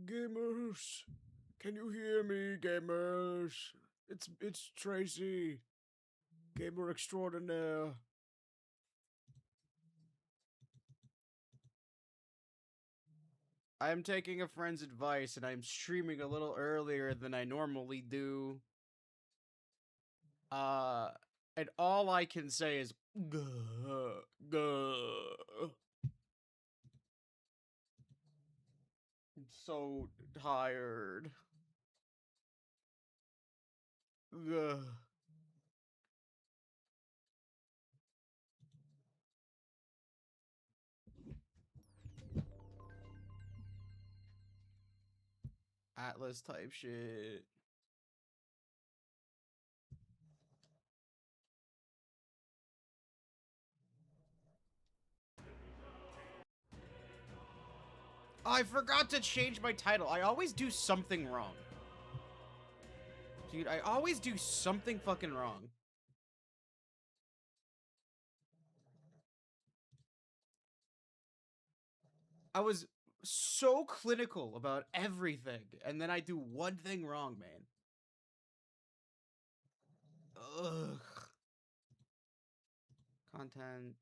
Gamers, can you hear me, gamers? It's Tracy, gamer extraordinaire. I am taking a friend's advice and I'm streaming a little earlier than I normally do. And all I can say is gah, gah. I'm so tired. Gah. Atlas type shit. I forgot to change my title. I always do something wrong. Dude, I always do something fucking wrong. I was so clinical about everything, and then I do one thing wrong, man. Ugh. Content.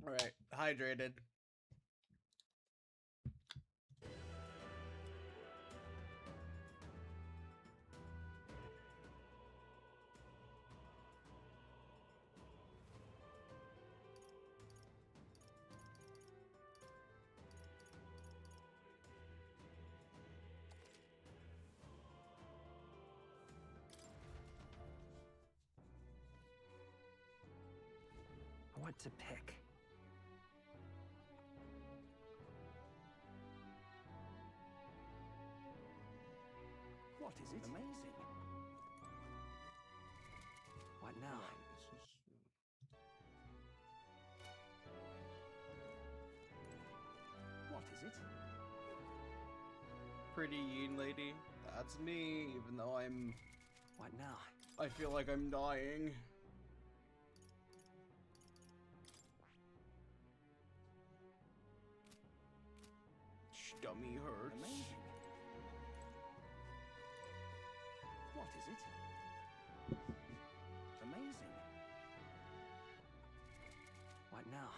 Alright, hydrated. What to pick? What is it? Amazing. What now? What is it? Pretty Yin lady. That's me, even though I'm... What now? I feel like I'm dying. Dummy hurts. Amazing. What is it? Amazing. What now?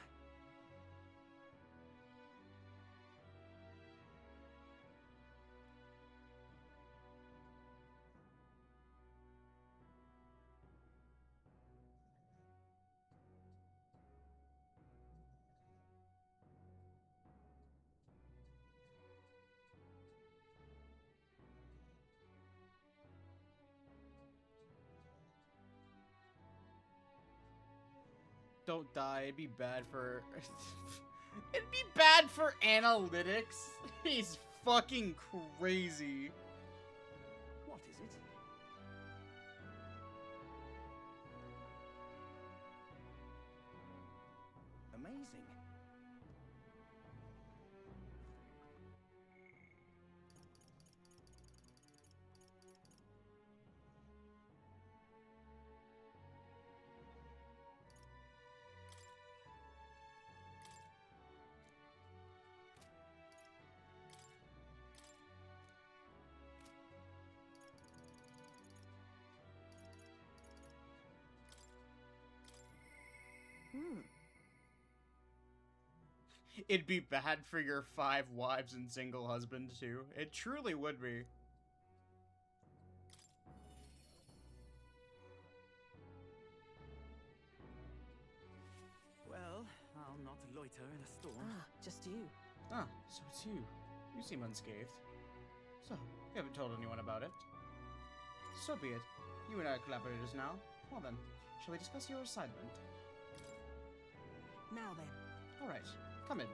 Don't die. It'd be bad for... It'd be bad for analytics. He's fucking crazy. What is it? Amazing. It'd be bad for your 5 wives and single husband, too. It truly would be. Well, I'll not loiter in a storm. Ah, just you. Ah, so it's you. You seem unscathed. So, you haven't told anyone about it. So be it. You and I are collaborators now. Well then, shall we discuss your assignment? Now then. Alright, come in.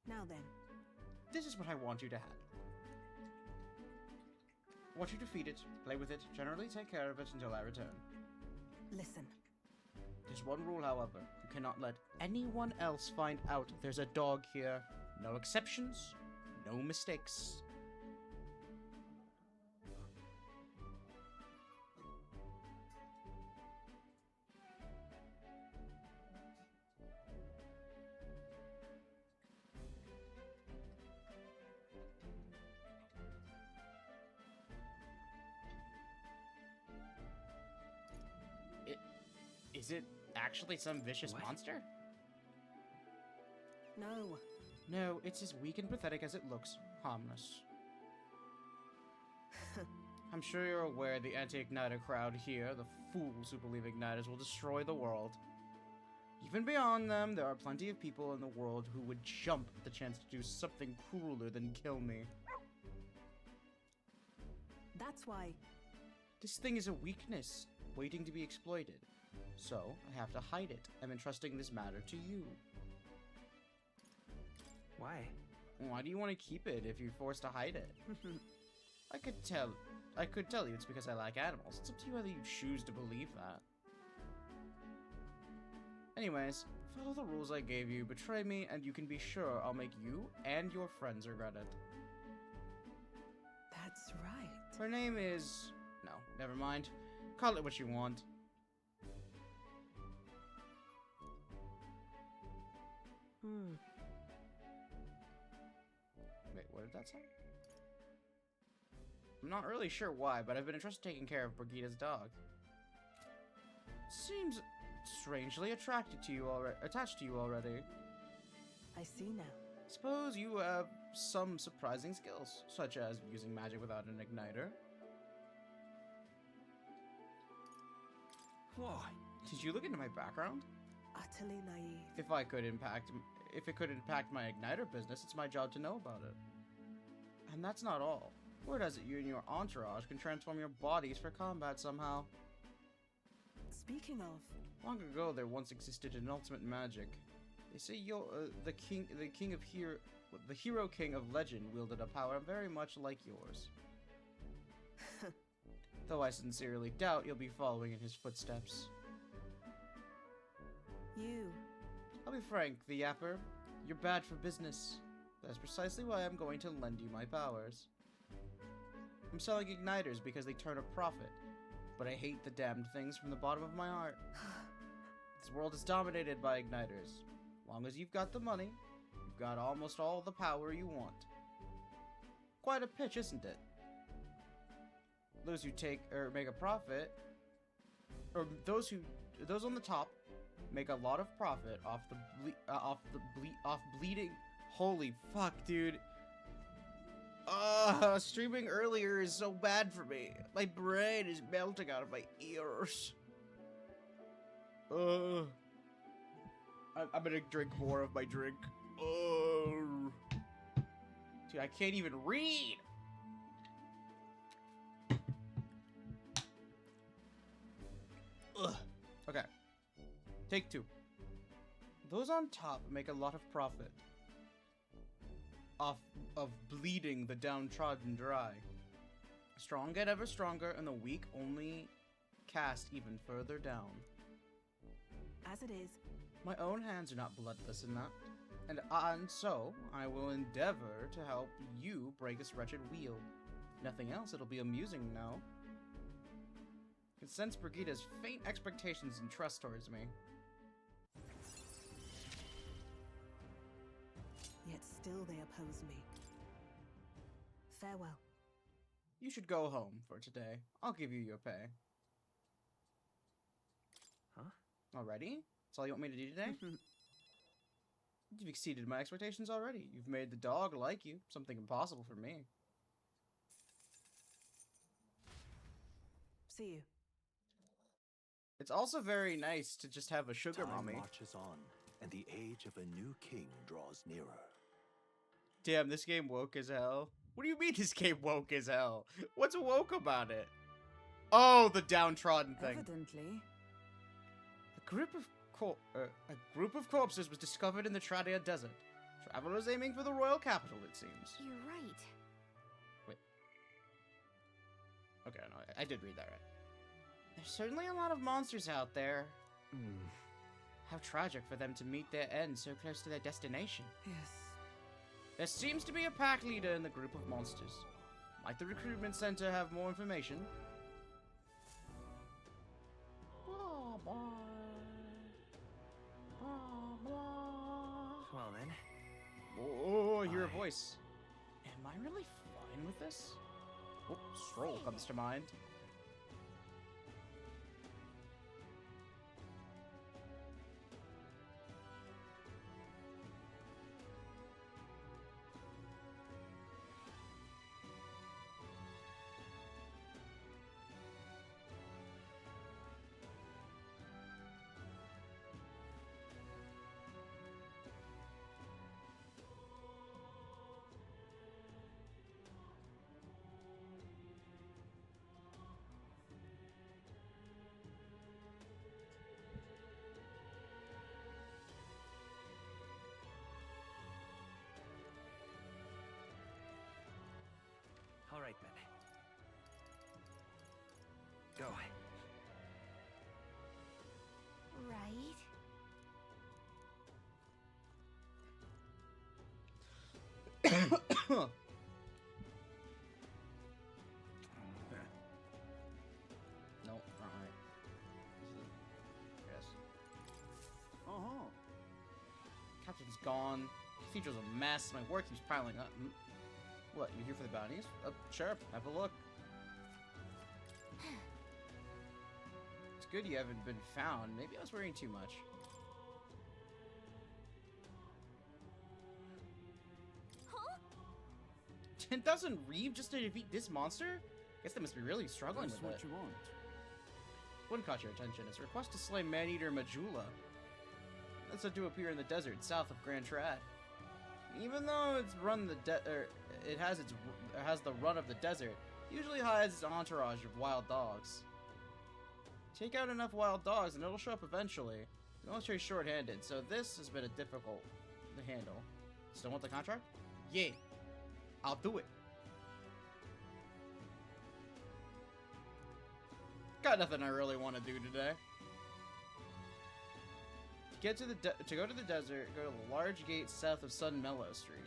Now then. This is what I want you to handle. I want you to feed it, play with it, generally take care of it until I return. Listen. There's one rule, however. You cannot let anyone else find out there's a dog here. No exceptions, no mistakes. Is it actually some vicious monster? No. No, it's as weak and pathetic as it looks. Harmless. I'm sure you're aware the anti-Igniter crowd here, the fools who believe Igniters will destroy the world. Even beyond them, there are plenty of people in the world who would jump at the chance to do something crueler than kill me. That's why. This thing is a weakness, waiting to be exploited. So, I have to hide it. I'm entrusting this matter to you. Why? Why do you want to keep it if you're forced to hide it? I could tell you it's because I like animals. It's up to you whether you choose to believe that. Anyways, follow the rules I gave you, betray me, and you can be sure I'll make you and your friends regret it. That's right. Her name is... no, never mind. Call it what you want. Wait, what did that say? I'm not really sure why, but I've been entrusted taking care of Brigida's dog. Seems strangely attached to you already. I see now. Suppose you have some surprising skills, such as using magic without an igniter. Why? Did you look into my background? Utterly naive. If it could impact my igniter business, it's my job to know about it. And that's not all. Word has it you and your entourage can transform your bodies for combat somehow. Speaking of, Long ago, there once existed an ultimate magic. They say the hero king of legend wielded a power very much like yours. Though I sincerely doubt you'll be following in his footsteps. you. I'll be frank, the Yapper. You're bad for business. That's precisely why I'm going to lend you my powers. I'm selling igniters because they turn a profit, but I hate the damned things from the bottom of my heart. This world is dominated by igniters. As long as you've got the money, you've got almost all the power you want. Quite a pitch, isn't it? Those who make a profit, or those on the top, make a lot of profit off bleeding. Holy fuck, dude! Streaming earlier is so bad for me. My brain is melting out of my ears. I'm gonna drink more of my drink. Dude, I can't even read. Okay. Take two. Those on top make a lot of profit off of bleeding the downtrodden dry. Strong get ever stronger, and the weak only cast even further down. As it is. My own hands are not bloodless in that, and so I will endeavor to help you break this wretched wheel. If nothing else, it'll be amusing now. I can sense Brigida's faint expectations and trust towards me. Yet still they oppose me. Farewell. You should go home for today. I'll give you your pay. Huh? Already? That's all you want me to do today? You've exceeded my expectations already. You've made the dog like you. Something impossible for me. See you. It's also very nice to just have a sugar Time mommy. marches on, and the age of a new king draws nearer. Damn, this game woke as hell. What do you mean this game woke as hell? What's woke about it? Oh, the downtrodden thing. Evidently. A group of corpses was discovered in the Tradia Desert. Travelers aiming for the royal capital, it seems. You're right. Wait. Okay, no, I did read that right. There's certainly a lot of monsters out there. How tragic for them to meet their end so close to their destination. Yes. There seems to be a pack leader in the group of monsters. Might the recruitment center have more information? Well then. Oh, I hear a voice. Am I really fine with this? Oh, Stroll comes to mind. All right then. Go. Right? No, alright. Yes. Uh-huh. Captain's gone. Cathedral's a mess. My work keeps piling up. What, you here for the bounties? Sure, have a look. It's good you haven't been found. Maybe I was worrying too much. Huh? 10,000 Reeve just to defeat this monster? Guess they must be really struggling That's with what it. you want. One caught your attention. It's a request to slay man-eater Majula. That's said to appear in the desert south of Grand Trad. Even though it's run it has the run of the desert, it usually hides its entourage of wild dogs. Take out enough wild dogs and it'll show up eventually. The military's short-handed, so this has been a difficult to handle. Still want the contract? Yeah, I'll do it. Got nothing I really want to do today. To go to the desert, go to the large gate south of Sun Mellow Street.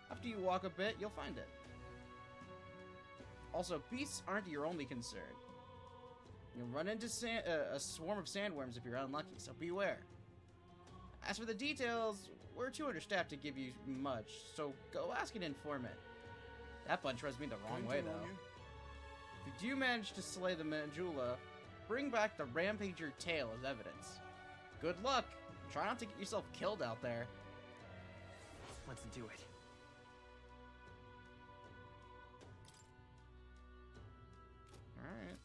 After you walk a bit, you'll find it. Also, beasts aren't your only concern. You'll run into a swarm of sandworms if you're unlucky, so beware. As for the details, we're too understaffed to give you much, so go ask an informant. That bunch rubs me the wrong way, though. If you do manage to slay the Manjula, bring back the Rampager tail as evidence. Good luck! Try not to get yourself killed out there. Let's do it. Alright.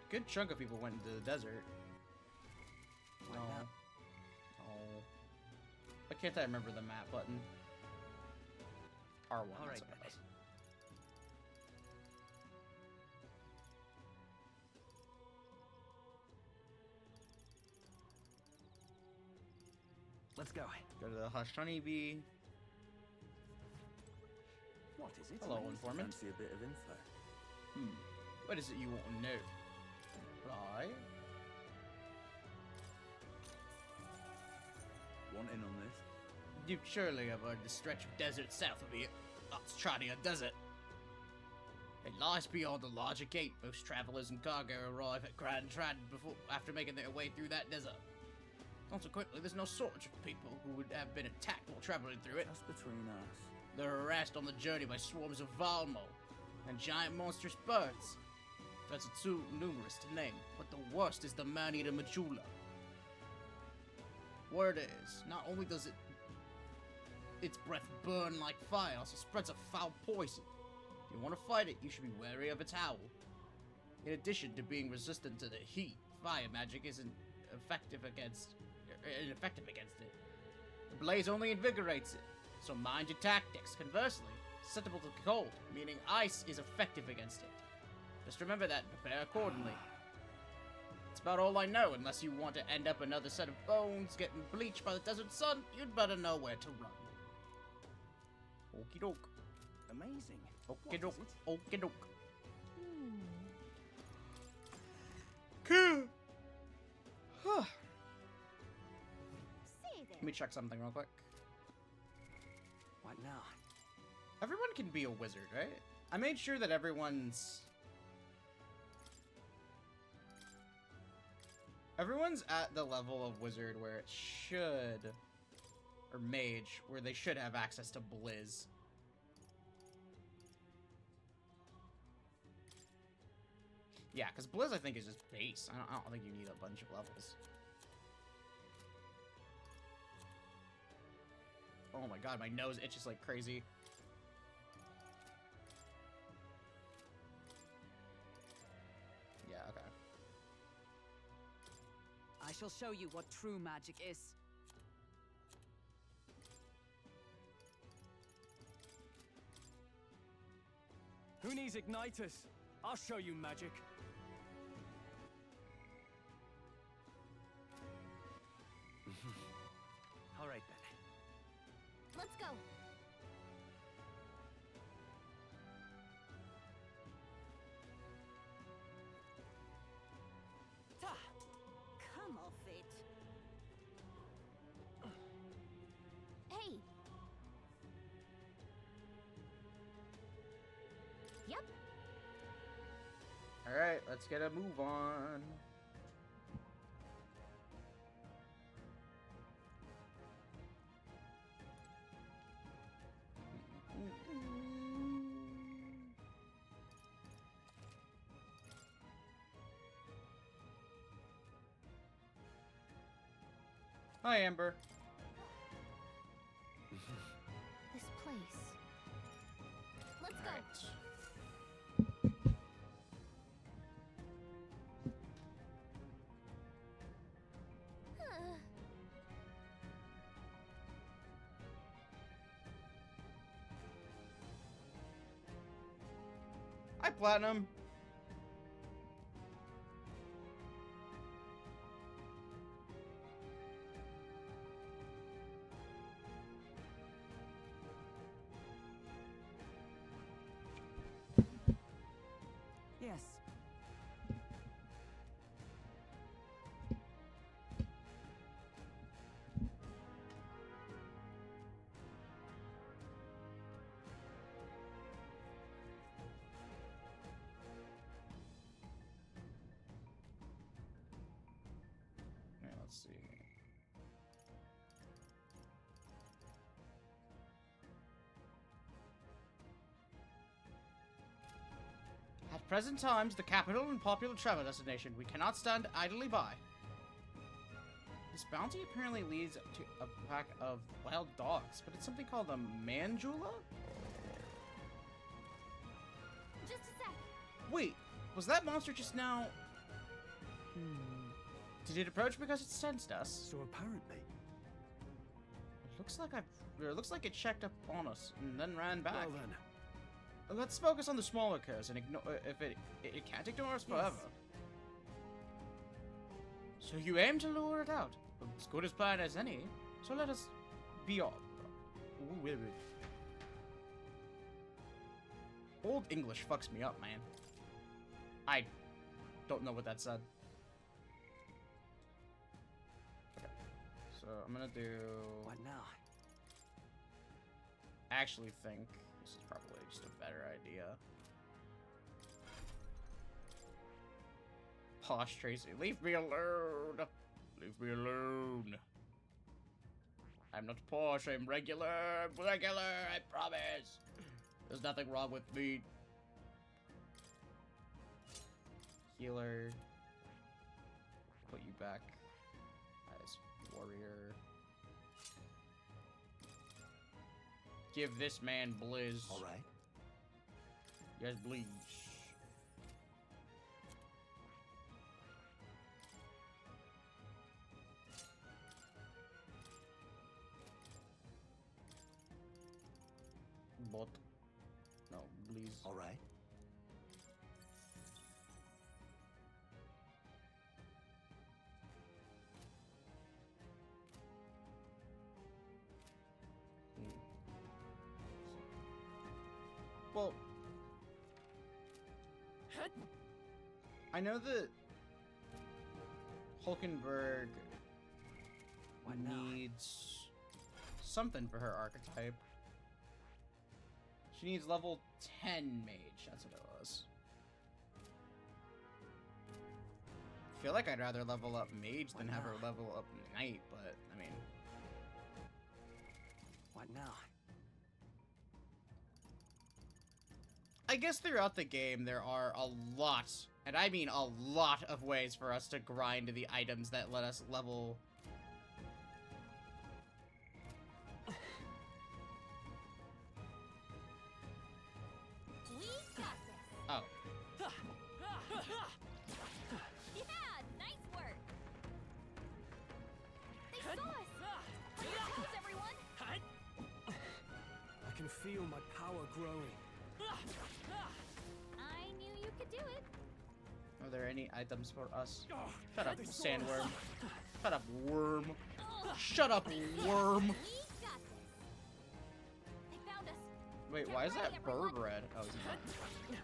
Good chunk of people went into the desert. Why No. not? Oh. Why can't I remember the map button? R1. All that's right, what it then. was. Let's go. Go to the Hushed Honeybee. What is it? Hello, informant. Fancy a bit of info. What is it you want to know? Fly? Want in on this? You surely have heard the stretch of desert south of here. That's Tradia Desert. It lies beyond the larger gate. Most travelers and cargo arrive at Grand Trad after making their way through that desert. Consequently, there's no shortage of people who would have been attacked while traveling through it. Just between us. They're harassed on the journey by swarms of Valmo and giant monstrous birds. Threats are too numerous to name, but the worst is the man-eater Majula. Word is, not only does its breath burn like fire, also spreads a foul poison. If you want to fight it, you should be wary of its howl. In addition to being resistant to the heat, fire magic isn't ineffective against it. The blaze only invigorates it, so mind your tactics. Conversely, susceptible to cold, meaning ice is effective against it. Just remember that and prepare accordingly. That's about all I know. Unless you want to end up another set of bones getting bleached by the desert sun, you'd better know where to run. Okie doke. Amazing. Okie doke. What is Okie doke. Say Let there. me check something real quick. What now? Everyone can be a wizard, right? I made sure that everyone's at the level of wizard where it should, or mage, where they should have access to Blizz. Yeah, because Blizz I think is just base. I don't think you need a bunch of levels. Oh my god, my nose itches like crazy. Yeah, okay. I shall show you what true magic is. Who needs igniters? I'll show you magic. All right then. Let's go. Ta! Come off it. Hey. Yep. Alright, let's get a move on. Hi, Amber. This place. Let's go. Alright. Huh. Hi, Platinum. Yes. Yeah, let's see. At present times, the capital and popular travel destination, we cannot stand idly by. This bounty apparently leads to a pack of wild dogs, but it's something called a Manjula? Just a sec. Wait, was that monster just now? Did it approach because it sensed us? So apparently. It looks like it checked up on us and then ran back. Well then. Let's focus on the smaller curs and ignore if it can't ignore us forever. So you aim to lure it out. As good as plan as any. So let us be off. Old English fucks me up, man. I don't know what that said. Okay. So I'm gonna do. What now? I actually think this is probably just a better idea. Posh Tracy, leave me alone. Leave me alone. I'm not posh, I'm regular. I'm regular, I promise. There's nothing wrong with me. Healer. Put you back as warrior. Give this man Blizz. All right. Yes, please. please. All right. Well, I know that Hulkenberg What now? needs something for her archetype. She needs level 10 mage, that's what it was. I feel like I'd rather level up mage than have her level up knight, but I mean, What now? I guess throughout the game there are a lot, and I mean a lot of ways for us to grind the items that let us level. We got this. Oh, Yeah, nice work. They saw us. On your toes, everyone. I can feel my power growing. I knew you could do it. are there any items for us? Shut up, They saw us. sandworm. Shut up, worm. Shut up, worm. We got this. They found us. Wait, Get why is ready, that everyone. bird red? Oh, it's not.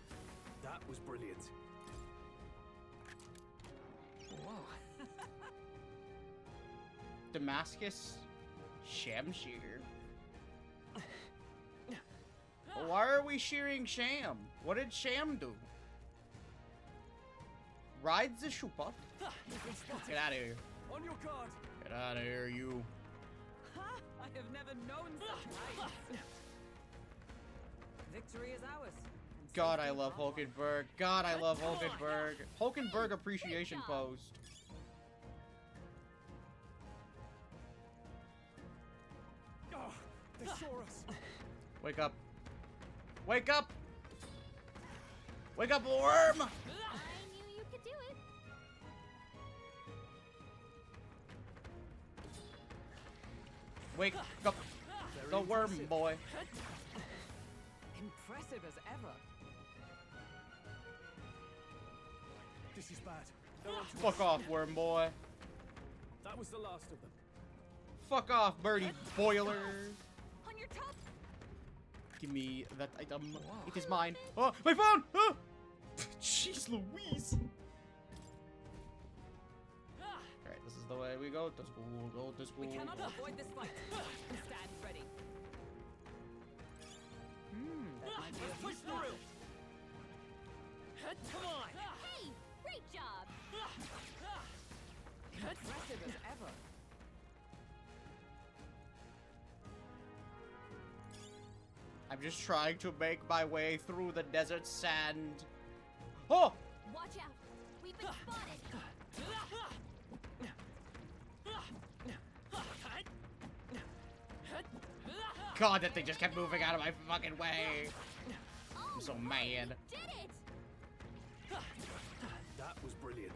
That was brilliant. Whoa. Damascus Shamshear. Why are we shearing Sham? What did Sham do? Ride the Shupa. Get out of here. On your guard. Get out of here, you. Ha! I have never known such heights. Victory is ours. and God, I safety love our one. Hulkenberg. God, I love Hulkenberg. Hulkenberg appreciation Good job. post. Oh, they saw us. Wake up. Wake up! Wake up, worm! I knew you could do it. Wake up, Very the worm impressive. boy. Impressive as ever. This is bad. They're on to Fuck us. off, worm boy. That was the last of them. Fuck off, birdie boiler. On your top. Give me that item. It is mine. Oh, my phone! Oh! Jeez Louise. Alright, this is the way we go to school. Go to school. We cannot avoid this fight. Stand ready. That might be a Push through. Come on. Hey, great job. impressive as ever. I'm just trying to make my way through the desert sand. Oh! Watch out. We've been spotted. God, that thing just kept moving out of my fucking way. I'm so mad. Did it. That was brilliant.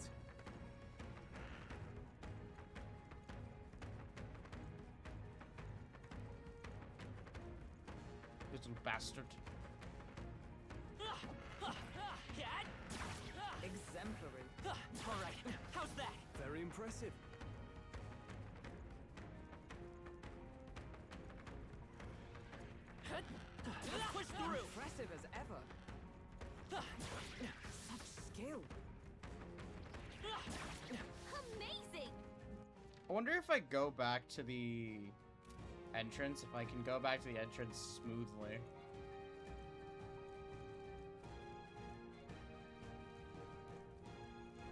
Little bastard. Exemplary. All right. How's that? Very impressive. Push through. Impressive as ever. Such skill. Amazing. I wonder if I go back to the entrance, if I can go back to the entrance smoothly.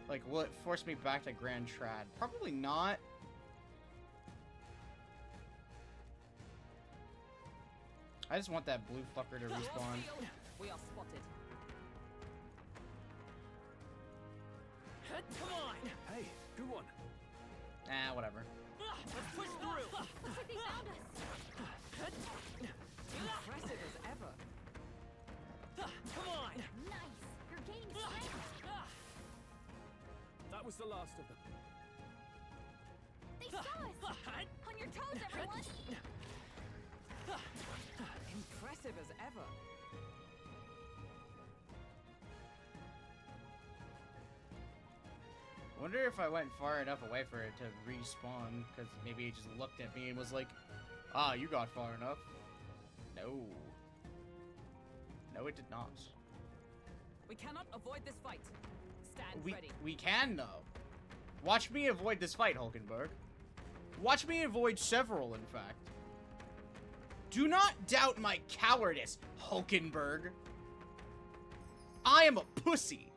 Like, will it force me back to Grand Trad? Probably not. I just want that blue fucker to respawn. Field, we are spotted. Come on. Hey, good one. Ah, whatever. Let's push through. Looks like they found us. Impressive as ever. Come on. Nice. You're gaining strength. That was the last of them. They saw us. On your toes, everyone. Impressive as ever. I wonder if I went far enough away for it to respawn, because maybe it just looked at me and was like, ah, you got far enough. No. No, it did not. We cannot avoid this fight. Stand ready. We can, though. Watch me avoid this fight, Hulkenberg. Watch me avoid several, in fact. Do not doubt my cowardice, Hulkenberg. I am a pussy.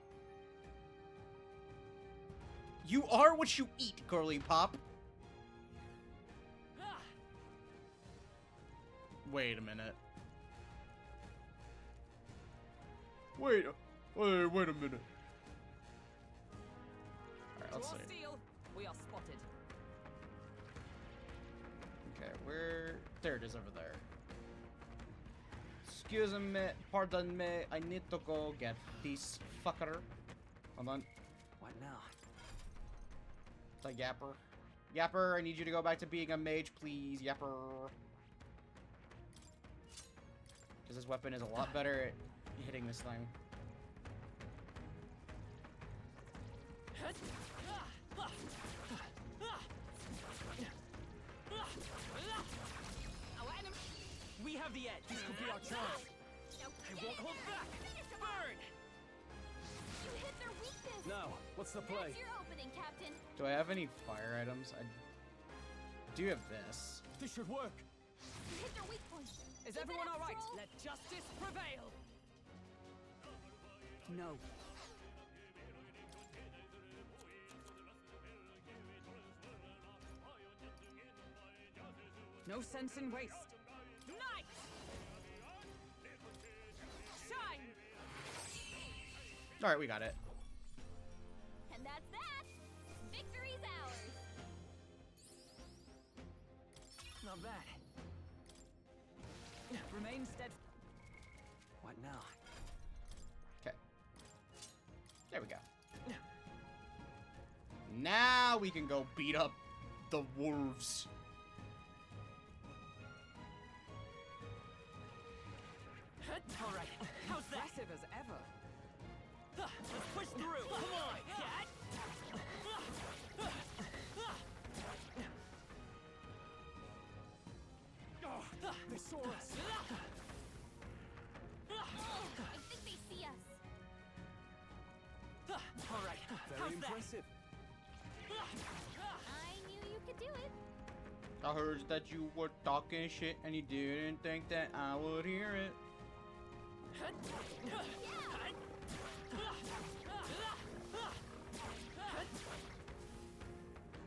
You are what you eat, girly pop. Wait a minute. Wait a minute. Alright, let's see. Steel. We are spotted. Okay, where... There it is over there. Excuse me, pardon me, I need to go get this fucker. Hold on. What now? The Yapper. Yapper, I need you to go back to being a mage, please, Yapper. Because this weapon is a lot better at hitting this thing. We have the edge. This could be our chance. I won't hold back. Burn! You hit their weakness. Now, what's the play? That's your opening, Captain. Do I have any fire items? I do have this. This should work. You hit their weak point. Is Keep it everyone up, all right? Stroll. Let justice prevail. No. No sense in waste. Night! Shine! Alright, we got it. And that's that. Victory's ours. Not bad. Remain steadfast. What now? Okay. There we go. Now we can go beat up the wolves. All right. How's that? Aggressive as ever. Let's push through. Come on. They saw us. I think they see us. All right. Very impressive. I knew you could do it. I heard that you were talking shit and you didn't think that I would hear it.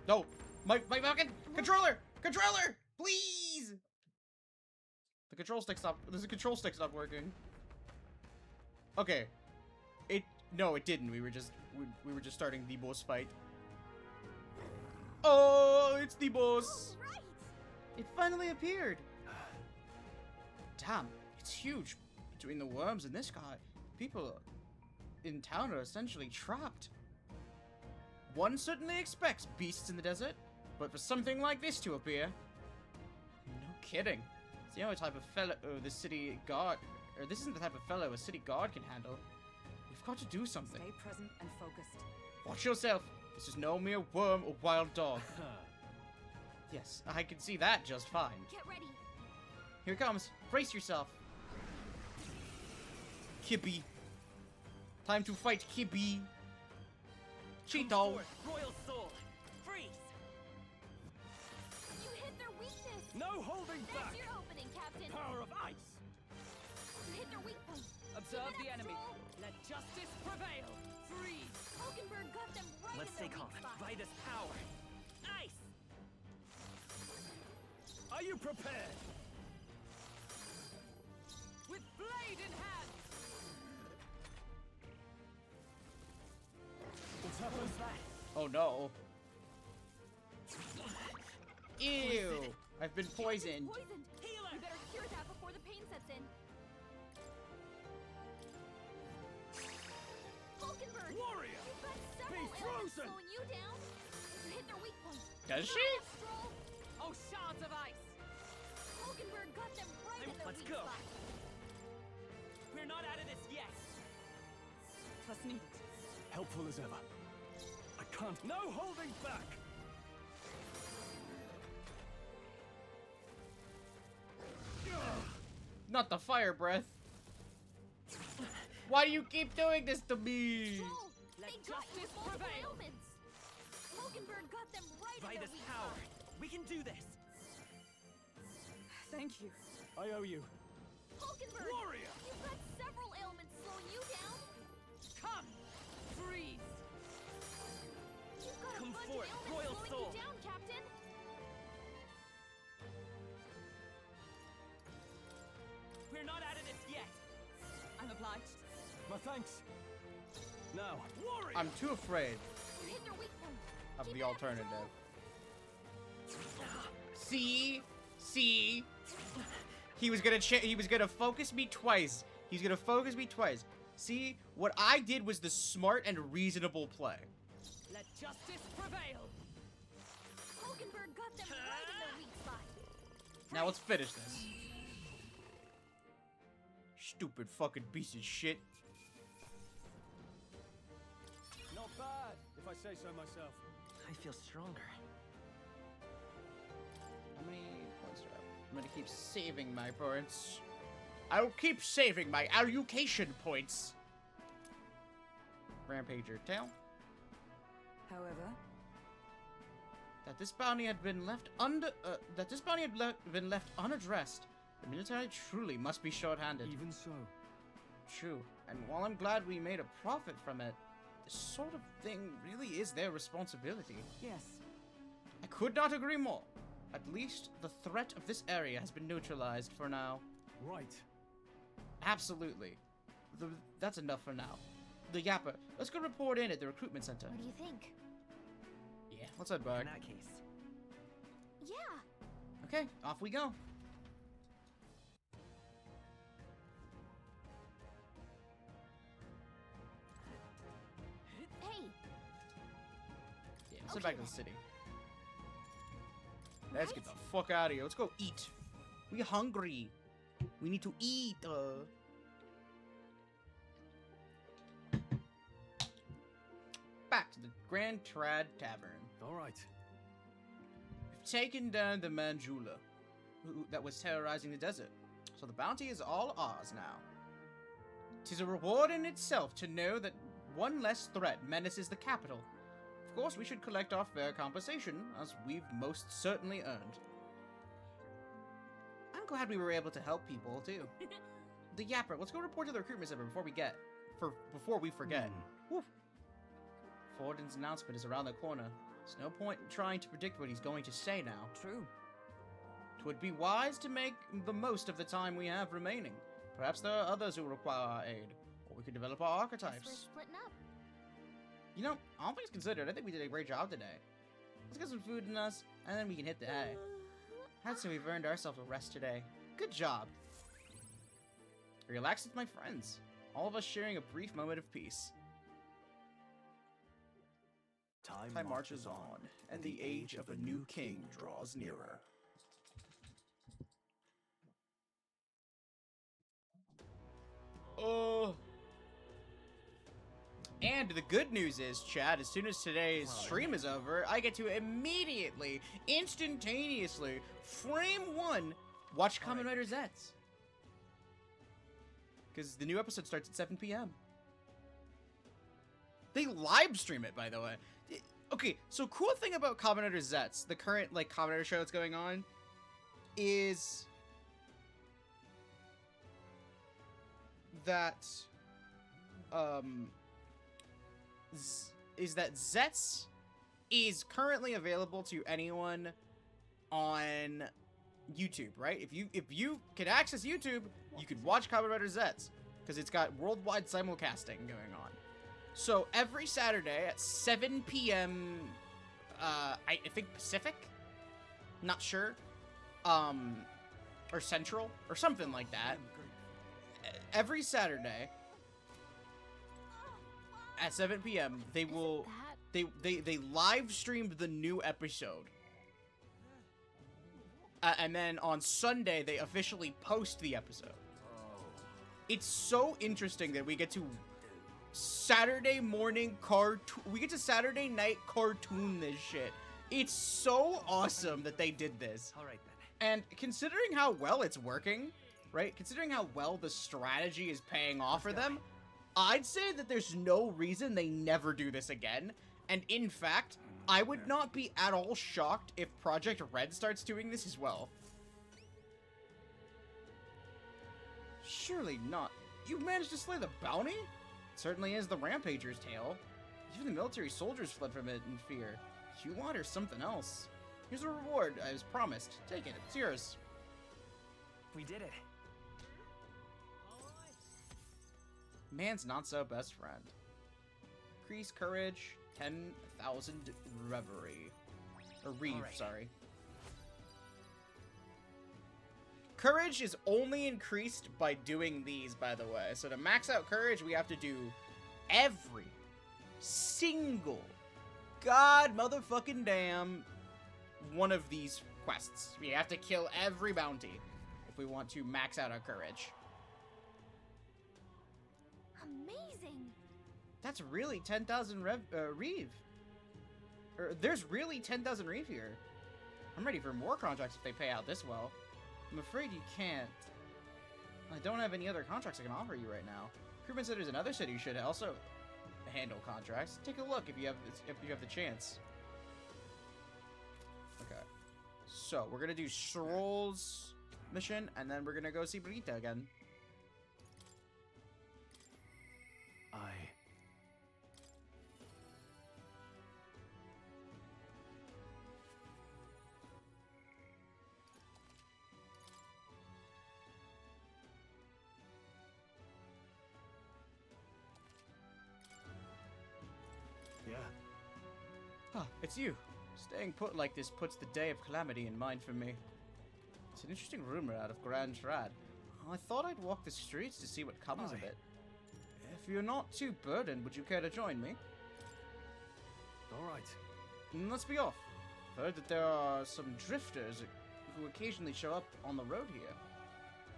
No! My fucking controller! Controller! Please! The control stick stopped. There's a control stick stopped working. Okay. No, it didn't. We were just starting the boss fight. Oh, it's the boss! Oh, right. It finally appeared. Damn, it's huge. Between the worms and this guy, people in town are essentially trapped. One certainly expects beasts in the desert, but for something like this to appear, no kidding. It's the only type of fellow the city guard, or this isn't the type of fellow a city guard can handle. We've got to do something. Stay present and focused. Watch yourself. This is no mere worm or wild dog. Yes, I can see that just fine. Get ready. Here it comes. Brace yourself. Kibby. Time to fight Kibby. Cheeto. Royal sword. Freeze. You hit their weakness. No holding back. That's your opening, Captain. Power of ice. You hit their weak point. Observe Keep it the up, enemy. Stroll. Let justice prevail. Freeze. Hulkenberg got them right Let's in their stay calm. weak spot. By this power. Ice. Are you prepared? With blade in hand. What's happened? Oh no. Ew. I've been poisoned. Poisoned. Healer. You better cure that before the pain sets in. Hulkenberg. Warrior. You've got several Be ailments frozen. slowing you down. You hit their weak point. Does Keep she? it up, Stroll. Oh, shards of ice. Hulkenberg got them right in their Let's weak go. spot. We're not out of this yet. Trust needed. Helpful as ever. I can't. No holding back. Not the fire breath. Why do you keep doing this to me? Joel, Let they got you justice with multiple prevail. ailments. Hulkenberg got them right By in this their weak power, spot. we can do this. Thank you. I owe you. Hulkenberg, Warrior! you've got several ailments slowing you down. Come! Freeze! You've got Come a bunch forth, of ailments Royal slowing Soul. you down, Captain. We're not out of this yet. I'm obliged. My thanks. Now, warrior! I'm too afraid You hit their weak point. of Keep the it up, alternative. Joel. See? He was gonna focus me twice. He's gonna focus me twice. See? What I did was the smart and reasonable play. Let justice prevail. Hulkenberg got them right in their weak spot. Now let's finish this. Stupid fucking piece of shit. Not bad, if I say so myself. I feel stronger. How many points do I have? I'm gonna keep saving my points. I'll keep saving my education points. Rampager tail. However, That this bounty had been left unaddressed. The military truly must be short-handed. Even so. True. And while I'm glad we made a profit from it, this sort of thing really is their responsibility. yes. I could not agree more. At least the threat of this area has been neutralized for now. Right. Absolutely. That's enough for now. The Yapper, let's go report in at the recruitment center. What do you think? Yeah, let's head back. In that case, Yeah. Okay, off we go. Hey, Yeah, let's head Okay back to the city. Let's get the fuck out of here. Let's go eat. We hungry. We need to eat. Back to the Grand Trad Tavern. All right. We've taken down the Manjula that was terrorizing the desert, so the bounty is all ours now. 'Tis a reward in itself to know that one less threat menaces the capital. Of course, we should collect our fair compensation, as we've most certainly earned. I'm glad we were able to help people, too. The Yapper, let's go report to the recruitment center before we forget. Woof. Forden's announcement is around the corner. There's no point in trying to predict what he's going to say now. True. 'Twould be wise to make the most of the time we have remaining. Perhaps there are others who require our aid, or we could develop our guess we're archetypes. splitting up. You know, all things considered, I think we did a great job today. Let's get some food in us, and then we can hit the hay. I'd say we've earned ourselves a rest today. Good job. Relax with my friends, all of us sharing a brief moment of peace. Time marches on, and the age of a new king draws nearer. Oh. And the good news is, Chad, as soon as today's stream is over, I get to immediately, instantaneously, frame one, watch Kamen Rider Zets. Because the new episode starts at 7 p.m. They live stream it, by the way. Okay, so cool thing about Kamen Rider Zets, the current, like, Kamen Rider show that's going on, is that, Zets is currently available to anyone on YouTube, right? If you can access YouTube, you could watch Kamen Rider Zets, because it's got worldwide simulcasting going on. So every Saturday at 7 p.m., I think Pacific, not sure, or Central, or something like that. Every Saturday at 7 p.m. they will they live streamed the new episode, and then on Sunday they officially post the episode. It's so interesting that we get to Saturday morning cartoon. We get to Saturday night cartoon this shit. It's so awesome that they did this. All right then. And considering how well it's working, right? Considering how well the strategy is paying off for them, I'd say that there's no reason they never do this again. And in fact, I would not be at all shocked if Project Red starts doing this as well. Surely not. You've managed to slay the bounty? It certainly is the Rampager's tale. Even the military soldiers fled from it in fear. You want or something else? Here's a reward, as promised. Take it, it's yours. We did it. Man's not so best friend. Increase courage, 10,000 reverie. Or reeve, Alright. sorry. Courage is only increased by doing these, by the way. So to max out courage, we have to do every single god motherfucking damn one of these quests. We have to kill every bounty if we want to max out our courage. Amazing. That's really 10,000 reeve. There's really 10,000 reeve here. I'm ready for more contracts if they pay out this well. I'm afraid you can't. I don't have any other contracts I can offer you right now. Crewman said there's another city should also handle contracts. Take a look if you have the chance. Okay. So we're gonna do Stroll's mission, and then we're gonna go see Brita again. Yeah. Ah, it's you. Staying put like this puts the day of calamity in mind for me. It's an interesting rumor out of Grand Trad. I thought I'd walk the streets to see what comes of Aye. it. If you're not too burdened, would you care to join me? All right. Let's be off. Heard that there are some drifters who occasionally show up on the road here.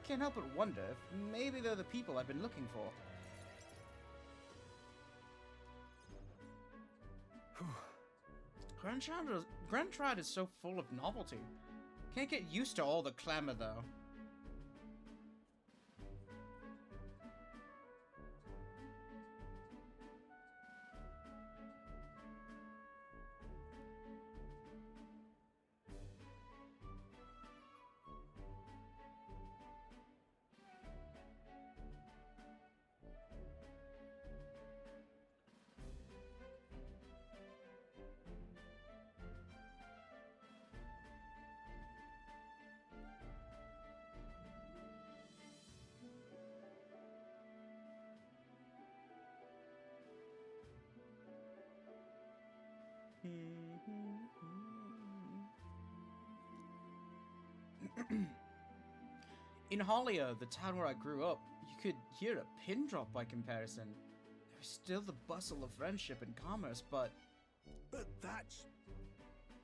Can't help but wonder if maybe they're the people I've been looking for. Grand Trad is so full of novelty. Can't get used to all the clamor, though. In Halia, the town where I grew up, you could hear a pin drop by comparison. There's still the bustle of friendship and commerce, but... But that's...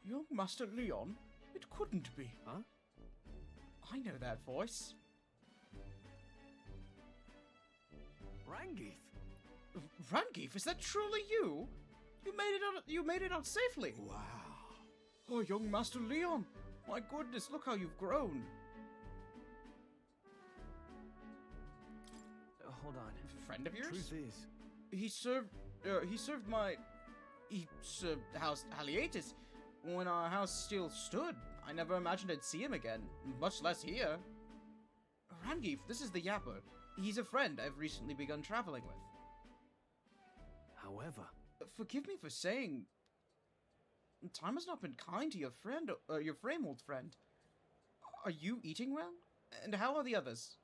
Young Master Leon? It couldn't be. Huh? I know that voice. Rangeeth. Rangeef, is that truly you? You made it out safely. Wow. Oh, young Master Leon. My goodness, look how you've grown. Hold on. Friend of yours? Truth is, He served House Haliatis when our house still stood. I never imagined I'd see him again, much less here. Rangeef, this is the Yapper. He's a friend I've recently begun traveling with. however, Forgive me for saying, time has not been kind to your friend, your frame old friend. Are you eating well? And how are the others?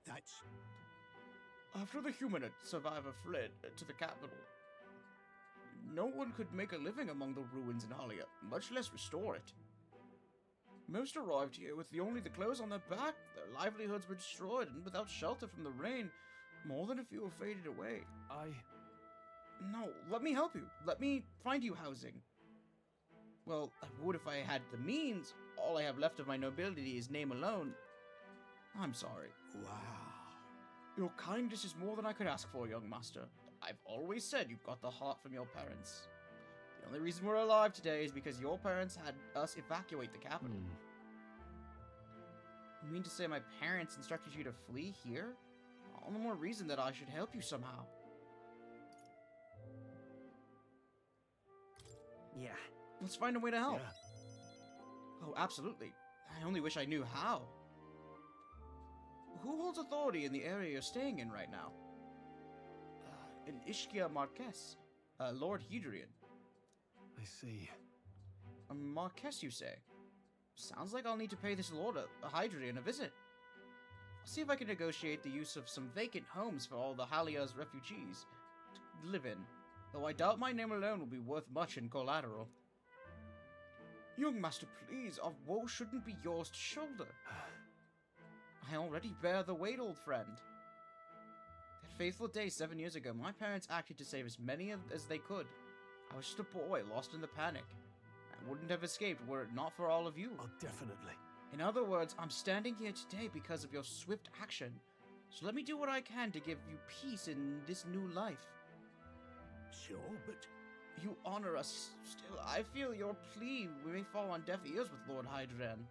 that's... After the humanid survivor fled to the capital, no one could make a living among the ruins in Halia, much less restore it. Most arrived here with only the clothes on their back, their livelihoods were destroyed, and without shelter from the rain, more than a few have faded away. No, let me help you. Let me find you housing. Well, I would if I had the means. All I have left of my nobility is name alone. I'm sorry. Wow. Your kindness is more than I could ask for, young master. I've always said you've got the heart from your parents. The only reason we're alive today is because your parents had us evacuate the capital. You mean to say my parents instructed you to flee here? All the more reason that I should help you somehow. Yeah. Let's find a way to help. Yeah. Oh, absolutely. I only wish I knew how. Who holds authority in the area you're staying in right now? An Ishkia Marquess, Lord Hadrian. I see. A Marquess, you say? Sounds like I'll need to pay this Lord Hadrian a visit. I'll see if I can negotiate the use of some vacant homes for all the Halia's refugees to live in, though I doubt my name alone will be worth much in collateral. Young master, please, our woe shouldn't be yours to shoulder. I already bear the weight, old friend. That fateful day 7 years ago, my parents acted to save as many as they could. I was just a boy, lost in the panic. I wouldn't have escaped were it not for all of you. Oh, definitely. In other words, I'm standing here today because of your swift action. So let me do what I can to give you peace in this new life. Sure, but You honor us still. I feel your plea may fall on deaf ears with Lord Hadrian.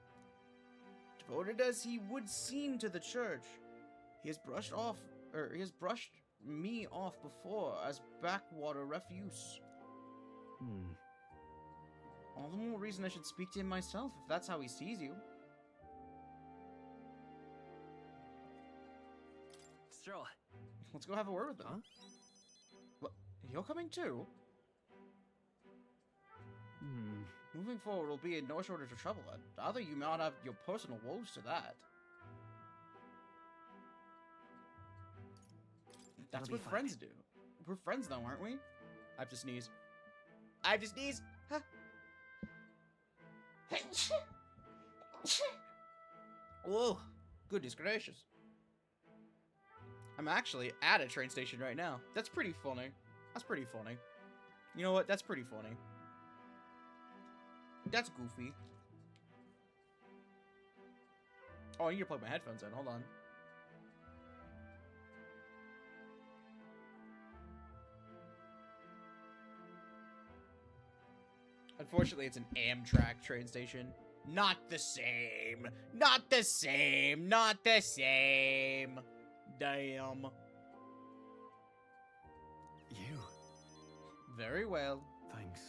Devoted as he would seem to the church, he has brushed me off before as backwater refuse. All the more reason I should speak to him myself, if that's how he sees you. Stroll. Let's go have a word with him. Huh? What? You're coming too? Moving forward will be in no shortage of trouble. I'd rather you not have your personal woes to that. That's It'll what be friends do. We're friends though, aren't we? I have to sneeze. I have to sneeze! Huh? Whoa! Goodness gracious. I'm actually at a train station right now. That's pretty funny. That's pretty funny. You know what? That's pretty funny. That's goofy. Oh, I need to plug my headphones in. Hold on. Unfortunately, it's an Amtrak train station. Not the same. Not the same. Not the same. Damn. you. Very well. Thanks.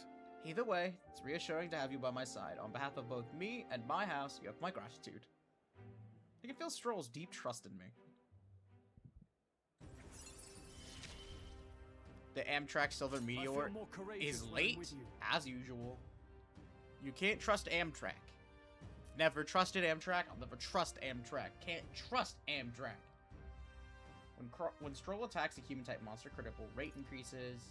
Either way, it's reassuring to have you by my side. On behalf of both me and my house, you have my gratitude. I can feel Stroll's deep trust in me. The Amtrak Silver Meteor is late, as usual. You can't trust Amtrak. Never trusted Amtrak. I'll never trust Amtrak. Can't trust Amtrak. When Stroll attacks a human-type monster, critical rate increases.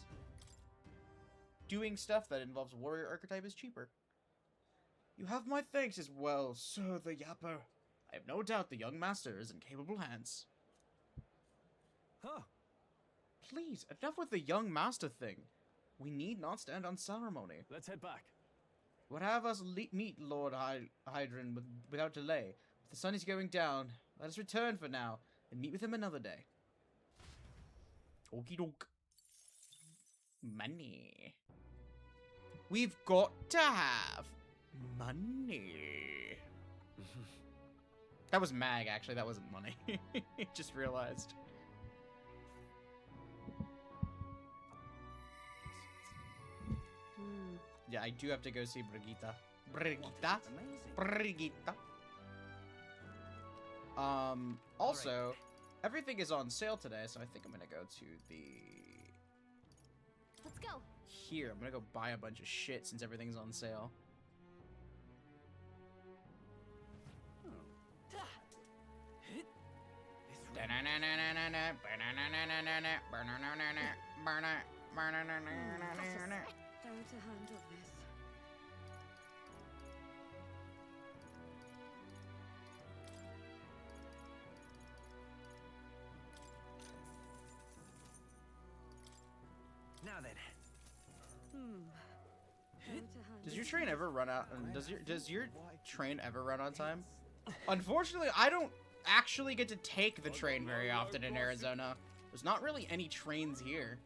Doing stuff that involves warrior archetype is cheaper. You have my thanks as well, Sir the Yapper. I have no doubt the young master is in capable hands. Huh. Please, enough with the young master thing. We need not stand on ceremony. Let's head back. Would have us meet Lord Hadrian without delay. If the sun is going down, let us return for now, and meet with him another day. Okie doke. Money. We've got to have money. That was mag, actually. That wasn't money. Just realized. Yeah, I do have to go see Brigitte. Brigitte? Brigitte. Also, right. Everything is on sale today, so I think I'm gonna go to the... Let's go. Here, I'm gonna go buy a bunch of shit since everything's on sale. How to handle this? Now then. How to handle Does your train ever run out? Does your train ever run on time? Unfortunately, I don't. actually get to take the train very often in Arizona. There's not really any trains here.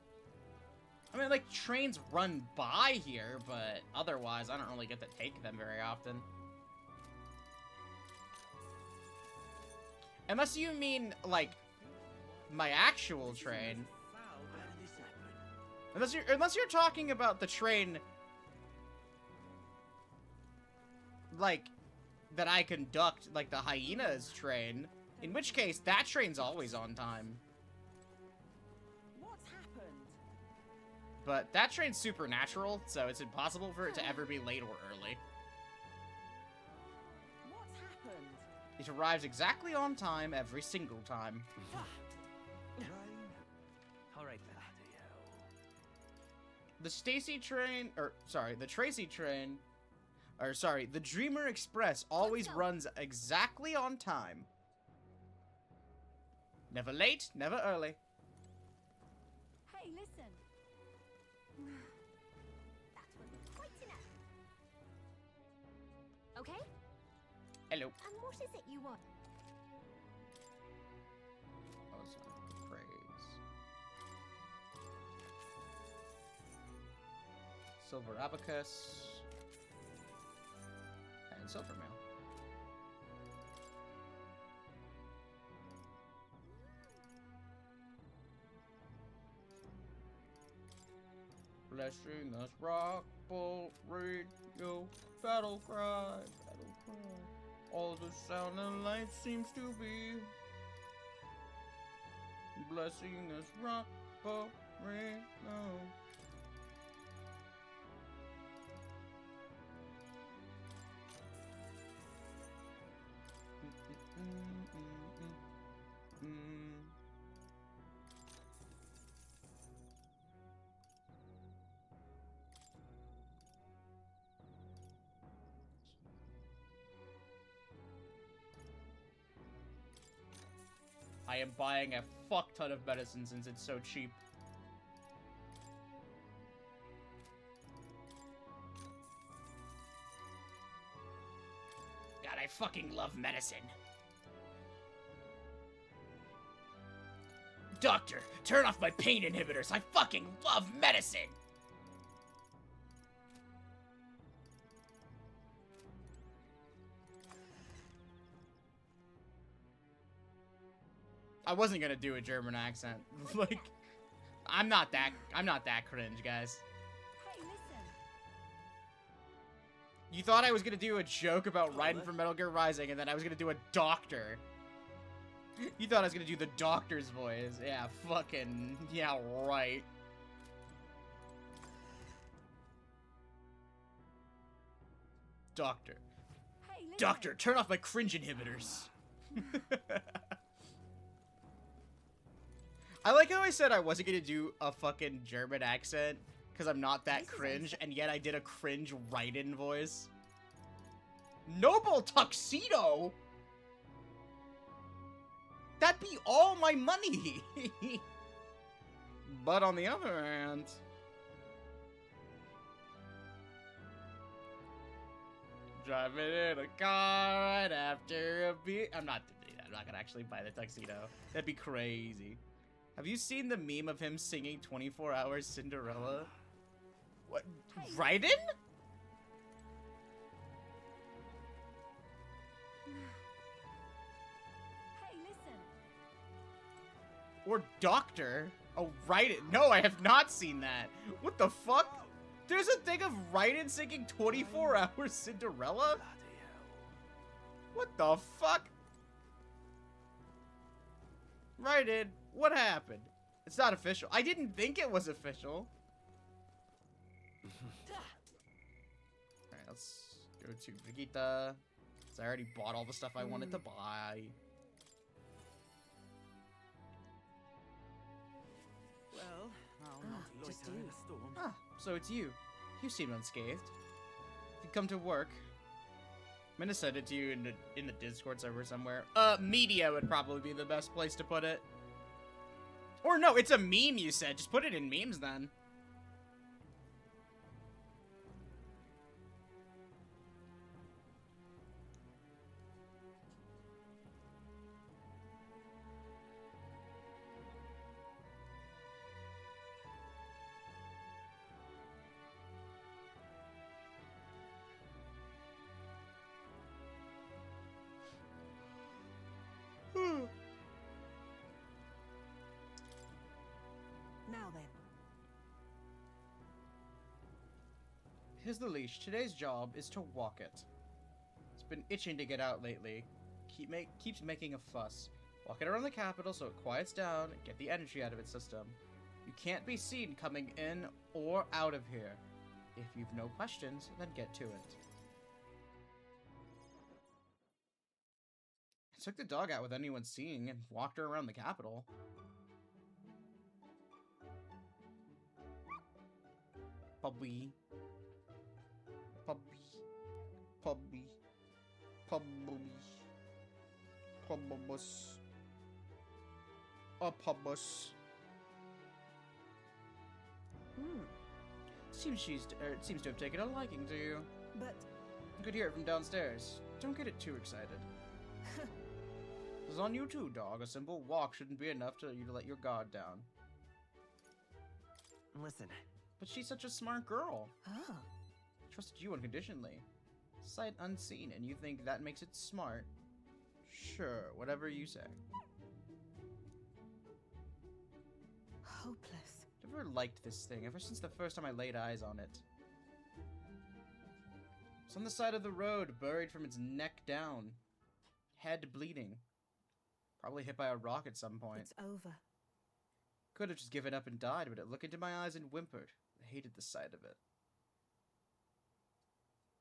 I mean, like, trains run by here, but otherwise, I don't really get to take them very often. Unless you mean, like, my actual train. Unless you're talking about the train, like, that I conduct, like the Hyenas train, in which case, that train's always on time. What's happened? But that train's supernatural, so it's impossible for it to ever be late or early. What's happened? It arrives exactly on time every single time. All right then. The Stacy train, or sorry, the Tracy train, or sorry, the Dreamer Express always runs exactly on time. Never late, never early. Hey, listen. That will be quite enough. Okay? Hello. And what is it you want? Oh, sorry. Praise. Silver abacus. And silver mail. Blessing us rock, bolt, radio, battle cry, battle cry. All the sound and light seems to be blessing us rock, bolt, radio. I am buying a fuck ton of medicine since it's so cheap. God, I fucking love medicine. Doctor, turn off my pain inhibitors. I fucking love medicine. I wasn't gonna do a German accent. Like, I'm not that cringe, guys. Hey, listen. You thought I was gonna do a joke about Raiden from Metal Gear Rising, and then I was gonna do a doctor. You thought I was gonna do the doctor's voice. Yeah, fucking, yeah, right. Doctor. Hey, listen. Doctor, turn off my cringe inhibitors. I like how I said I wasn't gonna do a fucking German accent, because I'm not that cringe, and yet I did a cringe Raiden voice. Noble tuxedo? That'd be all my money! But on the other hand... Driving in a car right after a beat... I'm not gonna actually buy the tuxedo. That'd be crazy. Have you seen the meme of him singing 24 Hours Cinderella? What? Hey. Raiden? Hey, listen. Or Doctor? Oh, Raiden. No, I have not seen that. What the fuck? There's a thing of Raiden singing 24 Hours Cinderella? What the fuck? Raiden, what happened? It's not official. I didn't think it was official. Alright, let's go to Vegeta. Because I already bought all the stuff I wanted to buy. Well, I'll not just loiter in you. a storm. Ah, so it's you. You seem unscathed. If you come to work, I'm gonna send it to you in the Discord server somewhere. Media would probably be the best place to put it. Or no, it's a meme you said. Just put it in memes then. Here's the leash. Today's job is to walk it. It's been itching to get out lately. Keeps making a fuss. Walk it around the capital so it quiets down and get the energy out of its system. You can't be seen coming in or out of here. If you've no questions, then get to it. I took the dog out with anyone seeing and walked her around the capital. Puppy. Puppy. Puppy. Puppy. Pubbus. A pubbus. Seems to have taken a liking to you. But You could hear it from downstairs. Don't get it too excited. It's on you too, dog. A simple walk shouldn't be enough for you to let your guard down. Listen, But she's such a smart girl. oh, Trusted you unconditionally. Sight unseen, and you think that makes it smart? Sure, whatever you say. hopeless. I've never liked this thing ever since the first time I laid eyes on it. It's on the side of the road, buried from its neck down. Head bleeding. Probably hit by a rock at some point. It's over. Could have just given up and died, but it looked into my eyes and whimpered. I hated the sight of it.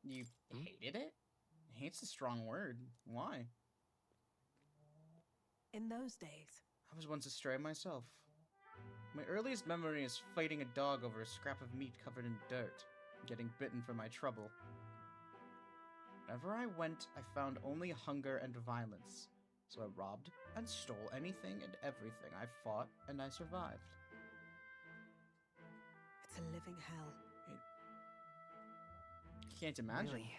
You hated it? Hate's a strong word. Why? In those days, I was once a stray myself. My earliest memory is fighting a dog over a scrap of meat covered in dirt, and getting bitten for my trouble. Wherever I went, I found only hunger and violence, so I robbed and stole anything and everything. I fought and I survived. it's a living hell. I can't imagine. really?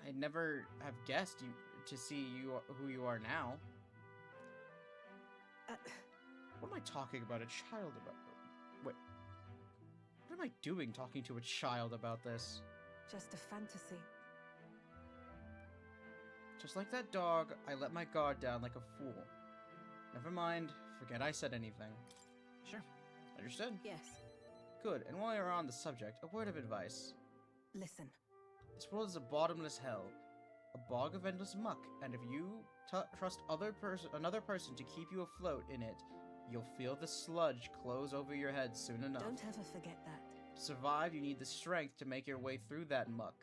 I'd never have guessed you to see you who you are now. What am I talking about? A child about? Wait. What am I doing talking to a child about this? Just a fantasy. Just like that dog, I let my guard down like a fool. Never mind. Forget I said anything. Sure. Understood? Yes. Good. And while you're on the subject, a word of advice. Listen. This world is a bottomless hell, a bog of endless muck, and if you trust another person to keep you afloat in it, you'll feel the sludge close over your head soon enough. Don't ever forget that. To survive, you need the strength to make your way through that muck.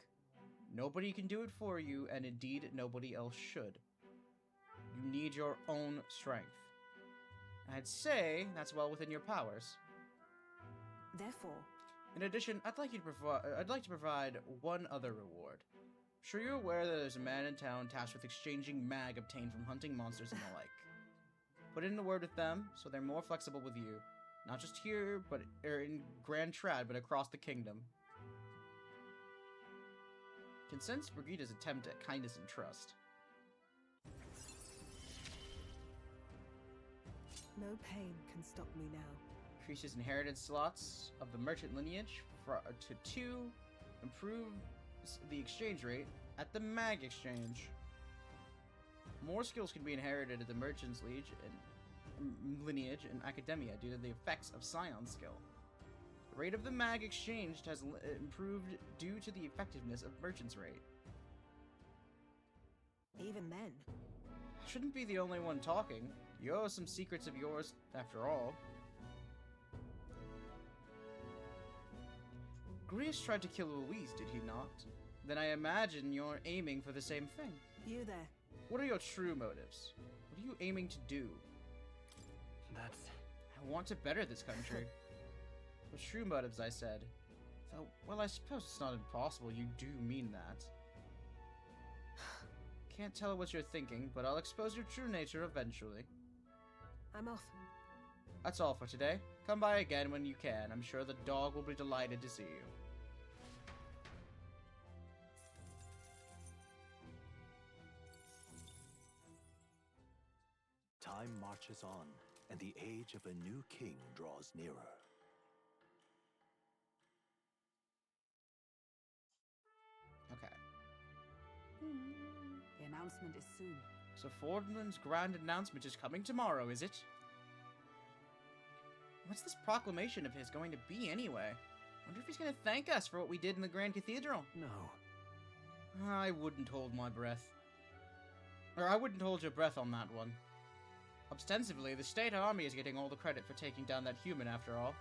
Nobody can do it for you, and indeed, nobody else should. You need your own strength. I'd say that's well within your powers. Therefore, In addition, I'd like to provide one other reward. I'm sure you're aware that there's a man in town tasked with exchanging mag obtained from hunting monsters and the like. Put in a word with them, so they're more flexible with you. Not just here, but in Grand Trad, but across the kingdom. Can sense Brigida's attempt at kindness and trust. no pain can stop me now. Increases inheritance slots of the merchant lineage to 2. Improve the exchange rate at the mag exchange. More skills can be inherited at the merchant's lineage and academia due to the effects of Scion skill. The rate of the mag exchanged has improved due to the effectiveness of merchant's rate. Even then, I shouldn't be the only one talking. You owe some secrets of yours, after all. Grius tried to kill Louise, did he not? Then I imagine you're aiming for the same thing. you there. What are your true motives? What are you aiming to do? That's... I want to better this country. What true motives, I said. Though, well, I suppose it's not impossible you do mean that. Can't tell what you're thinking, but I'll expose your true nature eventually. I'm off. That's all for today. Come by again when you can. I'm sure the dog will be delighted to see you. Time marches on, and the age of a new king draws nearer. Okay. The announcement is soon. So Fordman's grand announcement is coming tomorrow, is it? What's this proclamation of his going to be anyway? Wonder if he's gonna thank us for what we did in the Grand Cathedral. No. I wouldn't hold my breath. Or I wouldn't hold your breath on that one. Ostensibly, the state army is getting all the credit for taking down that human after all.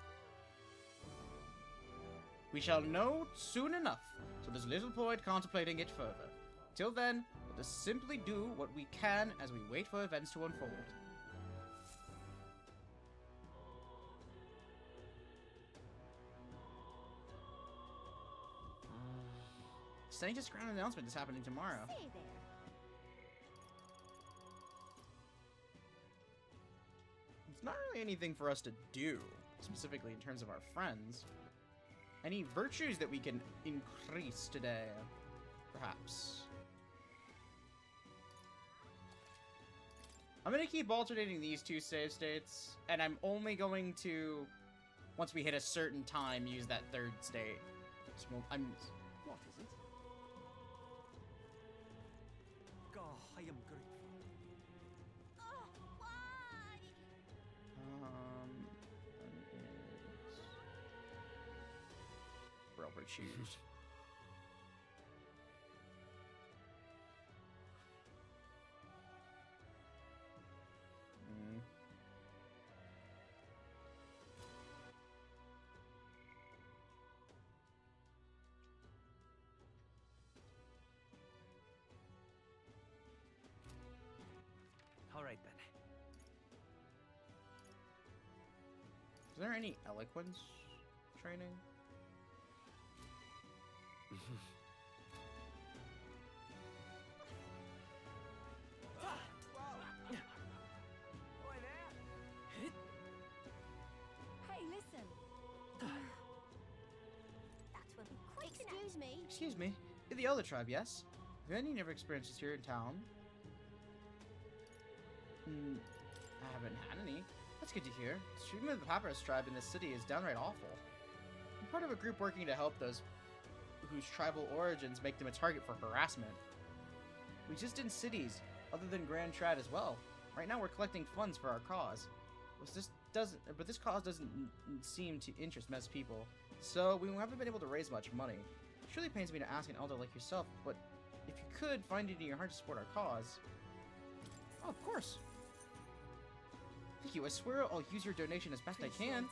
We shall know soon enough, so there's little point contemplating it further. Till then, let us simply do what we can as we wait for events to unfold. Sanctus Church announcement is happening tomorrow. Stay there. It's not really anything for us to do, specifically in terms of our friends. Any virtues that we can increase today, perhaps. I'm going to keep alternating these two save states, and I'm only going to, once we hit a certain time, use that third state. So What is it? God, I am grateful. Oh, why? Rubber shoes. All right then. Is there any eloquence training? Boy there. Hey, listen. That's when we quick. Excuse me. Excuse me. You're the other tribe, yes? Have any never experienced this here in town? I haven't had any. That's good to hear. The treatment of the Papyrus tribe in this city is downright awful. I'm part of a group working to help those whose tribal origins make them a target for harassment. We exist in cities other than Grand Trad as well. Right now we're collecting funds for our cause. But this cause doesn't seem to interest most people, so we haven't been able to raise much money. It surely pains me to ask an elder like yourself, but if you could find it in your heart to support our cause... Oh, of course. Thank you. I swear I'll use your donation as best I can.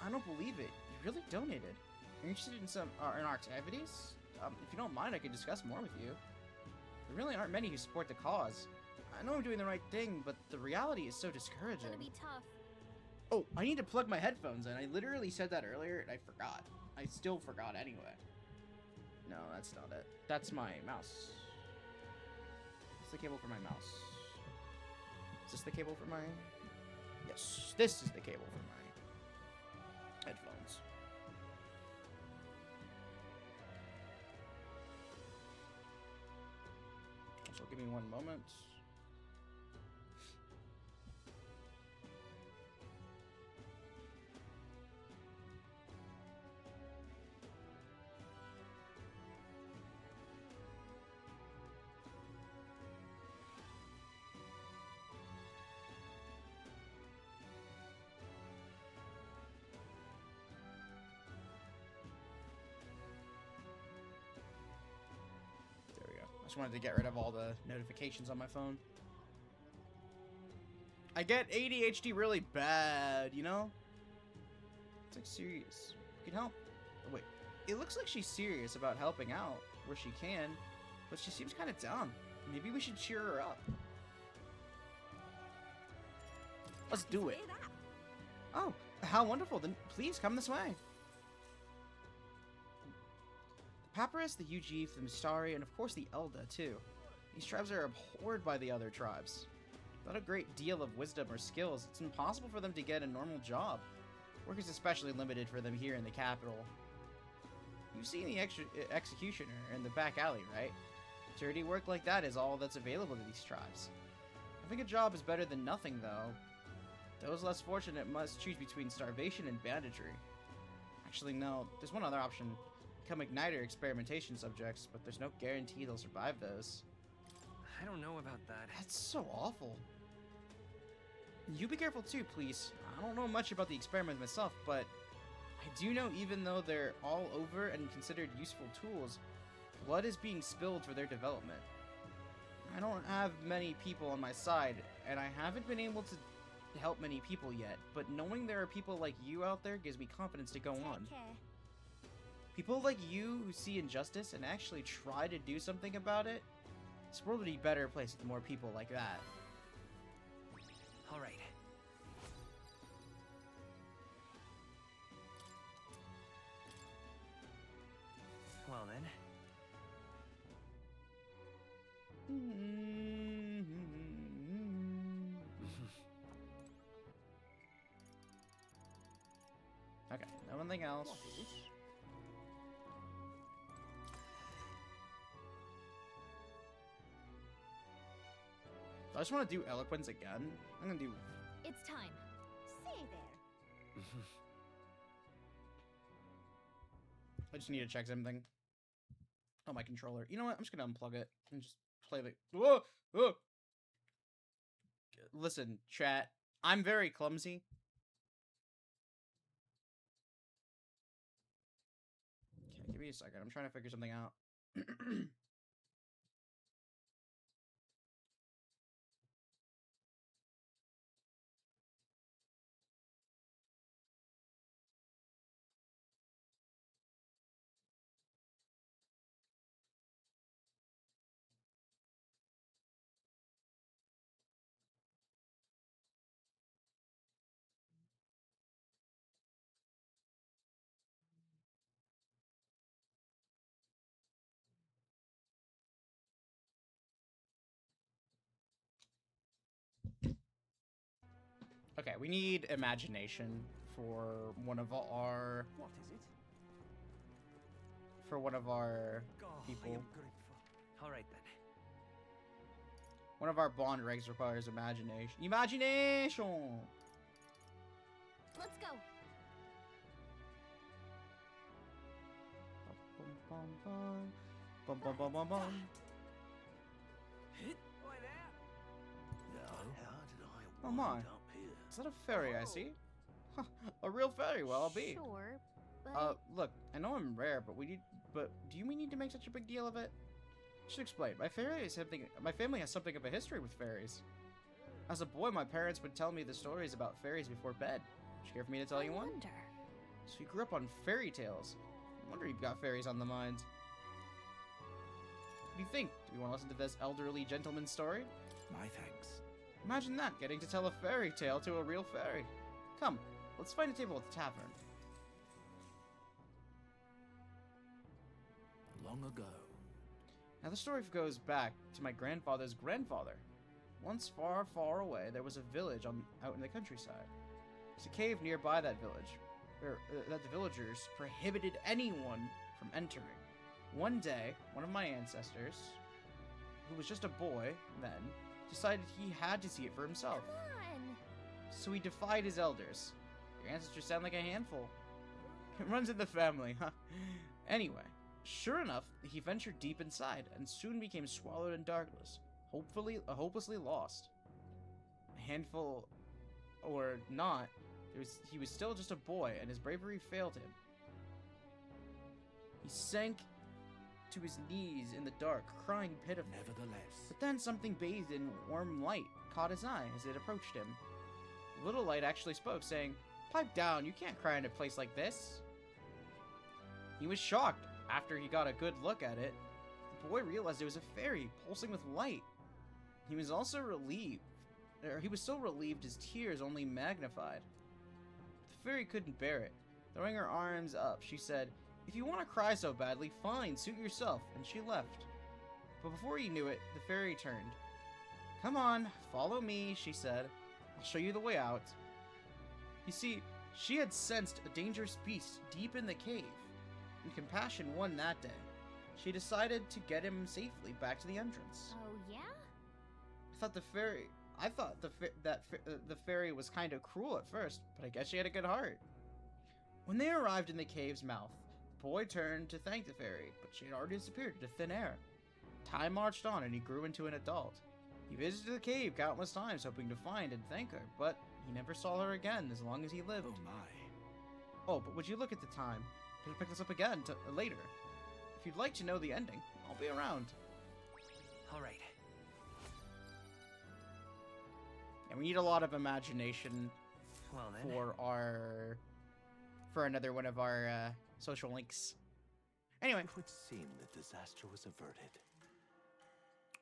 I don't believe it. You really donated. Are you interested in in our activities? If you don't mind, I can discuss more with you. There really aren't many who support the cause. I know I'm doing the right thing, but the reality is so discouraging. It's gonna be tough. Oh, I need to plug my headphones in. I literally said that earlier, and I forgot. I still forgot anyway. No, that's not it. That's my mouse. It's the cable for my mouse. Is this the cable for my... Yes, this is the cable for my headphones. So give me one moment. I just wanted to get rid of all the notifications on my phone. I get ADHD really bad, you know? It's like serious. You can help. Oh, wait. It looks like she's serious about helping out where she can, but she seems kind of down. Maybe we should cheer her up. Let's do it. Oh, how wonderful. Then please come this way. Papyrus, the Ujif, the Mistari, and of course the Elda, too. These tribes are abhorred by the other tribes. Without a great deal of wisdom or skills, it's impossible for them to get a normal job. Work is especially limited for them here in the capital. You've seen the executioner in the back alley, right? Dirty work like that is all that's available to these tribes. Having a job is better than nothing, though. Those less fortunate must choose between starvation and banditry. Actually, no, there's one other option. Become igniter experimentation subjects, but there's no guarantee they'll survive those. I don't know about that. That's so awful. You be careful too, please. I don't know much about the experiment myself, but I I do know even though they're all over and considered useful tools, blood is being spilled for their development. I don't have many people on my side, and I haven't been able to help many people yet, but knowing there are people like you out there gives me confidence to go on. Take care. People like you who see injustice and actually try to do something about it, this world would be a better place with more people like that. All right. Well then. Okay, nothing else. What is it? I just want to do eloquence again. I'm gonna do. It's time. Say there. I just need to check something. Oh, my controller. You know what? I'm just gonna unplug it and just play the. Whoa! Whoa! Listen, chat. I'm very clumsy. Okay, give me a second. I'm trying to figure something out. Okay, we need imagination for one of our What is it? Oh, people. I am grateful. All right then. One of our bond regs requires imagination. Imagination. Let's go. Bum, bum, bum, bum, bum, bum. Oi there. Now, how did I Oh my. wind up here? Is that a fairy I see? Huh, a real fairy, well, I'll be. Sure, but Look, I know I'm rare, but do we need to make such a big deal of it? I should explain. My family has something of a history with fairies. As a boy, my parents would tell me the stories about fairies before bed. Would you care for me to tell you one? wonder. So you grew up on fairy tales. I wonder you've got fairies on the mind. What do you think? Do you want to listen to this elderly gentleman's story? My thanks. Imagine that, getting to tell a fairy tale to a real fairy. Come, let's find a table at the tavern. Long ago, Now the story goes back to my grandfather's grandfather. Once far, far away, there was a village out in the countryside. There's a cave nearby that village, that the villagers prohibited anyone from entering. One day, one of my ancestors, who was just a boy then, decided he had to see it for himself. Come on. So he defied his elders. Your ancestors sound like a handful. It runs in the family, huh? Anyway, sure enough, he ventured deep inside and soon became swallowed in darkness, hopelessly lost. A handful or not, he was still just a boy and his bravery failed him. He sank to his knees in the dark, crying pitifully. nevertheless, But then something bathed in warm light caught his eye as it approached him. The little light actually spoke, saying, "Pipe down, you can't cry in a place like this." He was shocked. After he got a good look at it, the boy realized it was a fairy pulsing with light. He was also relieved. He was so relieved his tears only magnified. The fairy couldn't bear it. Throwing her arms up, she said, "If you want to cry so badly, fine, suit yourself," and she left. But before he knew it, the fairy turned. "Come on, follow me," she said. "I'll show you the way out." You see, she had sensed a dangerous beast deep in the cave, and compassion won that day. She decided to get him safely back to the entrance. Oh yeah? I thought the fairy was kind of cruel at first, but I guess she had a good heart. When they arrived in the cave's mouth, the boy turned to thank the fairy, but she had already disappeared into thin air. Time marched on and he grew into an adult. He visited the cave countless times hoping to find and thank her, but he never saw her again as long as he lived. oh my. Oh, but would you look at the time? We'll pick this up again later. If you'd like to know the ending, I'll be around. All right. And we need a lot of imagination Well then. for another one of our social links. Anyway, It would seem that disaster was averted.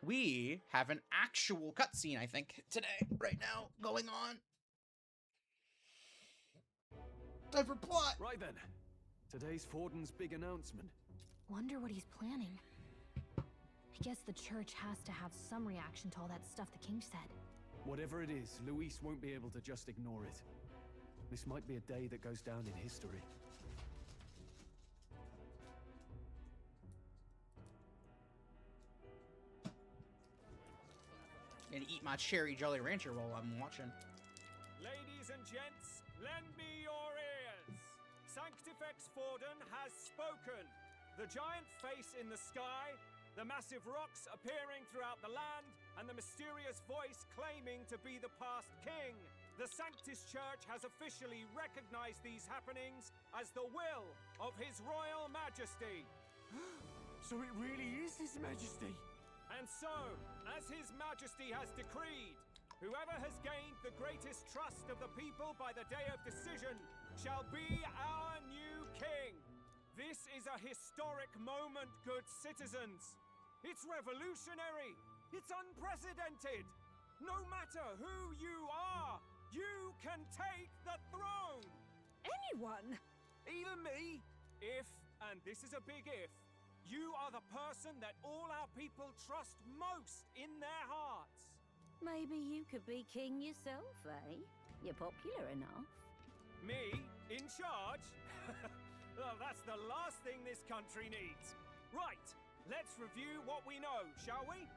we have an actual cutscene, I think, today, right now, going on. Time for plot. Right then. Today's Forden's big announcement. Wonder what he's planning. I guess the church has to have some reaction to all that stuff the king said. Whatever it is, Luis won't be able to just ignore it. This might be a day that goes down in history. Gonna eat my cherry Jolly Rancher while I'm watching. Ladies and gents, lend me your ears. Sanctifex Forden has spoken. The giant face in the sky, the massive rocks appearing throughout the land, and the mysterious voice claiming to be the past king. The Sanctus Church has officially recognized these happenings as the will of His Royal Majesty. So it really is His Majesty? And so, as His Majesty has decreed, whoever has gained the greatest trust of the people by the day of decision shall be our new king. This is a historic moment, good citizens. It's revolutionary. It's unprecedented. No matter who you are, you can take the throne. Anyone? Even me. If, and this is a big if, you are the person that all our people trust most in their hearts. Maybe you could be king yourself, eh? You're popular enough. Me? In charge? Well, that's the last thing this country needs. Right, let's review what we know, shall we?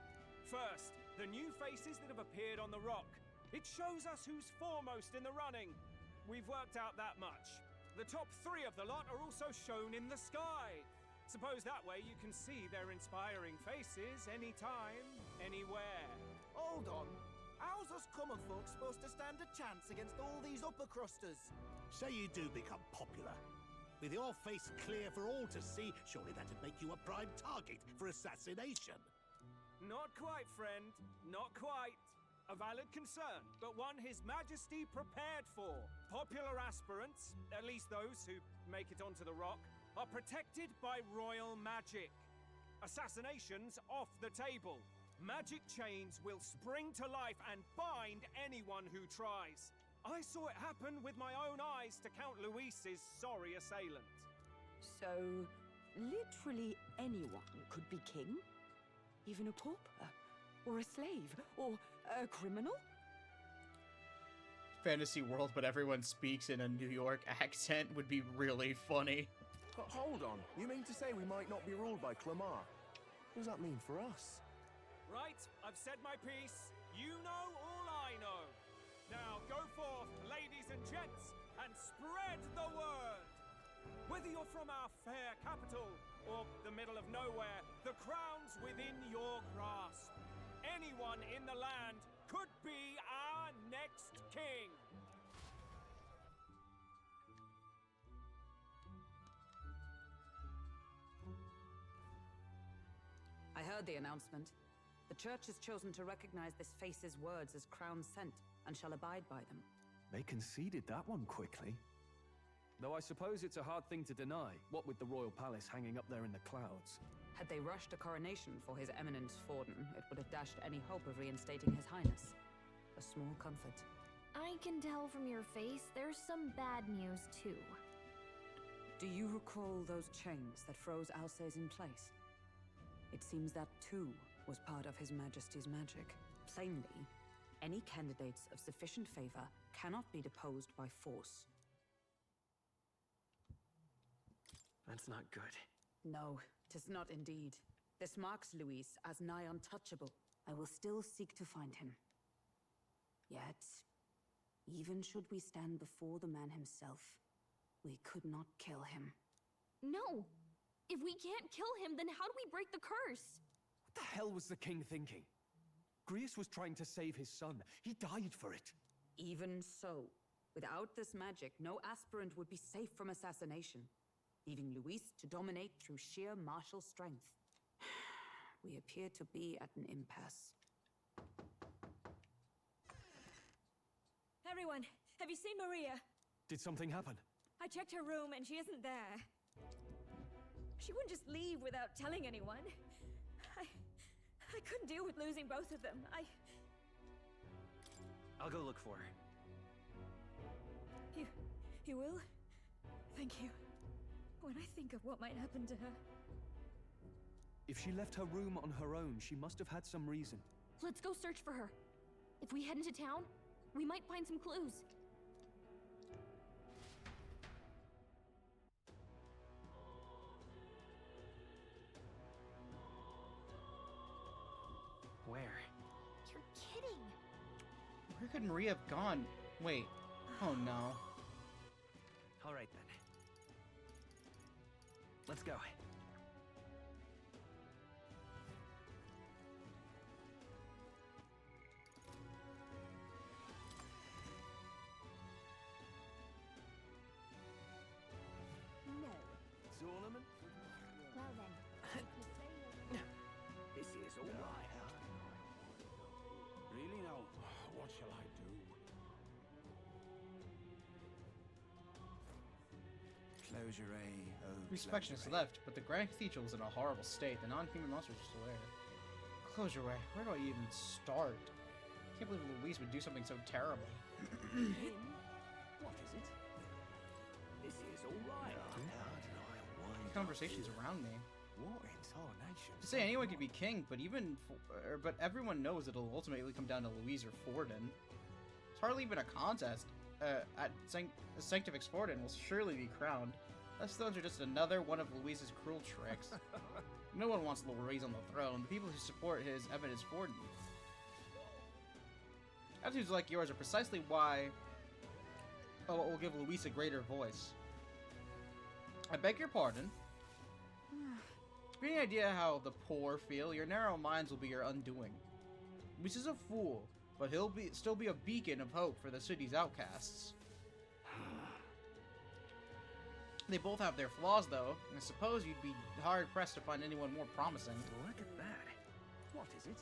First, the new faces that have appeared on the rock. It shows us who's foremost in the running. We've worked out that much. The top 3 of the lot are also shown in the sky. Suppose that way you can see their inspiring faces anytime, anywhere. Hold on. How's us common folk supposed to stand a chance against all these upper crusters? Say you do become popular. With your face clear for all to see, surely that'd make you a prime target for assassination. Not quite, friend. Not quite. A valid concern, but one His Majesty prepared for. Popular aspirants, at least those who make it onto the rock, are protected by royal magic. Assassinations off the table. Magic chains will spring to life and bind anyone who tries. I saw it happen with my own eyes to Count Luis's sorry assailant. So, literally anyone could be king? Even a pauper? Or a slave? Or a criminal? Fantasy world, but everyone speaks in a New York accent would be really funny. Hold on, you mean to say we might not be ruled by Clamar? What does that mean for us? Right, I've said my piece. You know all I know. Now go forth, ladies and gents, and spread the word. Whether you're from our fair capital or the middle of nowhere, the crown's within your grasp. Anyone in the land could be our next king. I heard the announcement. The church has chosen to recognize this face's words as crown sent and shall abide by them. They conceded that one quickly. Though I suppose it's a hard thing to deny, what with the royal palace hanging up there in the clouds. Had they rushed a coronation for His Eminence Forden, it would have dashed any hope of reinstating His Highness. A small comfort. I can tell from your face there's some bad news too. Do you recall those chains that froze Alsace in place? It seems that too was part of His Majesty's magic. Plainly, any candidates of sufficient favor cannot be deposed by force. That's not good. No, 'tis not indeed. This marks Luis as nigh untouchable. I will still seek to find him. Yet, even should we stand before the man himself, we could not kill him. No! If we can't kill him, then how do we break the curse? What the hell was the king thinking? Grius was trying to save his son. He died for it. Even so, Without this magic, no aspirant would be safe from assassination, leaving Luis to dominate through sheer martial strength. We appear to be at an impasse. Everyone, have you seen Maria? Did something happen? I checked her room and she isn't there. She wouldn't just leave without telling anyone. I couldn't deal with losing both of them. I'll go look for her. You will? Thank you. When I think of what might happen to her... If she left her room on her own, she must have had some reason. Let's go search for her. If we head into town, we might find some clues. Where? You're kidding. Where could Maria have gone? Wait. Oh no. All right then. Let's go. No. Tournament? Well then, if you say you're... This is all right. Really now, what shall I do? Closure A. Oh, Inspection is left, but the Grand Cathedral is in a horrible state. The non-human monsters are still there. Closure way. Where do I even start? I can't believe Louise would do something so terrible. What is it? This is all right. Conversations around me. What in tarnation? To say anyone could be king, but but everyone knows it'll ultimately come down to Louise or Forden. It's hardly even a contest. At Sanctus Forden will surely be crowned. Those thrones are just another one of Louise's cruel tricks. No one wants Louise on the throne. The people who support his evidence Forden. Attitudes like yours are precisely why will give Louise a greater voice. I beg your pardon. Any idea how the poor feel? Your narrow minds will be your undoing. Louise is a fool, but he'll still be a beacon of hope for the city's outcasts. They both have their flaws, though. I suppose you'd be hard-pressed to find anyone more promising. Look at that. What is it?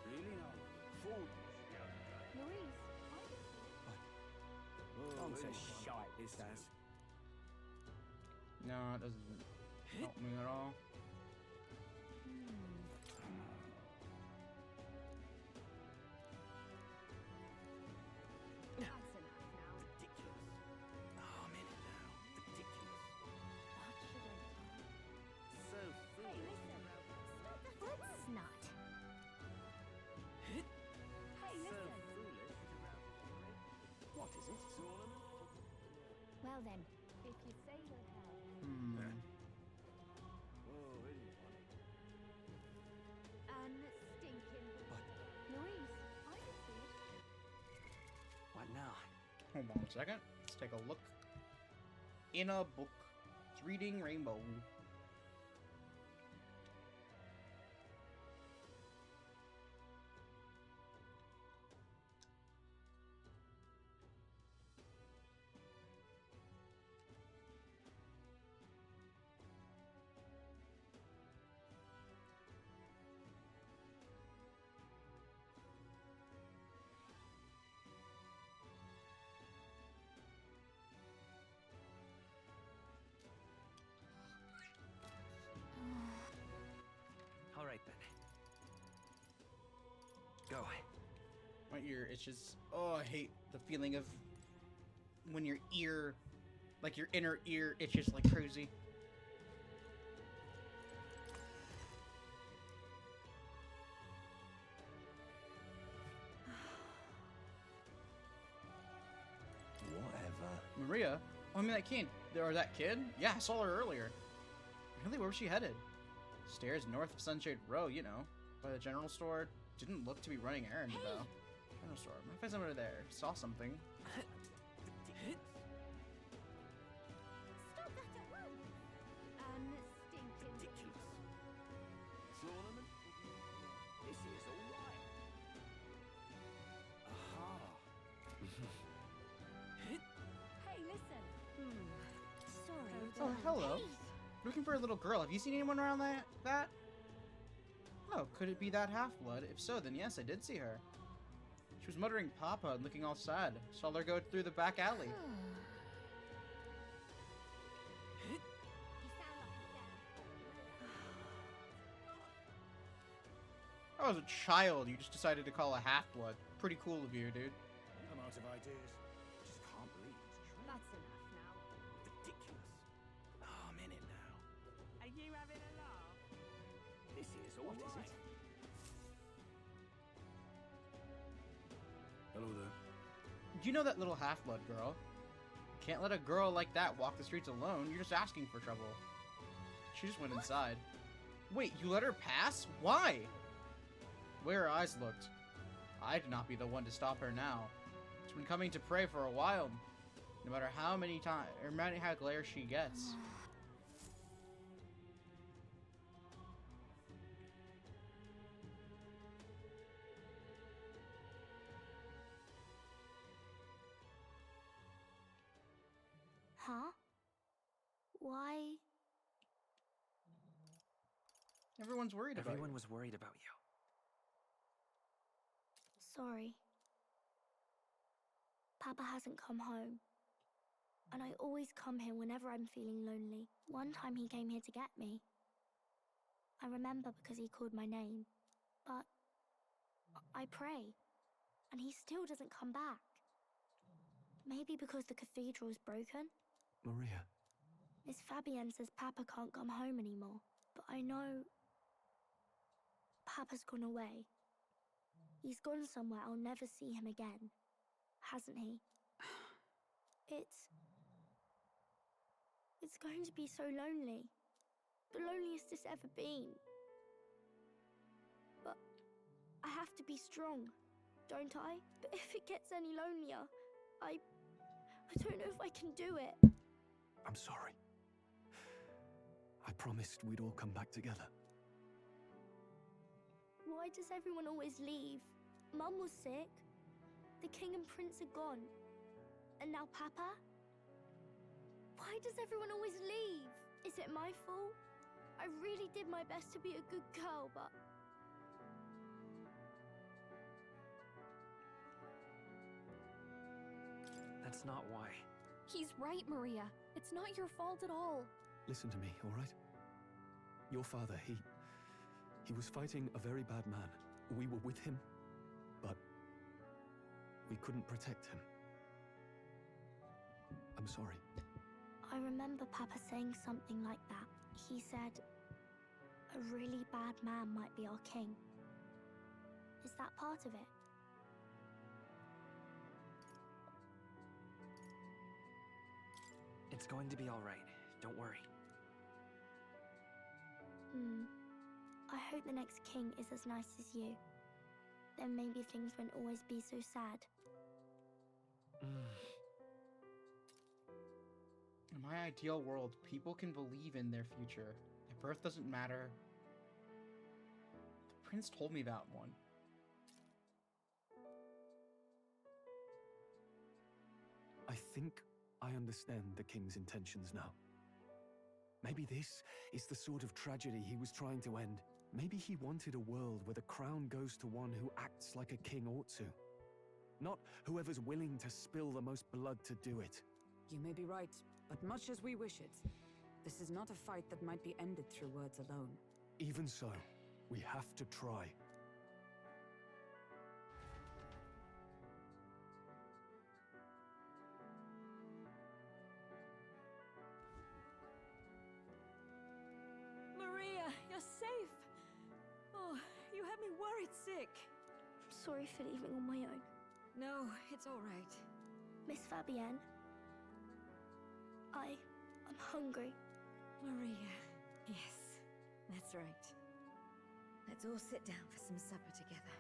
Really now, food. Louise, Bunch of shite, this has. No, it doesn't help me at all. that's enough now. Ridiculous. Oh, I'm in it now. Ridiculous. What should I do? So Hey, foolish. listen. Let's not. Hey, So listen. foolish. What is it? Tournament? Well then, if you say you'll help... Oh, isn't it funny? Unstinking. Louise, I can see it. What now? Hold on a second. Let's take a look. In a book. It's reading Rainbow. All right then. Go. My ear itches. Oh, I hate the feeling of when your ear, like your inner ear, itches like crazy. Whatever. Maria? Oh, I mean that kid. Or that kid? Yeah, I saw her earlier. Really, where was she headed? Stairs north of Sunshade Row, you know. By the general store. Didn't look to be running errands, though. General store. Might find someone over there. Saw something. Stop that at once. Unstinking. Ridiculous. Tournament? This is all right. Aha. hello. Looking for a little girl. Have you seen anyone around that? Oh, could it be that half-blood? If so, then yes, I did see her. She was muttering Papa and looking all sad. Saw her go through the back alley. I was a child. You just decided to call a half-blood. Pretty cool of you, dude. I'm out of ideas. I just can't believe it's true. That's enough now. Ridiculous. Oh, I'm in it now. Are you having a laugh? This is all right. Hello there. Do you know that little half-blood girl? Can't let a girl like that walk the streets alone. You're just asking for trouble. She just went inside. Wait, you let her pass? Why? The way her eyes looked. I'd not be the one to stop her now. She's been coming to pray for a while. No matter how many times, or how glare she gets. Huh? Why? Everyone's worried about you. Everyone was worried about you. Sorry. Papa hasn't come home. And I always come here whenever I'm feeling lonely. One time he came here to get me. I remember because he called my name. But I pray. And he still doesn't come back. Maybe because the cathedral's broken? Maria. Miss Fabienne says Papa can't come home anymore. But I know Papa's gone away. He's gone somewhere I'll never see him again. Hasn't he? It's going to be so lonely. The loneliest it's ever been. But I have to be strong, don't I? But if it gets any lonelier, I don't know if I can do it. I'm sorry. I promised we'd all come back together. Why does everyone always leave? Mum was sick. The king and prince are gone. And now Papa? Why does everyone always leave? Is it my fault? I really did my best to be a good girl, but... That's not why. He's right, Maria. It's not your fault at all. Listen to me, all right? Your father, he was fighting a very bad man. We were with him, but we couldn't protect him. I'm sorry. I remember Papa saying something like that. He said, a really bad man might be our king. Is that part of it? It's going to be all right. Don't worry. I hope the next king is as nice as you. Then maybe things won't always be so sad. In my ideal world, people can believe in their future. Their birth doesn't matter. The prince told me about one. I think I understand the king's intentions now. Maybe this is the sort of tragedy he was trying to end. Maybe he wanted a world where the crown goes to one who acts like a king ought to. Not whoever's willing to spill the most blood to do it. You may be right, but much as we wish it, this is not a fight that might be ended through words alone. Even so, we have to try. Maria, you're safe. Oh, you had me worried sick. Sorry for leaving on my own. No, it's all right. Miss Fabienne, I'm hungry. Maria, yes, that's right. Let's all sit down for some supper together.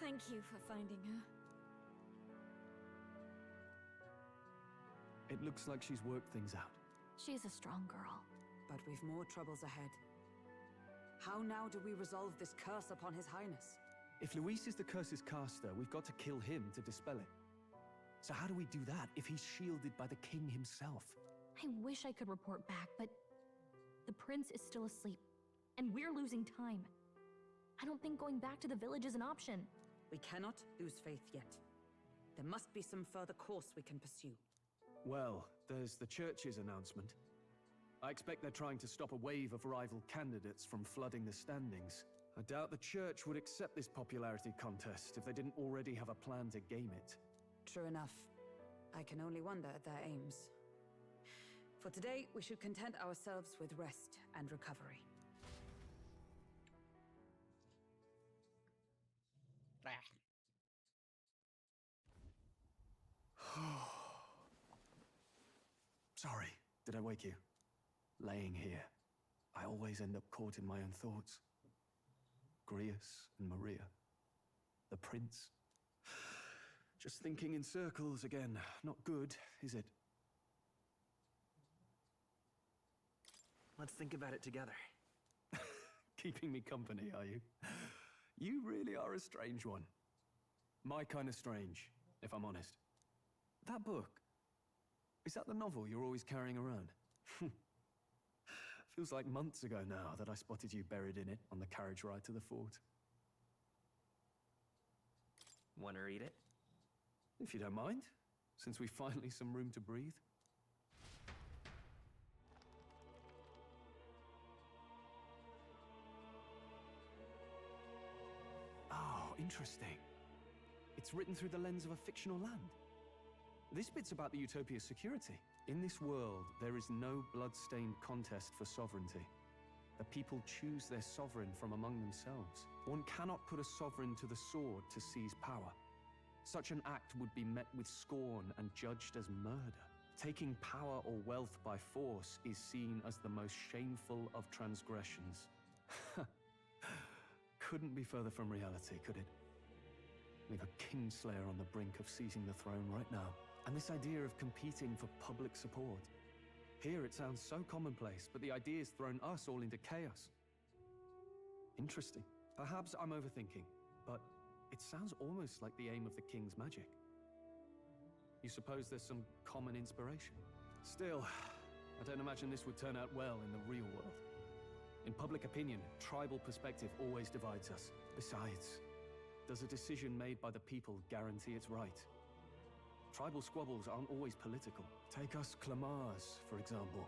Thank you for finding her. It looks like she's worked things out. She's a strong girl. But we've more troubles ahead. How now do we resolve this curse upon His Highness? If Luis is the curse's caster, we've got to kill him to dispel it. So how do we do that if he's shielded by the king himself? I wish I could report back, but the prince is still asleep, and we're losing time. I don't think going back to the village is an option. We cannot lose faith yet. There must be some further course we can pursue. Well, there's the church's announcement. I expect they're trying to stop a wave of rival candidates from flooding the standings. I doubt the church would accept this popularity contest if they didn't already have a plan to game it. True enough. I can only wonder at their aims. For today, we should content ourselves with rest and recovery. Sorry, did I wake you? Laying here, I always end up caught in my own thoughts. Grius and Maria. The prince. Just thinking in circles again. Not good, is it? Let's think about it together. Keeping me company, are you? You really are a strange one. My kind of strange, if I'm honest. That book, is that the novel you're always carrying around? Feels like months ago now that I spotted you buried in it on the carriage ride to the fort. Wanna read it? If you don't mind, since we've finally some room to breathe. Oh, interesting. It's written through the lens of a fictional land. This bit's about the Utopia's security. In this world, there is no blood-stained contest for sovereignty. The people choose their sovereign from among themselves. One cannot put a sovereign to the sword to seize power. Such an act would be met with scorn and judged as murder. Taking power or wealth by force is seen as the most shameful of transgressions. Couldn't be further from reality, could it? We've a kingslayer on the brink of seizing the throne right now. And this idea of competing for public support. Here it sounds so commonplace, but the idea's thrown us all into chaos. Interesting. Perhaps I'm overthinking, but it sounds almost like the aim of the king's magic. You suppose there's some common inspiration? Still, I don't imagine this would turn out well in the real world. In public opinion, tribal perspective always divides us. Besides, does a decision made by the people guarantee it's right? Tribal squabbles aren't always political. Take us Clamars, for example.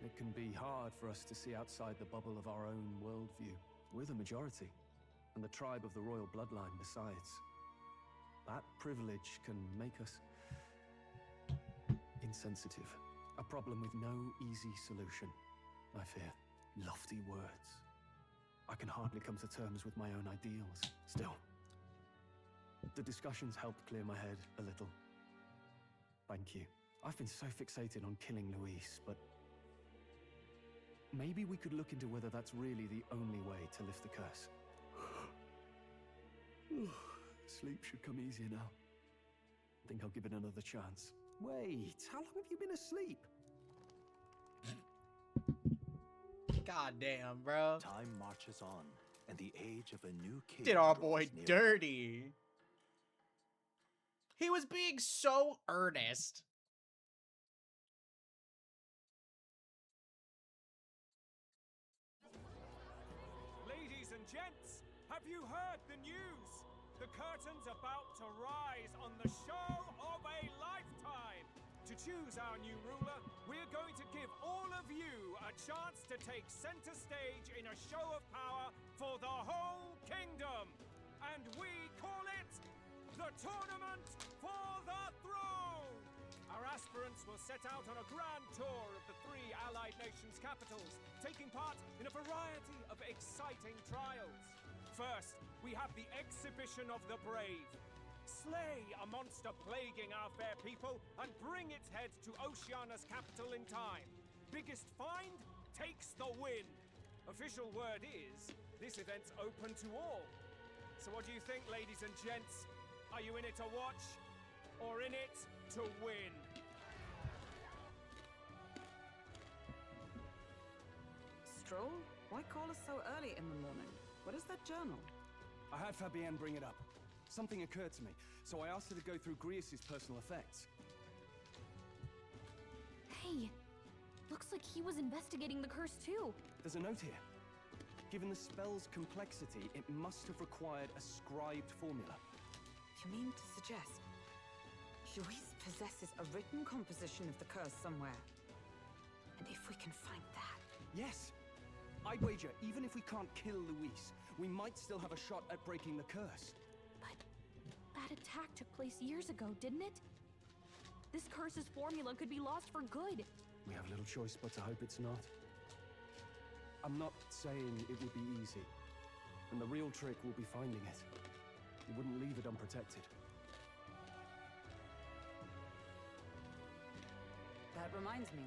It can be hard for us to see outside the bubble of our own worldview. We're the majority, and the tribe of the royal bloodline besides. That privilege can make us insensitive. A problem with no easy solution, I fear. Lofty words. I can hardly come to terms with my own ideals. Still, the discussions helped clear my head a little. Thank you. I've been so fixated on killing Luis, but maybe we could look into whether that's really the only way to lift the curse. Sleep should come easier now. I think I'll give it another chance. Wait, how long have you been asleep? God damn, bro. Time marches on, and the age of a new king Did our draws boy nearer. dirty. He was being so earnest. Ladies and gents, have you heard the news? The curtain's about to rise on the show of a lifetime. To choose our new ruler, we're going to give all of you a chance to take center stage in a show of power for the whole kingdom. And we call it the Tournament for the Throne. Our aspirants will set out on a grand tour of the 3 allied nations' capitals, taking part in a variety of exciting trials. First, we have the Exhibition of the Brave. Slay a monster plaguing our fair people and bring its head to Oceania's capital in time. Biggest find takes the win. Official word is, this event's open to all. So what do you think, ladies and gents? Are you in it to watch, or in it to win? Stroll? Why call us so early in the morning? What is that journal? I had Fabienne bring it up. something occurred to me, so I asked her to go through Grius' personal effects. Hey, looks like he was investigating the curse too. There's a note here. Given the spell's complexity, it must have required a scribed formula. You mean to suggest Luis possesses a written composition of the curse somewhere? And if we can find that... Yes! I'd wager, even if we can't kill Luis, we might still have a shot at breaking the curse. But that attack took place years ago, didn't it? This curse's formula could be lost for good. We have little choice but to hope it's not. I'm not saying it would be easy. And the real trick will be finding it. You wouldn't leave it unprotected. That reminds me.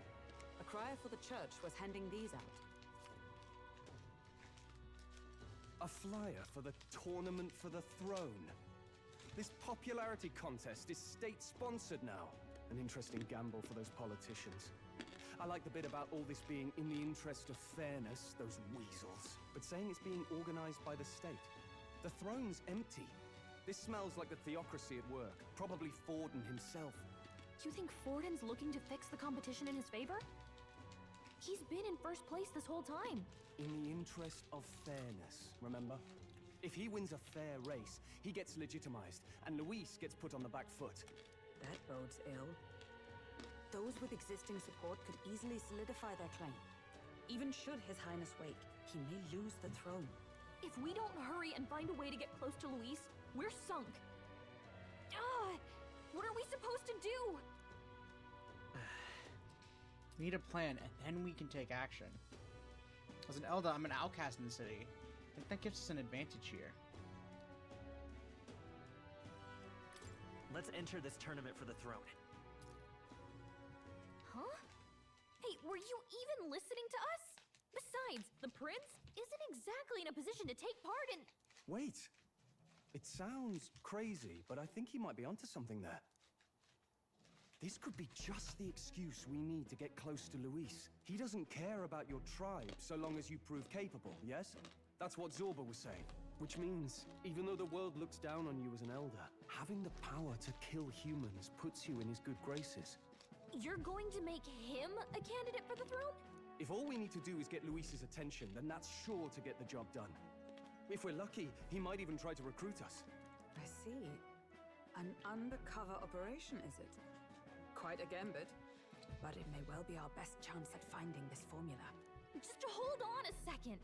A crier for the church was handing these out. A flyer for the Tournament for the Throne. This popularity contest is state-sponsored now. An interesting gamble for those politicians. I like the bit about all this being in the interest of fairness, those weasels. But saying it's being organized by the state. The throne's empty. This smells like the theocracy at work. Probably Forden himself. Do you think Forden's looking to fix the competition in his favor? He's been in first place this whole time. In the interest of fairness, remember? If he wins a fair race, he gets legitimized, and Luis gets put on the back foot. That bodes ill. Those with existing support could easily solidify their claim. Even should His Highness wake, he may lose the throne. If we don't hurry and find a way to get close to Luis, we're sunk. What are we supposed to do? We need a plan, and then we can take action. As an Elder, I'm an outcast in the city. I think that gives us an advantage here. Let's enter this tournament for the throne. Huh? Hey, were you even listening to us? Besides, the prince isn't exactly in a position to take part in... Wait. It sounds crazy, but I think he might be onto something there. This could be just the excuse we need to get close to Luis. He doesn't care about your tribe so long as you prove capable, yes? That's what Zorba was saying. Which means, even though the world looks down on you as an elder, having the power to kill humans puts you in his good graces. You're going to make him a candidate for the throne? If all we need to do is get Luis's attention, then that's sure to get the job done. If we're lucky, he might even try to recruit us. I see. An undercover operation, is it? Quite a gambit. But it may well be our best chance at finding this formula. Just hold on a second.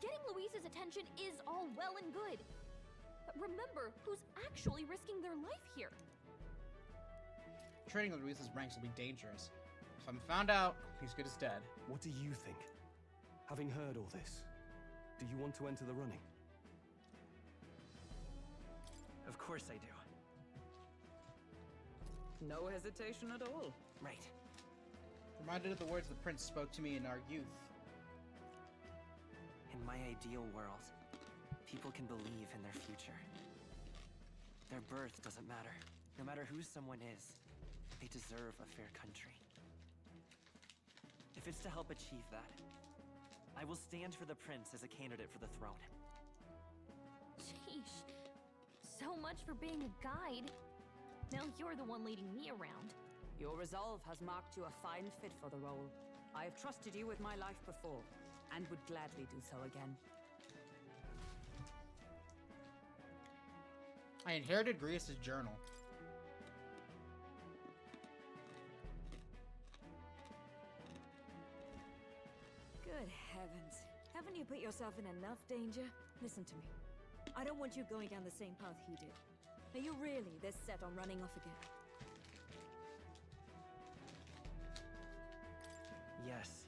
Getting Luis's attention is all well and good. But remember who's actually risking their life here. Trading with Luis's ranks will be dangerous. If I'm found out, he's good as dead. What do you think? Having heard all this, do you want to enter the running? Of course I do. No hesitation at all. Right. Reminded of the words the prince spoke to me in our youth. In my ideal world, people can believe in their future. Their birth doesn't matter. No matter who someone is, they deserve a fair country. If it's to help achieve that, I will stand for the prince as a candidate for the throne. Sheesh. So much for being a guide. Now you're the one leading me around. Your resolve has marked you a fine fit for the role. I have trusted you with my life before, and would gladly do so again. I inherited Grius' journal. Good heavens. Haven't you put yourself in enough danger? Listen to me. I don't want you going down the same path he did. Are you really this set on running off again? Yes.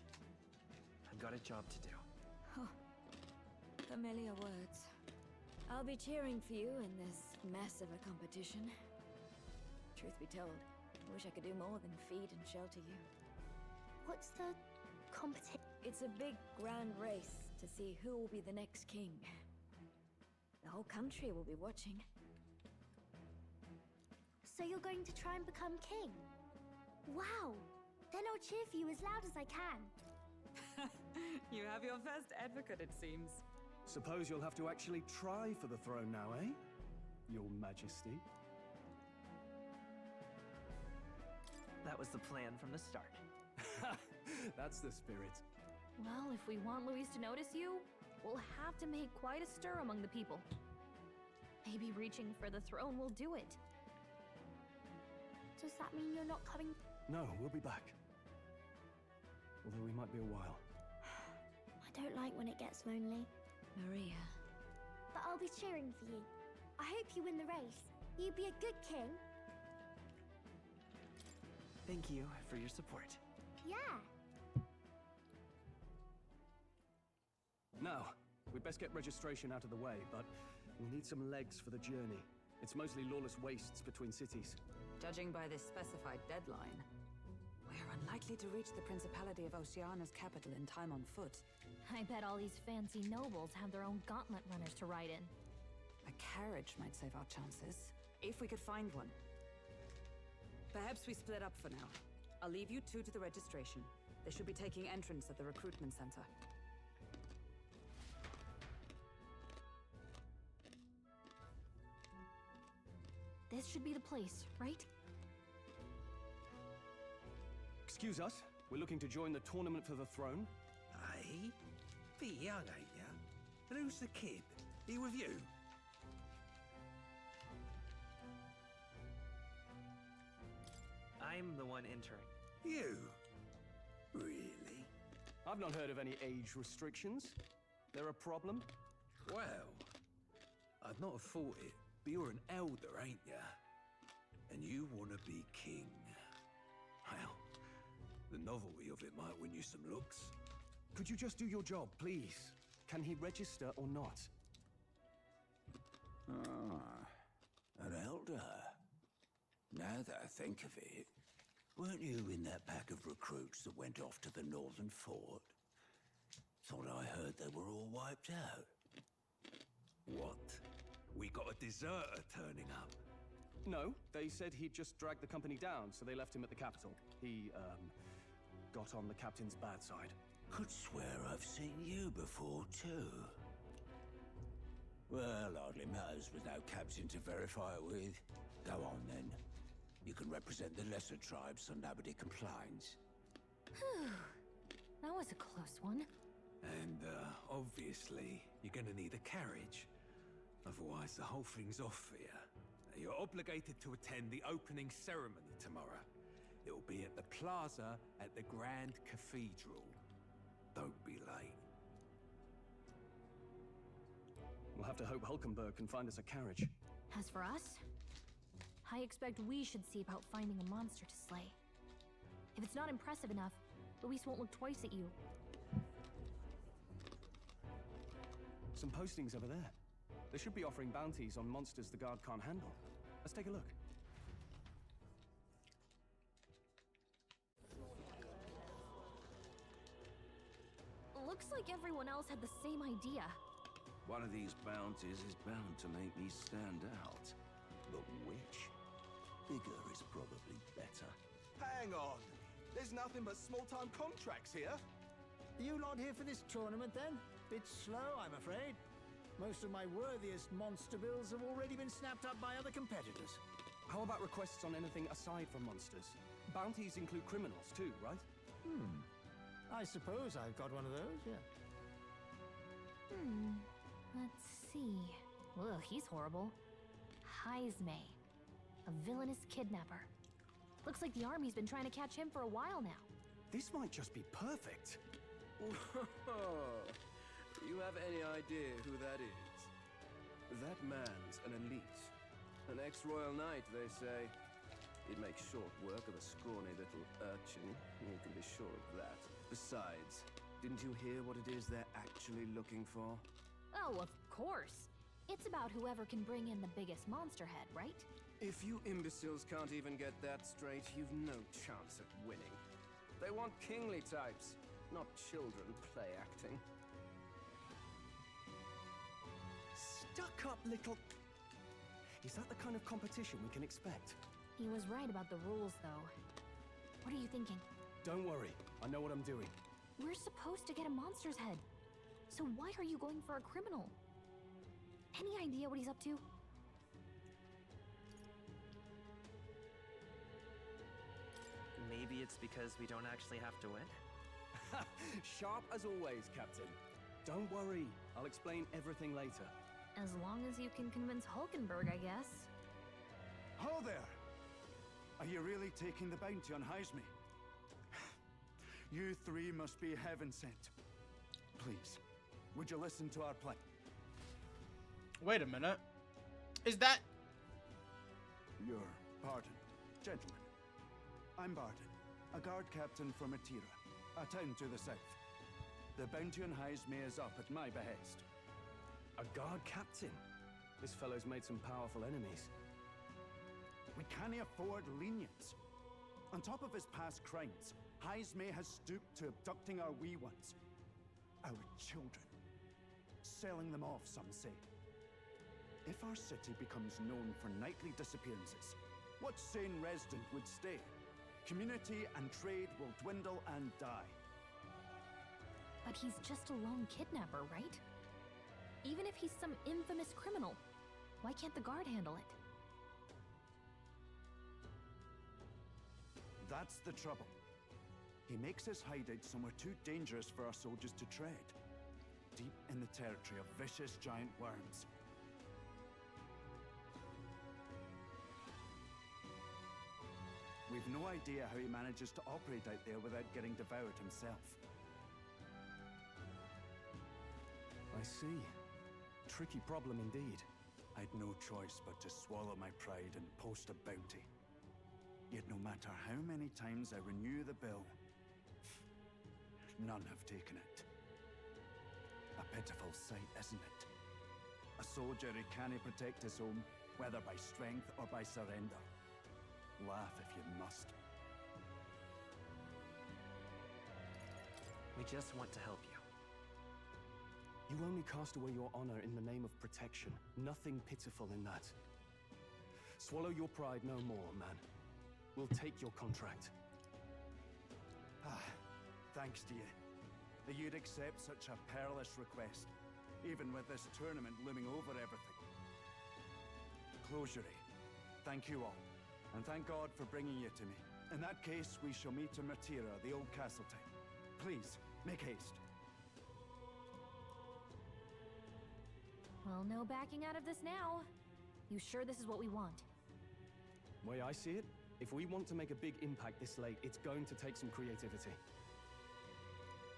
I've got a job to do. Oh, familiar words. I'll be cheering for you in this mess of a competition. Truth be told, I wish I could do more than feed and shelter you. What's the competition? It's a big, grand race to see who will be the next king. The whole country will be watching. So you're going to try and become king? Wow! Then I'll cheer for you as loud as I can. You have your first advocate, it seems. Suppose you'll have to actually try for the throne now, eh? Your Majesty. That was the plan from the start. That's the spirit. Well, if we want Luis to notice you, we'll have to make quite a stir among the people. Maybe reaching for the throne will do it. Does that mean you're not coming? No, we'll be back. Although we might be a while. I don't like when it gets lonely. Maria. But I'll be cheering for you. I hope you win the race. You'd be a good king. Thank you for your support. Yeah. Now, we'd best get registration out of the way, but we'll need some legs for the journey. It's mostly lawless wastes between cities. Judging by this specified deadline, we're unlikely to reach the Principality of Oceana's capital in time on foot. I bet all these fancy nobles have their own gauntlet runners to ride in. A carriage might save our chances, if we could find one. Perhaps we split up for now. I'll leave you two to the registration. They should be taking entrance at the recruitment center. This should be the place, right? Excuse us, we're looking to join the tournament for the throne. Hey? Bit young, ain't ya? And who's the kid? He with you? I'm the one entering. You? Really? I've not heard of any age restrictions. They're a problem? Well, I'd not have thought it, but you're an elder, ain't ya? And you want to be king. Well, the novelty of it might win you some looks. Could you just do your job, please? Can he register or not? Ah, an elder. Now that I think of it, weren't you in that pack of recruits that went off to the northern fort? Thought I heard they were all wiped out. What? We got a deserter turning up? No, they said he'd just dragged the company down, so they left him at the capital. He, got on the captain's bad side. Could swear I've seen you before, too. Well, hardly matters with no captain to verify it with. Go on, then. You can represent the lesser tribes so nobody complains. Whew. That was a close one. And, obviously, you're gonna need a carriage. Otherwise, the whole thing's off for you. You're obligated to attend the opening ceremony tomorrow. It'll be at the plaza at the Grand Cathedral. Don't be late. We'll have to hope Hulkenberg can find us a carriage. As for us, I expect we should see about finding a monster to slay. If it's not impressive enough, Luis won't look twice at you. Some postings over there. They should be offering bounties on monsters the guard can't handle. Let's take a look. Looks like everyone else had the same idea. One of these bounties is bound to make me stand out. But which? Bigger is probably better. Hang on! There's nothing but small-time contracts here. Are you lot here for this tournament, then? Bit slow, I'm afraid. Most of my worthiest monster bills have already been snapped up by other competitors. How about requests on anything aside from monsters? Bounties include criminals too, right? I suppose I've got one of those, yeah. Let's see. Ugh, he's horrible. Heismay, a villainous kidnapper. Looks like the army's been trying to catch him for a while now. This might just be perfect. Do you have any idea who that is? That man's an elite. An ex-royal knight, they say. He'd make short work of a scrawny little urchin. You can be sure of that. Besides, didn't you hear what it is they're actually looking for? Oh, of course. It's about whoever can bring in the biggest monster head, right? If you imbeciles can't even get that straight, you've no chance at winning. They want kingly types, not children play acting. Stuck-up little... Is that the kind of competition we can expect? He was right about the rules, though. What are you thinking? Don't worry, I know what I'm doing. We're supposed to get a monster's head. So why are you going for a criminal? Any idea what he's up to? Maybe it's because we don't actually have to win? Sharp as always, Captain. Don't worry, I'll explain everything later. As long as you can convince Hulkenberg, I guess. Ho there! Are you really taking the bounty on Heismay? You three must be heaven sent. Please, would you listen to our plan? Wait a minute. Is that... Your pardon, gentlemen. I'm Barton, a guard captain from Atira, a town to the south. The bounty on Heismay is up at my behest. A guard captain? This fellow's made some powerful enemies. We can't afford lenience. On top of his past crimes, Heismay has stooped to abducting our wee ones. Our children. Selling them off, some say. If our city becomes known for nightly disappearances, what sane resident would stay? Community and trade will dwindle and die. But he's just a lone kidnapper, right? Even if he's some infamous criminal, why can't the guard handle it? That's the trouble. He makes his hideout somewhere too dangerous for our soldiers to tread. Deep in the territory of vicious giant worms. We've no idea how he manages to operate out there without getting devoured himself. I see. Tricky problem indeed. I'd no choice but to swallow my pride and post a bounty. Yet no matter how many times I renew the bill, none have taken it. A pitiful sight, isn't it? A soldier who can't protect his home, whether by strength or by surrender. Laugh if you must. We just want to help you. You only cast away your honor in the name of protection. Nothing pitiful in that. Swallow your pride no more, man. We'll take your contract. Thanks to you. That you'd accept such a perilous request, even with this tournament looming over everything. Closure, thank you all, and thank God for bringing you to me. In that case, we shall meet in Matira, the old castle town. Please, make haste. Well, no backing out of this now. You sure this is what we want? Way I see it, if we want to make a big impact this late, it's going to take some creativity.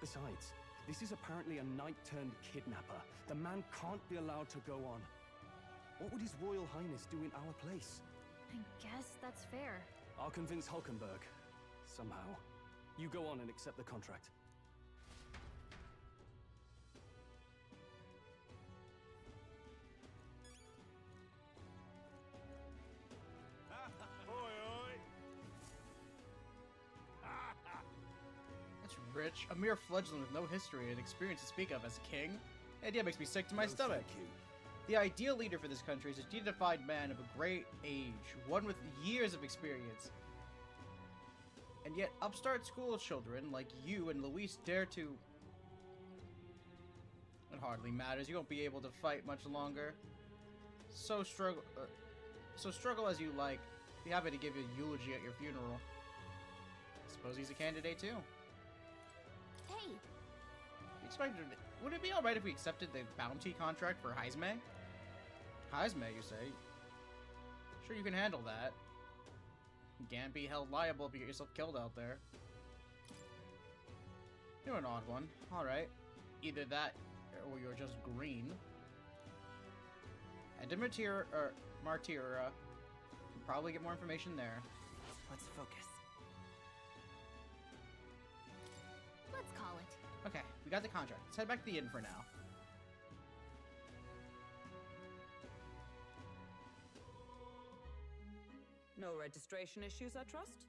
Besides, this is apparently a knight-turned-kidnapper. The man can't be allowed to go on. What would His Royal Highness do in our place? I guess that's fair. I'll convince Hulkenberg. Somehow. You go on and accept the contract. That's rich. A mere fledgling with no history and experience to speak of as king? The idea makes me sick to my stomach. The ideal leader for this country is a dignified man of a great age, one with years of experience. And yet, upstart school children like you and Luis dare to... It hardly matters. You won't be able to fight much longer. So struggle as you like. Be happy to give you a eulogy at your funeral. I suppose he's a candidate too. Hey! Would it be alright if we accepted the bounty contract for Heismay? Heismay, you say? Sure, you can handle that. You can't be held liable if you get yourself killed out there. You're an odd one. Alright. Either that, or you're just green. And to Martyra, can probably get more information there. Let's focus. Let's call it. Okay, we got the contract. Let's head back to the inn for now. No registration issues, I trust?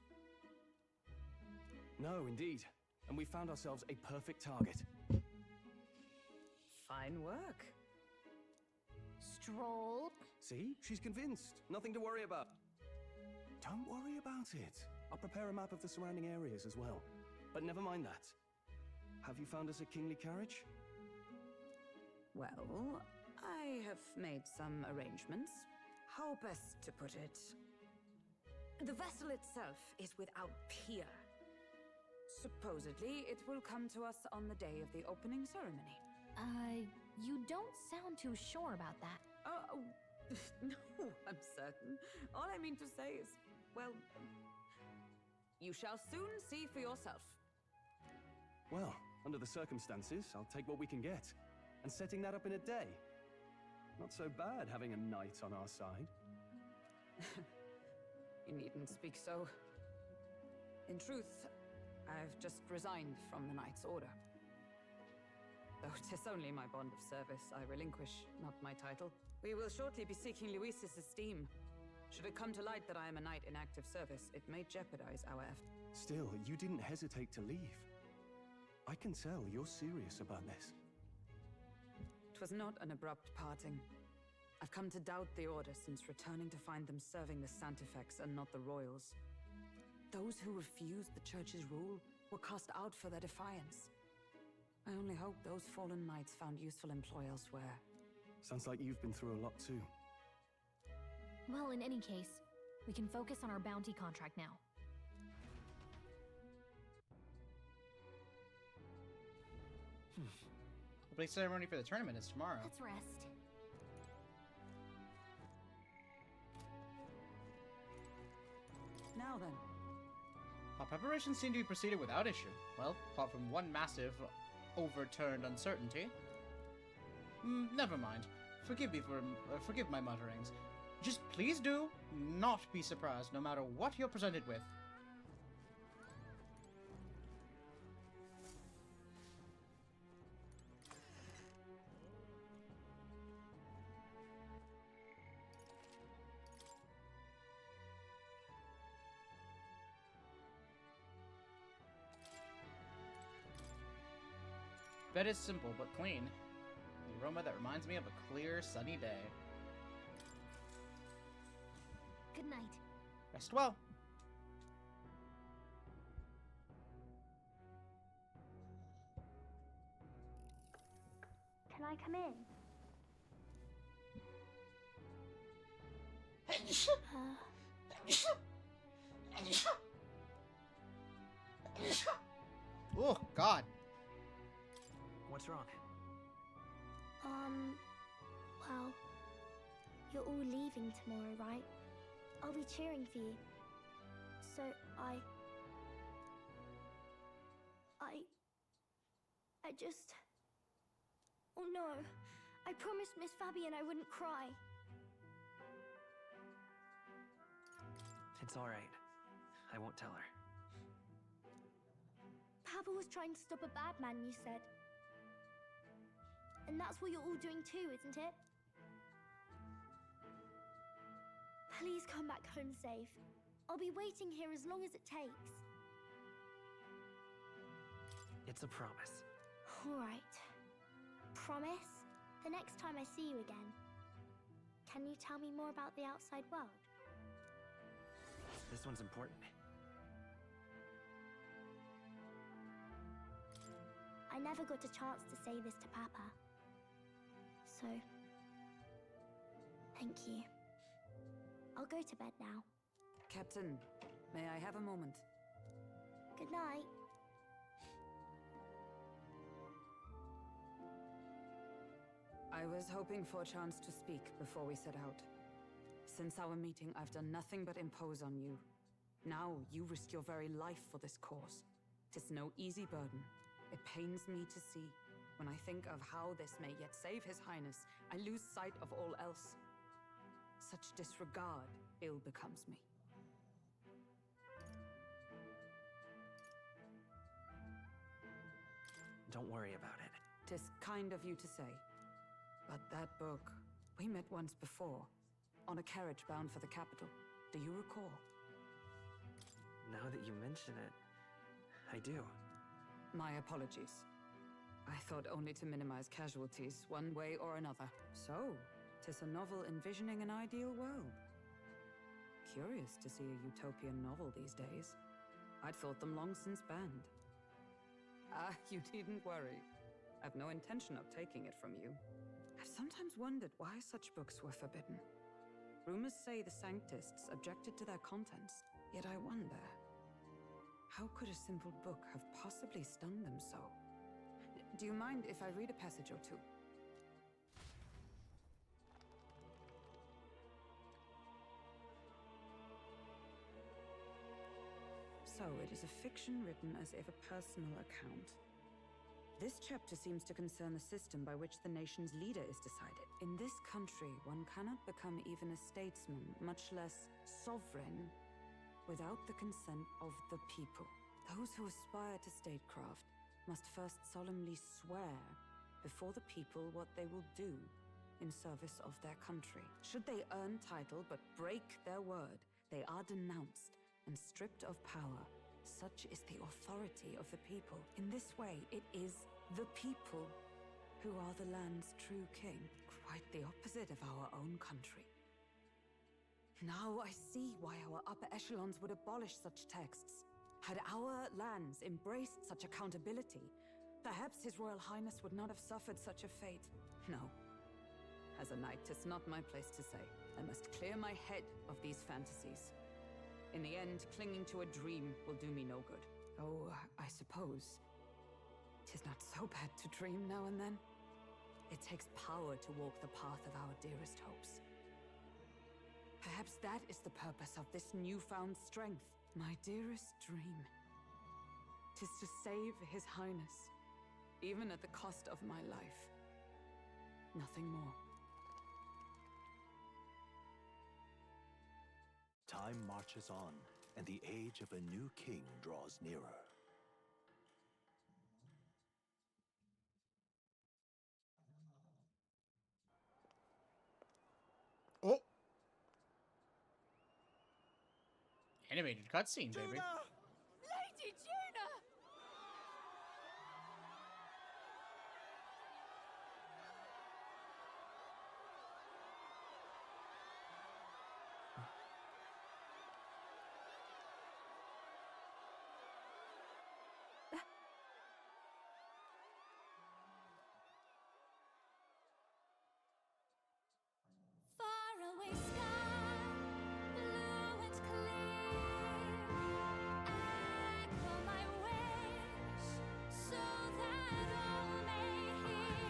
No, indeed. And we found ourselves a perfect target. Fine work. Stroll. See? She's convinced. Nothing to worry about. Don't worry about it. I'll prepare a map of the surrounding areas as well. But never mind that. Have you found us a kingly carriage? Well, I have made some arrangements. How best to put it? The vessel itself is without peer Supposedly, it will come to us on the day of the opening ceremony. You don't sound too sure about that. Oh, no, I'm certain. All I mean to say is, well, you shall soon see for yourself. Well, under the circumstances, I'll take what we can get. And setting that up in a day. Not so bad having a knight on our side. You needn't speak so. In truth, I've just resigned from the Knight's Order. Though 'tis only my bond of service I relinquish, not my title. We will shortly be seeking Luis's esteem. Should it come to light that I am a knight in active service, it may jeopardize our efforts. Still, you didn't hesitate to leave. I can tell you're serious about this. It was not an abrupt parting. I've come to doubt the Order since returning to find them serving the Santifex and not the Royals. Those who refused the Church's rule were cast out for their defiance. I only hope those fallen knights found useful employ elsewhere. Sounds like you've been through a lot too. Well, in any case, we can focus on our bounty contract now. The big ceremony for the tournament is tomorrow. Let's rest. Now then. Our preparations seem to be proceeded without issue. Well, apart from one massive, overturned uncertainty. Never mind. Forgive my mutterings. Just please do not be surprised, no matter what you're presented with. Bed is simple but clean. The aroma that reminds me of a clear, sunny day. Good night. Rest well. Can I come in? Oh, God. What's wrong? Well, you're all leaving tomorrow, right? I'll be cheering for you. So I just... Oh no, I promised Miss Fabian I wouldn't cry. It's all right. I won't tell her. Papa was trying to stop a bad man, you said. And that's what you're all doing too, isn't it? Please come back home safe. I'll be waiting here as long as it takes. It's a promise. All right. Promise? The next time I see you again. Can you tell me more about the outside world? This one's important. I never got a chance to say this to Papa. So, thank you. I'll go to bed now. Captain, may I have a moment? Good night. I was hoping for a chance to speak before we set out. Since our meeting, I've done nothing but impose on you. Now, you risk your very life for this cause. 'Tis no easy burden. It pains me to see. When I think of how this may yet save His Highness, I lose sight of all else. Such disregard ill becomes me. Don't worry about it. 'Tis kind of you to say. But that book, we met once before, on a carriage bound for the capital. Do you recall? Now that you mention it, I do. My apologies. I thought only to minimize casualties, one way or another. So, 'tis a novel envisioning an ideal world. Curious to see a utopian novel these days. I'd thought them long since banned. Ah, you needn't worry. I've no intention of taking it from you. I've sometimes wondered why such books were forbidden. Rumors say the Sanctists objected to their contents, yet I wonder, How could a simple book have possibly stung them so? Do you mind if I read a passage or two? So, it is a fiction written as if a personal account. This chapter seems to concern the system by which the nation's leader is decided. In this country, one cannot become even a statesman, much less sovereign, without the consent of the people. Those who aspire to statecraft must first solemnly swear before the people what they will do in service of their country. Should they earn title but break their word, they are denounced and stripped of power. Such is the authority of the people. In this way, it is the people who are the land's true king. Quite the opposite of our own country. Now I see why our upper echelons would abolish such texts. Had our lands embraced such accountability, perhaps His Royal Highness would not have suffered such a fate. No. As a knight, 'tis not my place to say. I must clear my head of these fantasies. In the end, clinging to a dream will do me no good. Oh, I suppose 'tis not so bad to dream now and then. It takes power to walk the path of our dearest hopes. Perhaps that is the purpose of this newfound strength. My dearest dream. 'Tis to save His Highness, even at the cost of my life. Nothing more. Time marches on, and the age of a new king draws nearer. Oh! Animated cutscene, baby. Lady Juna! Faraway sky, blue and clear. Echo my wish, so that all may hear.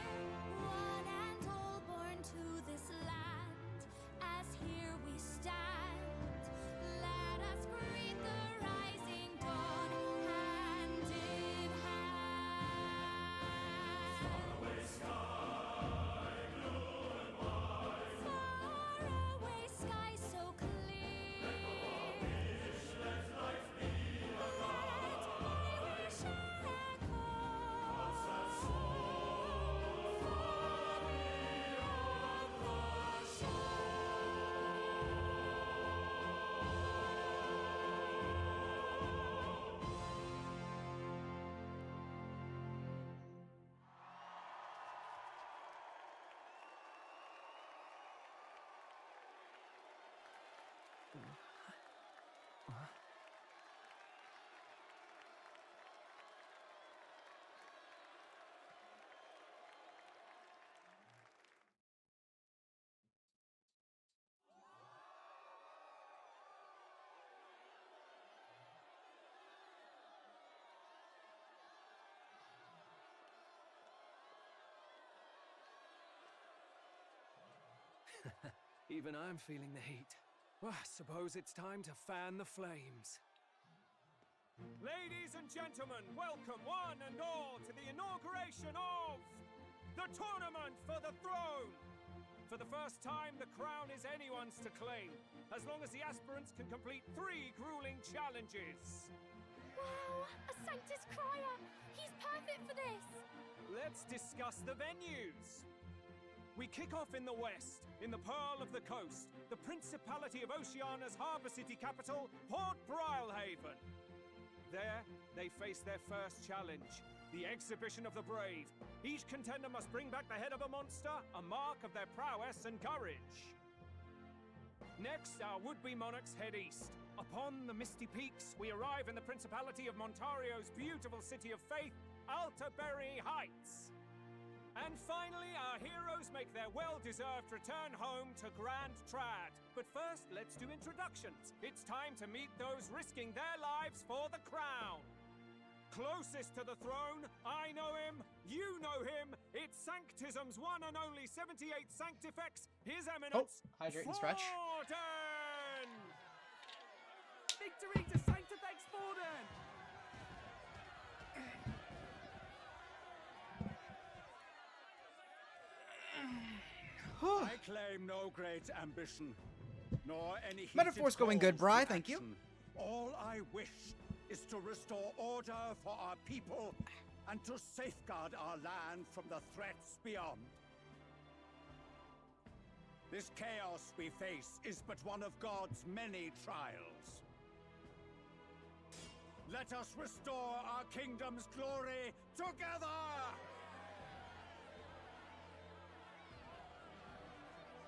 One and all born to this land, as here we stand. Let us greet the rising dawn, hand in hand. Faraway sky, blue and white. Faraway sky so clear. Let my wish echo. Far beyond the shore. Even I'm feeling the heat. Well, I suppose it's time to fan the flames. Ladies and gentlemen, welcome one and all to the inauguration of the Tournament for the Throne! For the first time, the crown is anyone's to claim, as long as the aspirants can complete 3 grueling challenges. Wow, a Sanctus Crier! He's perfect for this! Let's discuss the venues. We kick off in the west, in the Pearl of the Coast, the Principality of Oceania's harbour city capital, Port Brilehaven. There, they face their first challenge, the Exhibition of the Brave. Each contender must bring back the head of a monster, a mark of their prowess and courage. Next, our would-be monarchs head east. Upon the misty peaks, we arrive in the Principality of Montario's beautiful city of faith, Altaberry Heights. And finally, our heroes make their well-deserved return home to Grand Trad. But first, let's do introductions. It's time to meet those risking their lives for the crown. Closest to the throne, I know him, you know him. It's Sanctism's one and only 78 Sanctifex, His Eminence, hydrate and stretch. Forden! Victory to Sanctifex Forden! I claim no great ambition, nor any heated Metaphor's going good, calls Bri, to thank you. action. All I wish is to restore order for our people and to safeguard our land from the threats beyond. This chaos we face is but one of God's many trials. Let us restore our kingdom's glory together!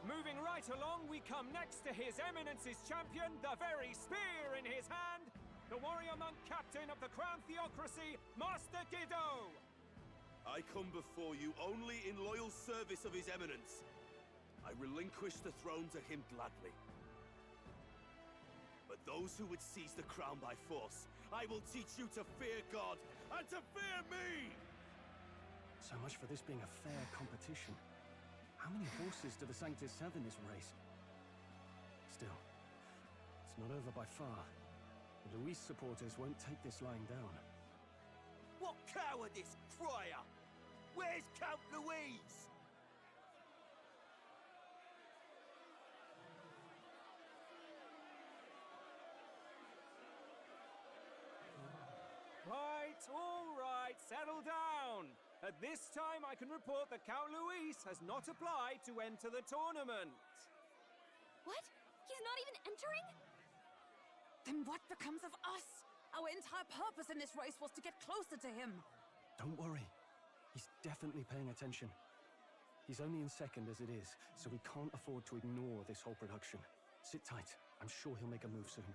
Moving right along, we come next to His Eminence's champion, the very spear in his hand, the warrior monk captain of the Crown Theocracy, Master Giddo! I come before you only in loyal service of His Eminence. I relinquish the throne to him gladly. But those who would seize the crown by force, I will teach you to fear God and to fear me! So much for this being a fair competition. How many horses do the Sanctus have in this race? Still, it's not over by far. The Luis supporters won't take this lying down. What cowardice, Crier! Where's Count Louise? All right, settle down. At this time, I can report that Count Luis has not applied to enter the tournament. What? He's not even entering? Then what becomes of us? Our entire purpose in this race was to get closer to him. Don't worry. He's definitely paying attention. He's only in second as it is, so we can't afford to ignore this whole production. Sit tight. I'm sure he'll make a move soon.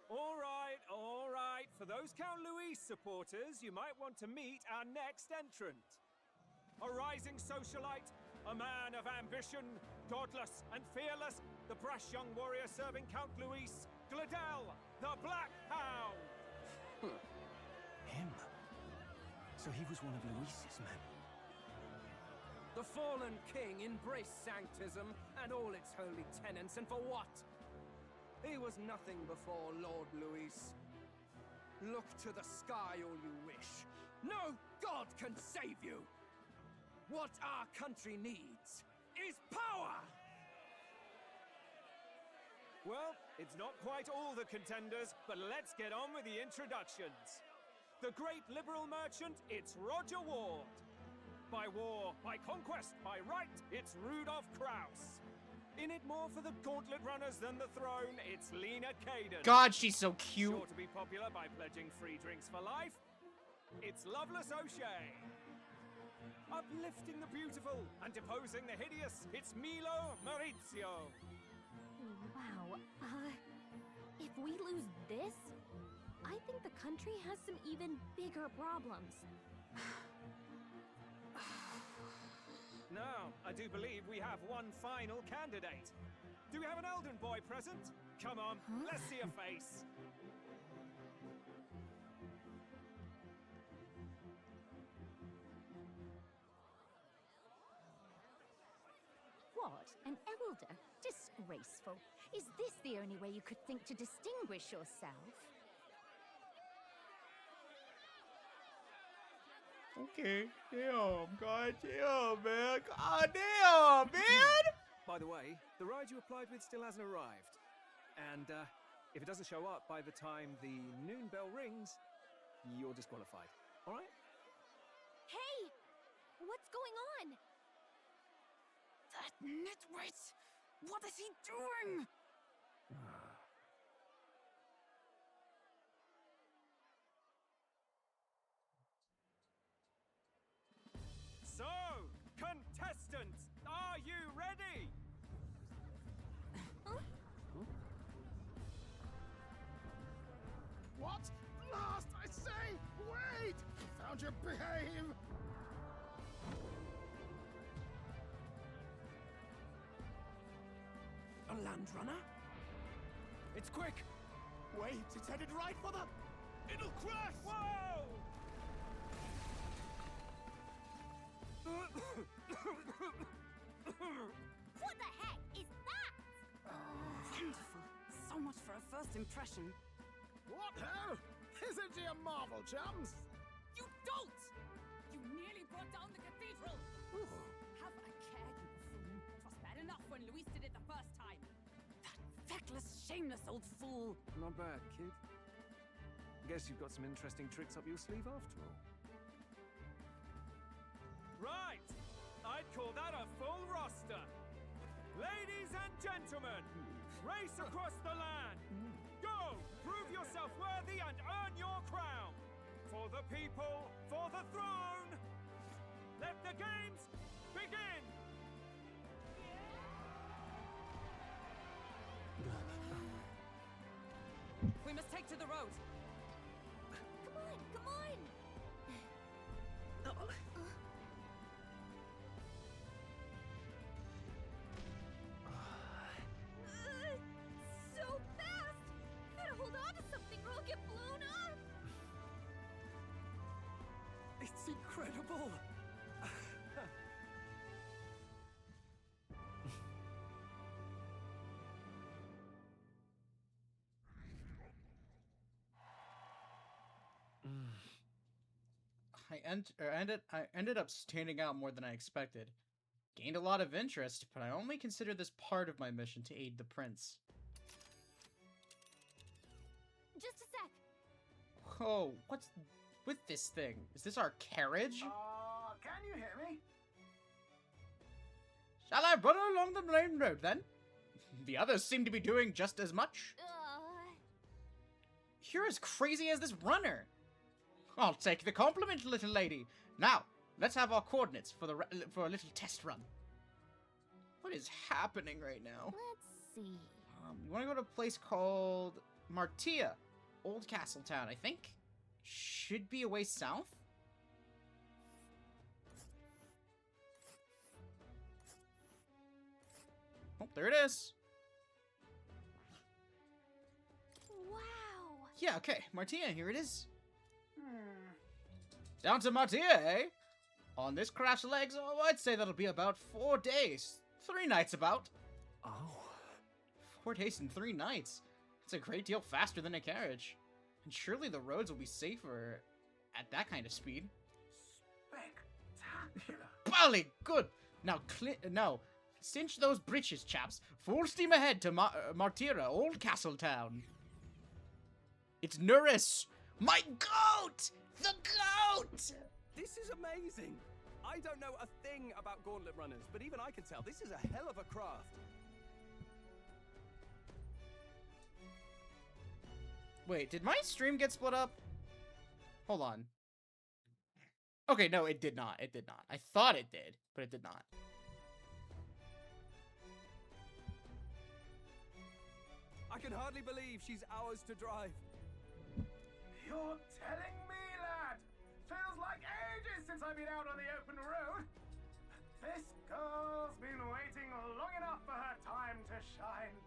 All right, all right. For those Count Luis supporters, you might want to meet our next entrant. A rising socialite, a man of ambition, godless and fearless, the brash young warrior serving Count Luis, Gladel, the Black Hound. Him? So he was one of Luis's men. The fallen king embraced Sanctism and all its holy tenets, and for what? He was nothing before Lord Luis. Look to the sky all you wish. No god can save you! What our country needs is power! Well, it's not quite all the contenders, but let's get on with the introductions. The great liberal merchant, it's Roger Ward. By war, by conquest, by right, it's Rudolph Kraus. In it more for the gauntlet runners than the throne, it's Lena Caden. God, she's so cute. Sure to be popular by pledging free drinks for life, it's Loveless O'Shea. Uplifting the beautiful and deposing the hideous, it's Milo Maurizio. Wow. If we lose this, I think the country has some even bigger problems. Now, I do believe we have one final candidate. Do we have an Elden boy present? Come on, let's see a face. What? An elder? Disgraceful. Is this the only way you could think to distinguish yourself? Okay, damn, god damn, man. God damn, man! By the way, the ride you applied with still hasn't arrived. And if it doesn't show up by the time the noon bell rings, you're disqualified. All right? Hey! What's going on? That nitwit! What is he doing? So, contestants, are you ready? What? Last, I say! Wait! Found your behave! land runner? It's quick! Wait, it's headed right for the... It'll crash! Whoa! What the heck is that? Wonderful. So much for a first impression. What ho? Isn't she a marvel, chums? You don't! You nearly brought down the cathedral! Have a care, you fool. 'Twas bad enough when Luis did it the first time. That feckless, shameless old fool. Not bad, kid. Guess you've got some interesting tricks up your sleeve after all. Right! I'd call that a full roster. Ladies and gentlemen, race across the land. Go! Prove yourself worthy and earn your crown. For the people, for the throne. Let the games begin! We must take to the road. Come on, come on! So fast! Gotta hold on to something or I'll get blown up! It's incredible! I ended up standing out more than I expected. Gained a lot of interest, but I only consider this part of my mission to aid the prince. Just a sec. Oh, what's with this thing? Is this our carriage? Can you hear me? Shall I run along the main road then? The others seem to be doing just as much. You're as crazy as this runner. I'll take the compliment, little lady. Now, let's have our coordinates for a little test run. What is happening right now? Let's see. You want to go to a place called Martia, Old Castle Town, I think. Should be a way south. Oh, there it is. Wow. Yeah, okay, Martia, here it is. Down to Martia, eh? On this crash legs, oh, I'd say that'll be about 4 days. 3 nights about. Oh. 4 days and 3 nights. It's a great deal faster than a carriage. And surely the roads will be safer at that kind of speed. Spectacular. Bally good! Now, cinch those breeches, chaps. Full steam ahead to Martira, Old Castle Town. It's Nuris! My goat! The goat! This is amazing! I don't know a thing about gauntlet runners, but even I can tell this is a hell of a craft. Wait, did my stream get split up? Hold on. Okay, no, it did not. It did not. I thought it did, but it did not. I can hardly believe she's ours to drive. You're telling me, lad? Feels like ages since I've been out on the open road. This girl's been waiting long enough for her time to shine.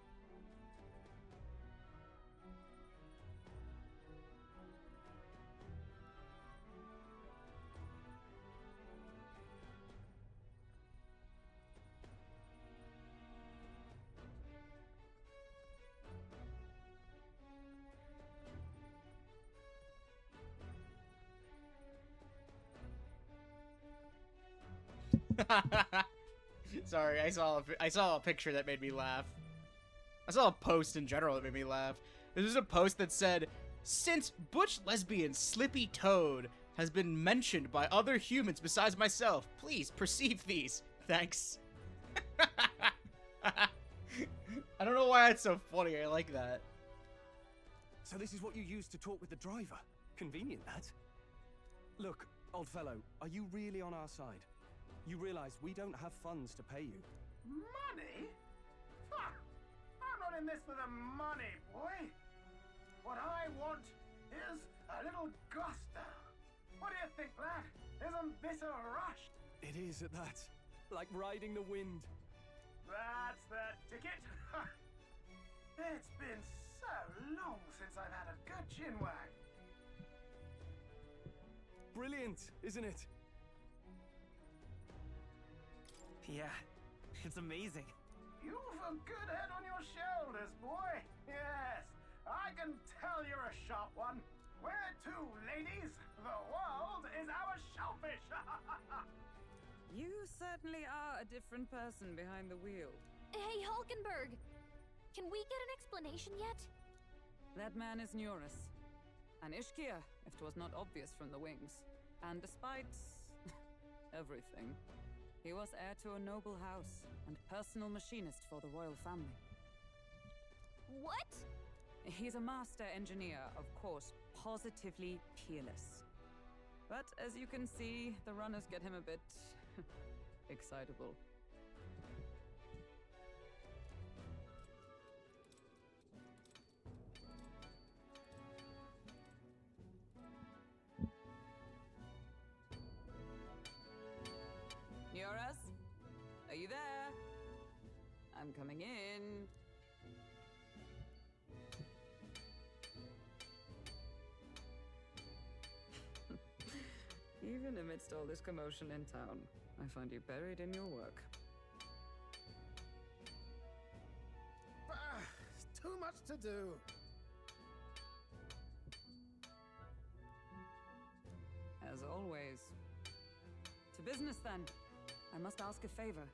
Sorry, I saw a picture that made me laugh. I saw a post in general that made me laugh. This was a post that said, "Since butch lesbian Slippy Toad has been mentioned by other humans besides myself, please perceive these. Thanks." I don't know why it's so funny. I like that. So this is what you use to talk with the driver. Convenient, that. Look, old fellow, are you really on our side? You realize we don't have funds to pay you. Money? Fuck! I'm not in this for the money, boy. What I want is a little gusto. What do you think, lad? Isn't this a rush? It is at that. Like riding the wind. That's the ticket. It's been so long since I've had a good chinwag. Brilliant, isn't it? Yeah, it's amazing. You've a good head on your shoulders, boy. Yes, I can tell you're a sharp one. Where to, ladies? The world is our shellfish. You certainly are a different person behind the wheel. Hey, Hulkenberg! Can we get an explanation yet? That man is Neurus. An Ishkia, if 'twas not obvious from the wings. And despite everything, he was heir to a noble house and personal machinist for the royal family. What? He's a master engineer, of course, positively peerless. But as you can see, the runners get him a bit excitable. Neurus? Are you there? I'm coming in. Even amidst all this commotion in town, I find you buried in your work. Too much to do. As always. To business, then. I must ask a favor.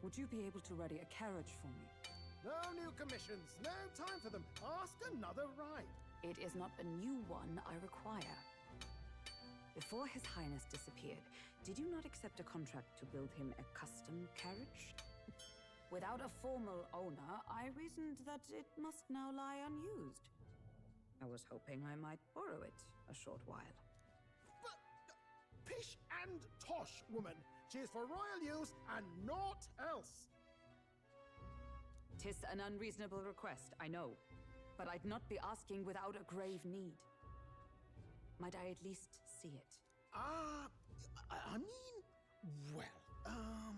Would you be able to ready a carriage for me? No new commissions. No time for them. Ask another ride. It is not a new one I require. Before His Highness disappeared, did you not accept a contract to build him a custom carriage? Without a formal owner, I reasoned that it must now lie unused. I was hoping I might borrow it a short while. But pish and tosh, woman. She is for royal use and naught else. 'Tis an unreasonable request, I know. But I'd not be asking without a grave need. Might I at least see it? I mean, well,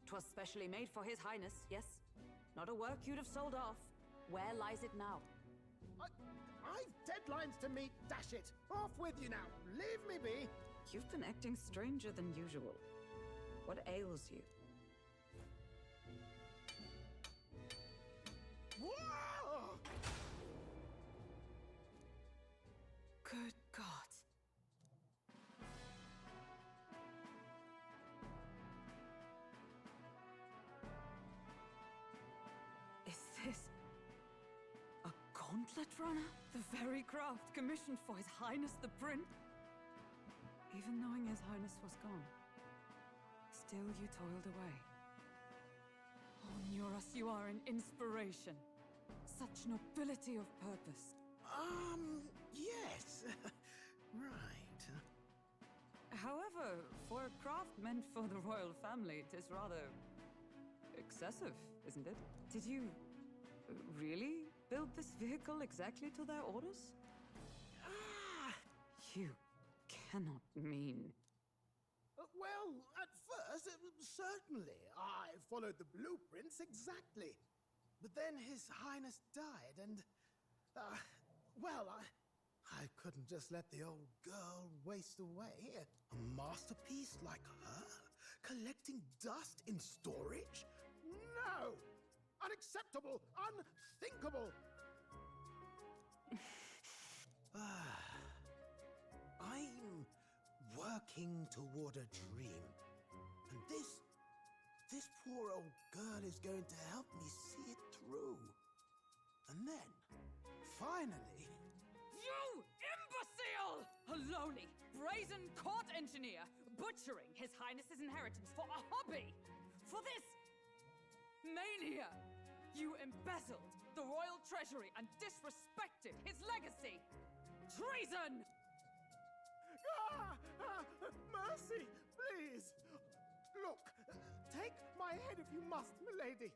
'Twas specially made for His Highness, yes? Not a work you'd have sold off. Where lies it now? I've deadlines to meet, dash it! Off with you now! Leave me be! You've been acting stranger than usual. What ails you? Whoa! Good God. Is this a gauntlet runner? The very craft commissioned for His Highness the Prince? Even knowing His Highness was gone, still you toiled away. Oh, Neurus, you are an inspiration. Such nobility of purpose. Yes. Right. However, for a craft meant for the royal family, it is rather excessive, isn't it? Did you really build this vehicle exactly to their orders? You cannot mean... Well, at first, certainly. I followed the blueprints exactly. But then His Highness died, and... well, I couldn't just let the old girl waste away. A masterpiece like her? Collecting dust in storage? No! Unacceptable! Unthinkable! I'm working toward a dream. And this poor old girl is going to help me see it through. And then, finally... You imbecile! A lowly, brazen court engineer butchering His Highness's inheritance for a hobby! For this mania! You embezzled the royal treasury and disrespected his legacy! Treason! Mercy, please! Look, take my head if you must, milady.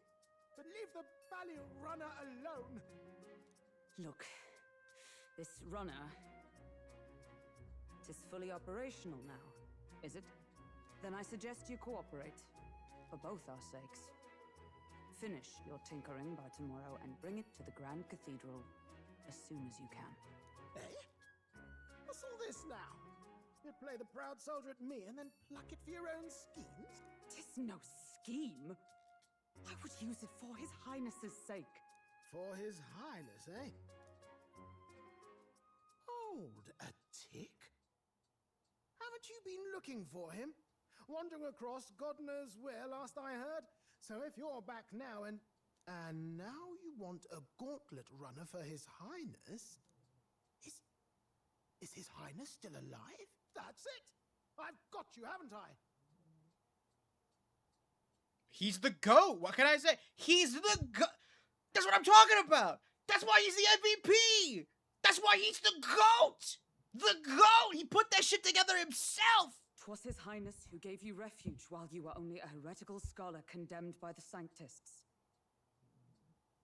But leave the value runner alone. Look, this runner... 'tis fully operational now, is it? Then I suggest you cooperate, for both our sakes. Finish your tinkering by tomorrow and bring it to the Grand Cathedral as soon as you can. Eh? What's all this now? You play the proud soldier at me and then pluck it for your own schemes? 'Tis no scheme. I would use it for His Highness's sake. For His Highness, eh? Hold a tick. Haven't you been looking for him? Wandering across God knows where last I heard? So if you're back now and now you want a gauntlet runner for His Highness? Is His Highness still alive? That's it! I've got you, haven't I? He's the GOAT! What can I say? He's the GOAT! That's what I'm talking about! That's why he's the MVP! That's why he's the GOAT! The GOAT! He put that shit together himself! 'Twas His Highness who gave you refuge while you were only a heretical scholar condemned by the Sanctists.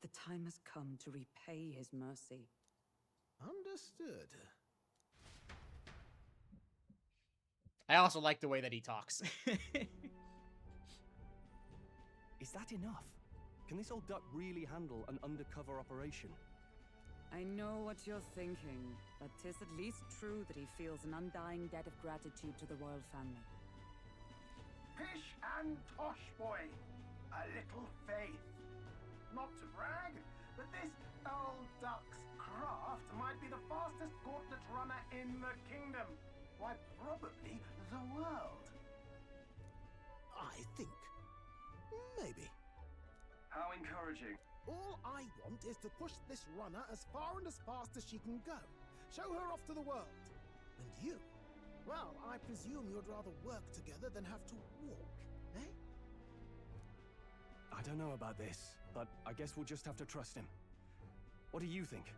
The time has come to repay his mercy. Understood. I also like the way that he talks. Is that enough? Can this old duck really handle an undercover operation? I know what you're thinking, but 'tis at least true that he feels an undying debt of gratitude to the royal family. Pish and tosh, boy. A little faith. Not to brag, but this old duck's craft might be the fastest gauntlet runner in the kingdom. Why, probably the world. I think. Maybe. How encouraging. All I want is to push this runner as far and as fast as she can go. Show her off to the world. And you? Well, I presume you'd rather work together than have to walk, eh? I don't know about this, but I guess we'll just have to trust him. What do you think?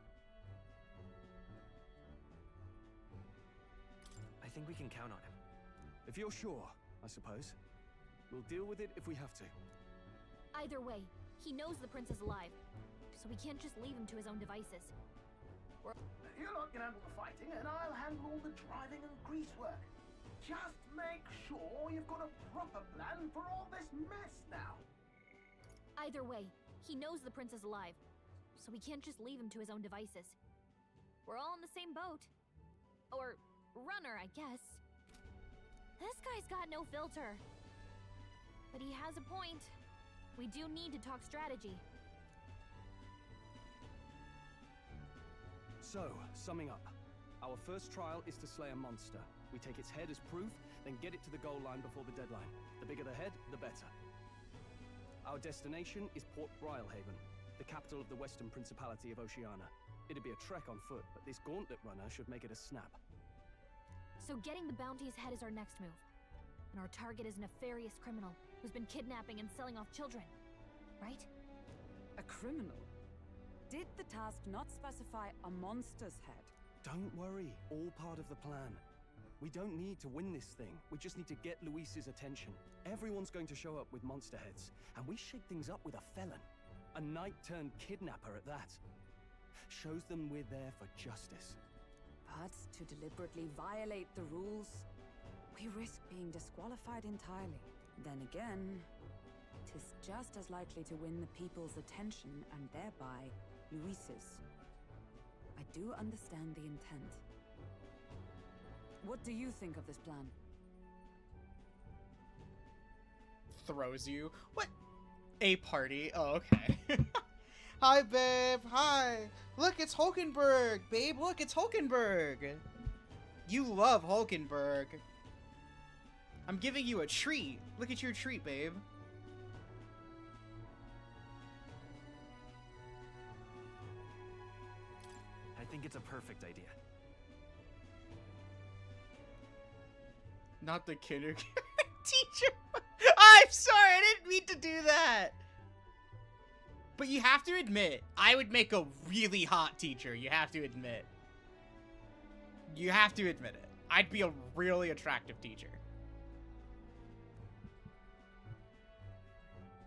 I think we can count on him. If you're sure, I suppose. We'll deal with it if we have to. Either way, he knows the prince is alive, so we can't just leave him to his own devices. You lot can handle the fighting, and I'll handle all the driving and grease work. Just make sure you've got a proper plan for all this mess now. Either way, he knows the prince is alive, so we can't just leave him to his own devices. We're all in the same boat. Or runner, I guess. This guy's got no filter. But he has a point. We do need to talk strategy. So, summing up. Our first trial is to slay a monster. We take its head as proof, then get it to the goal line before the deadline. The bigger the head, the better. Our destination is Port Brilehaven, the capital of the Western Principality of Oceania. It'd be a trek on foot, but this gauntlet runner should make it a snap. So getting the bounty's head is our next move. And our target is a nefarious criminal who's been kidnapping and selling off children. Right? A criminal? Did the task not specify a monster's head? Don't worry, all part of the plan. We don't need to win this thing. We just need to get Luis's attention. Everyone's going to show up with monster heads, and we shake things up with a felon. A knight-turned-kidnapper at that. Shows them we're there for justice. But to deliberately violate the rules, we risk being disqualified entirely. Then again, 'tis just as likely to win the people's attention and thereby Luis's. I do understand the intent. What do you think of this plan? Throws you. What? A party? Oh, okay. Hi, babe. Hi. Look, it's Hulkenberg. Babe, look, it's Hulkenberg. You love Hulkenberg. I'm giving you a treat. Look at your treat, babe. I think it's a perfect idea. Not the kindergarten teacher. I'm sorry, I didn't mean to do that. But you have to admit, I would make a really hot teacher. You have to admit. You have to admit it. I'd be a really attractive teacher.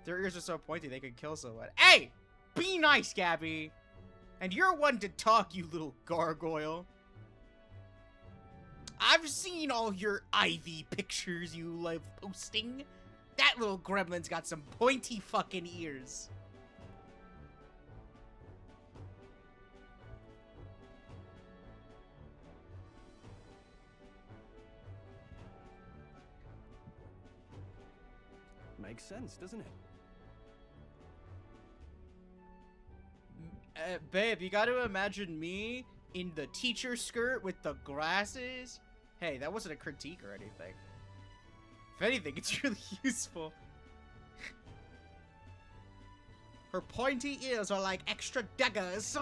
Their ears are so pointy they could kill someone. Hey! Be nice, Gabby! And you're one to talk, you little gargoyle. I've seen all your Ivy pictures you love posting. That little gremlin's got some pointy fucking ears. Makes sense, doesn't it? Babe, you gotta imagine me in the teacher skirt with the glasses. Hey, that wasn't a critique or anything. If anything, it's really useful. Her pointy ears are like extra daggers.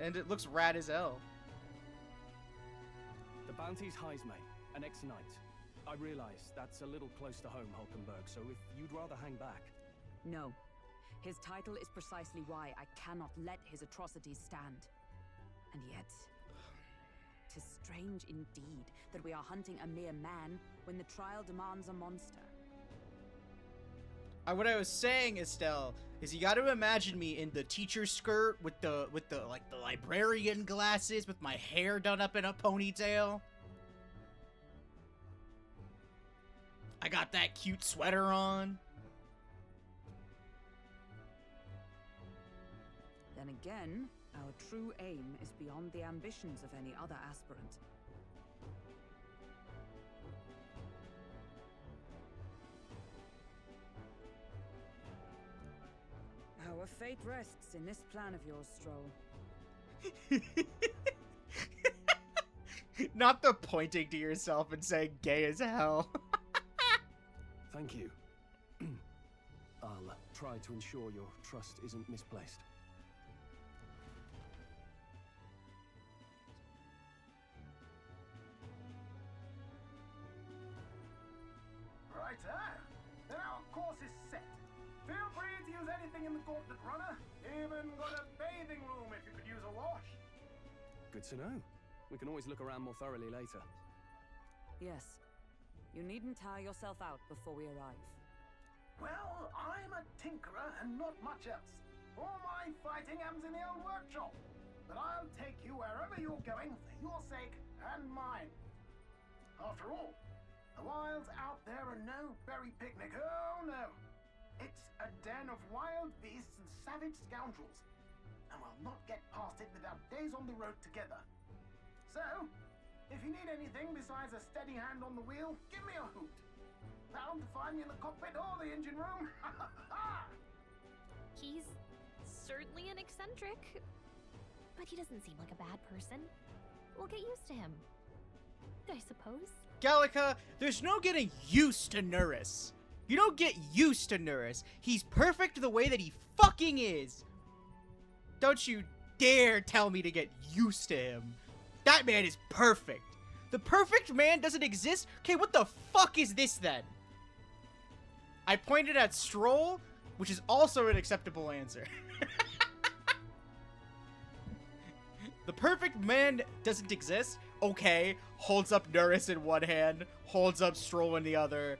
And it looks rad as hell. The bounty's Heismay, an ex-knight. I realize that's a little close to home, Hulkenberg, so if you'd rather hang back... No. His title is precisely why I cannot let his atrocities stand. And yet, 'tis strange indeed that we are hunting a mere man when the trial demands a monster. What I was saying, Estelle, is you got to imagine me in the teacher skirt with the like the librarian glasses with my hair done up in a ponytail. I got that cute sweater on. Then again, our true aim is beyond the ambitions of any other aspirant. Our fate rests in this plan of yours, Stroll. Not the pointing to yourself and saying gay as hell. Thank you. I'll try to ensure your trust isn't misplaced. Right, then our course is set. Feel free to use anything in the gauntlet runner. Even got a bathing room if you could use a wash. Good to know. We can always look around more thoroughly later. Yes. You needn't tire yourself out before we arrive. Well, I'm a tinkerer and not much else. All my fighting happens in the old workshop. But I'll take you wherever you're going for your sake and mine. After all, the wilds out there are no berry picnic. Oh no. It's a den of wild beasts and savage scoundrels. And we'll not get past it without days on the road together. So, if you need anything besides a steady hand on the wheel, give me a hoot. Bound to find me in the cockpit or the engine room. He's certainly an eccentric, but he doesn't seem like a bad person. We'll get used to him, I suppose. Gallica, there's no getting used to Nuris. You don't get used to Nuris. He's perfect the way that he fucking is. Don't you dare tell me to get used to him. That man is perfect. The perfect man doesn't exist? Okay, what the fuck is this then? I pointed at Stroll, which is also an acceptable answer. The perfect man doesn't exist? Okay, holds up Nuris in one hand, holds up Stroll in the other.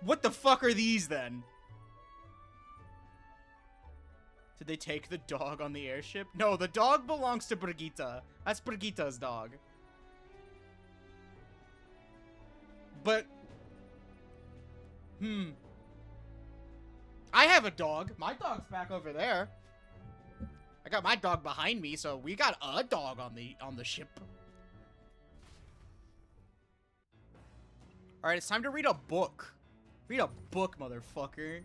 What the fuck are these then? Did they take the dog on the airship? No, the dog belongs to Brigitte. That's Brigitte's dog. But... I have a dog. My dog's back over there. I got my dog behind me, so we got a dog on the ship. Alright, it's time to read a book. Read a book, motherfucker.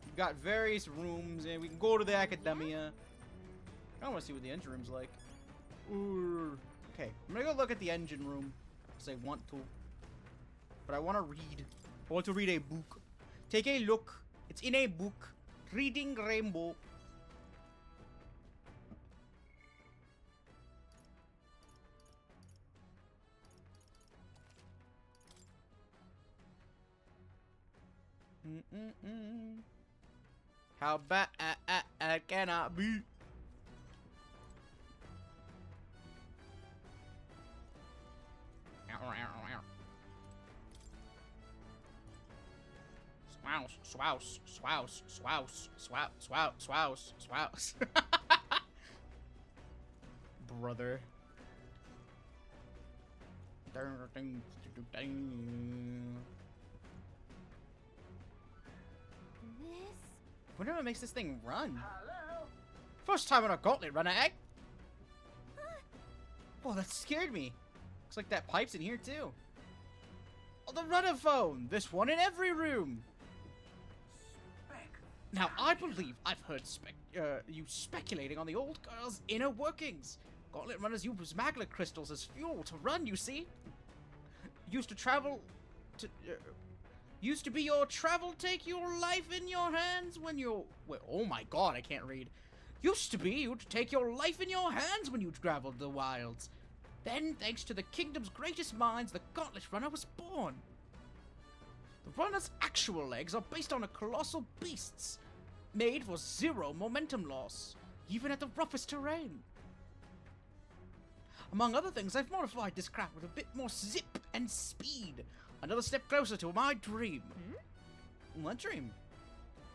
We've got various rooms, and we can go to the academia. I want to see what the engine room's like. Ooh. Okay, I'm gonna go look at the engine room, because I want to. But I want to read. I want to read a book. Take a look. It's in a book. Reading Rainbow. How bad can I be? Swouse, swouse, swouse, swouse, swouse, swouse, swouse. Brother. Wonder what makes this thing run. Hello? First time on a gauntlet run, eh? Whoa, that scared me. Looks like that pipe's in here too. the runner phone! This one in every room! Now, I believe I've heard you speculating on the old girl's inner workings. Gauntlet runners use magma crystals as fuel to run, you see? Used to be your travel, take your life in your hands when you... Wait, oh my god, I can't read. Used to be you'd take your life in your hands when you traveled the wilds. Then, thanks to the kingdom's greatest minds, the Gauntlet Runner was born. The runner's actual legs are based on a colossal beast's, made for 0 momentum loss, even at the roughest terrain. Among other things, I've modified this craft with a bit more zip and speed. Another step closer to my dream. What dream?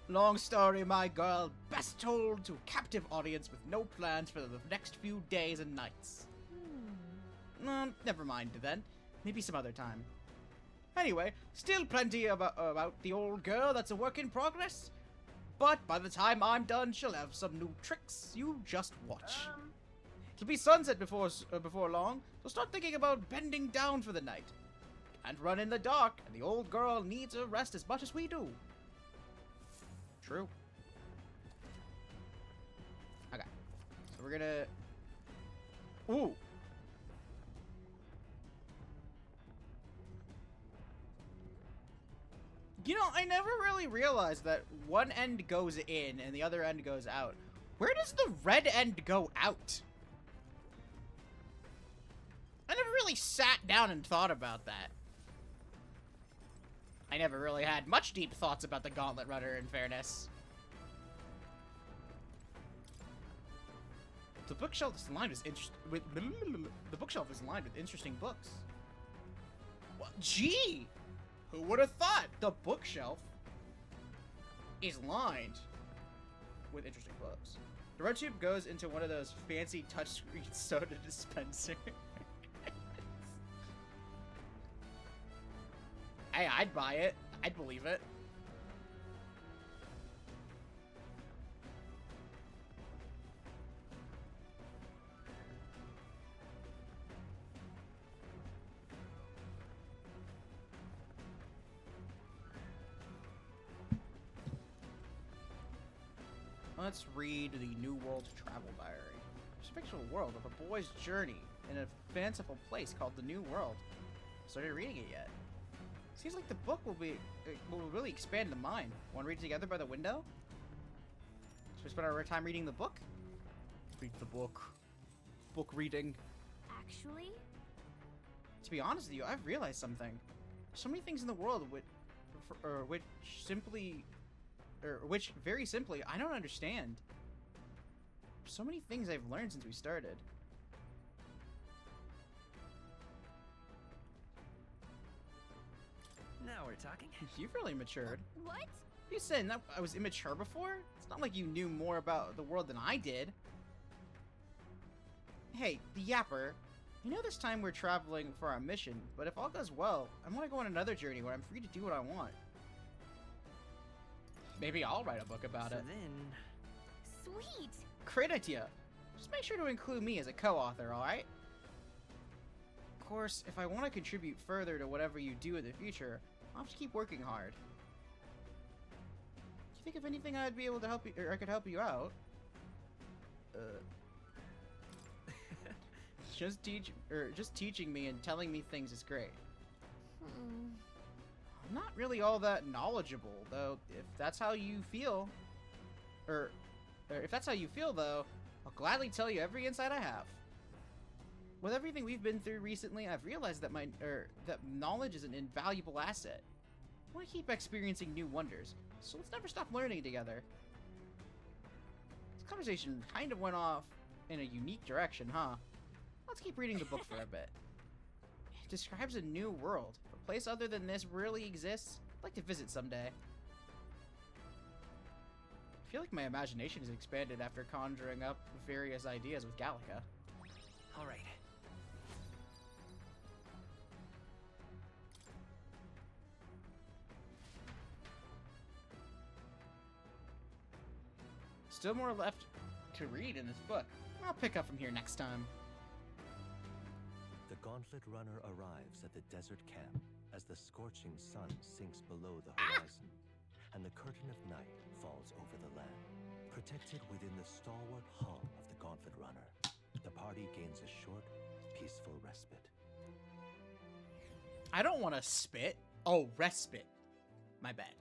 Long story, my girl. Best told to a captive audience with no plans for the next few days and nights. Never mind then. Maybe some other time. Anyway, still plenty about the old girl that's a work in progress. But by the time I'm done, she'll have some new tricks. You just watch. It'll be sunset before long, so start thinking about bending down for the night. Can't run in the dark, and the old girl needs a rest as much as we do. True. Okay. So we're gonna... Ooh. You know, I never really realized that one end goes in and the other end goes out. Where does the red end go out? I never really sat down and thought about that. I never really had much deep thoughts about the Gauntlet Runner, in fairness. The bookshelf is lined with the bookshelf is lined with interesting books. What? Gee, who would have thought the bookshelf is lined with interesting books? The red tube goes into one of those fancy touchscreen soda dispensers. Hey, I'd buy it. I'd believe it. Let's read the New World Travel Diary. It's a fictional world of a boy's journey in a fanciful place called the New World. Started reading it yet? Seems like the book will really expand the mind. Want to read it together by the window? Should we spend our time reading the book? Read the book. Book reading. Actually? To be honest with you, I've realized something. So many things in the world which very simply, I don't understand. So many things I've learned since we started. Now we're talking. You've really matured. What? You said that I was immature before? It's not like you knew more about the world than I did. Hey, the Yapper. You know this time we're traveling for our mission, but if all goes well, I want to go on another journey where I'm free to do what I want. Maybe I'll write a book about it. Sweet! Great idea. Just make sure to include me as a co-author, alright? Of course, if I want to contribute further to whatever you do in the future, I'll have to keep working hard. Do you think of anything I'd be able to help you, or I could help you out? Just teaching me and telling me things is great. I'm not really all that knowledgeable, though. If that's how you feel, or if that's how you feel, though, I'll gladly tell you every insight I have. With everything we've been through recently, I've realized that that knowledge is an invaluable asset. I want to keep experiencing new wonders, so let's never stop learning together. This conversation kind of went off in a unique direction, huh? Let's keep reading the book for a bit. It describes a new world. If a place other than this really exists, I'd like to visit someday. I feel like my imagination has expanded after conjuring up various ideas with Gallica. All right. Still more left to read in this book. I'll pick up from here next time. The Gauntlet Runner arrives at the desert camp as the scorching sun sinks below the horizon, and the curtain of night falls over the land. Protected within the stalwart hull of the Gauntlet Runner, the party gains a short, peaceful respite. I don't want to spit. Oh, respite. My bad.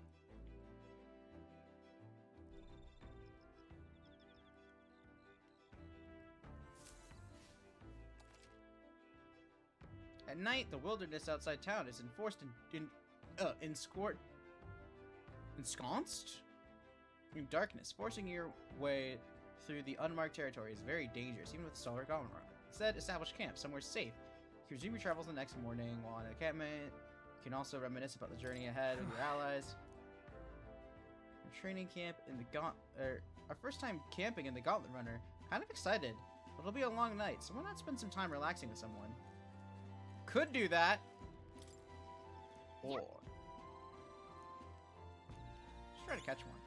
At night, the wilderness outside town is ensconced in darkness. Forcing your way through the unmarked territory is very dangerous, even with a solar gauntlet runner. Instead, establish camp somewhere safe. You can resume your travels the next morning while on encampment. You can also reminisce about the journey ahead with your allies. Our training camp in the our first time camping in the Gauntlet Runner. Kind of excited, but it'll be a long night, so why not spend some time relaxing with someone? Could do that. Or just try to catch one.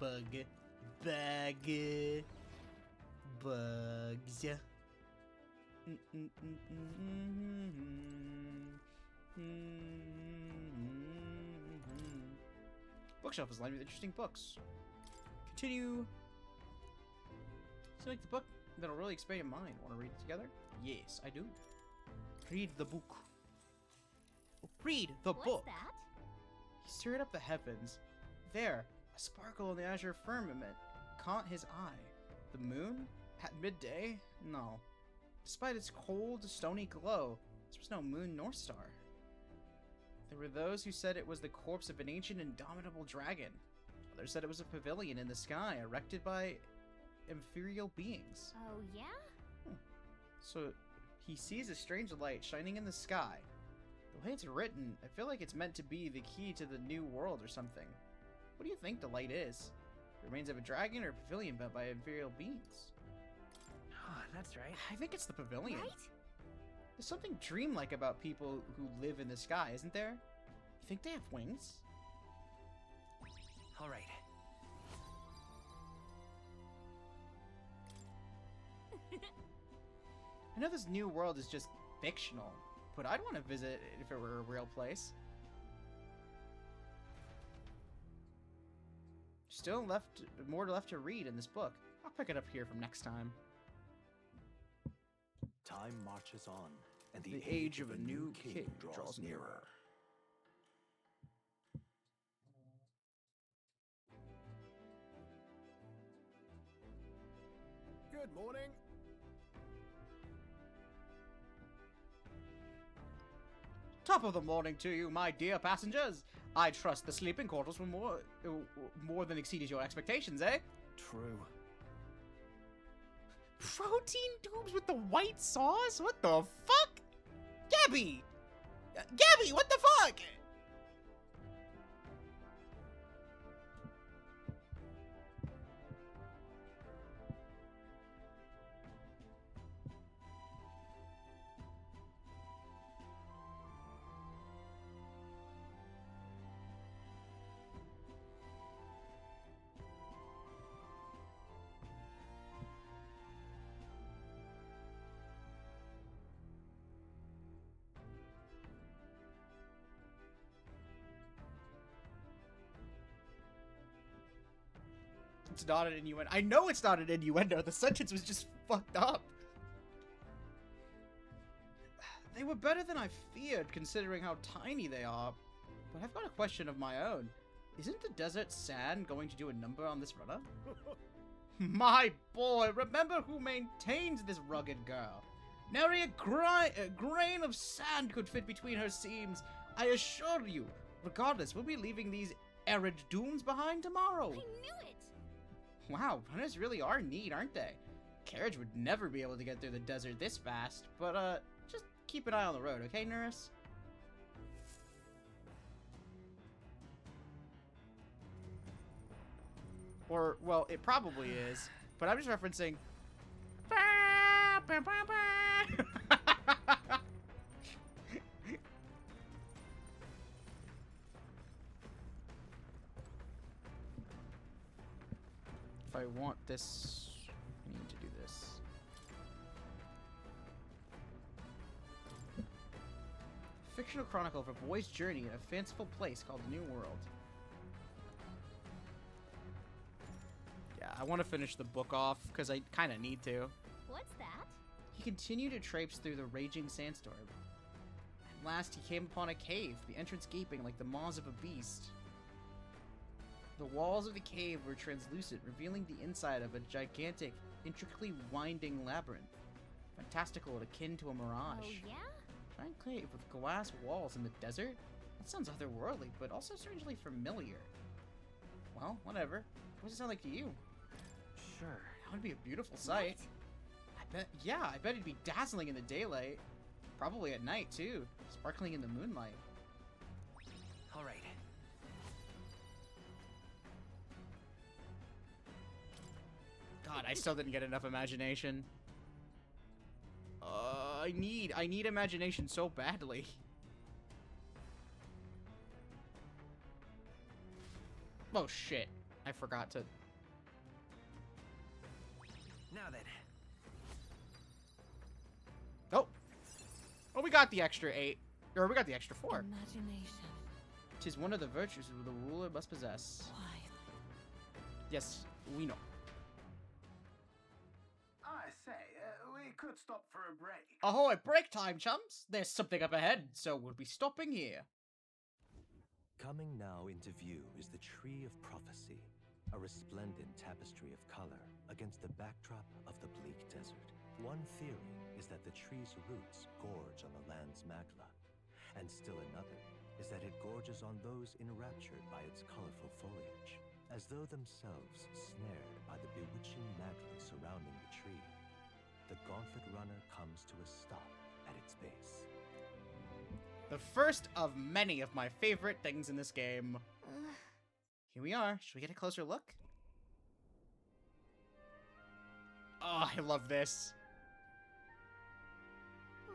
Bug. Bag. Bugs. Bookshelf is lined with interesting books. Continue. So like the book that'll really expand your mind. Want to read it together? Yes, I do. Read the book. Read the book. What's that? He stirred up the heavens. There, a sparkle in the azure firmament caught his eye. The moon? At midday? No. Despite its cold, stony glow, there was no moon nor star. There were those who said it was the corpse of an ancient, indomitable dragon. Others said it was a pavilion in the sky, erected by ethereal beings. Oh, yeah? So, he sees a strange light shining in the sky. The way it's written, I feel like it's meant to be the key to the new world or something. What do you think the light is? The remains of a dragon or a pavilion built by ethereal beings? Oh, that's right. I think it's the pavilion. Right? There's something dreamlike about people who live in the sky, isn't there? You think they have wings? All right. I know this new world is just fictional, but I'd want to visit it if it were a real place. Still more left to read in this book. I'll pick it up here from next time. Time marches on, and the age of a new king draws nearer. Good morning. Top of the morning to you, my dear passengers. I trust the sleeping quarters were more than exceeded your expectations, eh? True. Protein tubes with the white sauce? What the fuck? Gabby! Gabby, what the fuck? It's not an innuendo. I know it's not an innuendo. The sentence was just fucked up. They were better than I feared, considering how tiny they are. But I've got a question of my own. Isn't the desert sand going to do a number on this runner? My boy, remember who maintains this rugged girl. Nary a grain of sand could fit between her seams. I assure you. Regardless, we'll be leaving these arid dunes behind tomorrow. I knew it! Wow, runners really are neat, aren't they? Carriage would never be able to get through the desert this fast, but just keep an eye on the road, okay, Nurse? Or, well, it probably is, but I'm just referencing... If I want this, I need to do this. Fictional chronicle of a boy's journey in a fanciful place called New World. Yeah, I want to finish the book off, because I kind of need to. What's that? He continued to traipse through the raging sandstorm. At last, he came upon a cave, the entrance gaping like the maws of a beast. The walls of the cave were translucent, revealing the inside of a gigantic, intricately winding labyrinth. Fantastical and akin to a mirage. Oh, yeah? Giant cave with glass walls in the desert? That sounds otherworldly, but also strangely familiar. Well, whatever. What does it sound like to you? Sure. That would be a beautiful sight. I bet it'd be dazzling in the daylight. Probably at night, too. Sparkling in the moonlight. All right. God, I still didn't get enough imagination. I need imagination so badly. Oh shit. I forgot to... Now then. Oh, we got the extra 8. Or we got the extra 4. Imagination. 'Tis one of the virtues the ruler must possess. Why? Yes, we know. I say, we could stop for a break. Ahoy, break time, chums! There's something up ahead, so we'll be stopping here. Coming now into view is the Tree of Prophecy, a resplendent tapestry of color against the backdrop of the bleak desert. One theory is that the tree's roots gorge on the land's magla, and still another is that it gorges on those enraptured by its colorful foliage, as though themselves snared by the bewitching magla surrounding the tree. The gauntlet runner comes to a stop at its base. The first of many of my favorite things in this game. Here we are. Should we get a closer look? Oh, I love this. Wow.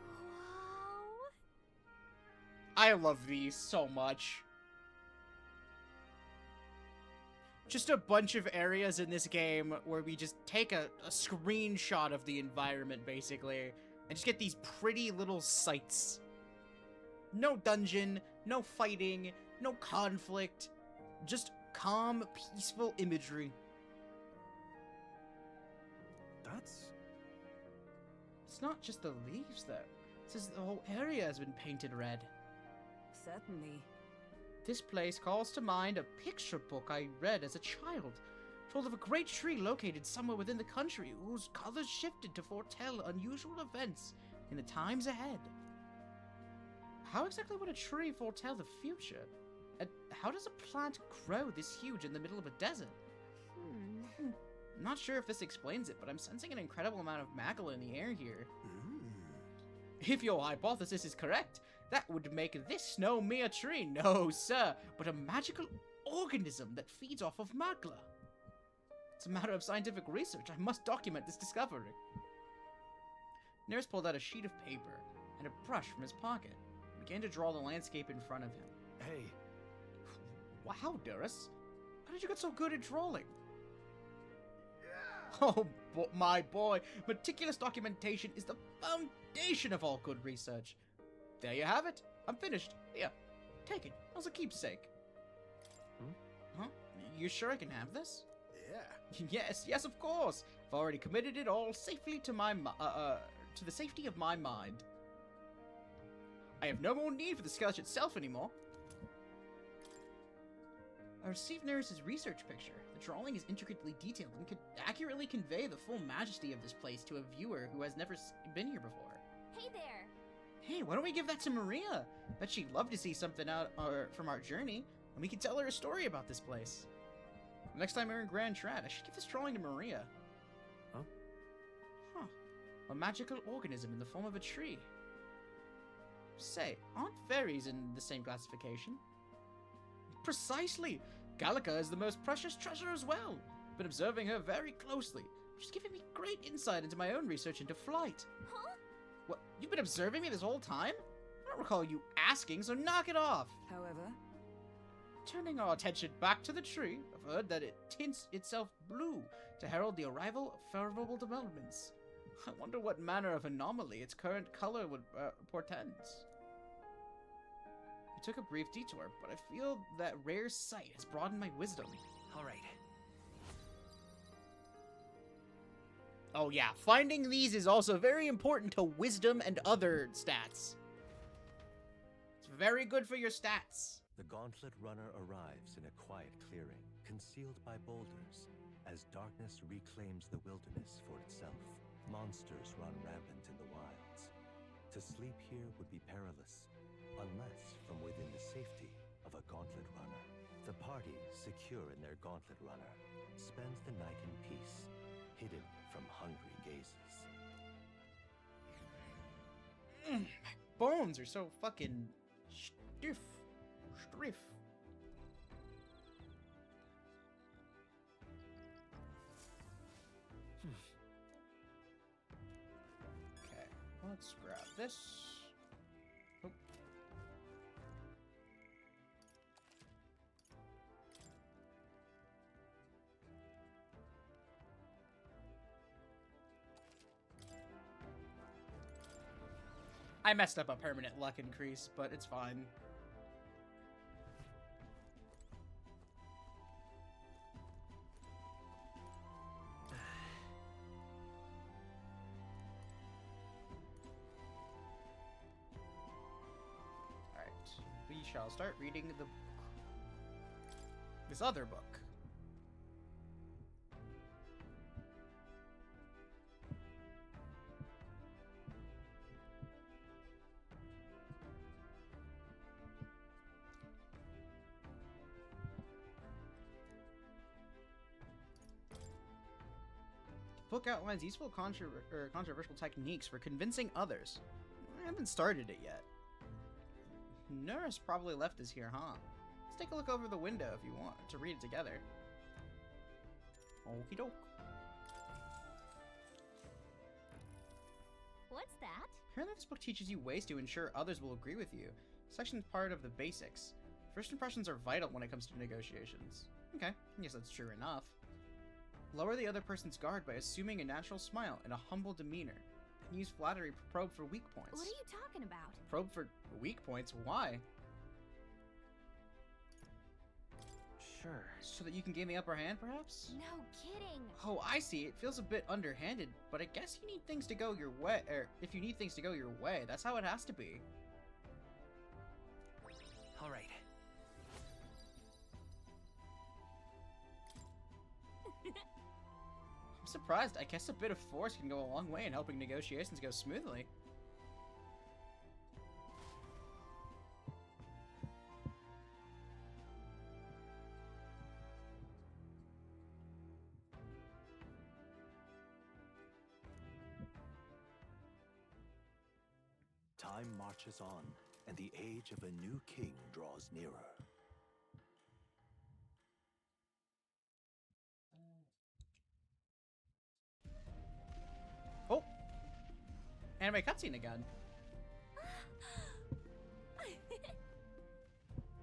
I love these so much. Just a bunch of areas in this game where we just take a screenshot of the environment, basically, and just get these pretty little sights. No dungeon, no fighting, no conflict, just calm, peaceful imagery. It's not just the leaves, though. It says the whole area has been painted red. Certainly. This place calls to mind a picture book I read as a child, told of a great tree located somewhere within the country whose colors shifted to foretell unusual events in the times ahead. How exactly would a tree foretell the future? And how does a plant grow this huge in the middle of a desert? I'm not sure if this explains it, but I'm sensing an incredible amount of magla in the air here. If your hypothesis is correct, that would make this no mere tree, no sir, but a magical organism that feeds off of magla. It's a matter of scientific research. I must document this discovery. Neris pulled out a sheet of paper and a brush from his pocket and began to draw the landscape in front of him. Hey. Wow, Duras. How did you get so good at drawing? Oh, my boy. Meticulous documentation is the foundation of all good research. There you have it. I'm finished. Here, take it as a keepsake. Huh? You sure I can have this? Yeah. Yes, of course. I've already committed it all safely to my to the safety of my mind. I have no more need for the sketch itself anymore. I received Neris's research picture. The drawing is intricately detailed and could accurately convey the full majesty of this place to a viewer who has never been here before. Hey there! Hey, why don't we give that to Maria? Bet she'd love to see something out from our journey, and we can tell her a story about this place. Next time we're in Grand Trad, I should give this drawing to Maria. Huh. A magical organism in the form of a tree. Say, aren't fairies in the same classification? Precisely! Gallica is the most precious treasure as well. Been observing her very closely, which is giving me great insight into my own research into flight. Huh? What, you've been observing me this whole time? I don't recall you asking, so knock it off. However, turning our attention back to the tree, I've heard that it tints itself blue to herald the arrival of favorable developments. I wonder what manner of anomaly its current color would portend. We took a brief detour, but I feel that rare sight has broadened my wisdom. All right. Oh yeah, finding these is also very important to wisdom and other stats. It's very good for your stats. The Gauntlet Runner arrives in a quiet clearing, concealed by boulders, as darkness reclaims the wilderness for itself. Monsters run rampant in the wilds. To sleep here would be perilous, unless from within the safety of a Gauntlet Runner. The party, secure in their Gauntlet Runner, spends the night in peace, hidden from hungry gazes. My bones are so fucking stiff. Striff. Okay, let's grab this. Oh. I messed up a permanent luck increase, but it's fine. We shall start reading this other book. The book outlines useful controversial techniques for convincing others. I haven't started it yet. Nurse probably left us here, huh? Let's take a look over the window if you want to read it together. Okie doke. What's that? Apparently this book teaches you ways to ensure others will agree with you. Section's part of the basics. First impressions are vital when it comes to negotiations. Okay, I guess that's true enough. Lower the other person's guard by assuming a natural smile and a humble demeanor. And use flattery to probe for weak points. What are you talking about? Probe for weak points? Why? Sure. So that you can gain the upper hand, perhaps? No kidding. Oh, I see. It feels a bit underhanded, but I guess you need things to go your way, or if you need things to go your way, that's how it has to be. All right. I'm surprised. I guess a bit of force can go a long way in helping negotiations go smoothly. Time marches on, and the age of a new king draws nearer. Oh! Anime cutscene again.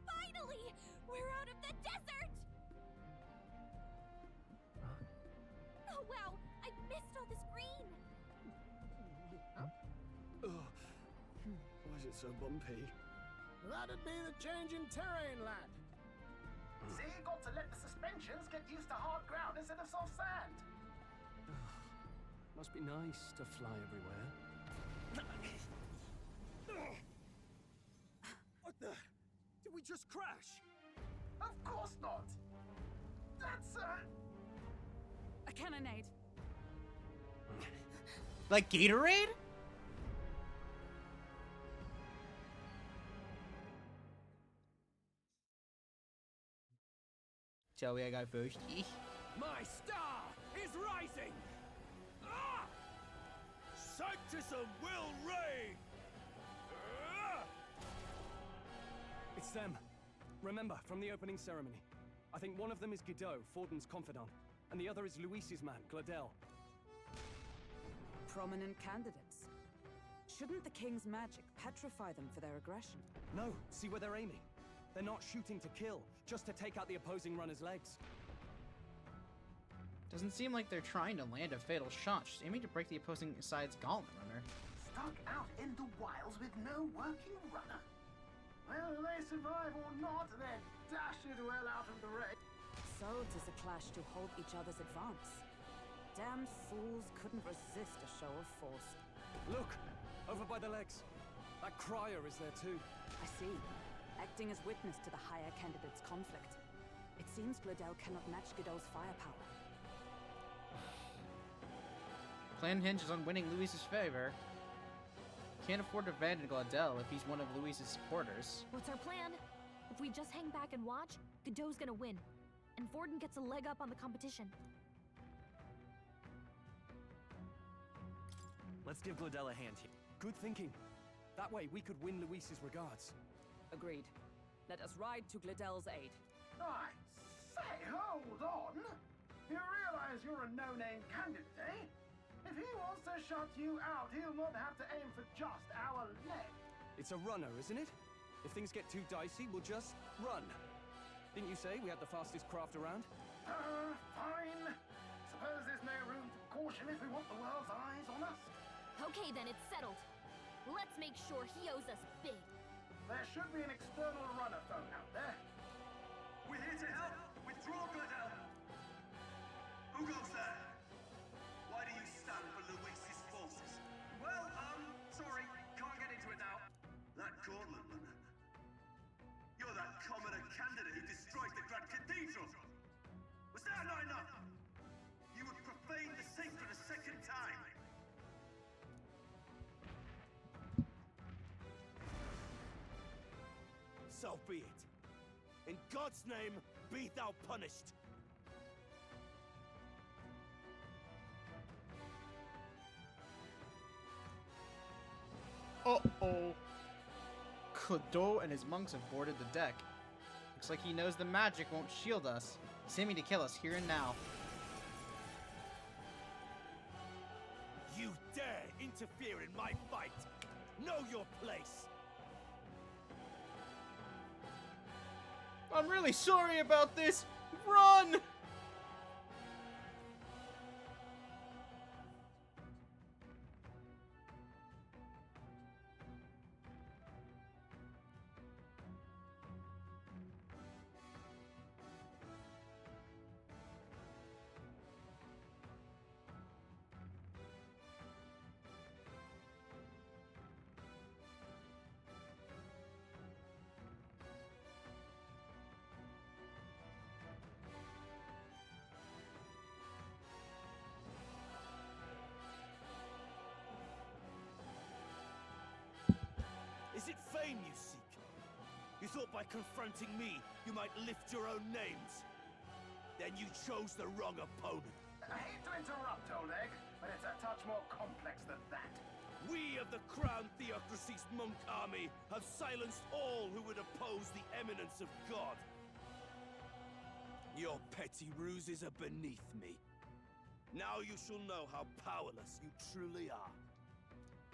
Finally! We're out of the desert! Oh wow! I missed all this green! Why is it so bumpy? That'd be the change in terrain, lad. See, you got to let the suspensions get used to hard ground instead of soft sand. Must be nice to fly everywhere. What the? Did we just crash? Of course not. That's A cannonade. Like Gatorade? Shall we go first? My star is rising! Ah! Sanctus will reign! Ah! It's them. Remember, from the opening ceremony. I think one of them is Godot, Forden's confidant, and the other is Luis's man, Gladel. Prominent candidates. Shouldn't the king's magic petrify them for their aggression? No, see where they're aiming. They're not shooting to kill, just to take out the opposing runner's legs. Doesn't seem like they're trying to land a fatal shot, just aiming to break the opposing side's gauntlet runner. stuck out in the wilds with no working runner. Whether they survive or not, they're dashed well out of the race. So 'tis a clash to hold each other's advance. Damned fools couldn't resist a show of force. Look! Over by the legs. That crier is there too. I see. Acting as witness to the higher candidate's conflict. It seems Gladel cannot match Godot's firepower. Plan hinges on winning Luis's favor. Can't afford to abandon Gladel if he's one of Luis's supporters. What's our plan? If we just hang back and watch, Godot's gonna win. And Vorden gets a leg up on the competition. Let's give Gladel a hand here. Good thinking. That way we could win Luis's regards. Agreed. Let us ride to Gladel's aid. I say, hold on. You realize you're a no-name candidate, eh? If he wants to shut you out, he'll not have to aim for just our leg. It's a runner, isn't it? If things get too dicey, we'll just run. Didn't you say we had the fastest craft around? Fine. Suppose there's no room for caution if we want the world's eyes on us. Okay then, it's settled. Let's make sure he owes us big. There should be an external runner phone out there. We're here to help. Withdraw, Gladel. Who goes there? Why do you stand for Luis's forces? Well, sorry, can't get into it now. That gauntlet runner. You're that commoner candidate who destroyed the Grand Cathedral. Was that not enough? You would profane the sacred a second time. So be it. In God's name, be thou punished. Uh-oh. Godot and his monks have boarded the deck. Looks like he knows the magic won't shield us. He's aiming to kill us here and now. You dare interfere in my fight! Know your place! I'm really sorry about this! Run! Is it fame you seek? You thought by confronting me, you might lift your own names? Then you chose the wrong opponent. I hate to interrupt, Old Egg, but it's a touch more complex than that. We of the Crown Theocracy's monk army have silenced all who would oppose the eminence of God. Your petty ruses are beneath me. Now you shall know how powerless you truly are.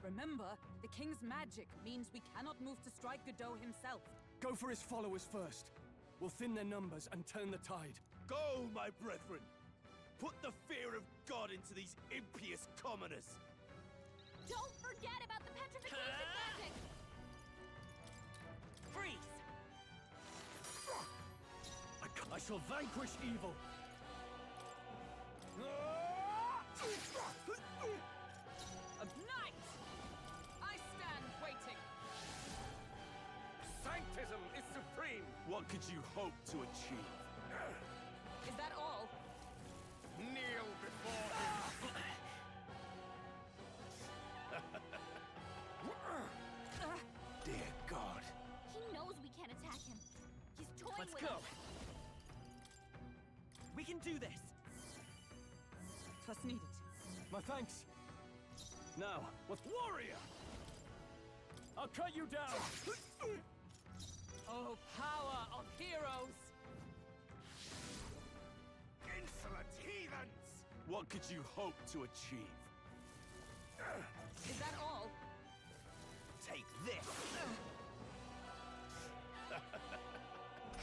Remember, the king's magic means we cannot move to strike Godot himself. Go for his followers first. We'll thin their numbers and turn the tide. Go, my brethren! Put the fear of God into these impious commoners! Don't forget about the petrification magic! Freeze! I shall vanquish evil. A knight! I stand waiting. Sanctism is supreme! What could you hope to achieve? Is that all? Kneel before him! Dear God. He knows we can't attack him. He's toying Let's with go. us. We can do this. Trust needed. My thanks. Now, what's warrior? I'll cut you down. Oh, power of heroes! Insolent heathens! What could you hope to achieve? Is that all? Take this!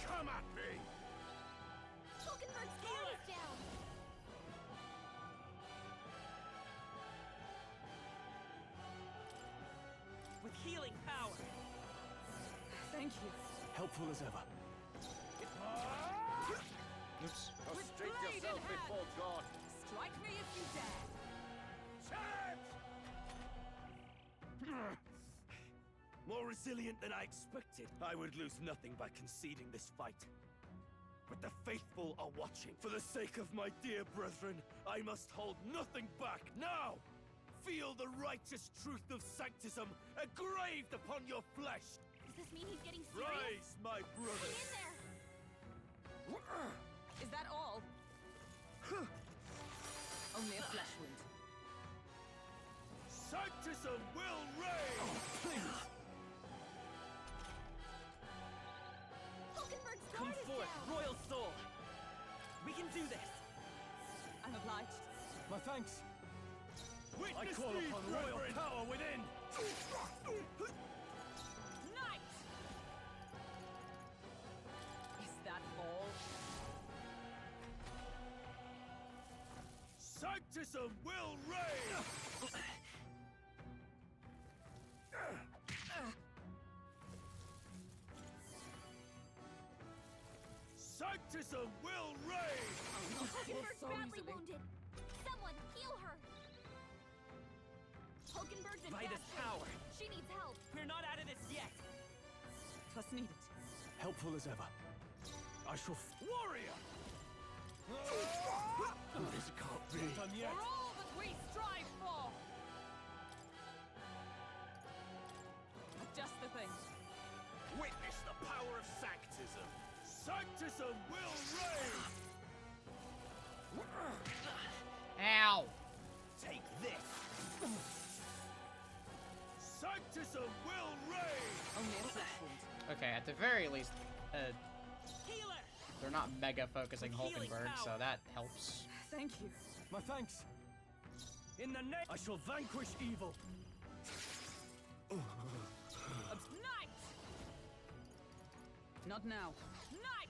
Come at me! Falkenberg's guard is down. With healing power. Thank you. Helpful as ever. Oops. Prostrate yourself before God. Strike me if you dare. More resilient than I expected. I would lose nothing by conceding this fight. But the faithful are watching. For the sake of my dear brethren, I must hold nothing back. Now! Feel the righteous truth of Sanctism engraved upon your flesh. Does this mean he's getting serious? Rise, my brothers. Hang in there. Is that all? Only a flesh wound. Sanctism will reign! Oh, please! Hulkenberg's Come guard is forth, down. Royal Soul! We can do this! I'm obliged. My thanks. Witness I call me, upon brethren. royal power within! Knight! Is that all? Sanctism will reign! Sanctism will reign! Hulkenberg's so badly easily. wounded. Someone heal her. Hulkenberg's in By bad this shape. power. She needs help. We're not out of this yet! Trust needed. Helpful as ever. I shall. Warrior! This can't be. Not done yet. For all that we strive for! Just the thing. Witness the power of Sanctism! Sanctism will reign! Ow! Take this! Sanctism will reign! Only a flesh wound. Okay, at the very least, Healer! they're not mega focusing With healing Hulkenberg, so power. that helps. Thank you. My thanks. In the name, I shall vanquish evil. Knight! Not now. Knight!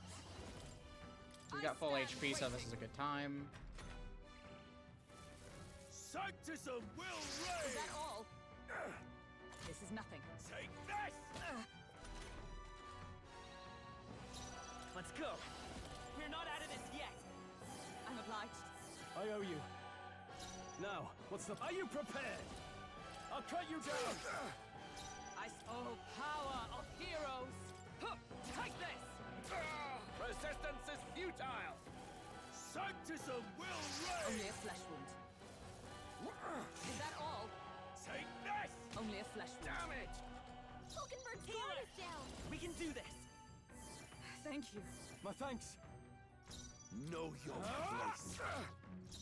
We got full HP, so this is a good time. Sanctism will Is reign! that all? This is nothing. Take this! Let's go! We're not out of this yet! I'm obliged. I owe you. Now, what's the... Are you prepared? I'll cut you down! Oh, power of heroes! Take this! Resistance is futile! Sanctism will Only reign! a flesh wound. Is that all? Take this! Only a flesh wound. Damn it! Hulkenberg's guard is down. We can do this! Thank you. My thanks. Know your place!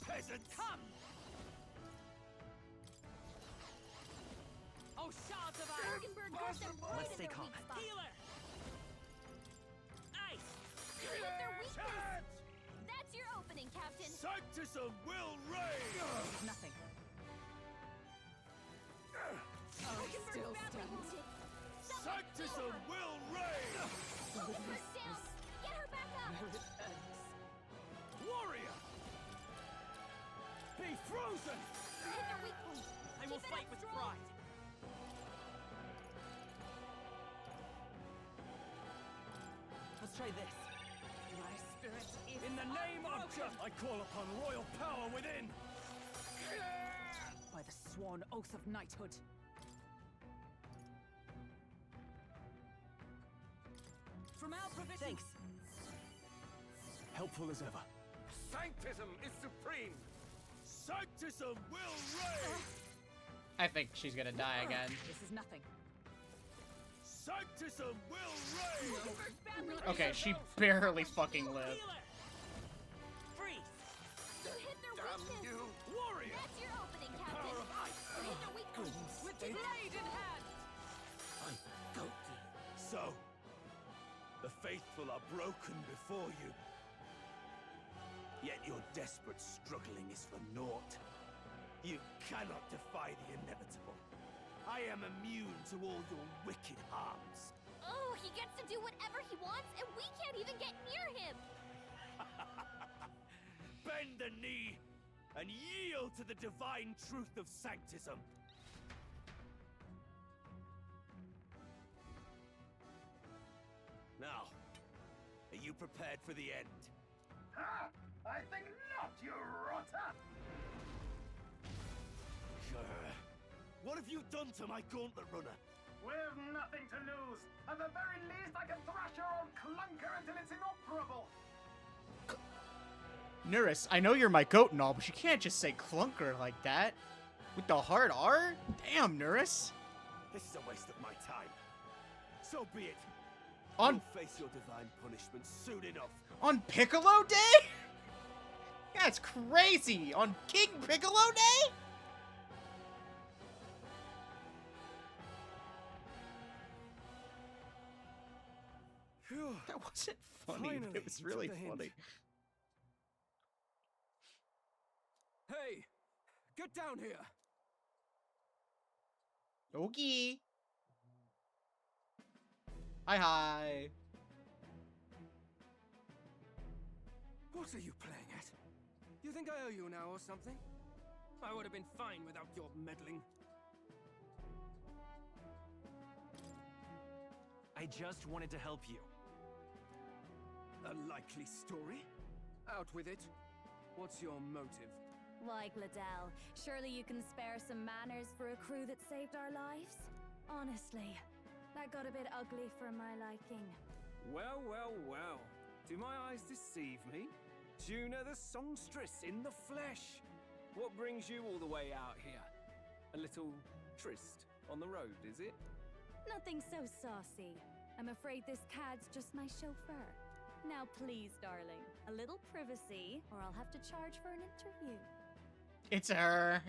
Peasants! Come! Oh, shards of iron! Hulkenberg got them right Let's in stay their calm. weak spot. Healer! Ice! Hit their weakness. That's your opening, Captain. Sanctism will reign! Nothing. Hulkenberg's still badly stands. wounded. Someone heal Sanctism her. will reign! Hulkenberg's down. Get her back up. Where it ends. Warrior! Be frozen! Hit their weak point. I will Keep it fight up with strong. pride! Let's try this. My spirit is In the name of unbroken. I call upon royal power within! By the sworn oath of knighthood. From our provision. Thanks. Helpful as ever. Sanctism is supreme! Sanctism will reign! I think she's gonna die again. This is nothing. Sanctism will reign! Hulkenberg's badly Okay, wounded. she barely fucking lived. Healer! Freeze! You hit their Damn weakness. you! Warrior! That's your opening, Captain. Power of ice! Hit their weak point. With blade in hand. So, the faithful are broken before you. Yet your desperate struggling is for naught. You cannot defy the inevitable. I am immune to all your wicked harms. Oh, he gets to do whatever he wants, and we can't even get near him. Bend the knee and yield to the divine truth of Sanctism. prepared for the end? Ha! I think not, you rotter! What have you done to my gauntlet runner? We've nothing to lose. At the very least, I can thrash your old clunker until it's inoperable. Nurse, I know you're my goat and all, but you can't just say clunker like that. With the hard R? Damn, Nurse. This is a waste of my time. So be it. On You'll face your divine punishment soon enough. On Piccolo Day? That's crazy. On King Piccolo Day? That wasn't funny. Finally, It was you really took the hint. funny. Hey, get down here. Okay. Hi. What are you playing at? You think I owe you now or something? I would have been fine without your meddling. I just wanted to help you. A likely story? Out with it. What's your motive? Why, Gladell, surely you can spare some manners for a crew that saved our lives? Honestly, that got a bit ugly for my liking. Well, well, well. Do my eyes deceive me? Juna the songstress in the flesh. What brings you all the way out here? A little tryst on the road, is it? Nothing so saucy. I'm afraid this cad's just my chauffeur. Now please, darling, a little privacy, or I'll have to charge for an interview. It's her.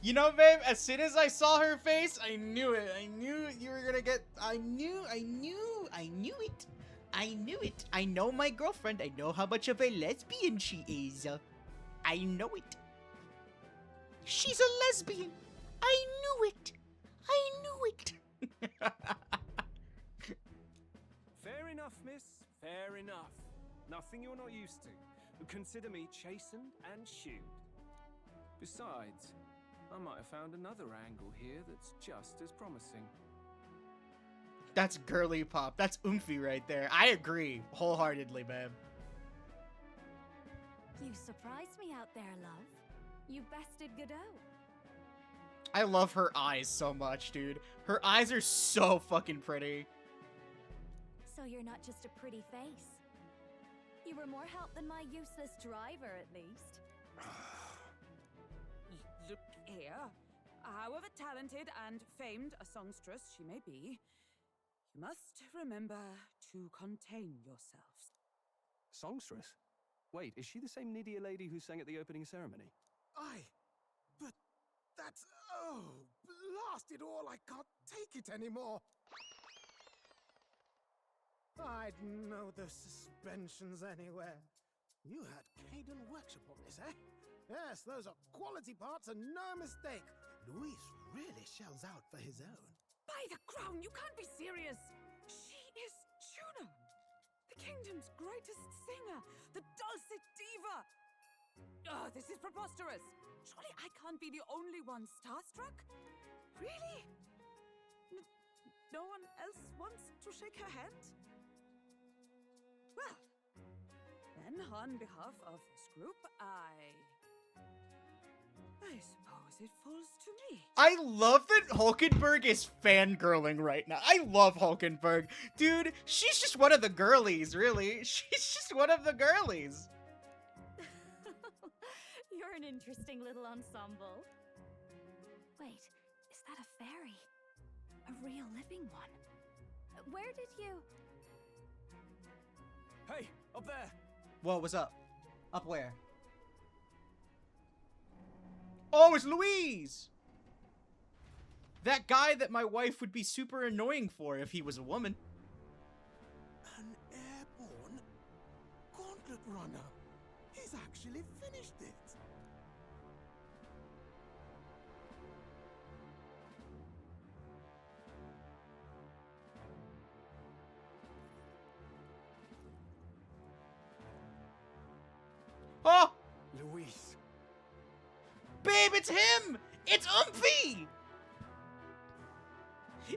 You know, babe, as soon as I saw her face, I knew it. I knew you were gonna get, I knew it. I know my girlfriend. I know how much of a lesbian she is. I know it. She's a lesbian. I knew it. Fair enough, miss. Fair enough. Nothing you're not used to. Consider me chastened and shooed. Besides, I might have found another angle here that's just as promising. That's girly pop. That's oomphy right there. I agree wholeheartedly, babe. You surprised me out there, love. You bested Godot. I love her eyes so much, dude. Her eyes are so fucking pretty. So you're not just a pretty face. You were more help than my useless driver, at least. Look here. However talented and famed a songstress she may be, you must remember to contain yourselves. Songstress? Wait, is she the same Nydia lady who sang at the opening ceremony? But that's... Oh, blast it all, I can't take it anymore. I'd know those suspensions anywhere. You had Caden workshop on this, eh? Yes, those are quality parts and no mistake. Luis really shells out for his own. By the crown, you can't be serious! She is Juna! The kingdom's greatest singer! The dulcet diva! Oh, this is preposterous! Surely I can't be the only one starstruck? Really? No one else wants to shake her hand? Well, then on behalf of this group, I suppose it falls to me. I love that Hulkenberg is fangirling right now. I love Hulkenberg. Dude, she's just one of the girlies, really. She's just one of the girlies. You're an interesting little ensemble. Wait, is that a fairy? A real living one? Where did you... Hey, up there! Whoa, what's up? Up where? Oh, it's Louise! That guy that my wife would be super annoying for if he was a woman. An airborne gauntlet runner. He's actually finished it. Oh! Luis. Babe, it's him! It's Oomphy!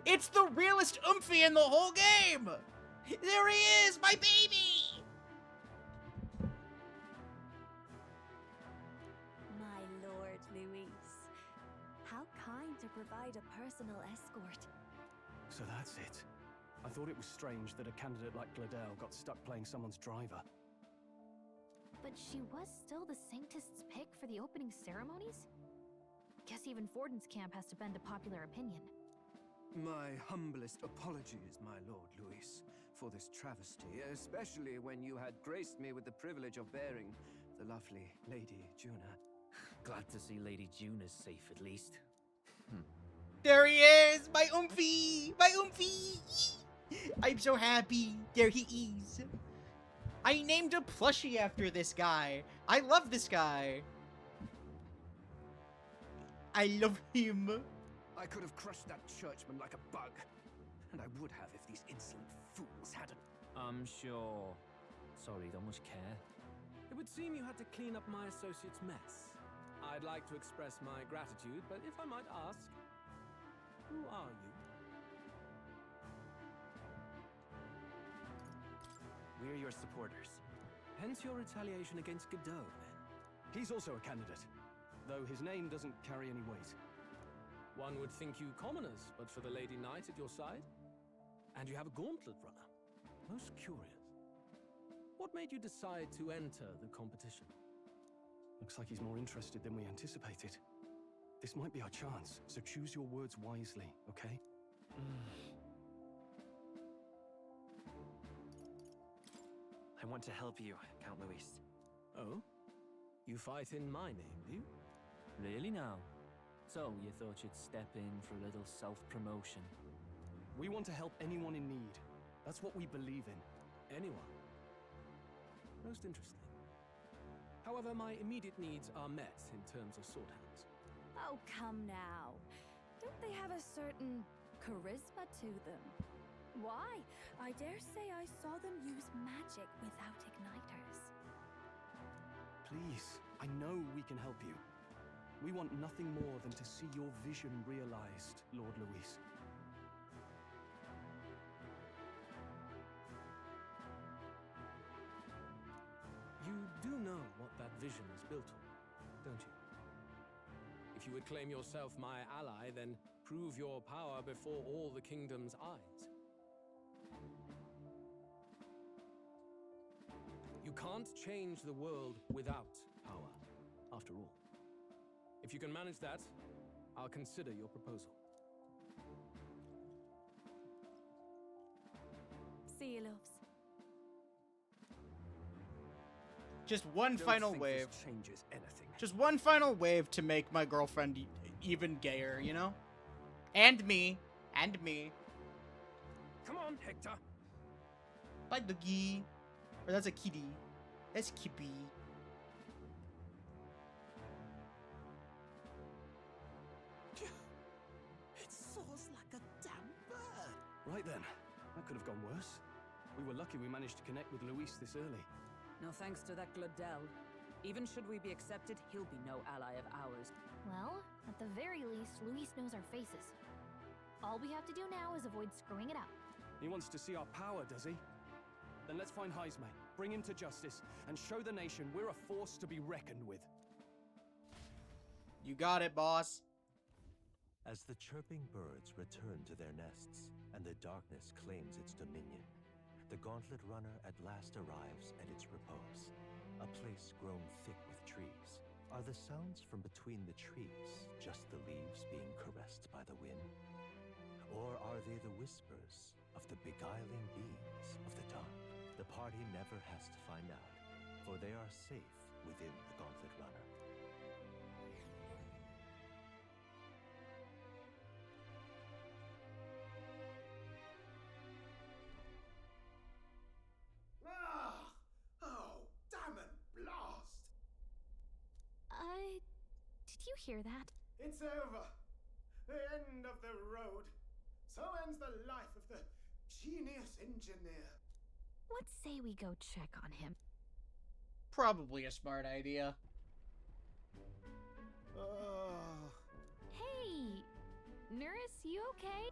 It's the realest Oomphy in the whole game! There he is, my baby! provide a personal escort. So that's it. I thought it was strange that a candidate like Gladel got stuck playing someone's driver. But she was still the Sanctust's pick for the opening ceremonies? Guess even Forden's camp has to bend to popular opinion. My humblest apologies, my Lord Luis, for this travesty, especially when you had graced me with the privilege of bearing the lovely Lady Juna. Glad to see Lady Juna's safe, at least. There he is! My Oomphy! My Oomphy! I'm so happy. There he is. I named a plushie after this guy. I love this guy. I love him. I could have crushed that churchman like a bug. And I would have if these insolent fools hadn't. I'm sure. Sorry, don't much care. It would seem you had to clean up my associate's mess. I'd like to express my gratitude, but if I might ask, who are you? We're your supporters. Hence your retaliation against Godot, then? He's also a candidate, though his name doesn't carry any weight. One would think you commoners, but for the Lady Knight at your side. And you have a gauntlet runner. Most curious. What made you decide to enter the competition? Looks like he's more interested than we anticipated. This might be our chance, so choose your words wisely, okay? I want to help you, Count Luis. Oh? You fight in my name, do you? Really now? So, you thought you'd step in for a little self-promotion? We want to help anyone in need. That's what we believe in. Anyone? Most interesting. However, my immediate needs are met in terms of sword hands. Oh, come now. Don't they have a certain charisma to them? Why? I dare say I saw them use magic without igniters. Please, I know we can help you. We want nothing more than to see your vision realized, Lord Luis. You do know what that vision is built on, don't you? If you would claim yourself my ally, then prove your power before all the kingdom's eyes. You can't change the world without power, after all. If you can manage that, I'll consider your proposal. See you, loves. Just one Don't final think wave. this changes anything. Just one final wave to make my girlfriend even gayer, you know? And me. And me. Come on, Hector. Bye, doggy. Or that's a kitty. That's Kippy. It soars like a damn bird. Right then, that could have gone worse. We were lucky we managed to connect with Luis this early. No thanks to that Gladel. Even should we be accepted, he'll be no ally of ours. Well, at the very least, Luis knows our faces. All we have to do now is avoid screwing it up. He wants to see our power, does he? Then let's find Heismay, bring him to justice, and show the nation we're a force to be reckoned with. You got it, boss. As the chirping birds return to their nests and the darkness claims its dominion, the Gauntlet Runner at last arrives at its repose, a place grown thick with trees. Are the sounds from between the trees just the leaves being caressed by the wind? Or are they the whispers of the beguiling beings of the dark? The party never has to find out, for they are safe within the Gauntlet Runner. Oh, damn and blast! Did you hear that? It's over. The end of the road. So ends the life of the genius engineer. Let's say we go check on him. Probably a smart idea. Hey! Nurse, you okay?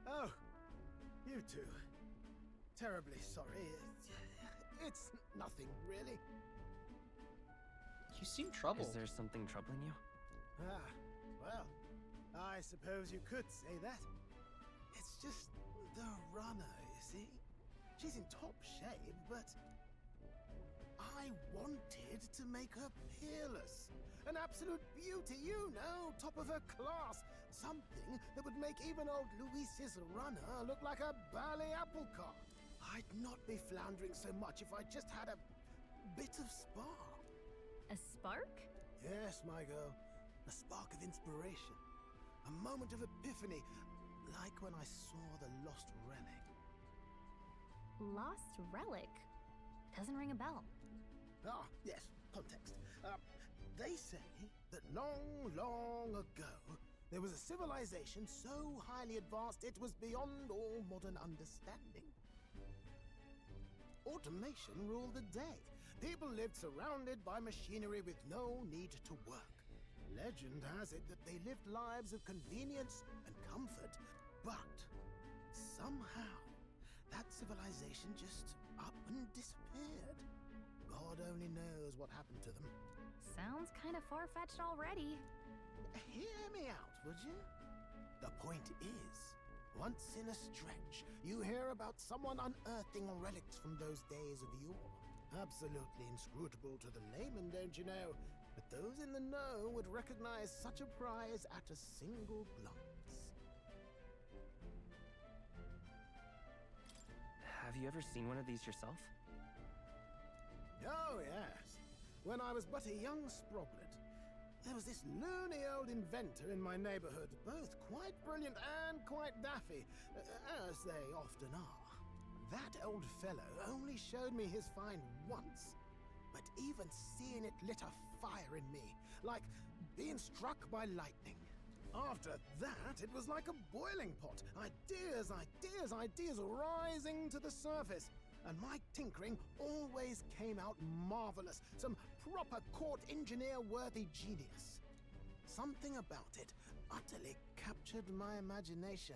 Oh, you two. Terribly sorry. It's nothing, really. You seem troubled. Is there something troubling you? Ah, well, I suppose you could say that. It's just the runner, you see? She's in top shape, but I wanted to make her peerless. An absolute beauty, you know, top of her class. Something that would make even old Luis's runner look like a ballet apple cart. I'd not be floundering so much if I just had a bit of spark. A spark? Yes, my girl. A spark of inspiration. A moment of epiphany, like when I saw the lost relic. Lost relic? Doesn't ring a bell. Ah, yes, context. They say that long, long ago, there was a civilization so highly advanced it was beyond all modern understanding. Automation ruled the day. People lived surrounded by machinery with no need to work. Legend has it that they lived lives of convenience and comfort, but somehow that civilization just up and disappeared. God only knows what happened to them. Sounds kind of far-fetched already. Hear me out, would you? The point is, once in a stretch, you hear about someone unearthing relics from those days of yore. Absolutely inscrutable to the layman, don't you know? But those in the know would recognize such a prize at a single glance. Have you ever seen one of these yourself? Oh, yes. When I was but a young sproglet, there was this loony old inventor in my neighborhood, both quite brilliant and quite daffy, as they often are. That old fellow only showed me his find once, but even seeing it lit a fire in me, like being struck by lightning. After that, it was like a boiling pot. Ideas, ideas, ideas rising to the surface. And my tinkering always came out marvelous. Some proper court engineer-worthy genius. Something about it utterly captured my imagination.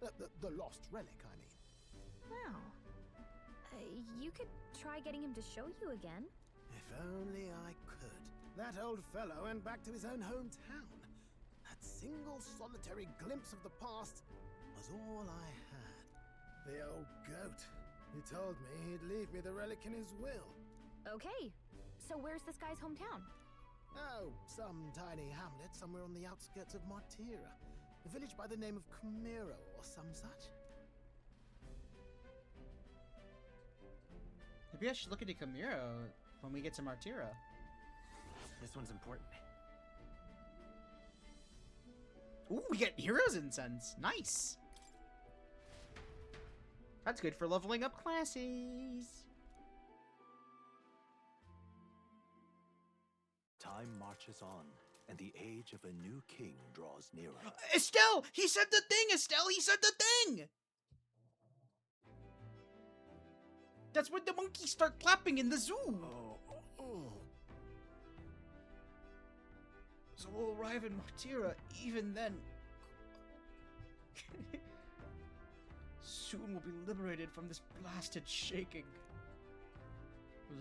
The lost relic, I mean. Wow. You could try getting him to show you again. If only I could. That old fellow went back to his own hometown. That single solitary glimpse of the past was all I had. The old goat. He told me he'd leave me the relic in his will. Okay, so where's this guy's hometown? Oh, some tiny hamlet somewhere on the outskirts of Martira. A village by the name of Camiro or some such. Maybe I should look into Camiro when we get to Martira. This one's important. Ooh, we get Hero's Incense. Nice. That's good for leveling up classes. Time marches on, and the age of a new king draws nearer. Estelle! He said the thing, Estelle! He said the thing! That's when the monkeys start clapping in the zoo! So we'll arrive in Martira even then. Soon we'll be liberated from this blasted shaking.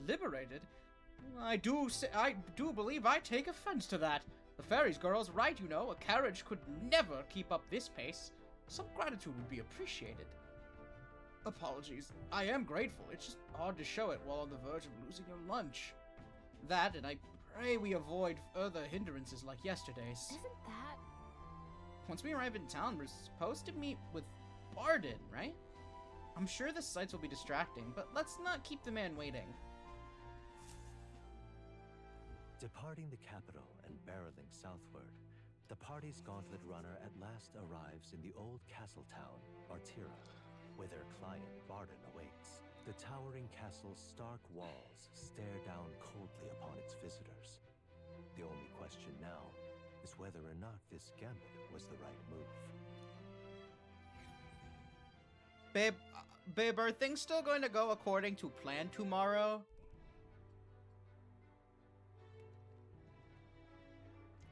Liberated? I do believe I take offense to that. The fairies girl's right, you know. A carriage could never keep up this pace. Some gratitude would be appreciated. Apologies. I am grateful. It's just hard to show it while on the verge of losing your lunch. That, and I pray we avoid further hindrances like yesterday's. Isn't that... Once we arrive in town, we're supposed to meet with Barden, right? I'm sure the sights will be distracting, but let's not keep the man waiting. Departing the capital and barreling southward, the party's gauntlet runner at last arrives in the old castle town, Martira, where their client Barden awaits. The towering castle's stark walls stare down coldly upon its visitors. The only question now is whether or not this gambit was the right move. Babe, are things still going to go according to plan tomorrow?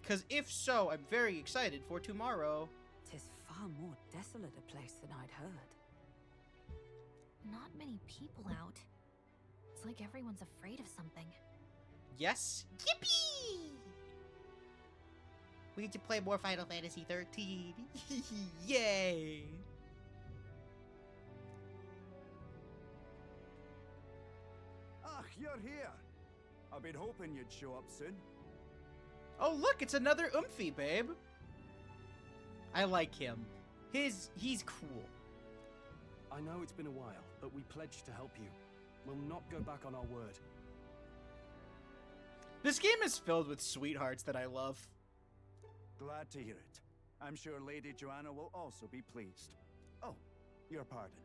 Because if so, I'm very excited for tomorrow. 'Tis far more desolate a place than I'd heard. Not many people out. It's like everyone's afraid of something. Yes? Yippee! We need to play more Final Fantasy 13. Yay! Ah, you're here. I've been hoping you'd show up soon. Oh, look, it's another Oomphy, babe. I like him. He's cool. I know it's been a while, but we pledged to help you. We'll not go back on our word. This game is filled with sweethearts that I love. Glad to hear it. I'm sure Lady Joanna will also be pleased. Oh, your pardon.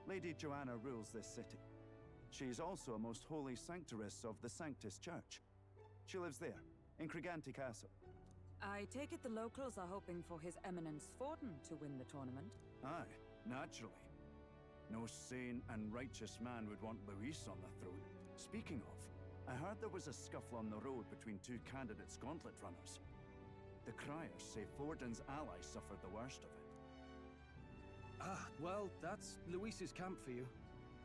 Lady Joanna rules this city. She's also a most holy sanctuaress of the Sanctus Church. She lives there, in Kriganti Castle. I take it the locals are hoping for His Eminence Forden to win the tournament? Aye, naturally. No sane and righteous man would want Luis on the throne. Speaking of, I heard there was a scuffle on the road between two candidates gauntlet runners. The criers say Forden's allies suffered the worst of it. Ah, well, that's Luis's camp for you.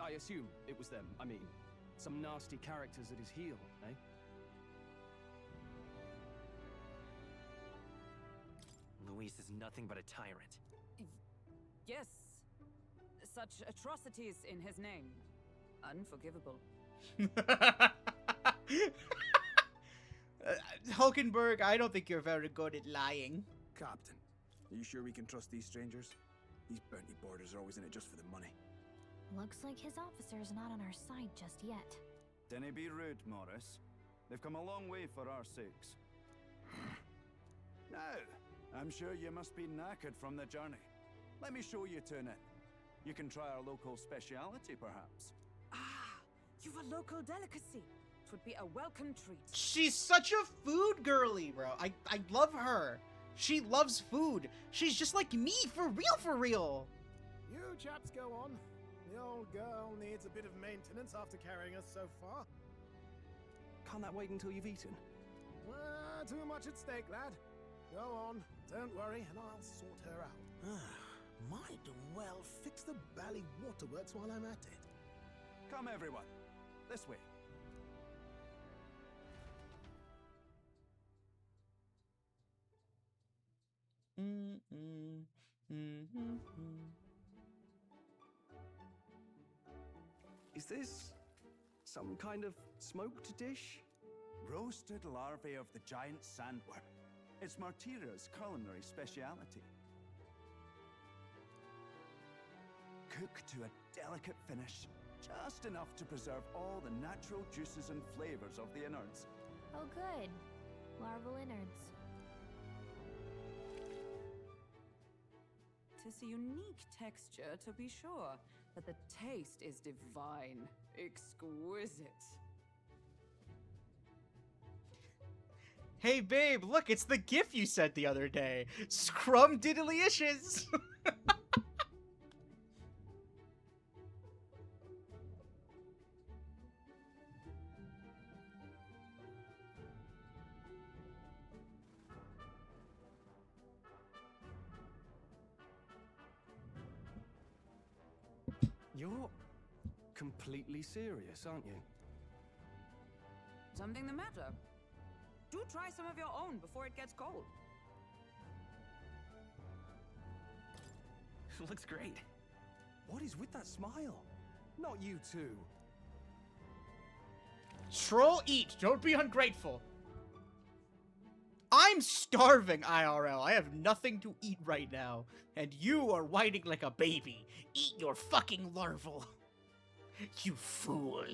I assume it was them. I mean, some nasty characters at his heel, eh? Luis is nothing but a tyrant. Yes. Such atrocities in his name. Unforgivable. Hulkenberg, I don't think you're very good at lying. Captain, are you sure we can trust these strangers? These bounty boarders are always in it just for the money. Looks like his officer's not on our side just yet. Dinna be rude, Morris. They've come a long way for our sakes. Now, I'm sure you must be knackered from the journey. Let me show you to an inn. You can try our local speciality, perhaps. Ah, you've a local delicacy. It would be a welcome treat. She's such a food girly, bro. I love her. She loves food. She's just like me, for real, for real. You chaps go on. The old girl needs a bit of maintenance after carrying us so far. Can't that wait until you've eaten? Too much at stake, lad. Go on, don't worry, and I'll sort her out. Might well fix the Bally Waterworks while I'm at it. Come, everyone. This way. Is this some kind of smoked dish? Roasted larvae of the giant sandworm. It's Martira's culinary speciality. Cooked to a delicate finish, just enough to preserve all the natural juices and flavors of the innards. Oh good. Larval innards. Tis a unique texture, to be sure, but the taste is divine. Exquisite. Hey babe, look, it's the gif you sent the other day. Scrum diddlyishes. You're completely serious, aren't you? Something the matter? Do try some of your own before it gets cold. Looks great. What is with that smile? Not you two. Troll, eat. Don't be ungrateful. I'm starving, IRL. I have nothing to eat right now. And you are whining like a baby. Eat your fucking larval. You fool.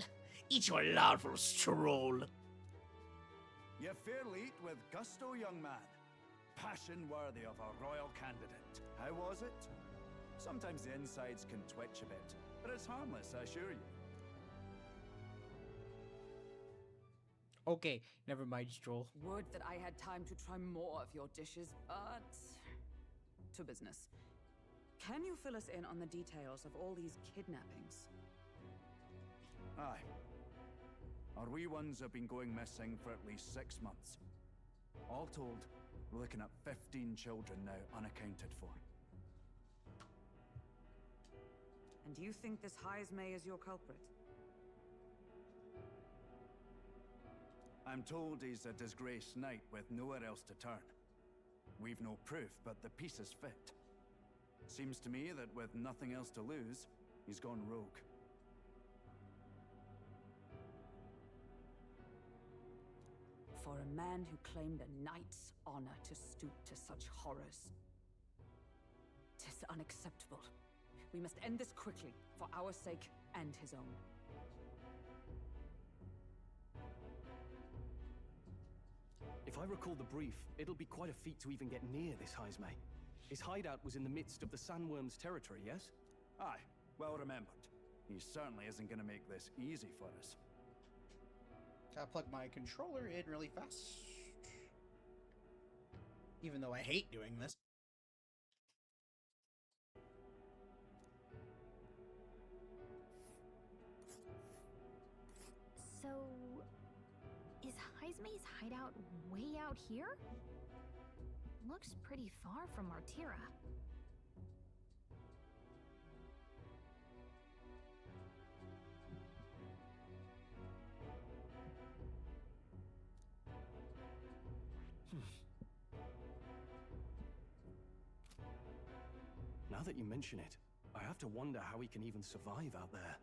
Eat your larval, troll. You fairly eat with gusto, young man. Passion worthy of a royal candidate. How was it? Sometimes the insides can twitch a bit, but it's harmless, I assure you. Okay, never mind, Stroll. Would that I had time to try more of your dishes, but... to business. Can you fill us in on the details of all these kidnappings? Aye. Our wee ones have been going missing for at least 6 months. All told, we're looking at 15 children now unaccounted for. And you think this Heismay is your culprit? I'm told he's a disgraced knight with nowhere else to turn. We've no proof, but the pieces fit. Seems to me that with nothing else to lose, he's gone rogue. For a man who claimed a knight's honor to stoop to such horrors. 'Tis unacceptable. We must end this quickly, for our sake and his own. If I recall the brief, it'll be quite a feat to even get near this Heismay. His hideout was in the midst of the Sandworm's territory, yes? Aye, well remembered. He certainly isn't going to make this easy for us. Gotta plug my controller in really fast. Even though I hate doing this. So, is Heismay's hideout way out here? Looks pretty far from Martira. Now that you mention it, I have to wonder how he can even survive out there.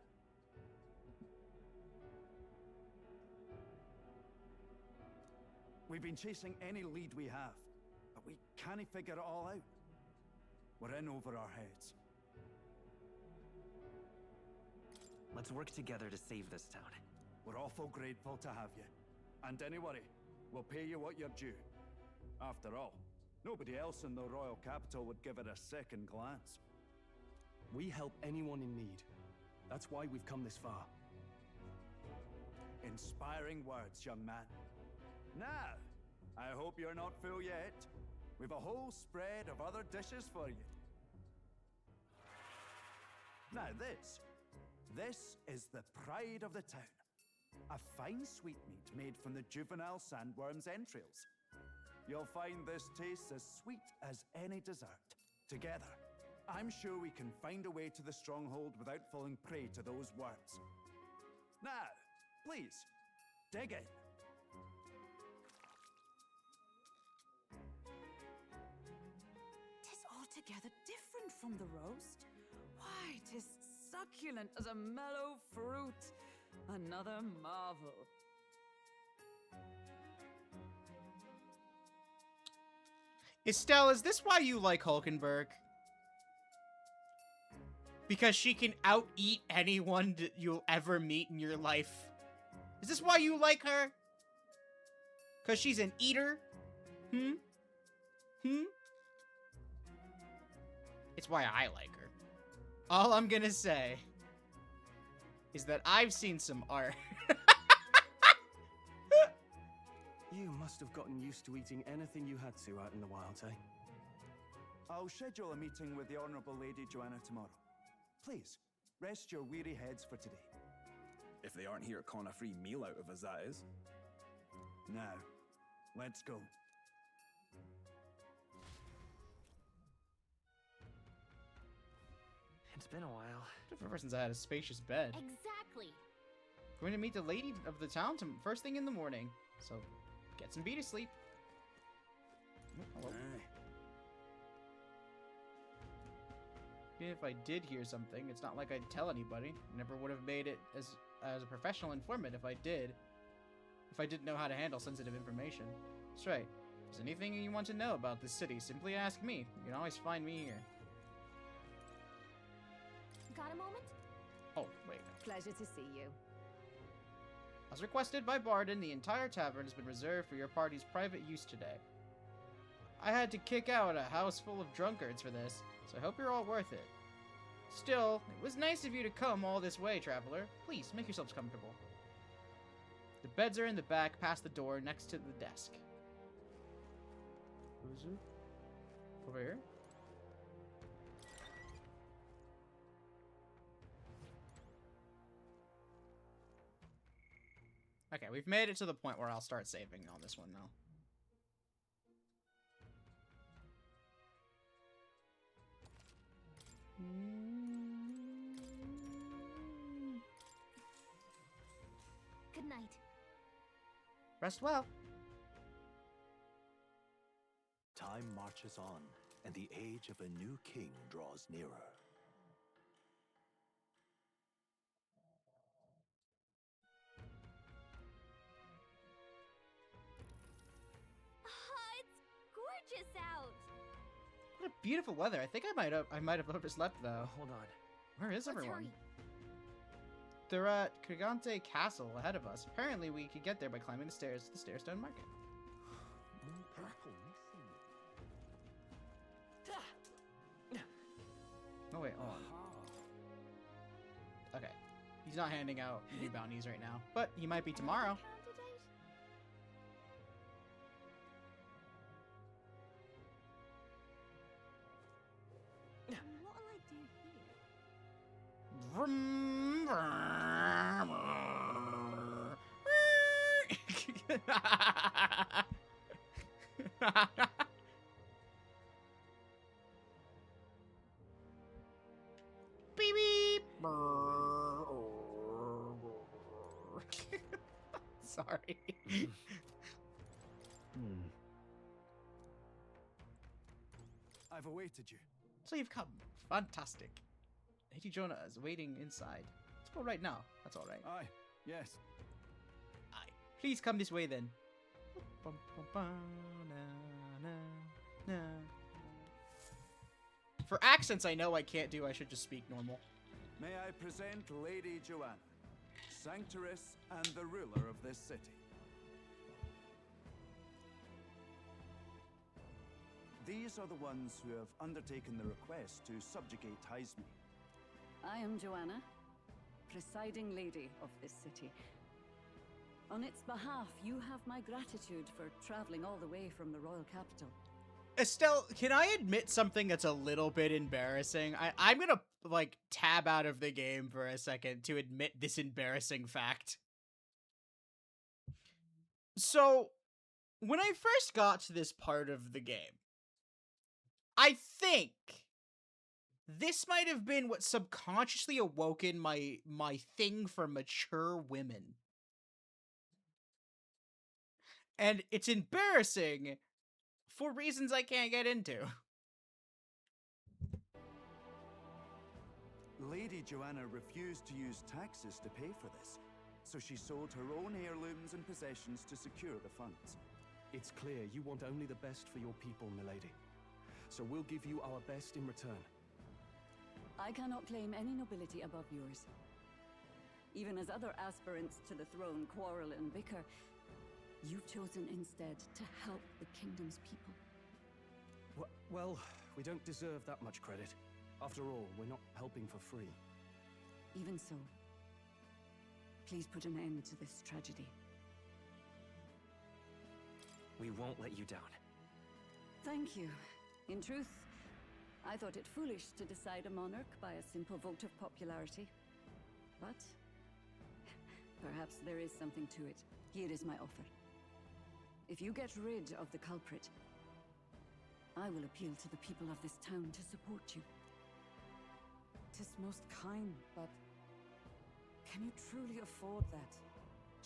We've been chasing any lead we have, but we can't figure it all out. We're in over our heads. Let's work together to save this town. We're awful grateful to have you. And don't worry, we'll pay you what you're due. After all, nobody else in the royal capital would give it a second glance. We help anyone in need. That's why we've come this far. Inspiring words, young man. Now, I hope you're not full yet. We've a whole spread of other dishes for you. Now this is the pride of the town. A fine sweetmeat made from the juvenile sandworm's entrails. You'll find this tastes as sweet as any dessert. Together, I'm sure we can find a way to the stronghold without falling prey to those worms. Now, please, dig in. Tis altogether different from the roast. Why, 'tis succulent as a mellow fruit. Another marvel. Estelle, is this why you like Hulkenberg? Because she can out-eat anyone that you'll ever meet in your life? Is this why you like her? Because she's an eater? It's why I like her. All I'm gonna say is that I've seen some art. You must have gotten used to eating anything you had to out in the wild, eh? I'll schedule a meeting with the Honourable Lady Joanna tomorrow. Please, rest your weary heads for today. If they aren't here calling a free meal out of us, that is. Now, let's go. It's been a while. Ever since I had a spacious bed. Exactly. Going to meet the lady of the town first thing in the morning, so get some Beauty sleep. Hello. Even if I did hear something, it's not like I'd tell anybody. I never would have made it as a professional informant if I did. If I didn't know how to handle sensitive information. That's right. If there's anything you want to know about this city, simply ask me. You can always find me here. Got a moment? Oh, wait. Pleasure to see you. As requested by Barden, the entire tavern has been reserved for your party's private use today. I had to kick out a house full of drunkards for this, so I hope you're all worth it. Still, it was nice of you to come all this way, traveler. Please, make yourselves comfortable. The beds are in the back, past the door, next to the desk. Who's it? Over here? Okay, we've made it to the point where I'll start saving on this one now. Good night. Rest well. Time time marches on and the age of a new king draws nearer. It's gorgeous out. What a beautiful weather. I think I might have overslept though. Hold on. Where is Let's everyone? hurry. They're at Krigante Castle ahead of us. Apparently we could get there by climbing the stairs to the Stairstone Market. Oh wait, hold on. Okay. He's not handing out new bounties right now, but he might be tomorrow. What'll I do here? Vroom, vroom. Beep beep. Sorry. I've awaited you. So you've come. Fantastic. Lady Jonah is waiting inside. Let's go right now. That's all right. Aye. Yes. Aye. Please come this way then. For accents I know I can't do, I should just speak normal. May I present Lady Joanna, Sanctress and the ruler of this city. These are the ones who have undertaken the request to subjugate Heismay. I am Joanna, presiding lady of this city. On its behalf, you have my gratitude for traveling all the way from the royal capital. Estelle, can I admit something that's a little bit embarrassing? I'm gonna, like, tab out of the game for a second to admit this embarrassing fact. So, when I first got to this part of the game, I think this might have been what subconsciously awoken my thing for mature women. And it's embarrassing for reasons I can't get into. Lady Joanna refused to use taxes to pay for this, so she sold her own heirlooms and possessions to secure the funds. It's clear you want only the best for your people, milady. So we'll give you our best in return. I cannot claim any nobility above yours. Even as other aspirants to the throne quarrel and bicker, you've chosen instead to help the kingdom's people. Well, we don't deserve that much credit. After all, we're not helping for free. Even so, please put an end to this tragedy. We won't let you down. Thank you. In truth, I thought it foolish to decide a monarch by a simple vote of popularity. But perhaps there is something to it. Here is my offer. If you get rid of the culprit, I will appeal to the people of this town to support you. 'Tis most kind, but can you truly afford that?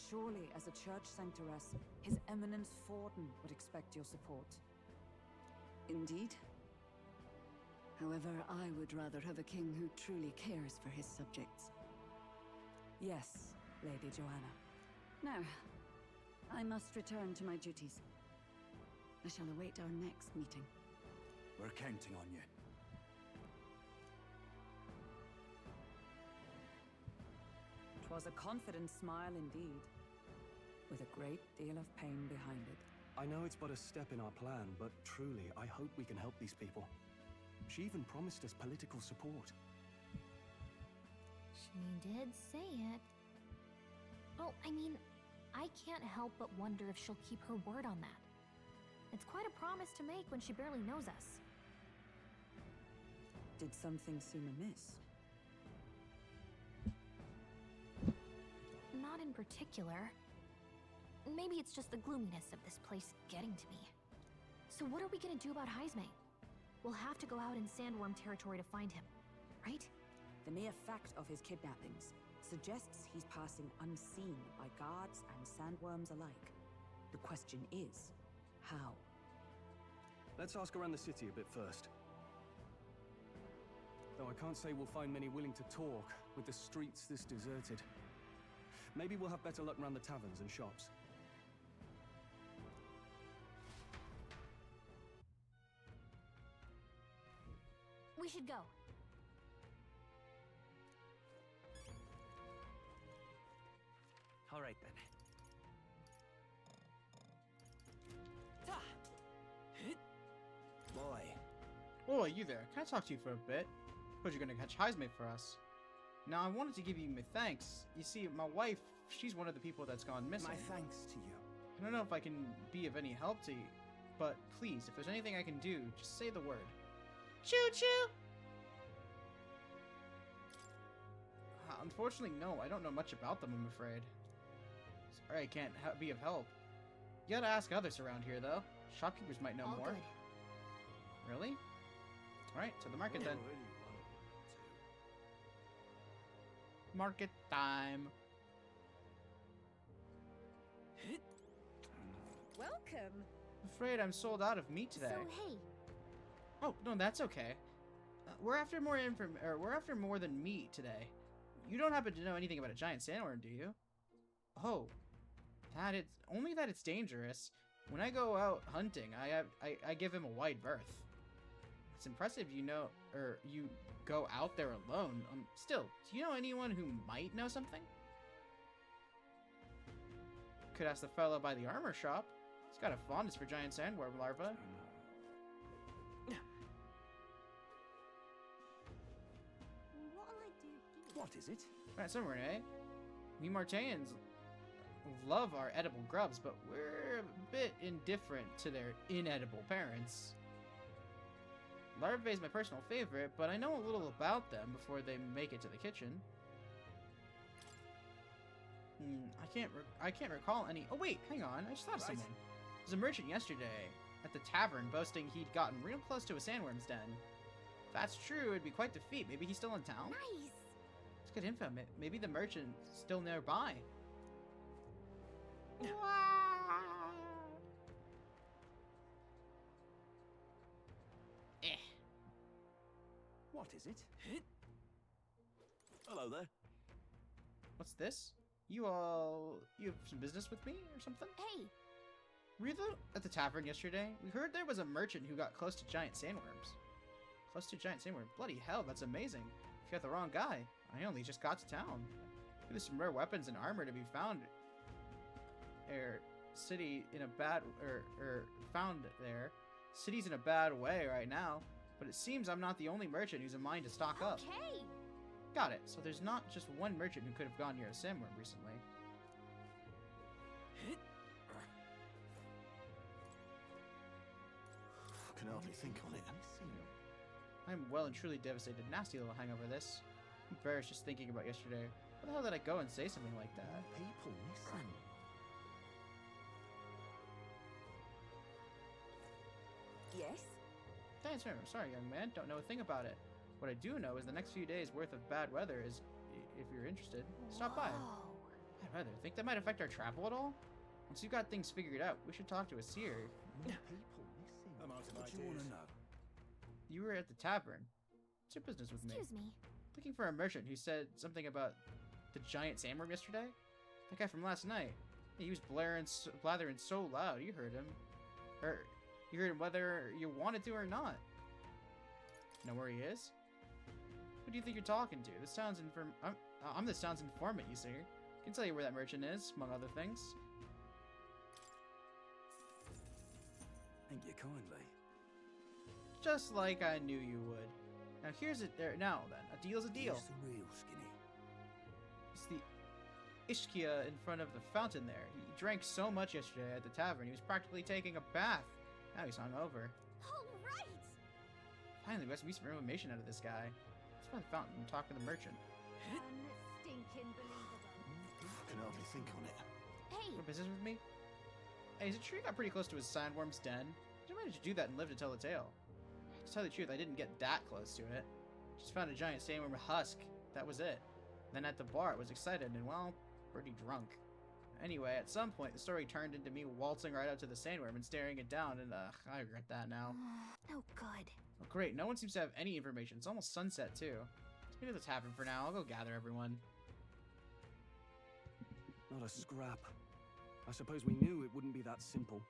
Surely, as a church sanctoress, His Eminence Forden would expect your support. Indeed. However, I would rather have a king who truly cares for his subjects. Yes, Lady Joanna. Now, I must return to my duties. I shall await our next meeting. We're counting on you. 'Twas a confident smile indeed, with a great deal of pain behind it. I know it's but a step in our plan, but truly, I hope we can help these people. She even promised us political support. She did say it. Oh, I mean, I can't help but wonder if she'll keep her word on that. It's quite a promise to make when she barely knows us. Did something seem amiss? Not in particular. Maybe it's just the gloominess of this place getting to me. So what are we gonna do about Heismay? We'll have to go out in Sandworm territory to find him, right? The mere fact of his kidnappings suggests he's passing unseen by guards and sandworms alike. The question is, how? Let's ask around the city a bit first. Though I can't say we'll find many willing to talk with the streets this deserted. Maybe we'll have better luck around the taverns and shops. We should go. All right, then. Boy. Oh, you there. Can I talk to you for a bit? Suppose you're gonna catch Heismay for us. Now, I wanted to give you my thanks. You see, my wife, she's one of the people that's gone missing. My thanks to you. I don't know if I can be of any help to you, but please, if there's anything I can do, just say the word. Choo-choo! Unfortunately, no. I don't know much about them, I'm afraid. Sorry, I can't be of help. You gotta ask others around here, though. Shopkeepers might know All more. good. Really? Alright, to the market then. Market time. Welcome. I'm afraid I'm sold out of meat today. So, hey, Oh, no, that's okay. We're after more than meat today. You don't happen to know anything about a giant sandworm, do you? Oh, only that it's dangerous. When I go out hunting, I give him a wide berth. It's impressive you go out there alone. Still, do you know anyone who might know something? Could ask the fellow by the armor shop. He's got a fondness for giant sandworm larvae. What'll I do? What is it? Right, somewhere, eh? We Martayans love our edible grubs, but we're a bit indifferent to their inedible parents. Larvae is my personal favorite, but I know a little about them before they make it to the kitchen. I can't recall any. Oh wait, hang on. I just thought of someone. There was a merchant yesterday at the tavern boasting he'd gotten real close to a sandworm's den. If that's true, it'd be quite the feat. Maybe he's still in town? nice. It's good info. Maybe the merchant's still nearby. What is it? Hello there. What's this? You have some business with me or something? Hey, Were you at the tavern yesterday? We heard there was a merchant who got close to giant sandworms. Close to giant sandworm? Bloody hell, that's amazing. If you got the wrong guy, I only just got to town. There's some rare weapons and armor to be found. City in a bad found there. City's in a bad way right now, but it seems I'm not the only merchant who's in mind to stock up. okay. Got it. So there's not just one merchant who could have gone near a sandworm recently. I can hardly think on it. I'm well and truly devastated. Nasty little hangover this. I'm embarrassed just thinking about yesterday. Where the hell did I go and say something like that? People missing. Yes? Thanks, I'm sorry, young man. Don't know a thing about it. What I do know is the next few days worth of bad weather is, if you're interested, stop by. Bad weather? Think that might affect our travel at all? Once you've got things figured out, we should talk to a seer. People missing. I'm out of What do you want to ideas. know? You were at the tavern. What's your business with me? Excuse me. Looking for a merchant who said something about the giant sandworm yesterday? That guy from last night. He was blathering so loud, you heard him. You heard him whether you wanted to or not. Know where he is? Who do you think you're talking to? This sounds I'm this town's informant, you see. I can tell you where that merchant is, among other things. Thank you kindly. Just like I knew you would. Now here's it there now then. A deal's a deal. Here's the real skinny. It's the Ishkia in front of the fountain there. He drank so much yesterday at the tavern, he was practically taking a bath. Now he's hungover. All right. Finally, we got some decent information out of this guy. Let's find the fountain and talk to the merchant. Unstinking believable. I can hardly think on it. Hey, What business with me? Hey, is it true you got pretty close to his sandworm's den? Did you manage to do that and live to tell the tale? To tell you the truth, I didn't get that close to it. Just found a giant sandworm husk. That was it. Then at the bar, I was excited and, well, pretty drunk. Anyway, at some point, the story turned into me waltzing right up to the sandworm and staring it down, and I regret that now. No good. Oh, great, no one seems to have any information. It's almost sunset, too. Let's go to the tavern for now. I'll go gather everyone. Not a scrap. I suppose we knew it wouldn't be that simple.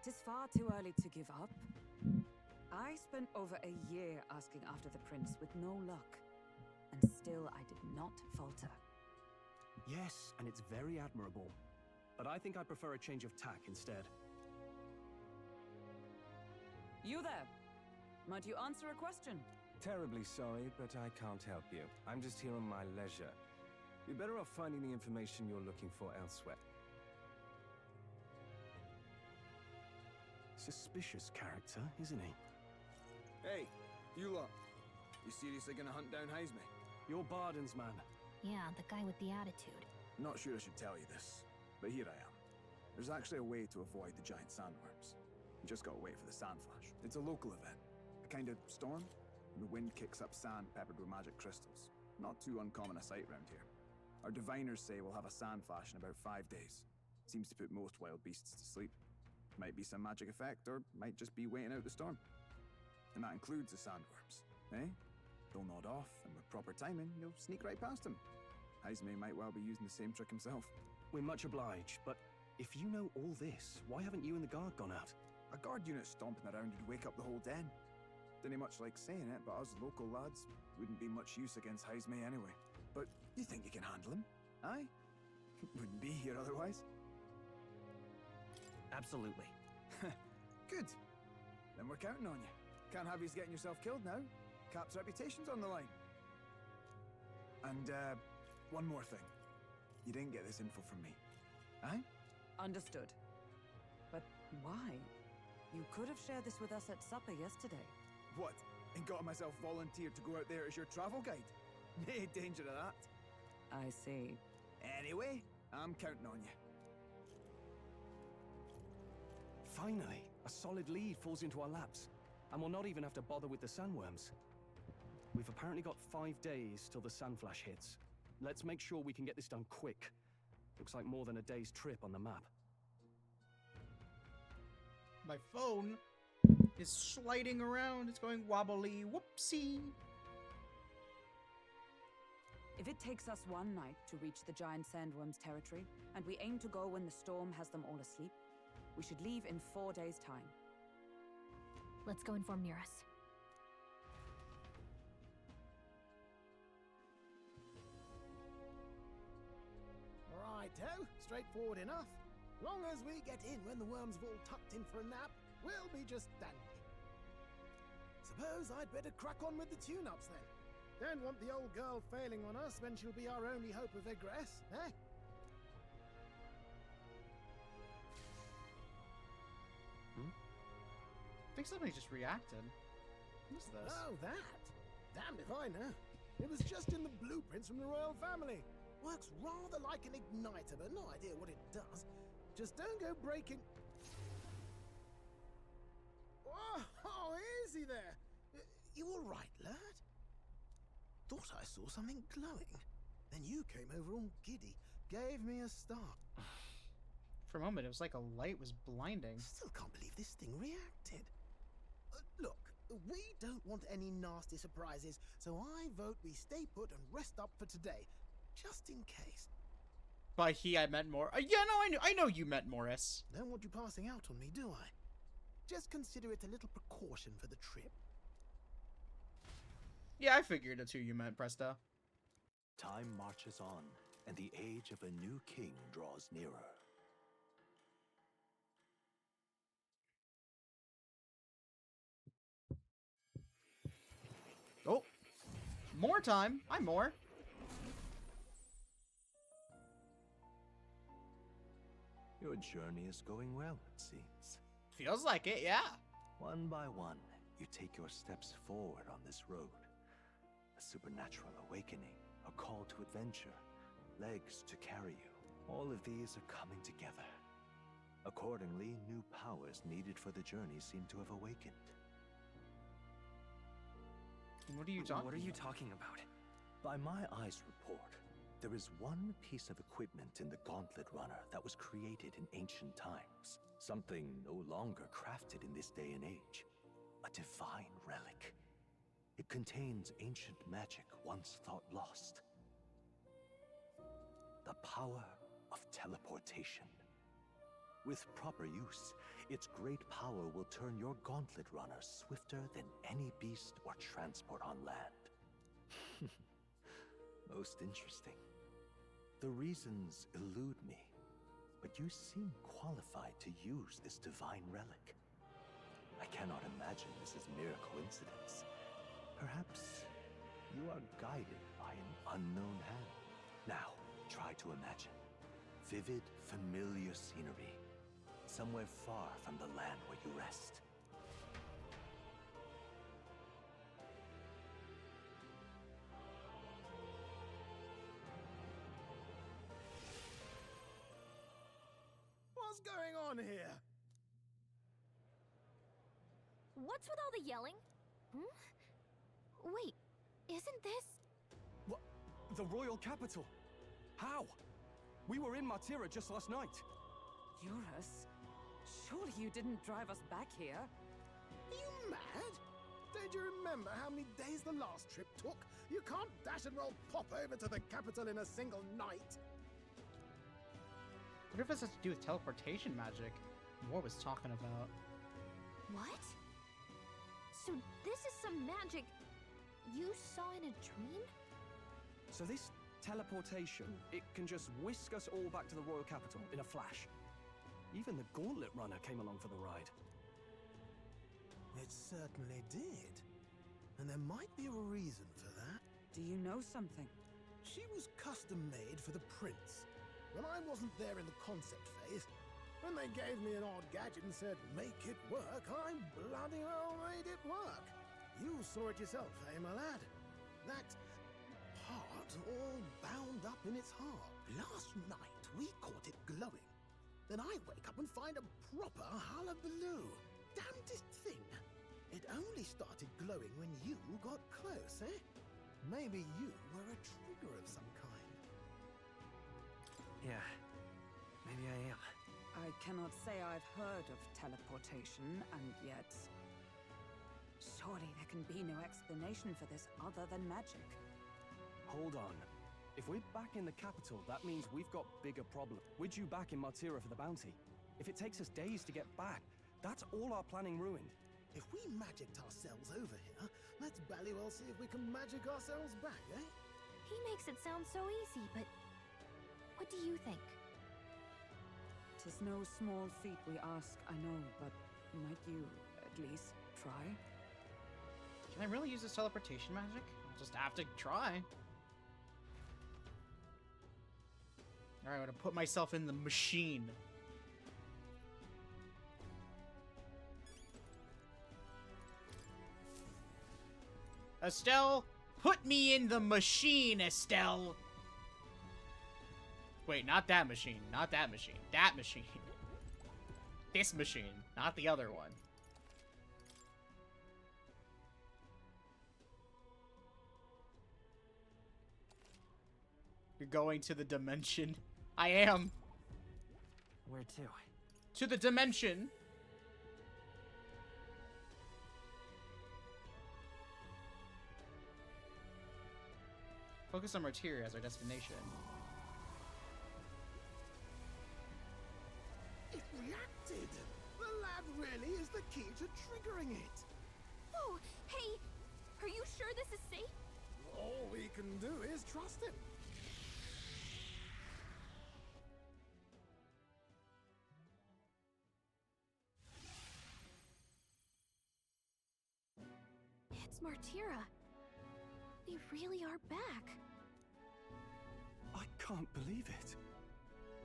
'Tis far too early to give up. I spent over a year asking after the prince with no luck, and still I did not falter. Yes, and it's very admirable. But I think I prefer a change of tack instead. You there? Might you answer a question? Terribly sorry, but I can't help you. I'm just here on my leisure. You're better off finding the information you're looking for elsewhere. Suspicious character, isn't he? Hey, you lot. You seriously gonna hunt down Heismay? You're Barden's man. Yeah, the guy with the attitude. Not sure I should tell you this, but here I am. There's actually a way to avoid the giant sandworms. You just gotta wait for the sand flash. It's a local event. A kind of storm. The wind kicks up sand peppered with magic crystals. Not too uncommon a sight round here. Our diviners say we'll have a sand flash in about 5 days. Seems to put most wild beasts to sleep. Might be some magic effect, or might just be waiting out the storm. And that includes the sandworms, eh? They'll nod off, and with proper timing, you'll sneak right past them. Heismay might well be using the same trick himself. We're much obliged, but if you know all this, why haven't you and the guard gone out? A guard unit stomping around would wake up the whole den. Didn't much like saying it, but us local lads wouldn't be much use against Heismay anyway. But you think you can handle him? Aye? Wouldn't be here otherwise. Absolutely. Good. Then we're counting on you. Can't have you getting yourself killed now. Cap's reputation's on the line. And, one more thing. You didn't get this info from me. Aye? Understood. But why? You could have shared this with us at supper yesterday. What? And got myself volunteered to go out there as your travel guide? No danger of that. I see. Anyway, I'm counting on you. Finally, a solid lead falls into our laps, and we'll not even have to bother with the sandworms. We've apparently got 5 days till the sand flash hits. Let's make sure we can get this done quick. Looks like more than a day's trip on the map. My phone is sliding around. It's going wobbly. Whoopsie. If it takes us one night to reach the giant sandworm's territory, and we aim to go when the storm has them all asleep, we should leave in 4 days' time. Let's go inform Nearest. Righto, straightforward enough. Long as we get in when the worms have all tucked in for a nap, we'll be just dandy. Suppose I'd better crack on with the tune-ups then. Don't want the old girl failing on us when she'll be our only hope of egress, eh? I think somebody just reacted. Who's this? Oh, that? Damned if I know. It was just in the blueprints from the royal family. Works rather like an igniter, but no idea what it does. Just don't go breaking... Oh, easy there. You all right, lad? Thought I saw something glowing. Then you came over all giddy, gave me a start. For a moment, it was like a light was blinding. Still can't believe this thing reacted. Look, we don't want any nasty surprises, so I vote we stay put and rest up for today, just in case. By he, I meant more. Yeah, no, I know you meant Morris. Don't want you passing out on me, do I? Just consider it a little precaution for the trip. Yeah, I figured it's who you meant, Presto. Time marches on, and the age of a new king draws nearer. Oh, more time. I'm more. Your journey is going well, it seems. Feels like it, yeah. One by one, you take your steps forward on this road. A supernatural awakening, a call to adventure, legs to carry you. All of these are coming together. Accordingly, new powers needed for the journey seem to have awakened. What are you talking about? What are you talking about? By my eyes report, There is one piece of equipment in the Gauntlet Runner that was created in ancient times. Something no longer crafted in this day and age. A divine relic. It contains ancient magic once thought lost. The power of teleportation. With proper use, its great power will turn your Gauntlet Runner swifter than any beast or transport on land. Most interesting. The reasons elude me, but you seem qualified to use this divine relic. I cannot imagine this is mere coincidence. Perhaps you are guided by an unknown hand. Now, try to imagine. Vivid, familiar scenery. Somewhere far from the land where you rest. What's going on here? What's with all the yelling? Hmm? Wait, isn't this... What? The royal capital? How? We were in Martira just last night. Eurus, surely you didn't drive us back here? Are you mad? Don't you remember how many days the last trip took? You can't dash and roll pop over to the capital in a single night. What if this has to do with teleportation magic? War was talking about. What? So this is some magic you saw in a dream? So this teleportation, it can just whisk us all back to the royal capital in a flash. Even the Gauntlet Runner came along for the ride. It certainly did. And there might be a reason for that. Do you know something? She was custom made for the prince. When I wasn't there in the concept phase, when they gave me an odd gadget and said, make it work, I bloody well made it work. You saw it yourself, eh, my lad? That part all bound up in its heart. Last night, we caught it glowing. Then I wake up and find a proper hullabaloo. Damnedest thing. It only started glowing when you got close, eh? Maybe you were a trigger of some kind. Yeah, maybe I am. I cannot say I've heard of teleportation, and yet... surely there can be no explanation for this other than magic. Hold on. If we're back in the capital, that means we've got bigger problems. We're due back in Martira for the bounty. If it takes us days to get back, that's all our planning ruined. If we magicked ourselves over here, let's bally well see if we can magic ourselves back, eh? He makes it sound so easy, but what do you think? 'Tis no small feat we ask, I know, but might you at least try? Can I really use this teleportation magic? I'll just have to try. Alright, I'm gonna put myself in the machine. Estelle, put me in the machine, Estelle! Wait, not that machine. Not that machine. That machine. This machine, not the other one. You're going to the dimension. I am. Where to? To the dimension. Focus on Martyria as our destination. It reacted! The lad really is the key to triggering it! Oh, hey! Are you sure this is safe? All we can do is trust him. It's Martira. We really are back. I can't believe it.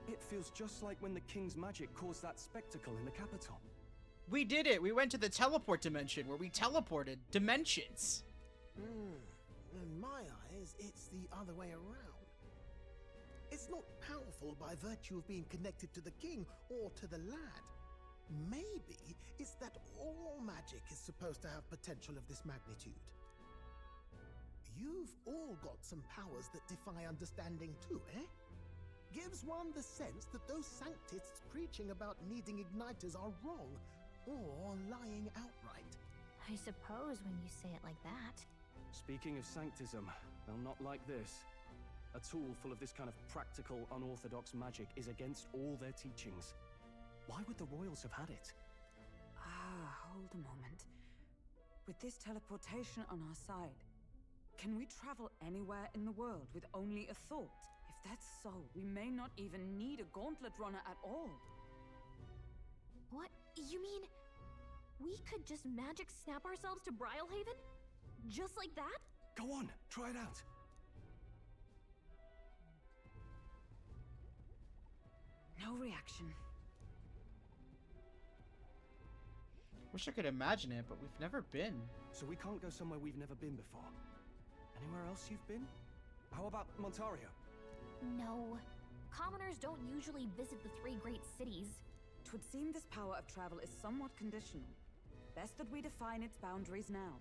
It feels just like when the king's magic caused that spectacle in the capital. We did it! We went to the teleport dimension where we teleported dimensions. In my eyes, it's the other way around. It's not powerful by virtue of being connected to the king or to the lad. Maybe it's that all magic is supposed to have potential of this magnitude. You've all got some powers that defy understanding too, eh? Gives one the sense that those Sanctists preaching about needing igniters are wrong, or lying outright. I suppose when you say it like that. Speaking of Sanctism, they'll not like this. A tool full of this kind of practical, unorthodox magic is against all their teachings. Why would the royals have had it? Hold a moment. With this teleportation on our side, can we travel anywhere in the world with only a thought? If that's so, we may not even need a gauntlet runner at all. What? You mean we could just magic snap ourselves to Brylehaven? Just like that? Go on, try it out. No reaction. Wish I could imagine it, but we've never been. So we can't go somewhere we've never been before. Anywhere else you've been? How about Montario? No. Commoners don't usually visit the three great cities. 'Twould seem this power of travel is somewhat conditional. Best that we define its boundaries now.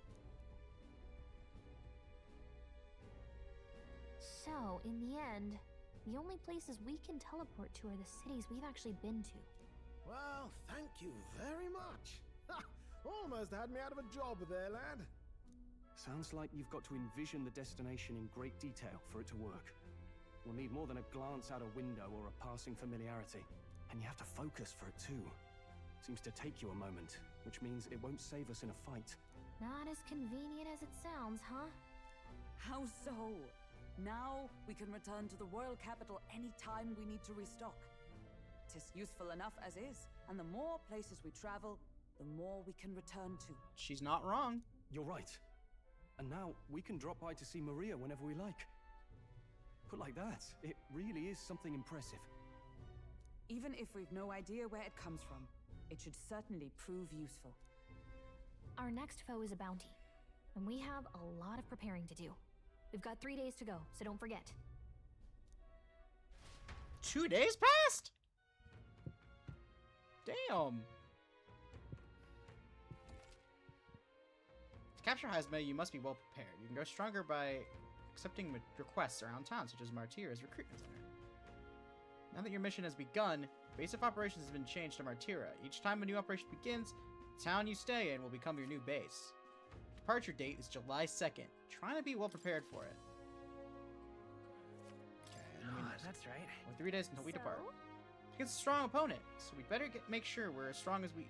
So, in the end, the only places we can teleport to are the cities we've actually been to. Well, thank you very much. Almost had me out of a job there, lad. Sounds like you've got to envision the destination in great detail for it to work. We'll need more than a glance out a window or a passing familiarity. And you have to focus for it too. Seems to take you a moment, which means it won't save us in a fight. Not as convenient as it sounds, huh? How so? Now we can return to the royal capital any time we need to restock. 'Tis useful enough as is, and the more places we travel, the more we can return to. She's not wrong. You're right. And now we can drop by to see Maria whenever we like. Put like that, it really is something impressive. Even if we've no idea where it comes from, it should certainly prove useful. Our next foe is a bounty, and we have a lot of preparing to do. We've got 3 days to go, so don't forget. 2 days passed? Damn. To capture Heismay, you must be well prepared. You can go stronger by accepting requests around town, such as Martira's recruitment center. Now that your mission has begun, base of operations has been changed to Martira. Each time a new operation begins, the town you stay in will become your new base. Departure date is July 2nd. Trying to be well prepared for it. Okay, that's right. With 3 days until we depart. Against a strong opponent, so we better make sure we're as strong as we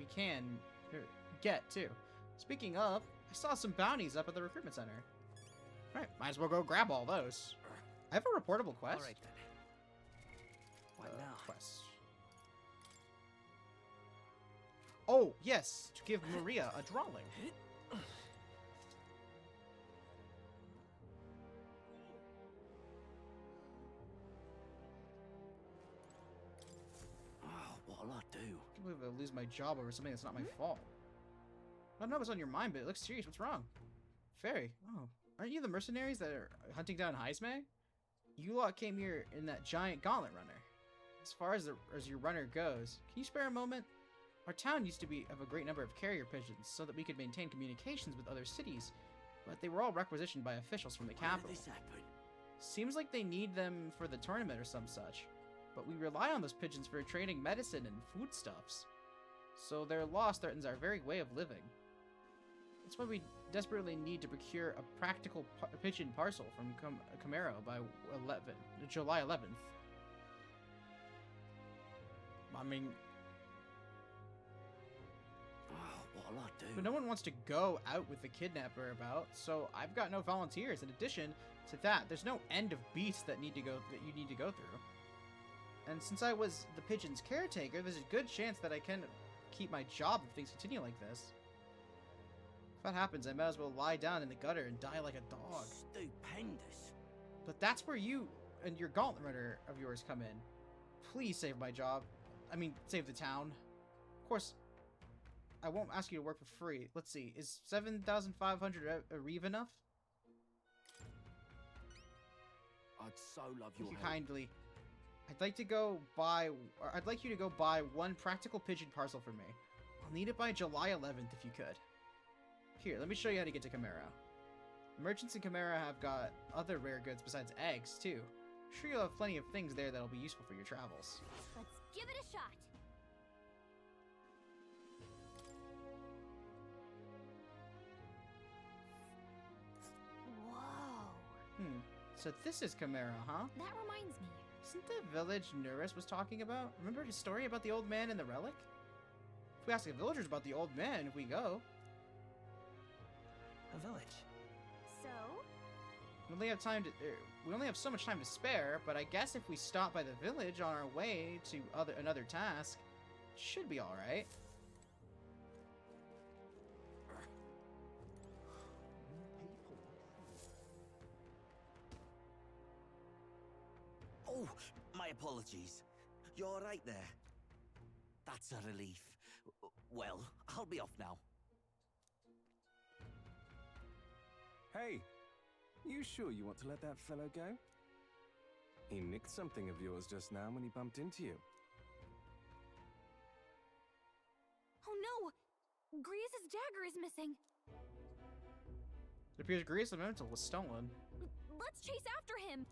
can get too. Speaking of, I saw some bounties up at the recruitment center. All right, might as well go grab all those. I have a reportable quest. All right then. What now? Quest. Oh yes, to give Maria a drawing. What'll I do? I can't believe I'll lose my job over something that's not my fault. I don't know what's on your mind, but it looks serious. What's wrong? Fairy. Oh, aren't you the mercenaries that are hunting down Heismay? You lot came here in that giant gauntlet runner. As far as your runner goes, can you spare a moment? Our town used to have a great number of carrier pigeons so that we could maintain communications with other cities, but they were all requisitioned by officials from the capital. Why did this happen? Seems like they need them for the tournament or some such, but we rely on those pigeons for trading medicine and foodstuffs. So their loss threatens our very way of living. That's why we desperately need to procure a practical pigeon parcel from Camaro by July 11th. I mean... What'll I do? But no one wants to go out with the kidnapper about, so I've got no volunteers. In addition to that, there's no end of beasts that you need to go through. And since I was the pigeon's caretaker, there's a good chance that I can keep my job if things continue like this. If that happens, I might as well lie down in the gutter and die like a dog. Stupendous. But that's where you and your gauntlet runner of yours come in. Please save my job. I mean, save the town. Of course, I won't ask you to work for free. Let's see, is 7,500 a reeve enough? I'd so love your Thank you help. kindly. I'd like you to go buy one practical pigeon parcel for me. I'll need it by July 11th if you could. Here, let me show you how to get to Camaro. Merchants in Chimera have got other rare goods besides eggs, too. Sure you'll have plenty of things there that'll be useful for your travels. Let's give it a shot. Whoa. So this is Chimera, huh? That reminds me. Isn't the village Nurus was talking about? Remember his story about the old man and the relic? If we ask the villagers about the old man, if we go. A village. So? We only have so much time to spare, but I guess if we stop by the village on our way to another task, it should be all right. Oh, my apologies. You're all right there. That's a relief. Well, I'll be off now. Hey, you sure you want to let that fellow go? He nicked something of yours just now when he bumped into you. Oh no! Grius' dagger is missing. It appears Grius' memento was stolen. Let's chase after him!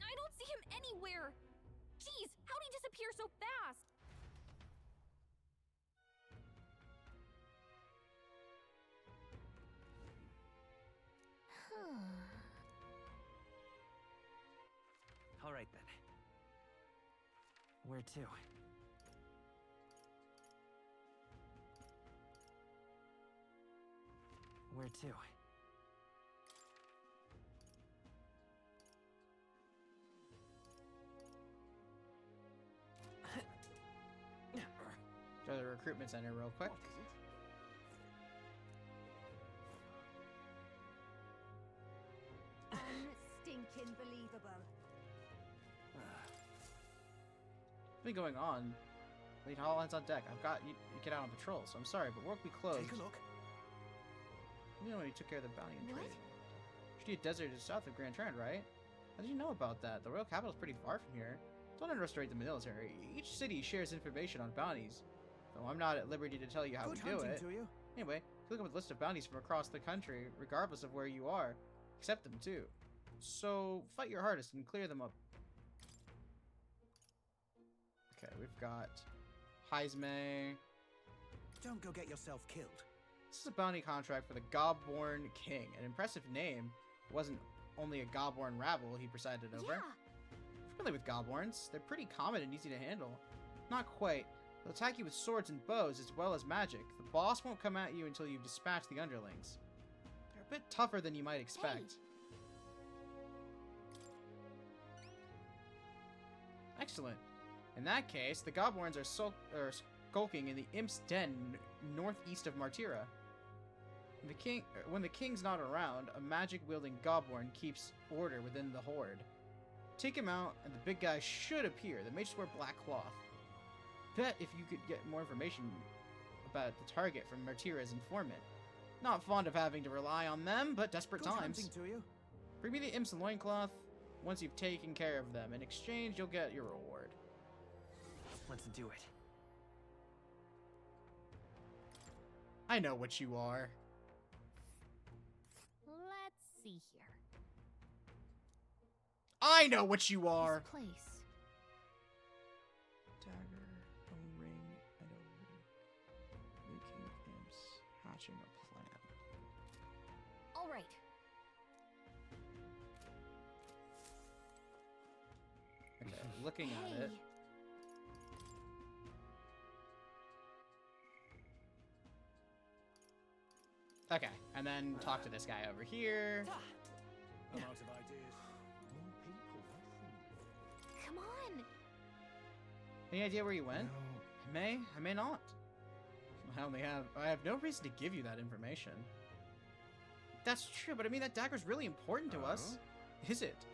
I don't see him anywhere! Jeez, how'd he disappear so fast? All right then. Where to? Where to? Go to the recruitment center real quick. Unstinking believable. What's been going on? Lead all hands on deck. I've got you get out on patrol, so I'm sorry, but work will be closed. Take a look. You know when he took care of the bounty and trade. Shitty desert is south of Grand Trend, right? How did you know about that? The royal capital is pretty far from here. Don't underestimate the military. Each city shares information on bounties, though I'm not at liberty to tell you how we do it. Anyway, if you look up a list of bounties from across the country, regardless of where you are, accept them too. So fight your hardest and clear them up. Okay, we've got Heismay. Don't go get yourself killed. This is a bounty contract for the Gobborn King. An impressive name. It wasn't only a Gobborn rabble he presided over. Yeah. Familiar with Gobborns. They're pretty common and easy to handle. Not quite. They'll attack you with swords and bows as well as magic. The boss won't come at you until you've dispatched the underlings. They're a bit tougher than you might expect. Excellent. In that case, the Gobborns are skulking in the Imp's Den northeast of Martira. When the king's not around, a magic-wielding Gobborn keeps order within the horde. Take him out, and the big guy should appear. They may just wear black cloth. Bet if you could get more information about the target from Martira's informant. Not fond of having to rely on them, but desperate times. Bring me the Imp's loincloth once you've taken care of them. In exchange, you'll get your reward. Let's do it. I know what you are. Let's see here. I know what you are! This place. Dagger, a ring, and a ring. Making imps, hatching a plan. All right. Okay, looking at it. Okay, and then talk to this guy over here. I'm out of ideas. Come on. Any idea where you went? I may not. I have no reason to give you that information. That's true, but I mean that dagger's really important to us. Is it?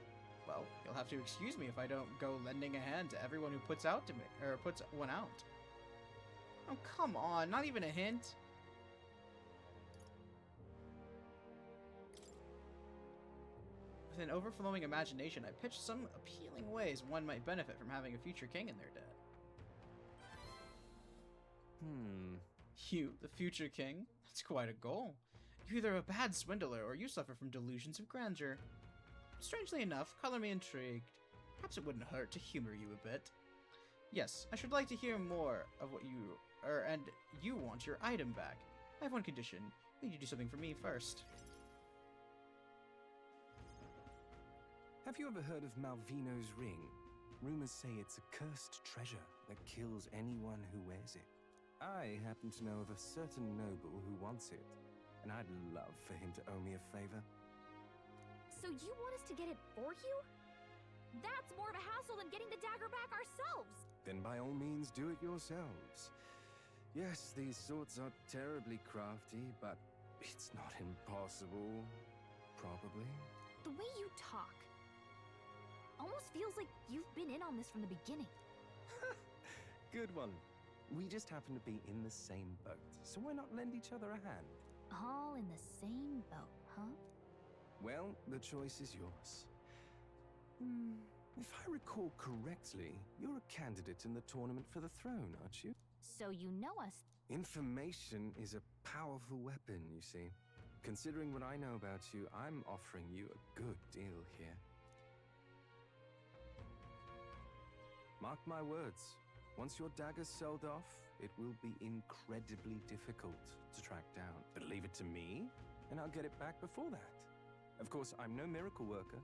Well, you'll have to excuse me if I don't go lending a hand to everyone who puts one out. Oh, come on, not even a hint. With an overflowing imagination, I pitched some appealing ways one might benefit from having a future king in their debt. You, the future king? That's quite a goal. You're either a bad swindler or you suffer from delusions of grandeur. Strangely enough, color me intrigued. Perhaps it wouldn't hurt to humor you a bit. Yes, I should like to hear more of what you... and you want your item back. I have one condition. You need to do something for me first. Have you ever heard of Malvino's ring? Rumors say it's a cursed treasure that kills anyone who wears it. I happen to know of a certain noble who wants it, and I'd love for him to owe me a favor. So you want us to get it for you? That's more of a hassle than getting the dagger back ourselves! Then by all means do it yourselves. Yes, these swords are terribly crafty, but it's not impossible. Probably. The way you talk almost feels like you've been in on this from the beginning. Good one. We just happen to be in the same boat, so why not lend each other a hand? All in the same boat, huh? Well, the choice is yours. If I recall correctly, you're a candidate in the tournament for the throne, aren't you? So you know us. Information is a powerful weapon, you see. Considering what I know about you, I'm offering you a good deal here. Mark my words. Once your dagger's sold off, it will be incredibly difficult to track down. But leave it to me, and I'll get it back before that. Of course, I'm no miracle worker,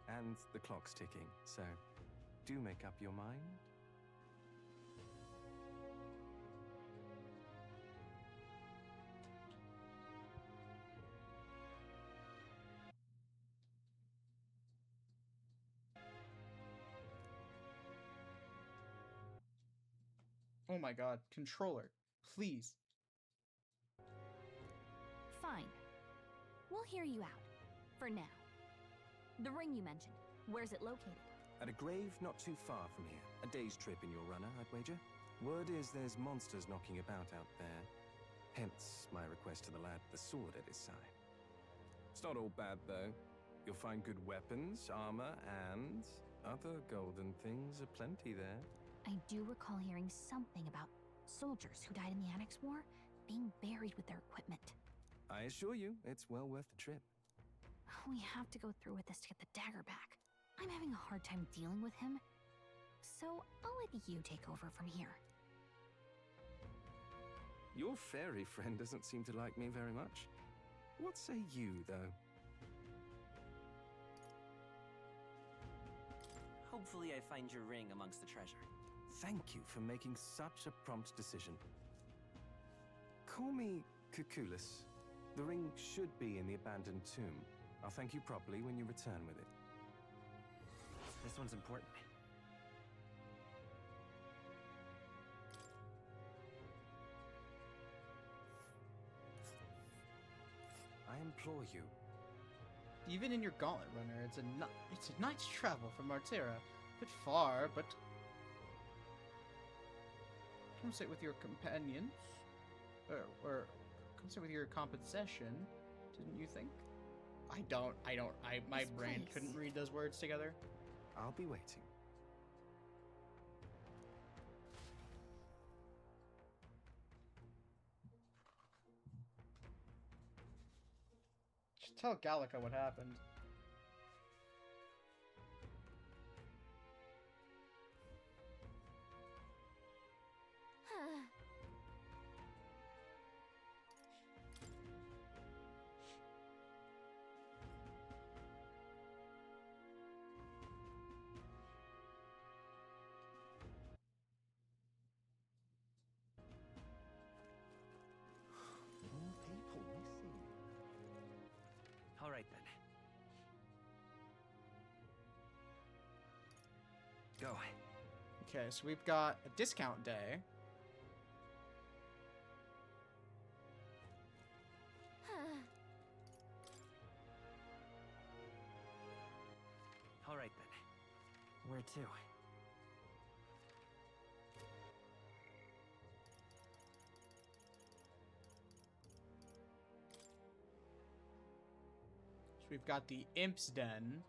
and the clock's ticking, so do make up your mind. Oh my god, controller, please. Fine. We'll hear you out. For now. The ring you mentioned, where's it located? At a grave not too far from here. A day's trip in your runner, I'd wager. Word is there's monsters knocking about out there. Hence my request to the lad with the sword at his side. It's not all bad, though. You'll find good weapons, armor, and other golden things aplenty there. I do recall hearing something about soldiers who died in the Annex War being buried with their equipment. I assure you, it's well worth the trip. We have to go through with this to get the dagger back. I'm having a hard time dealing with him, so I'll let you take over from here. Your fairy friend doesn't seem to like me very much. What say you, though? Hopefully I find your ring amongst the treasure. Thank you for making such a prompt decision. Call me Cuculus. The ring should be in the abandoned tomb. I'll thank you properly when you return with it. This one's important. I implore you. Even in your gauntlet runner, it's a night's travel from Martera. A bit far, but come sit with your companions, or come sit with your compensation. Didn't you think? My brain couldn't read those words together. I'll be waiting. Just tell Gallica what happened. All right, then. Go. Okay, so we've got a discount day. All right, then. Where to? So we've got the Imp's Den.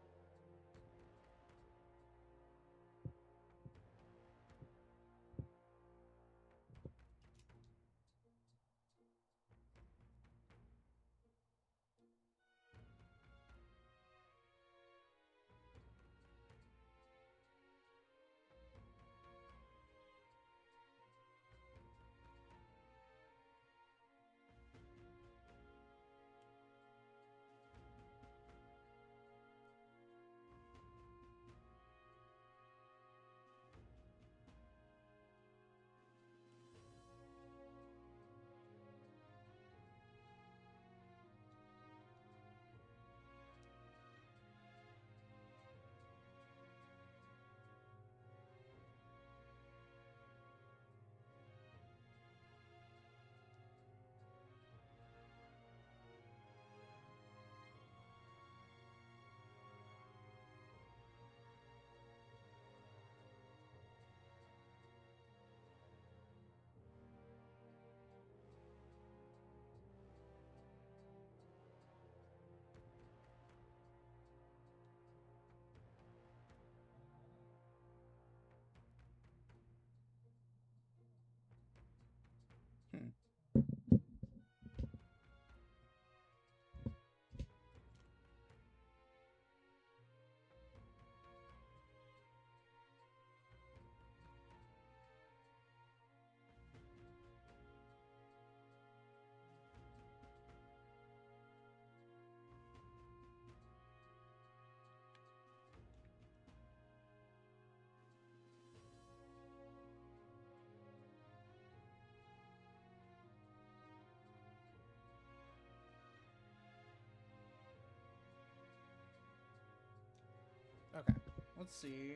let's see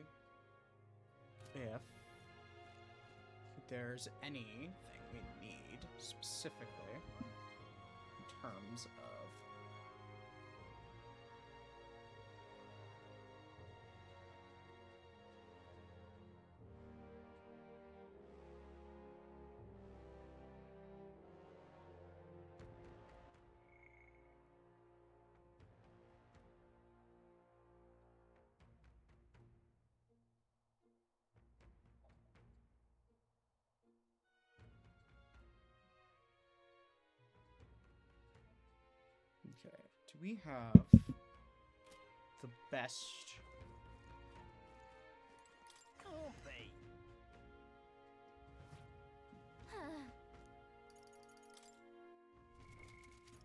if there's anything we need specifically in terms of okay, do we have the best? Can't be.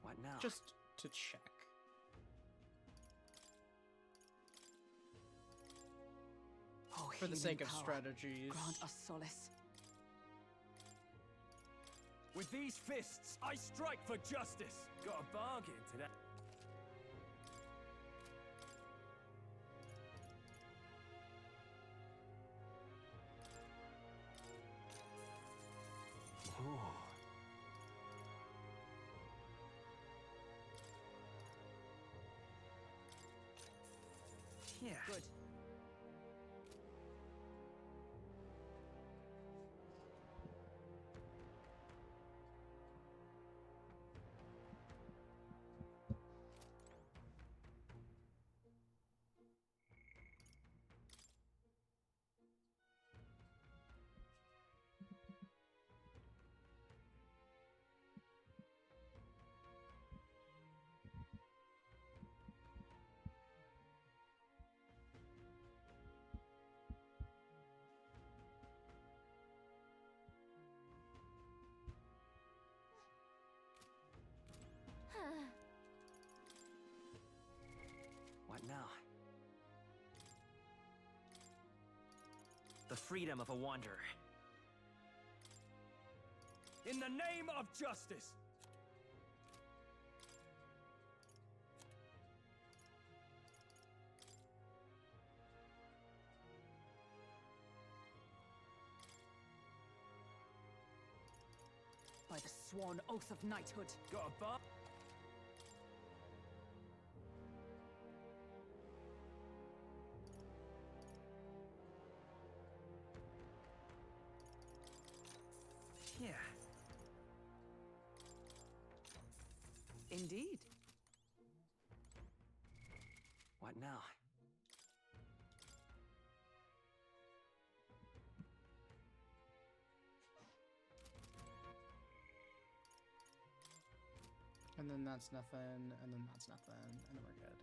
What now? Just to check. Oh, For the sake of healing power, strategies. grant us solace. With these fists, I strike for justice. Got a bargain today. Yeah. Good. What now? The freedom of a wanderer. In the name of justice. By the sworn oath of knighthood. Got a bar. Yeah. Indeed. What now? And then that's nothing, and then that's nothing, and then we're good.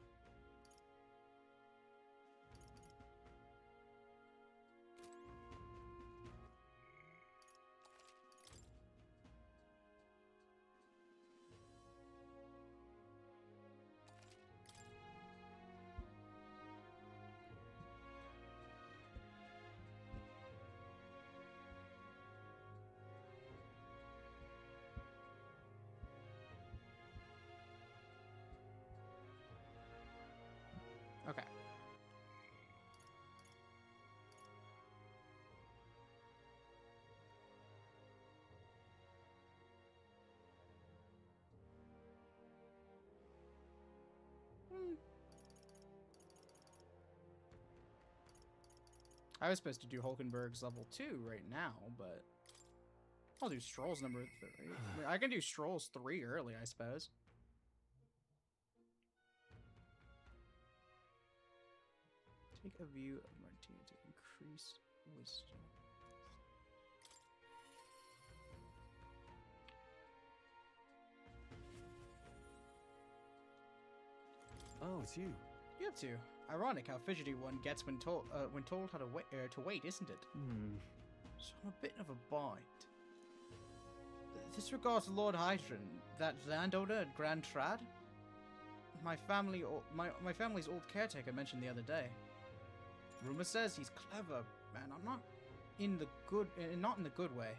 Okay. I was supposed to do Hulkenberg's level 2 right now, but I'll do Stroll's number 3. I mean, I can do Stroll's 3 early, I suppose. Take a view of Martina to increase wisdom. Oh, it's you. You have to. Ironic how fidgety one gets when told how to wait, isn't it? So I'm a bit of a bind. This regards Lord Hydron, that landowner at Grand Trad. My family's old caretaker mentioned the other day. Rumor says he's clever, man. I'm not in the good way.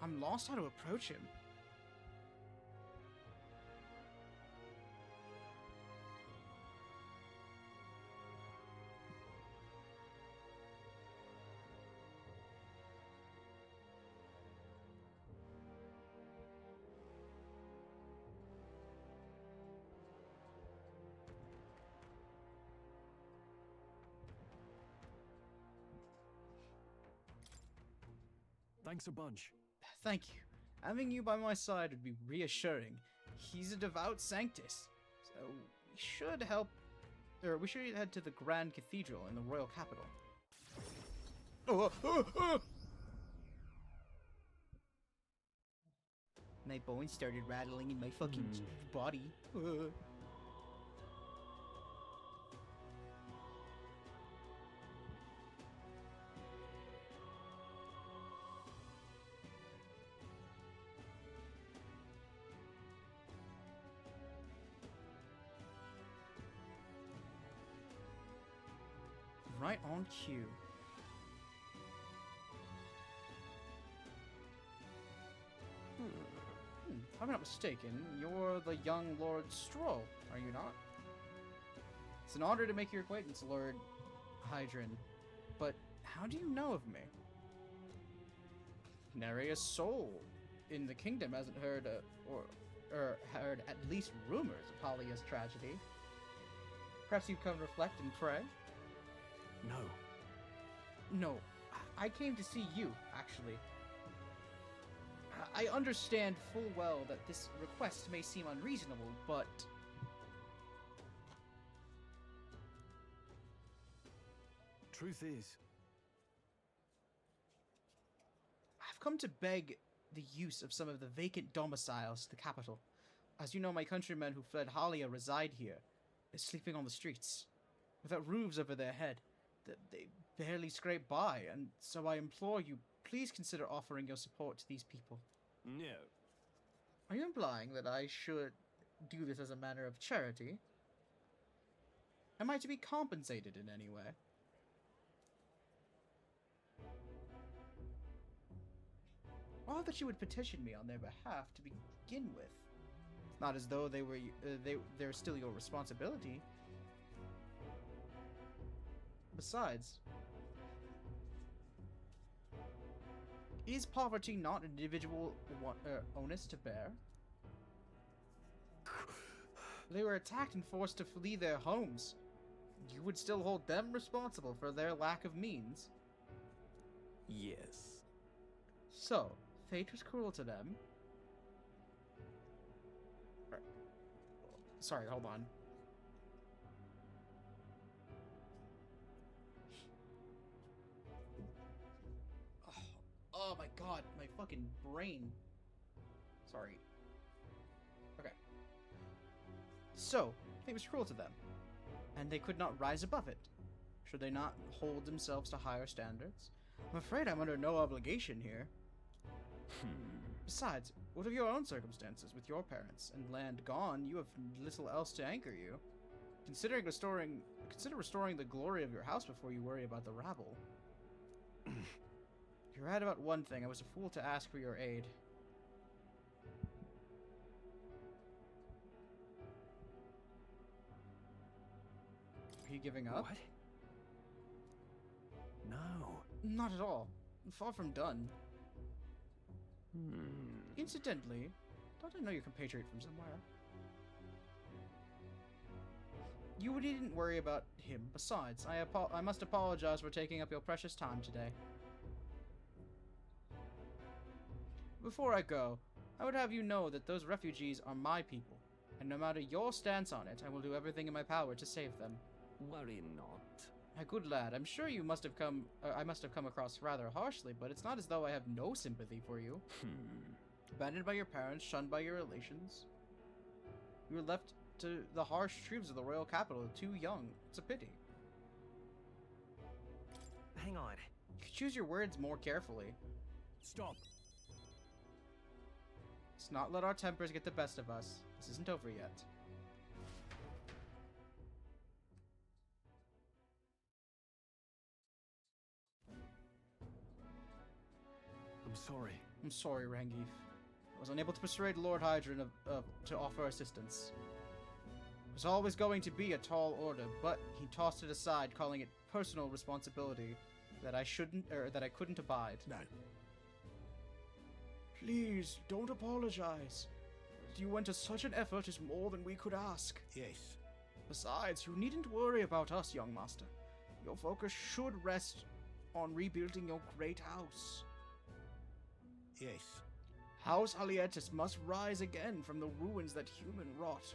I'm lost how to approach him. Thanks a bunch. Thank you. Having you by my side would be reassuring. He's a devout Sanctus, so we should we should head to the Grand Cathedral in the royal capital. My bones started rattling in my fucking body. Right on cue. If I'm not mistaken, you're the young Lord Stroll, are you not? It's an honor to make your acquaintance, Lord Hydron. But how do you know of me? Nary a soul in the kingdom hasn't heard, or heard at least rumors of Halia's tragedy. Perhaps you come reflect and pray? No, I came to see you, actually. I understand full well that this request may seem unreasonable, but... Truth is, I've come to beg the use of some of the vacant domiciles to the capital. As you know, my countrymen who fled Halia reside here. They're sleeping on the streets, without roofs over their head. They barely scrape by, and so I implore you, please consider offering your support to these people. No. Are you implying that I should do this as a matter of charity? Am I to be compensated in any way? Or that you would petition me on their behalf to begin with. It's not as though they're still your responsibility. Besides, is poverty not an individual onus to bear? They were attacked and forced to flee their homes. You would still hold them responsible for their lack of means? Yes. So, fate was cruel to them. Sorry, hold on. Oh my god, my fucking brain. Sorry. Okay. So, fate was cruel to them, and they could not rise above it. Should they not hold themselves to higher standards? I'm afraid I'm under no obligation here. Besides, what of your own circumstances with your parents and land gone? You have little else to anchor you. Consider restoring the glory of your house before you worry about the rabble. You're right about one thing. I was a fool to ask for your aid. Are you giving up? What? No. Not at all. I'm far from done. Incidentally, don't I know your compatriot from somewhere? You needn't worry about him. Besides, I must apologize for taking up your precious time today. Before I go, I would have you know that those refugees are my people, and no matter your stance on it, I will do everything in my power to save them. Worry not. My good lad, I'm sure you must have I must have come across rather harshly, but it's not as though I have no sympathy for you. Abandoned by your parents, shunned by your relations. You were left to the harsh truths of the royal capital, too young. It's a pity. Hang on. You could choose your words more carefully. Stop. Let's not let our tempers get the best of us. This isn't over yet. I'm sorry, Rangif. I was unable to persuade Lord Hydron to offer assistance. It was always going to be a tall order, but he tossed it aside, calling it personal responsibility that I couldn't abide. No. Please, don't apologize. You went to such an effort is more than we could ask. Yes. Besides, you needn't worry about us, young master. Your focus should rest on rebuilding your great house. Yes. House Alietis must rise again from the ruins that human wrought.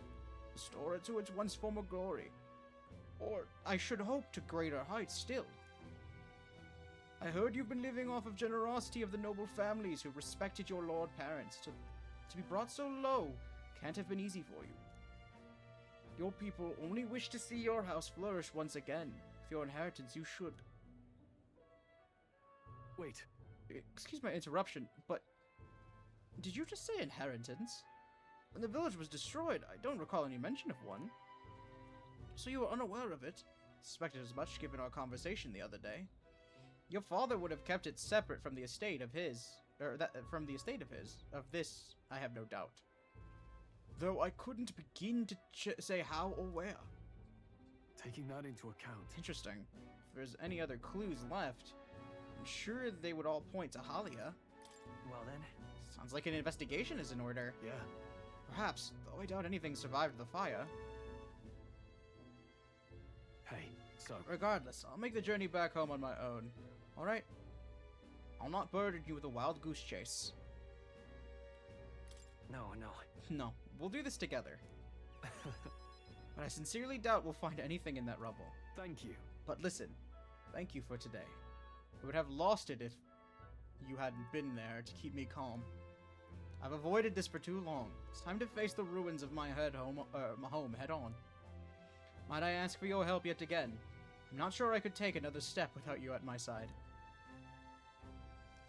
Restore it to its once former glory. Or, I should hope, to greater heights still. I heard you've been living off of generosity of the noble families who respected your lord parents. To be brought so low can't have been easy for you. Your people only wish to see your house flourish once again. For your inheritance, you should. Wait. Excuse my interruption, but did you just say inheritance? When the village was destroyed, I don't recall any mention of one. So you were unaware of it? Suspected as much given our conversation the other day. Your father would have kept it separate from the estate of his, Of this, I have no doubt. Though I couldn't begin to say how or where. Taking that into account. Interesting. If there's any other clues left, I'm sure they would all point to Halia. Well then. Sounds like an investigation is in order. Yeah. Perhaps, though I doubt anything survived the fire. Hey, so... Regardless, I'll make the journey back home on my own. Alright? I'll not burden you with a wild goose chase. No. No, we'll do this together. But I sincerely doubt we'll find anything in that rubble. Thank you. But listen, thank you for today. I would have lost it if you hadn't been there to keep me calm. I've avoided this for too long. It's time to face the ruins of my home head on. Might I ask for your help yet again? I'm not sure I could take another step without you at my side.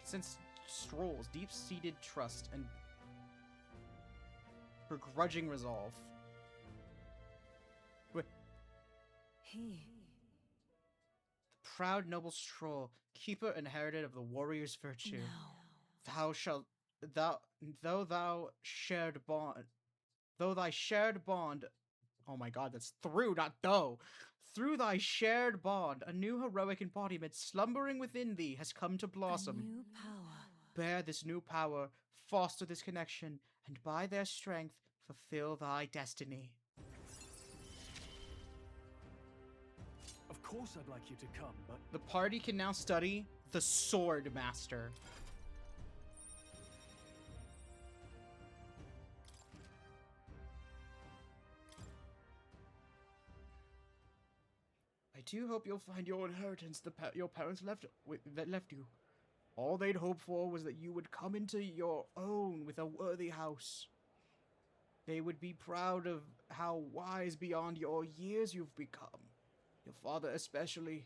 Since Stroll's deep-seated trust and begrudging resolve. He. The proud noble Stroll, keeper inherited of the warrior's virtue. No. Though thy shared bond, oh my god, that's through, not though. Through thy shared bond, a new heroic embodiment slumbering within thee has come to blossom. A new power. Bear this new power, foster this connection, and by their strength, fulfill thy destiny. Of course I'd like you to come, but... The party can now study the Sword Master. I do hope you'll find your inheritance your parents left you. All they'd hoped for was that you would come into your own with a worthy house. They would be proud of how wise beyond your years you've become. Your father especially.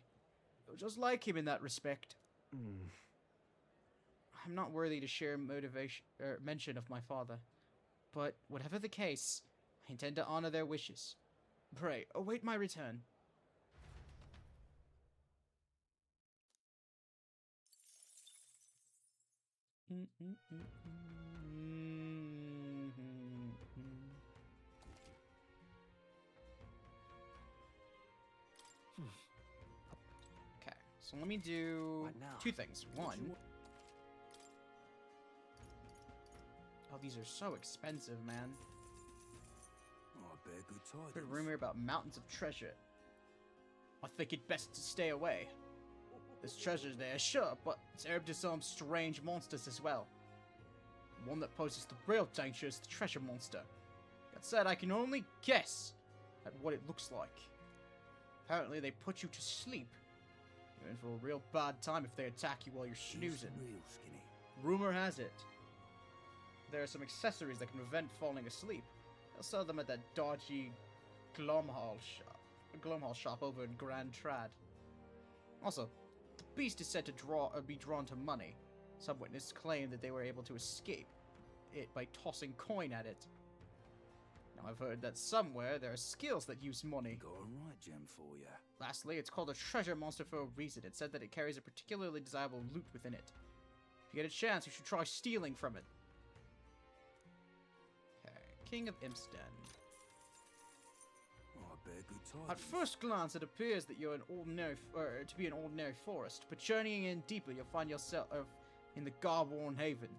You're just like him in that respect. I'm not worthy to share mention of my father. But whatever the case, I intend to honor their wishes. Pray, await my return. Okay, so let me do two things. One, oh, these are so expensive, man. Oh, I bear good tidings. Heard a rumor about mountains of treasure. I think it best to stay away. There's treasures there, sure, but it's heir to some strange monsters as well. One that poses the real danger is the treasure monster. That said, I can only guess at what it looks like. Apparently, they put you to sleep. You're in for a real bad time if they attack you while you're snoozing. Real skinny. Rumor has it, there are some accessories that can prevent falling asleep. They'll sell them at that dodgy Glomhall shop over in Grand Trad. Also, the beast is said to be drawn to money. Some witnesses claim that they were able to escape it by tossing coin at it. Now I've heard that somewhere there are skills that use money. Got a right gem for ya. Lastly, it's called a treasure monster for a reason. It's said that it carries a particularly desirable loot within it. If you get a chance, you should try stealing from it. Okay, King of Imsten. Oh, I bear good tidings. At first glance, it appears that you're to be an ordinary forest, but journeying in deeper, you'll find yourself in the Garborn Haven.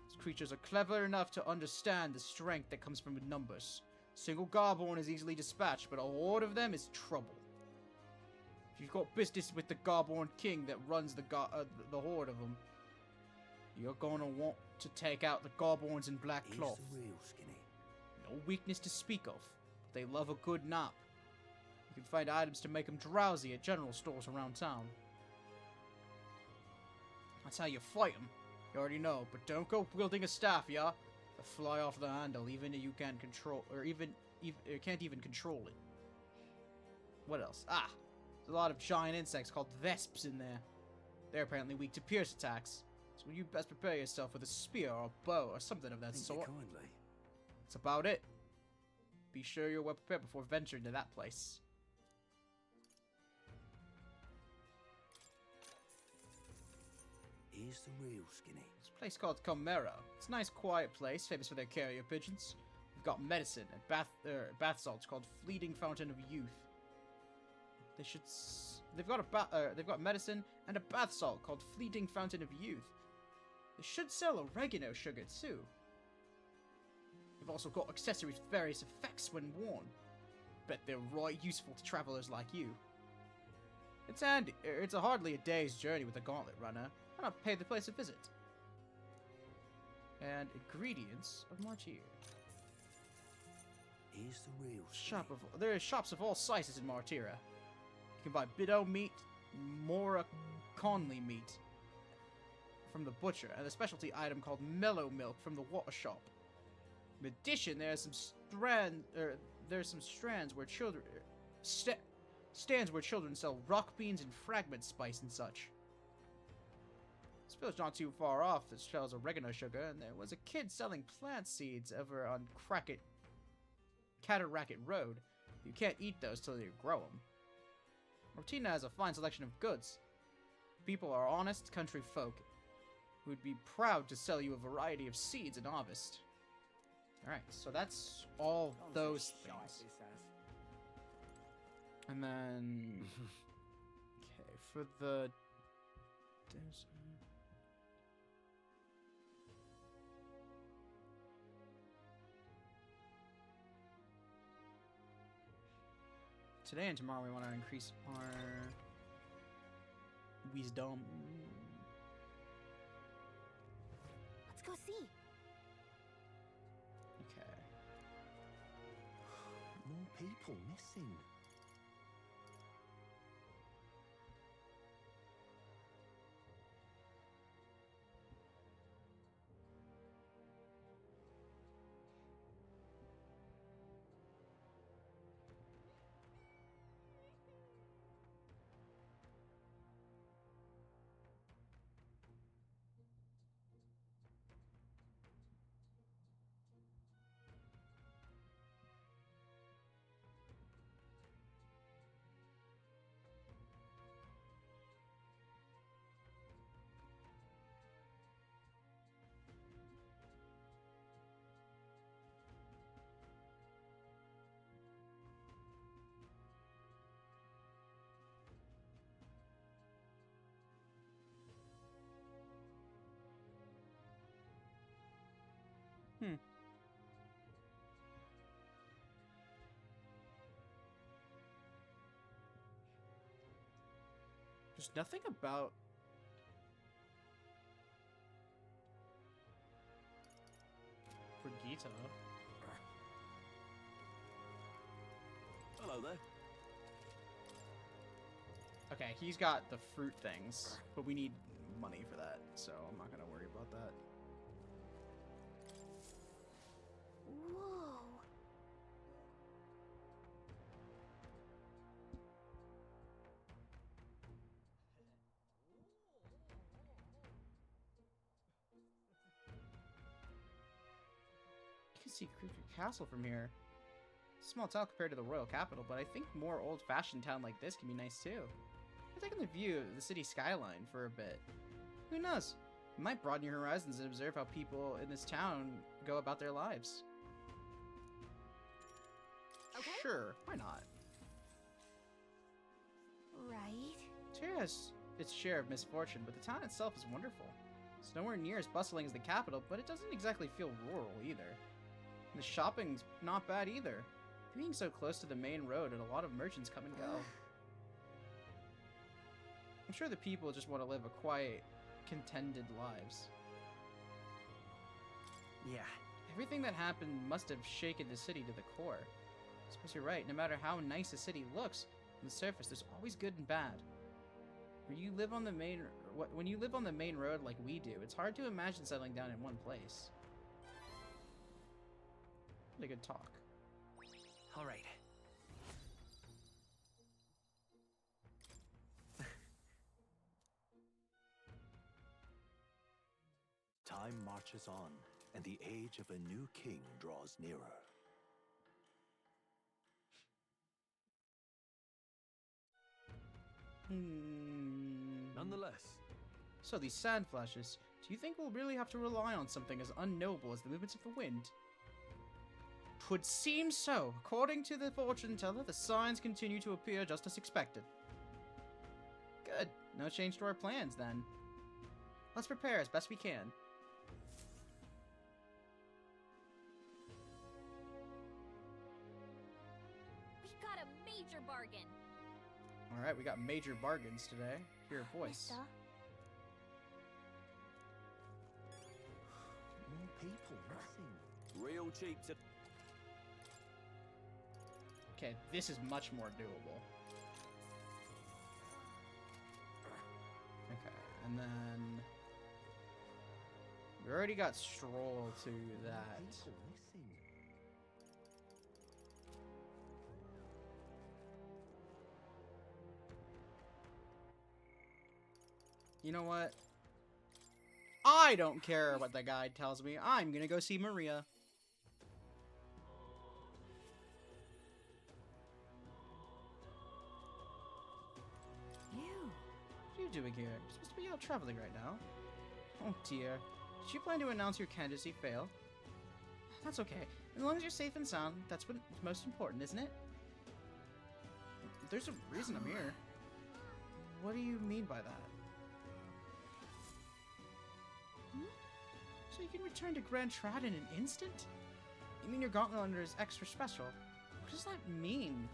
These creatures are clever enough to understand the strength that comes from numbers. Single Garborn is easily dispatched, but a horde of them is trouble. If you've got business with the Garborn King that runs the horde of them, You're gonna want to take out the goblins in black He's cloth. the real Skinny. No weakness to speak of. They love a good nap. You can find items to make them drowsy at general stores around town. That's how you fight them. You already know, but don't go wielding a staff, yeah? They'll fly off the handle, even if you can't control, or even can't even control it. What else? Ah, there's a lot of giant insects called vesps in there. They're apparently weak to pierce attacks, so you best prepare yourself with a spear or a bow or something of that sort. That's about it. Be sure you're well prepared before venturing to that place. He's the real Skinny. It's a place called Chimera. It's a nice, quiet place, famous for their carrier pigeons. We've got medicine and bath salts called Fleeting Fountain of Youth. They've got medicine and a bath salt called Fleeting Fountain of Youth. They should sell oregano sugar too. They've also got accessories with various effects when worn. Bet they're right useful to travelers like you. It's handy. It's hardly a day's journey with a gauntlet runner. Why not pay the place a visit? And ingredients of Martyr. He's the real There are shops of all sizes in Martyra. You can buy Bido meat, Mora Conley meat from the butcher, and a specialty item called Mellow Milk from the water shop. In addition, there's some stands where children sell rock beans and fragment spice and such. This village not too far off that sells oregano sugar, and there was a kid selling plant seeds over on Cataracket Road. You can't eat those till you grow them. Martina has a fine selection of goods. People are honest country folk who would be proud to sell you a variety of seeds and harvest. Alright, so that's all those things. And then... okay, for the... today and tomorrow we want to increase our wisdom. Let's go see. Okay. More people missing. There's nothing about... Brigitte. Hello there. Okay, he's got the fruit things, but we need money for that, so I'm not gonna worry about that. Whoa. You can see Creeper Castle from here. Small town compared to the royal capital, but I think more old-fashioned town like this can be nice too. We're taking the view of the city skyline for a bit. Who knows? You might broaden your horizons and observe how people in this town go about their lives. Okay. Sure, why not? Right. Tyr has its share of misfortune, but the town itself is wonderful. It's nowhere near as bustling as the capital, but it doesn't exactly feel rural either. And the shopping's not bad either. Being so close to the main road and a lot of merchants come and go. I'm sure the people just want to live a quiet, contented lives. Yeah. Everything that happened must have shaken the city to the core. I suppose you're right. No matter how nice a city looks on the surface, there's always good and bad. When you live on the main road like we do, it's hard to imagine settling down in one place. Really good talk. All right. Time marches on, and the age of a new king draws nearer. Nonetheless. So these sand flashes, do you think we'll really have to rely on something as unknowable as the movements of the wind? Twould seem so. According to the fortune teller, the signs continue to appear just as expected. Good. No change to our plans, then. Let's prepare as best we can. We got a major bargain. Alright, we got major bargains today. Hear a voice. Mister? More people missing. Real cheap to... Okay, this is much more doable. Okay, and then... we already got Stroll to that. People missing. You know what? I don't care what the guide tells me. I'm gonna go see Maria. You? What are you doing here? You're supposed to be out traveling right now. Oh dear. Did you plan to announce your candidacy fail? That's okay. As long as you're safe and sound, that's what's most important, isn't it? There's a reason I'm here. What do you mean by that? So you can return to Grand Trad in an instant? You mean your Gauntlet Runner is extra special? What does that mean?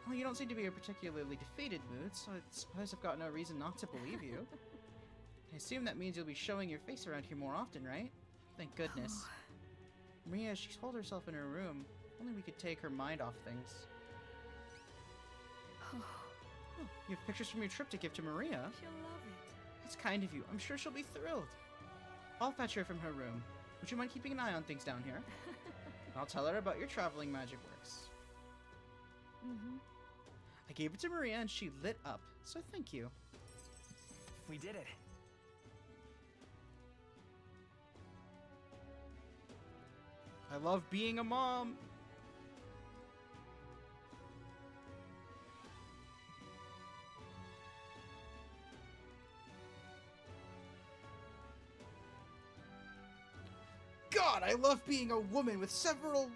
Well, you don't seem to be in a particularly defeated mood, so I suppose I've got no reason not to believe you. I assume that means you'll be showing your face around here more often, right? Thank goodness. Maria, she told herself in her room. Only we could take her mind off things. Oh, you have pictures from your trip to give to Maria? She'll love it. That's kind of you. I'm sure she'll be thrilled. I'll fetch her from her room. Would you mind keeping an eye on things down here? I'll tell her about your traveling magic works. I gave it to Maria and she lit up, so thank you. We did it. I love being a mom. God, I love being a woman with several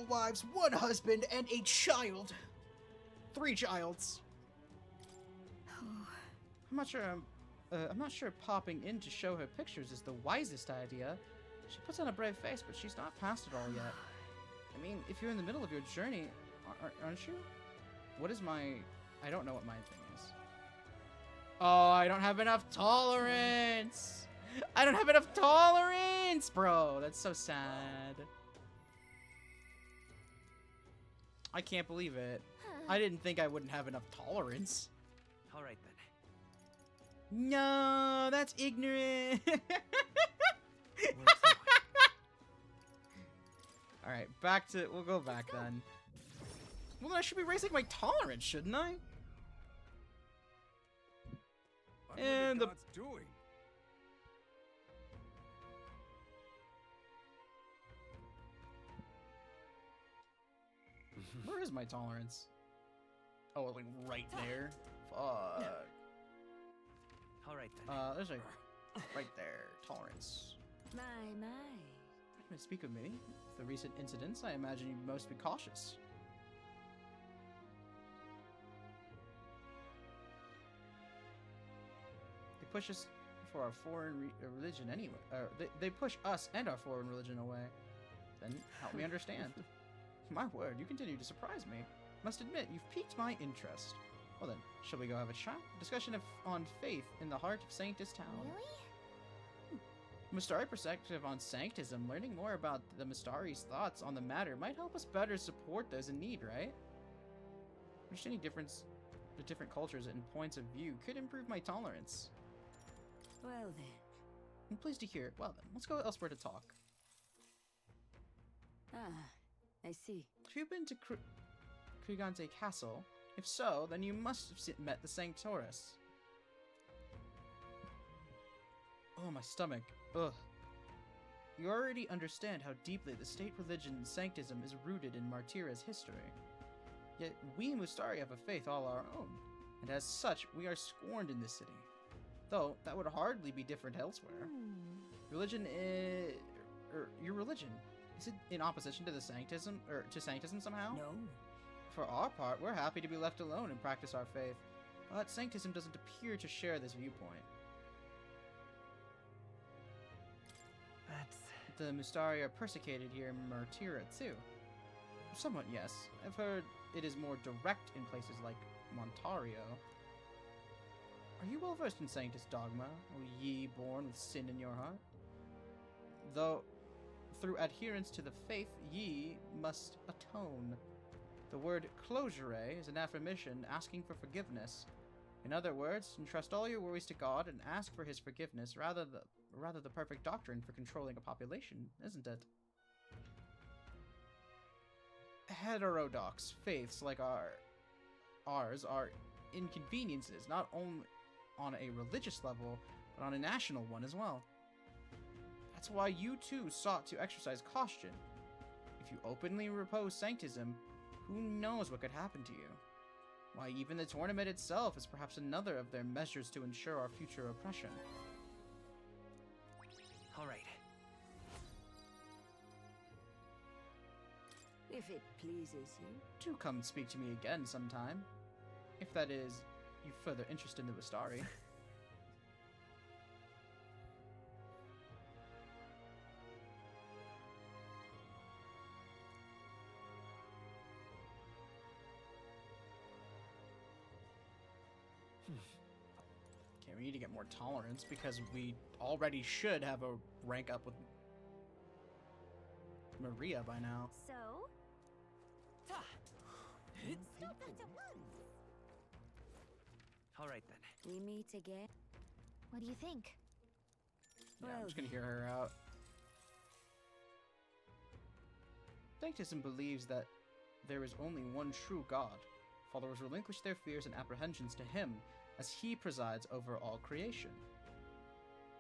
wives, one husband, and a child. 3 childs. I'm not sure popping in to show her pictures is the wisest idea. She puts on a brave face, but she's not past it all yet. I mean, if you're in the middle of your journey, aren't you? What is my... I don't know what my thing is. Oh, I don't have enough tolerance! I don't have enough tolerance! Bro, that's so sad. I can't believe it. I didn't think I wouldn't have enough tolerance. All right, then. No, that's ignorant. Alright, back to... we'll go back then. Well, then I should be raising my tolerance, shouldn't I? And the... doing? Where is my tolerance? Oh, like right there? Fuck. All right, then. There's like... right there. Tolerance. My. When I speak of me, the recent incidents, I imagine you most be cautious. They push us for our foreign religion anyway. They push us and our foreign religion away. Then help me understand. My word, you continue to surprise me. Must admit, you've piqued my interest. Well then, shall we go have a chat? Discussion on faith in the heart of Sanctus Town. Really? Mistari perspective on Sanctism, learning more about the Mistari's thoughts on the matter might help us better support those in need, right? Understanding the different cultures and points of view could improve my tolerance. Well then. I'm pleased to hear it. Well then, let's go elsewhere to talk. Ah, I see. Have you been to Krigante Castle? If so, then you must have met the Sanctorus. Oh, my stomach. Ugh. You already understand how deeply the state religion Sanctism is rooted in Martira's history. Yet we Mustari have a faith all our own, and as such, we are scorned in this city. Though, that would hardly be different elsewhere. Religion is... your religion, is it in opposition to the Sanctism, to Sanctism somehow? No. For our part, we're happy to be left alone and practice our faith, but Sanctism doesn't appear to share this viewpoint. The Mustari are persecuted here in Martira too. Somewhat, yes. I've heard it is more direct in places like Montario. Are you well versed in Sanctus dogma, O ye born with sin in your heart? Though, through adherence to the faith, ye must atone. The word closure is an affirmation asking for forgiveness. In other words, entrust all your worries to God and ask for his forgiveness, rather the perfect doctrine for controlling a population, isn't it? Heterodox faiths like ours are inconveniences, not only on a religious level, but on a national one as well. That's why you too sought to exercise caution. If you openly oppose Sanctism, who knows what could happen to you? Why, even the tournament itself is perhaps another of their measures to ensure our future oppression. All right. If it pleases you. Do come speak to me again sometime. If that is, you further interest in the Mustari. Okay, we need to get more tolerance because we already should have a rank up with Maria by now. So? All right then. We meet again. What do you think? Yeah, I'm just gonna hear her out. Sanctism believes that there is only one true God. Followers relinquish their fears and apprehensions to him, as he presides over all creation.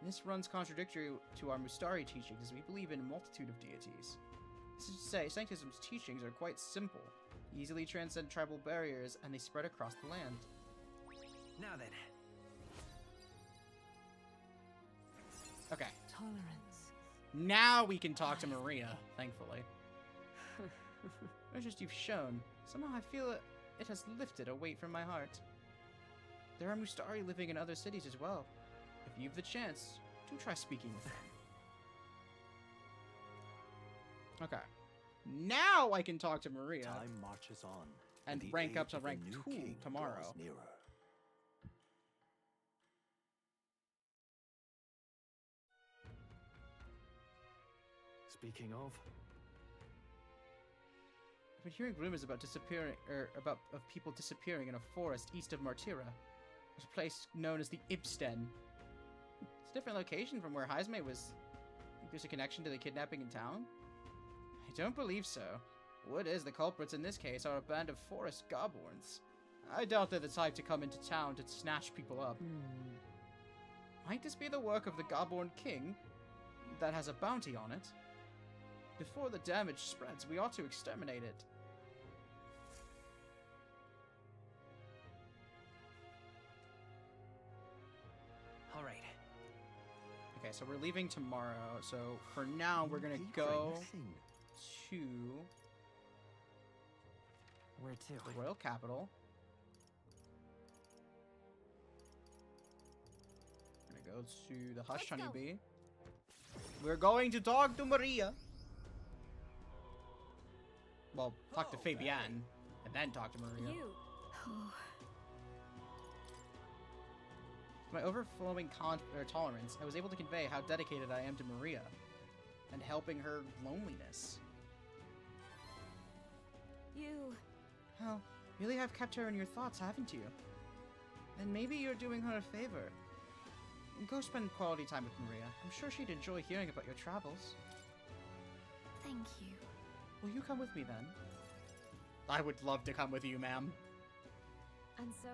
This runs contradictory to our Mustari teachings, as we believe in a multitude of deities. This is to say, Sanctism's teachings are quite simple, easily transcend tribal barriers, and they spread across the land. Now then. Okay. Tolerance. Now we can talk to Maria, thankfully. The interest you've shown, somehow I feel it has lifted a weight from my heart. There are Mustari living in other cities as well. If you've the chance, do try speaking with them. Okay. Now I can talk to Maria. Time marches on. And rank up to rank 2 tomorrow. Nearer. Speaking of, I've been hearing rumors about of people disappearing in a forest east of Martira. There's a place known as the Ibsten. It's a different location from where Heismay was. Think there's a connection to the kidnapping in town? I don't believe so. What is the culprits in this case are a band of forest goblins. I doubt they're the type to come into town to snatch people up. Might this be the work of the Goblin King that has a bounty on it? Before the damage spreads, we ought to exterminate it. All right. Okay, so we're leaving tomorrow. So for now, we're gonna go to where to? The Royal Capital. We're gonna go to the Hush Honeybee. We're going to talk to Maria. Well, talk to Fabienne, and then talk to Maria. my overflowing tolerance, I was able to convey how dedicated I am to Maria and helping her loneliness. You... Well, really have kept her in your thoughts, haven't you? And maybe you're doing her a favor. Go spend quality time with Maria. I'm sure she'd enjoy hearing about your travels. Thank you. Will you come with me then? I would love to come with you, ma'am. And so...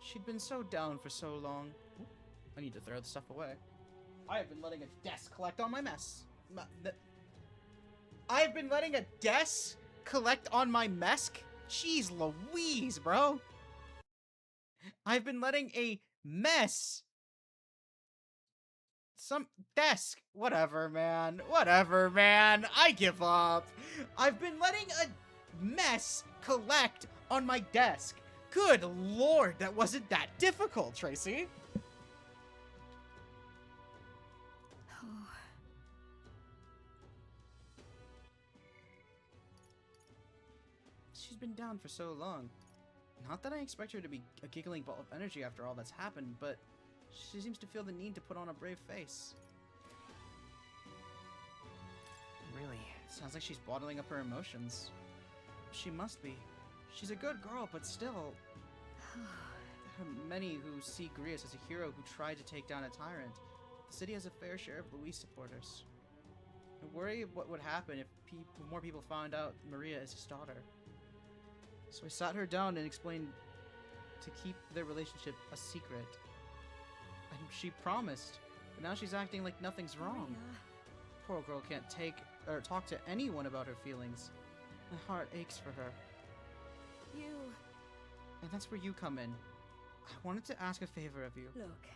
She'd been so down for so long. Oop, I need to throw the stuff away. I have been letting a desk collect on my mess. I've been letting a desk collect on my mess? Jeez Louise, bro. I've been letting a mess. Some desk. Whatever, man. Whatever, man. I give up. I've been letting a mess collect on my desk. Good lord, that wasn't that difficult, Tracy. She's been down for so long. Not that I expect her to be a giggling ball of energy after all that's happened, but she seems to feel the need to put on a brave face. Really? Sounds like she's bottling up her emotions. She must be. She's a good girl, but still... There are many who see Grius as a hero who tried to take down a tyrant. The city has a fair share of Louise supporters. I worry what would happen if more people found out Maria is his daughter. So I sat her down and explained to keep their relationship a secret. And she promised, but now she's acting like nothing's wrong. Maria. Poor girl can't talk to anyone about her feelings. My heart aches for her. You... And that's where you come in. I wanted to ask a favor of you. Look.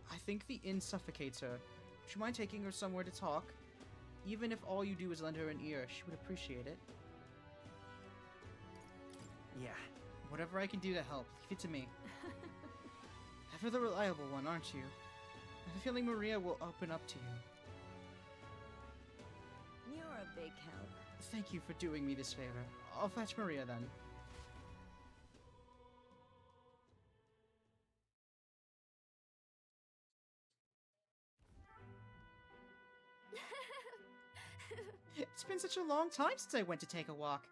I think the inn suffocates her. Would you mind taking her somewhere to talk? Even if all you do is lend her an ear, she would appreciate it. Yeah. Whatever I can do to help, leave it to me. Ever the reliable one, aren't you? I have a feeling Maria will open up to you. You're a big help. Thank you for doing me this favor. I'll fetch Maria then. It's been such a long time since I went to take a walk.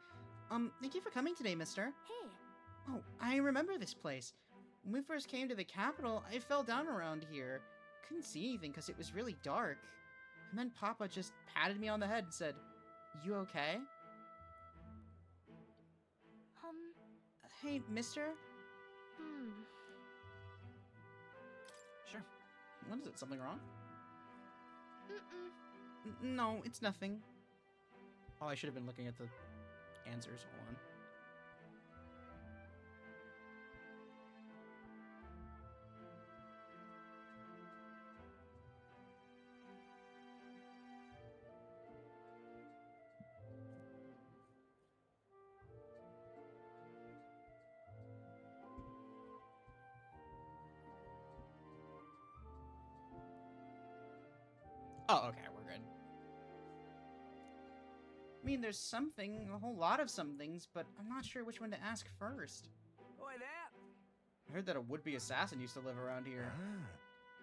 Thank you for coming today, mister. Here. Oh, I remember this place. When we first came to the capital, I fell down around here. Couldn't see anything because it was really dark. And then Papa just patted me on the head and said, "You okay?" Hey, mister? Sure. What is it? Something wrong? No, it's nothing. Oh, I should have been looking at the answers. Hold on. Oh, okay, we're good. I mean, there's something, a whole lot of somethings, but I'm not sure which one to ask first. Oi there! I heard that a would-be assassin used to live around here.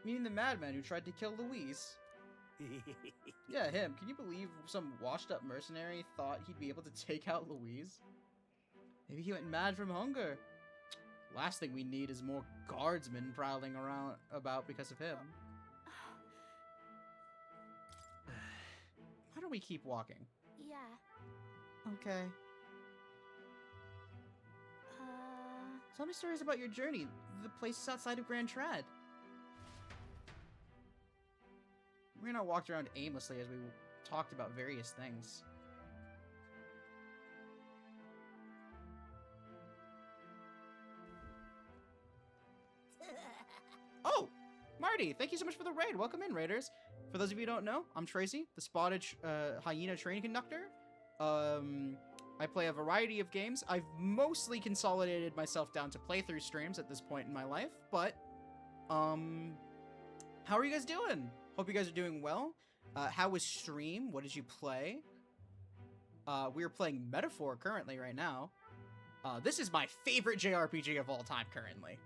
Meaning the madman who tried to kill Louise. Yeah, him. Can you believe some washed-up mercenary thought he'd be able to take out Louise? Maybe he went mad from hunger. Last thing we need is more guardsmen prowling around about because of him. Why don't we keep walking? Yeah. Okay. Tell me stories about your journey. The places outside of Grand Trad. We're not walked around aimlessly as we talked about various things. Oh! Marty, thank you so much for the raid. Welcome in, raiders. For those of you who don't know, I'm Tracy, the spotted hyena train conductor. I play a variety of games. I've mostly consolidated myself down to playthrough streams at this point in my life, but, how are you guys doing? Hope you guys are doing well. How was stream? What did you play? We are playing Metaphor currently right now. This is my favorite JRPG of all time currently.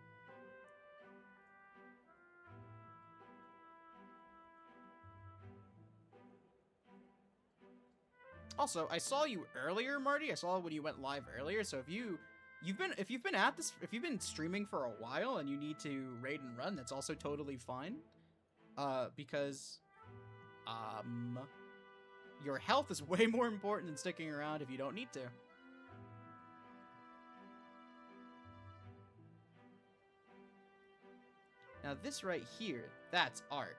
Also, I saw you earlier, Marty. I saw when you went live earlier. So if you've been streaming for a while and you need to raid and run, that's also totally fine. Because your health is way more important than sticking around if you don't need to. Now this right here, that's art.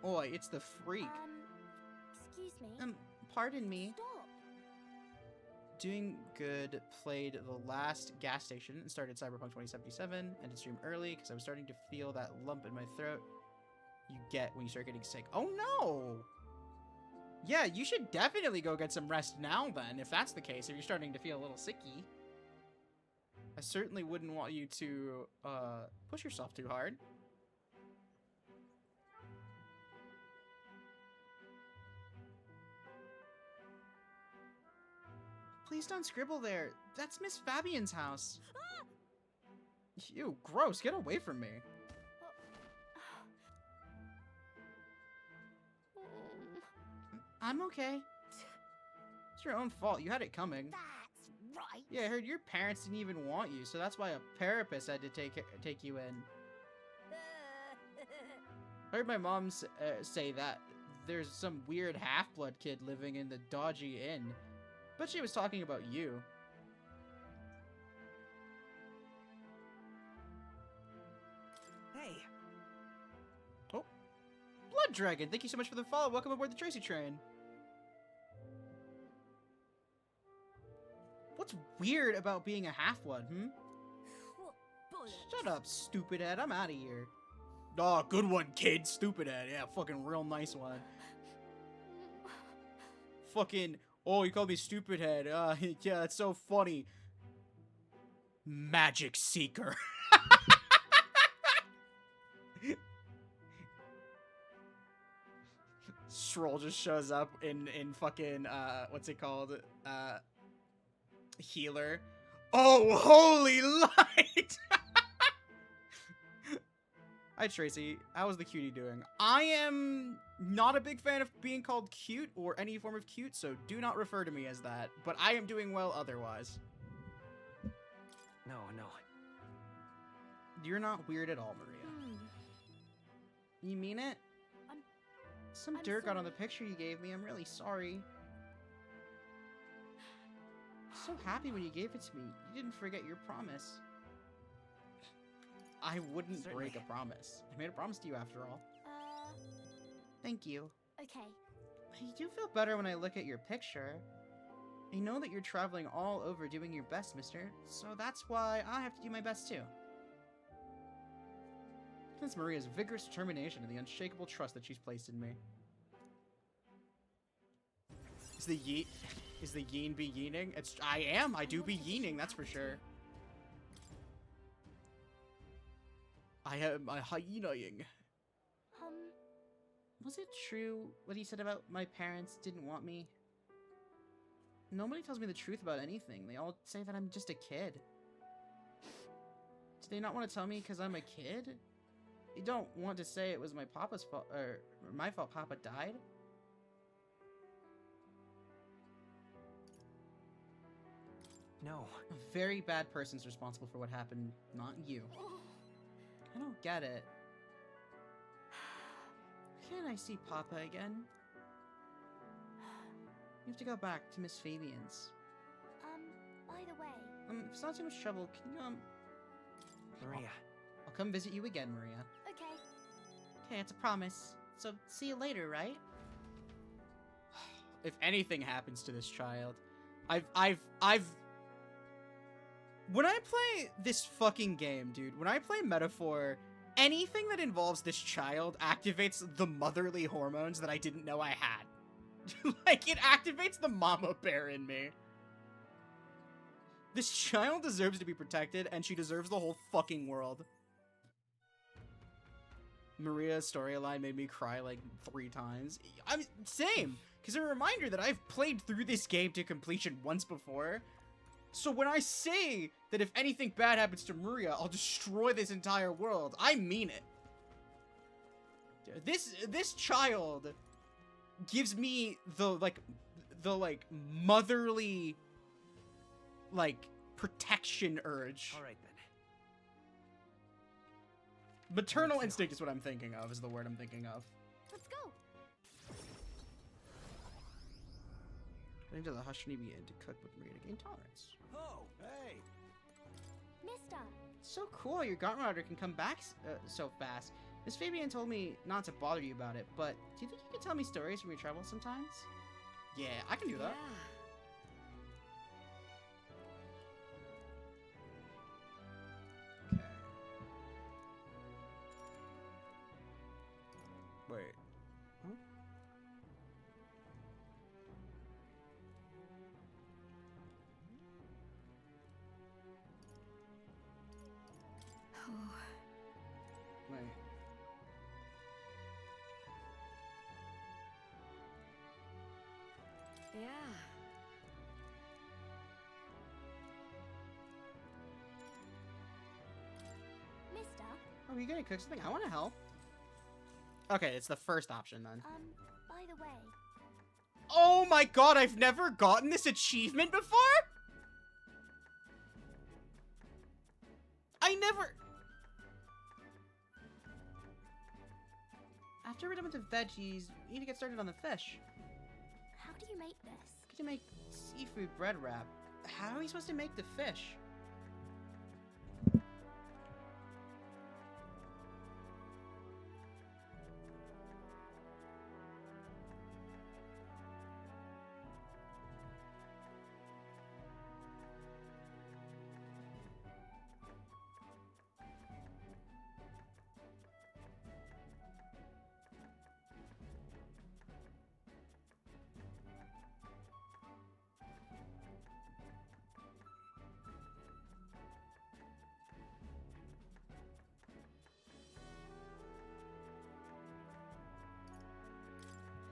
Oi, it's the freak. Excuse me? Pardon me. Stop. Doing good. Played the last gas station and started Cyberpunk 2077. Ended stream early because I was starting to feel that lump in my throat you get when you start getting sick. Oh no! Yeah, you should definitely go get some rest now then, if that's the case, if you're starting to feel a little sicky. I certainly wouldn't want you to push yourself too hard. Please don't scribble there. That's Miss Fabian's house. Ah! Ew, gross. Get away from me. I'm okay. It's your own fault. You had it coming. That's right. Yeah, I heard your parents didn't even want you, so that's why a therapist had to take you in. I heard my mom say that there's some weird half-blood kid living in the dodgy inn. But she was talking about you. Hey. Oh. Blood Dragon, thank you so much for the follow. Welcome aboard the Tracy train. What's weird about being a half-blood, Shut up, stupid head. I'm out of here. Oh, good one, kid. Stupid head. Yeah, fucking real nice one. Fucking... Oh, you called me stupid head. Yeah, that's so funny. Magic Seeker. Stroll just shows up in fucking, what's it called? Healer. Oh, holy light! Hi, Tracy. How is the cutie doing? I am not a big fan of being called cute or any form of cute, so do not refer to me as that. But I am doing well otherwise. No. You're not weird at all, Maria. You mean it? Some dirt got on the picture you gave me. I'm really sorry. So happy when you gave it to me. You didn't forget your promise. I wouldn't break a promise. I made a promise to you after all. Thank you. Okay. I do feel better when I look at your picture. I know that you're traveling all over doing your best, mister. So that's why I have to do my best too. That's Maria's vigorous determination and the unshakable trust that she's placed in me. Is the yeen be yeening? I do be yeening, that's for sure. I am my hyenaing. Was it true what he said about my parents didn't want me? Nobody tells me the truth about anything. They all say that I'm just a kid. Do they not want to tell me because I'm a kid? They don't want to say it was my papa's fault, or my fault Papa died? No. A very bad person's responsible for what happened, not you. I don't get it. Can I see Papa again? You have to go back to Miss Fabian's. By the way... if it's not too much trouble, can you, Maria. I'll come visit you again, Maria. Okay. Okay, it's a promise. So, see you later, right? If anything happens to this child, when I play this fucking game, dude, when I play Metaphor, anything that involves this child activates the motherly hormones that I didn't know I had. Like, it activates the mama bear in me. This child deserves to be protected, and she deserves the whole fucking world. Maria's storyline made me cry like 3 times. Same, because a reminder that I've played through this game to completion once before. So when I say that if anything bad happens to Maria, I'll destroy this entire world, I mean it. This child gives me the motherly protection urge. All right then. Maternal instinct is what I'm thinking of. Is the word I'm thinking of. Let's go. Into the Hashinibi Inn to cook with Maria to gain tolerance. Oh, hey. Mister. So cool, your Gauntlet Rider can come back so fast. Miss Fabian told me not to bother you about it, but do you think you can tell me stories from your travels sometimes? Yeah, I can do that. Okay. Wait. Huh? Wait. Yeah. Mister? Oh, you gonna cook something? I want to help. Okay, it's the first option then. By the way. Oh my god, I've never gotten this achievement before? I never... After we're done with the veggies, we need to get started on the fish. How do you make this? Could you make seafood bread wrap? How are we supposed to make the fish?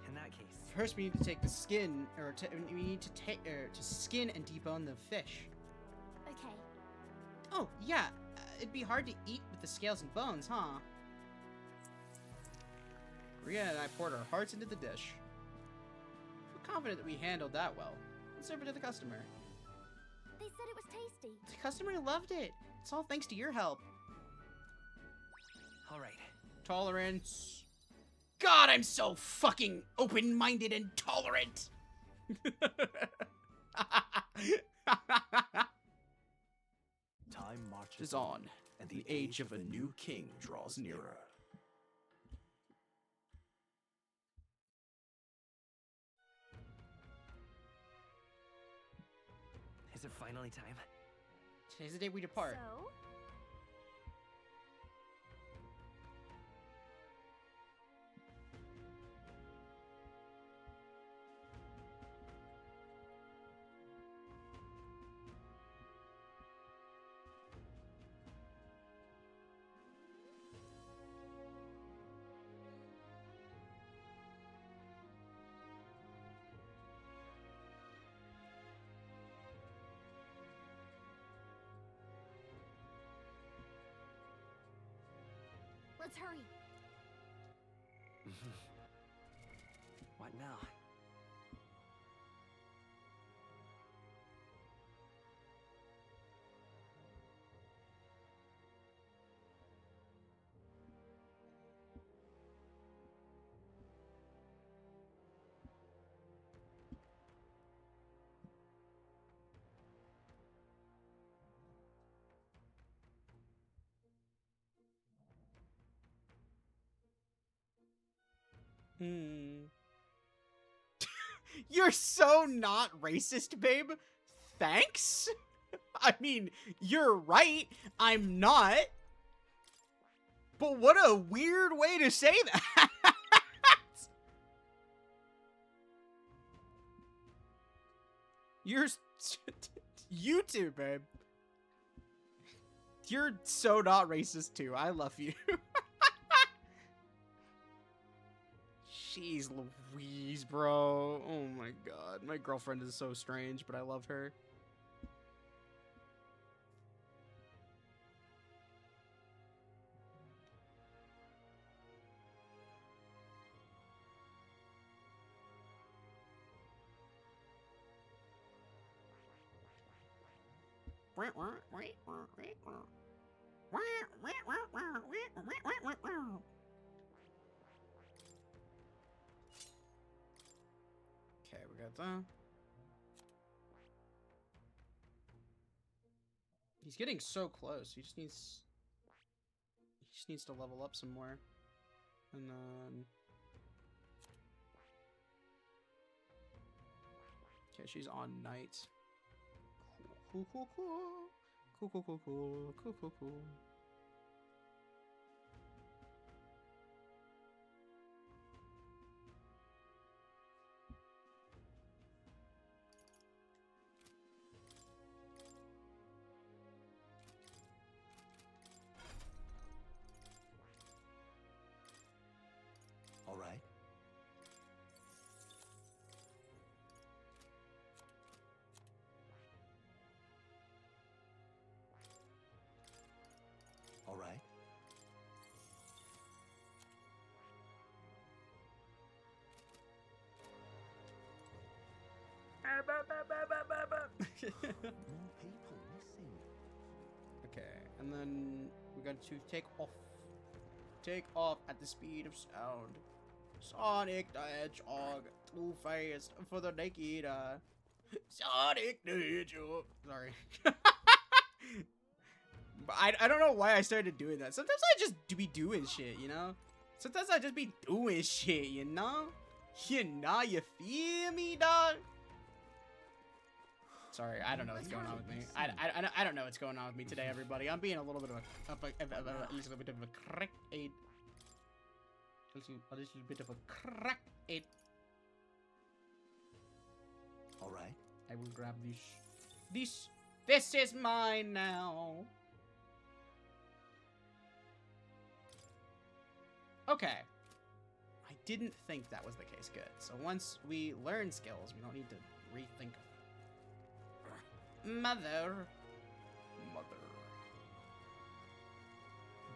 In that case. First, we need to take the skin, we need to take, to skin and debone the fish. Okay. Oh, yeah. It'd be hard to eat with the scales and bones, huh? Maria and I poured our hearts into the dish. We're confident that we handled that well. And served it to the customer. They said it was tasty. The customer loved it. It's all thanks to your help. All right. Tolerance. God, I'm so fucking open-minded and tolerant. Time marches Is on, and the age of a new king draws nearer. Is it finally time? Today's the day we depart. So? Let's hurry. What now? You're so not racist, babe. Thanks? I mean, you're right. I'm not. But what a weird way to say that. You're... You too, babe. You're so not racist too. I love you. Jeez Louise, bro. Oh my god. My girlfriend is so strange, but I love her. Okay, we got that. He's getting so close. He just needs to level up some more. And then okay, she's on night. Cool. All right. All right. Okay, and then we got to take off. Take off at the speed of sound. Sonic the Hedgehog, Two-Faced for the naked eye. Sonic the Hedgehog. Sorry. But I don't know why I started doing that. Sometimes I just be doing shit, you know? Sometimes I just be doing shit, you know? You feel me, dog? Sorry, I don't know what's going on with me. I don't know what's going on with me today, everybody. I'm being a little bit of a crack aid. A little bit of a crack aid. All right. I will grab this. This is mine now. Okay. I didn't think that was the case. Good. So once we learn skills, we don't need to rethink. Mother.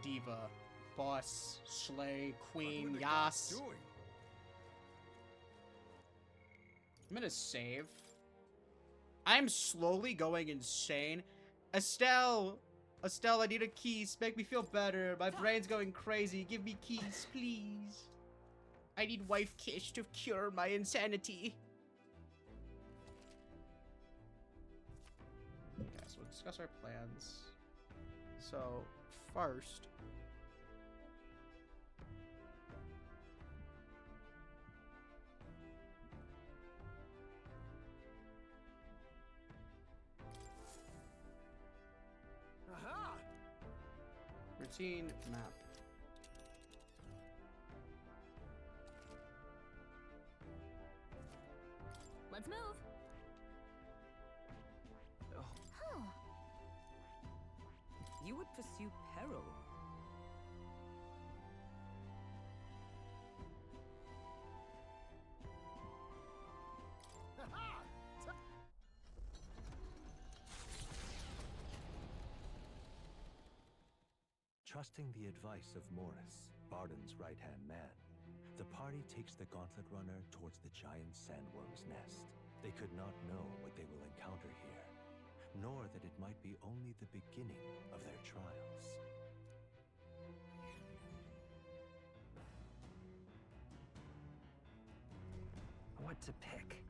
Diva. Boss. Slay. Queen. Yas. I'm gonna save. I'm slowly going insane. Estelle, I need a keys. Make me feel better. My brain's going crazy. Give me keys, please. I need wife kiss to cure my insanity. Okay, so we'll discuss our plans. So, first... routine map. Let's move. Oh. Huh. You would pursue peril. Trusting the advice of Morris, Barden's right-hand man, the party takes the Gauntlet Runner towards the giant sandworm's nest. They could not know what they will encounter here, nor that it might be only the beginning of their trials. What to pick?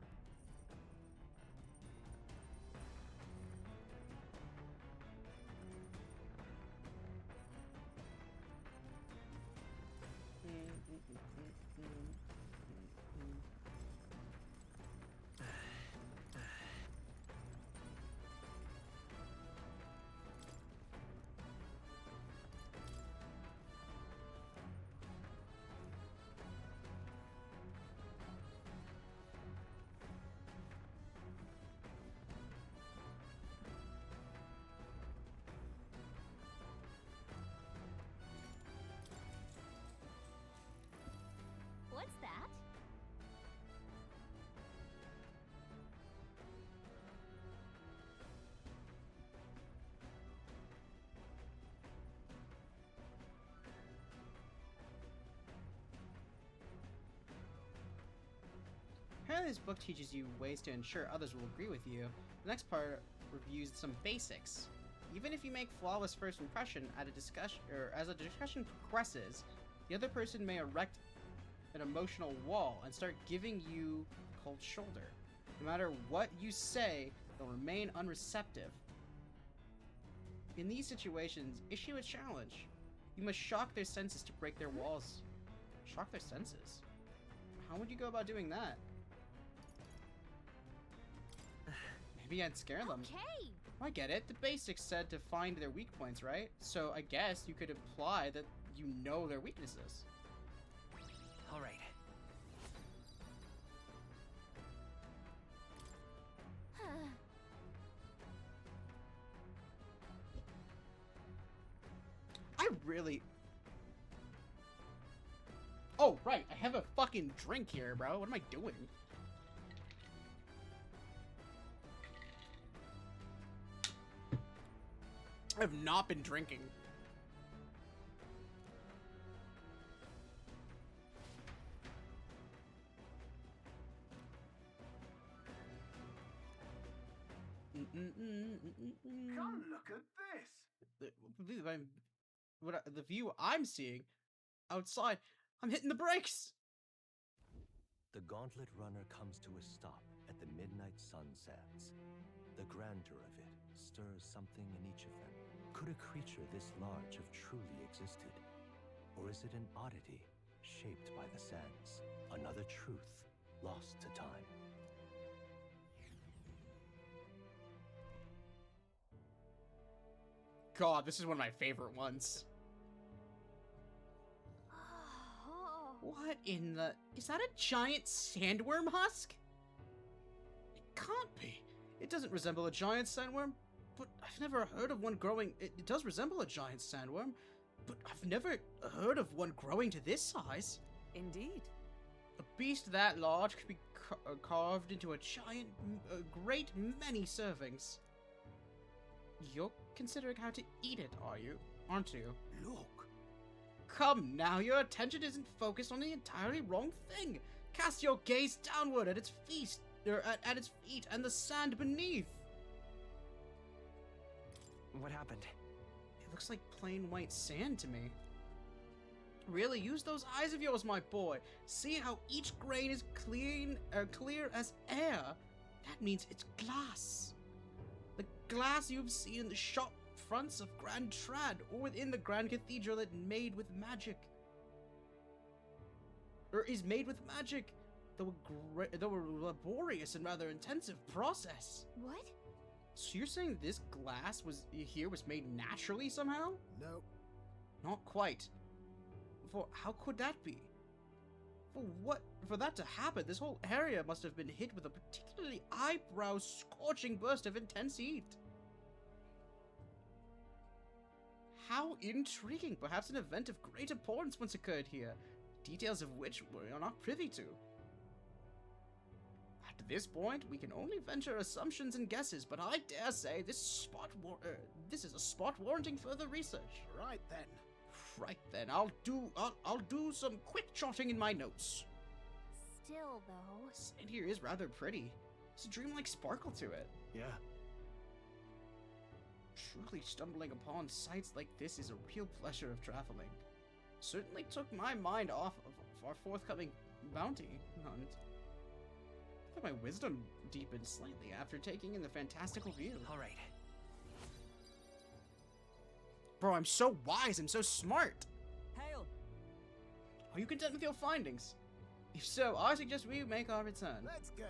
What's that? Apparently this book teaches you ways to ensure others will agree with you. The next part reviews some basics. Even if you make flawless first impression at a discussion, or as a discussion progresses, the other person may erect an emotional wall and start giving you cold shoulder. No matter what you say, they'll remain unreceptive. In these situations, issue a challenge. You must shock their senses to break their walls. Shock their senses? How would you go about doing that? Maybe I'd scare them. Okay. I get it. The basics said to find their weak points, right? So I guess you could imply that you know their weaknesses. All right. I really... Oh, right. I have a fucking drink here, bro. What am I doing? I have not been drinking. Come look at this. The view I'm seeing outside, I'm hitting the brakes. The gauntlet runner comes to a stop at the midnight sunsets. The grandeur of it stirs something in each of them. Could a creature this large have truly existed? Or is it an oddity shaped by the sands? Another truth lost to time. God, this is one of my favorite ones. What in the... Is that a giant sandworm husk? It can't be. It doesn't resemble a giant sandworm, but I've never heard of one growing... It does resemble a giant sandworm, but I've never heard of one growing to this size. Indeed. A beast that large could be carved into a giant, great many servings. You're considering how to eat it, are you? Aren't you? Look. Come now, your attention isn't focused on the entirely wrong thing. Cast your gaze downward at its feet, at its feet and the sand beneath. What happened? It looks like plain white sand to me. Really, use those eyes of yours, my boy. See how each grain is clear as air. That means it's glass. The glass you've seen in the shop fronts of Grand Trad, or within the Grand Cathedral that made with magic. Or is made with magic, though a laborious and rather intensive process. What? So you're saying this glass was made naturally somehow? No. Not quite. For how could that be? For that to happen, this whole area must have been hit with a particularly eyebrow-scorching burst of intense heat. How intriguing! Perhaps an event of great importance once occurred here, details of which we are not privy to. At this point, we can only venture assumptions and guesses, but I dare say this is a spot warranting further research. Right then. Right then, I'll do some quick jotting in my notes. Still, though... Sand here is rather pretty. There's a dreamlike sparkle to it. Yeah. Truly stumbling upon sights like this is a real pleasure of traveling. Certainly took my mind off of our forthcoming bounty hunt. I thought my wisdom deepened slightly after taking in the fantastical view. All right. Bro, I'm so wise, I'm so smart! Hail! Are you content with your findings? If so, I suggest we make our return. Let's go.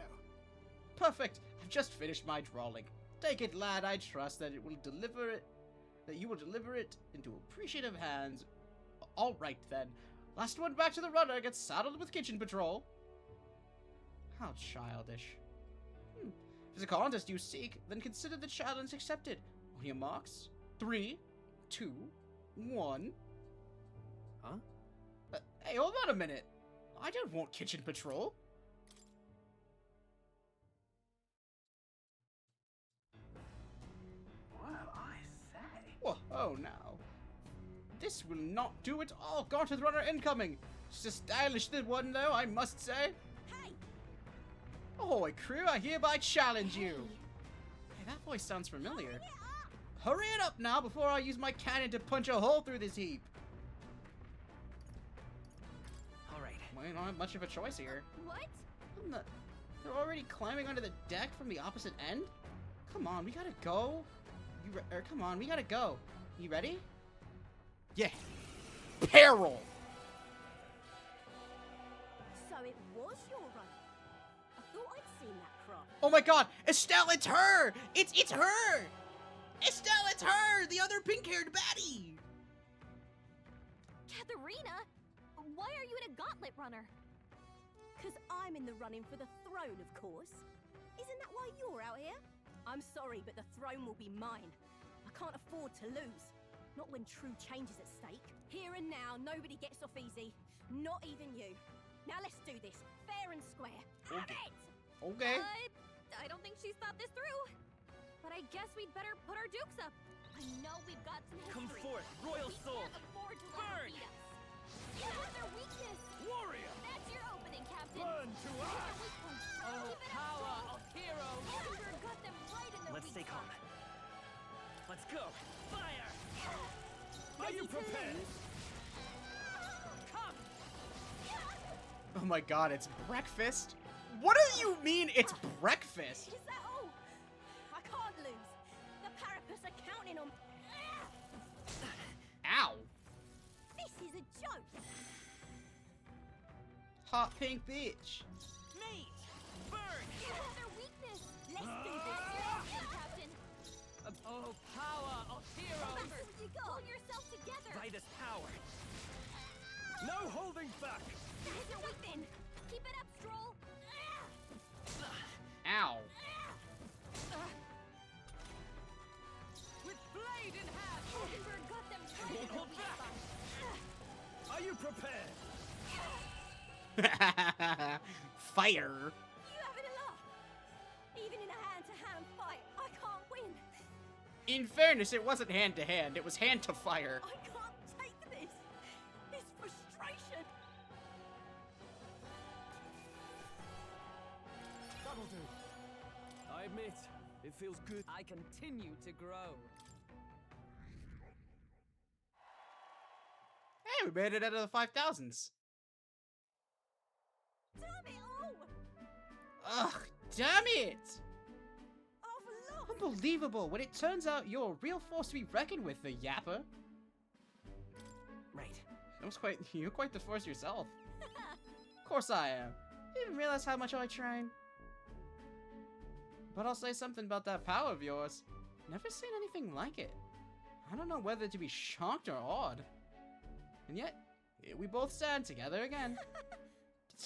Perfect! I've just finished my drawing. Take it, lad, I trust that you will deliver it into appreciative hands. Alright then. Last one back to the runner gets saddled with kitchen patrol. How childish. If it's a contest you seek, then consider the challenge accepted. On your marks, 3, 2, 1. Huh? Hey, hold on a minute. I don't want kitchen patrol. Well, I say. Whoa, now. This will not do at all. Gauntlet runner incoming. Just a stylish one, though, I must say. Hey! Ahoy, crew, I hereby challenge you. that voice sounds familiar. Hurry it up now before I use my cannon to punch a hole through this heap. Alright. We don't have much of a choice here. What? They're already climbing onto the deck from the opposite end? Come on, we gotta go. Come on, we gotta go. You ready? Yeah. Peril! So it was your run. I thought I'd seen that craft. Oh my god! Estelle, it's her! It's her! Estelle, it's her! The other pink-haired baddie! Katharina? Why are you in a gauntlet runner? Because I'm in the running for the throne, of course. Isn't that why you're out here? I'm sorry, but the throne will be mine. I can't afford to lose. Not when true change is at stake. Here and now, nobody gets off easy. Not even you. Now let's do this. Fair and square. Have it! Okay. I don't think she's thought this through. But I guess we'd better put our dukes up. I know we've got some history. Come forth, royal we soul. Can't afford to Burn! Beat us. Get out their weakness. Warrior. That's your opening, Captain. Burn to us. Oh, power of heroes. Emperor got them right in their Let's stay weak calm. spot. Let's go. Fire! Are you prepared? Come! Oh my god, it's breakfast? What do you mean it's breakfast? Is that all? I can't lose. The Parapus are counting on... Ow! This is a joke. Hot pink bitch. Meat! Burn! Get out their weakness. Let's do this. That's your opening, Captain. Oh, power of heroes! Remember, pull yourself together. By this power. No holding back! That's your weakness. Keep it up, Stroll. Ow. With blade in hand! Emperor got them right in their Hold weak back. spot. Are you prepared? Fire. You having a laugh? Even in a hand-to-hand fight, I can't win. In fairness, it wasn't hand to hand, it was hand to fire. I can't take this. This frustration. That'll do. I admit, it feels good. I continue to grow. Hey, we made it out of the 5000s. Damn it all! Ugh, damn it! I've lost. Unbelievable, when it turns out you're a real force to be reckoned with, the yapper. Right. You're quite the force yourself. Of course I am. You didn't realize how much I train. But I'll say something about that power of yours. Never seen anything like it. I don't know whether to be shocked or awed. And yet, here we both stand together again.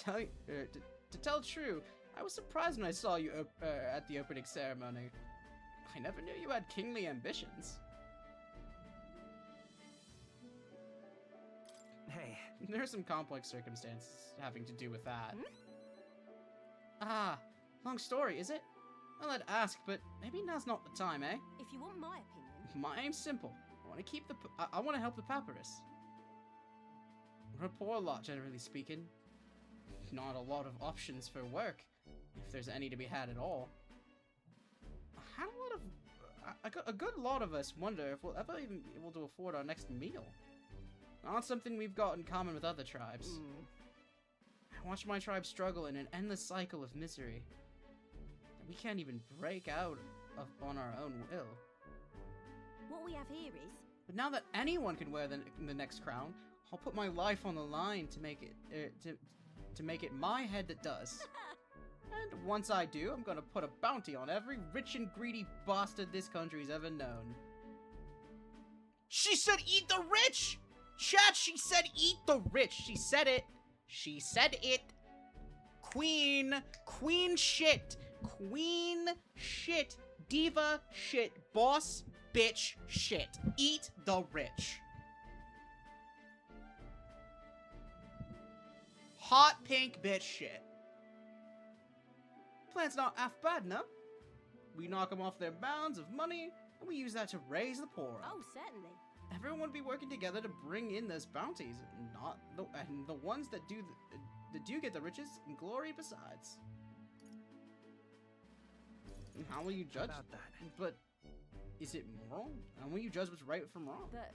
To tell true, I was surprised when I saw you at the opening ceremony. I never knew you had kingly ambitions. Hey. There are some complex circumstances having to do with that. Ah, long story, is it? Well, I'd ask, but maybe now's not the time, eh? If you want my opinion. My aim's simple. I want to help the papyrus. We're a poor lot, generally speaking. Not a lot of options for work, if there's any to be had at all. A good lot of us wonder if we'll ever even be able to afford our next meal. Not something we've got in common with other tribes. I watch my tribe struggle in an endless cycle of misery. We can't even break out on our own will. What we have here is... But now that anyone can wear the next crown, I'll put my life on the line to make it to make it my head that does. And once I do, I'm gonna put a bounty on every rich and greedy bastard this country's ever known. She said eat the rich! Chat, she said eat the rich. She said it. She said it. Queen shit. Queen shit. Diva shit. Boss bitch shit. Eat the rich. Hot pink bitch shit. Plan's not half bad, no? We knock them off their bounds of money, and we use that to raise the poor up. Oh, certainly. Everyone would be working together to bring in those bounties, and the ones that do get the riches and glory besides. And how will you judge about that? But is it moral? And will you judge what's right from wrong? But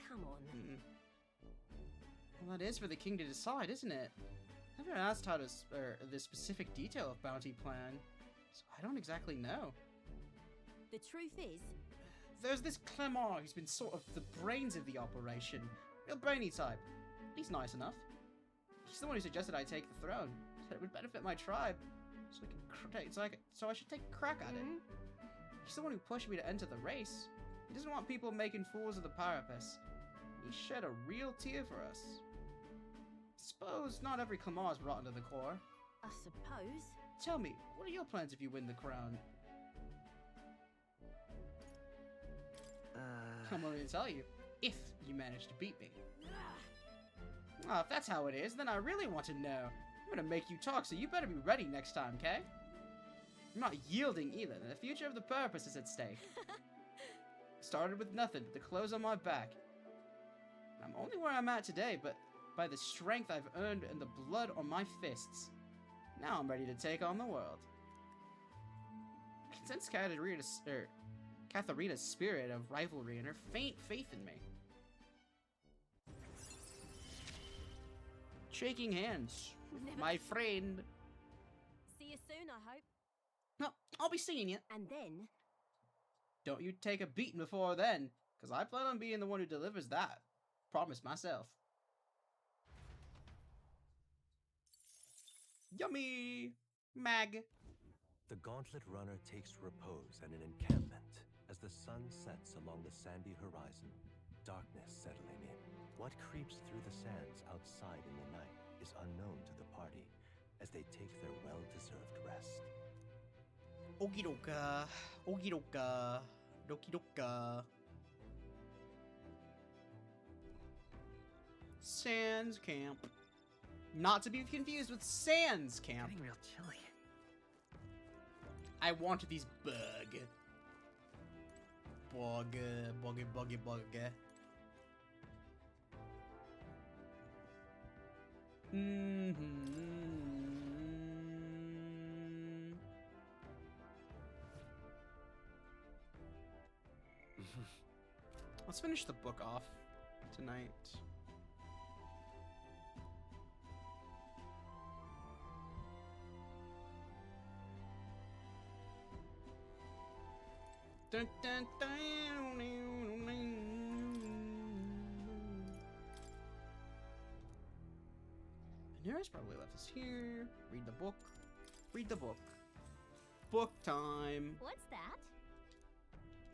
come on. Well, that is for the king to decide, isn't it? I've never asked how to the specific detail of bounty plan, so I don't exactly know. The truth is, there's this Clement who's been sort of the brains of the operation. Real brainy type. He's nice enough. He's the one who suggested I take the throne. Said it would benefit my tribe, so I should take a crack at it. He's the one who pushed me to enter the race. He doesn't want people making fools of the Parapus. He shed a real tear for us. Suppose not every Clement is rotten to the core. I suppose. Tell me, what are your plans if you win the crown? I'm going to tell you, if you manage to beat me. Oh, if that's how it is, then I really want to know. I'm gonna make you talk, so you better be ready next time, okay? I'm not yielding either. The future of the Purpose is at stake. Started with nothing, the clothes on my back. I'm only where I'm at today, but by the strength I've earned and the blood on my fists, now I'm ready to take on the world. I can sense Katharina's spirit of rivalry and her faint faith in me. Shaking hands with my friend. See you soon, I hope. No, I'll be seeing you. And then? Don't you take a beating before then, because I plan on being the one who delivers that. Promise myself. Yummy! Mag. The Gauntlet Runner takes repose at an encampment as the sun sets along the sandy horizon, darkness settling in. What creeps through the sands outside in the night is unknown to the party as they take their well-deserved rest. Okidoka, okidoka, dokidoka. Sands Camp. Not to be confused with Sands Camp. Getting real chilly. I want these bug. Bug. Let's finish the book off tonight. Dun, dun, dun. Daenerys probably left us here. Read the book. Read the book. Book time. What's that?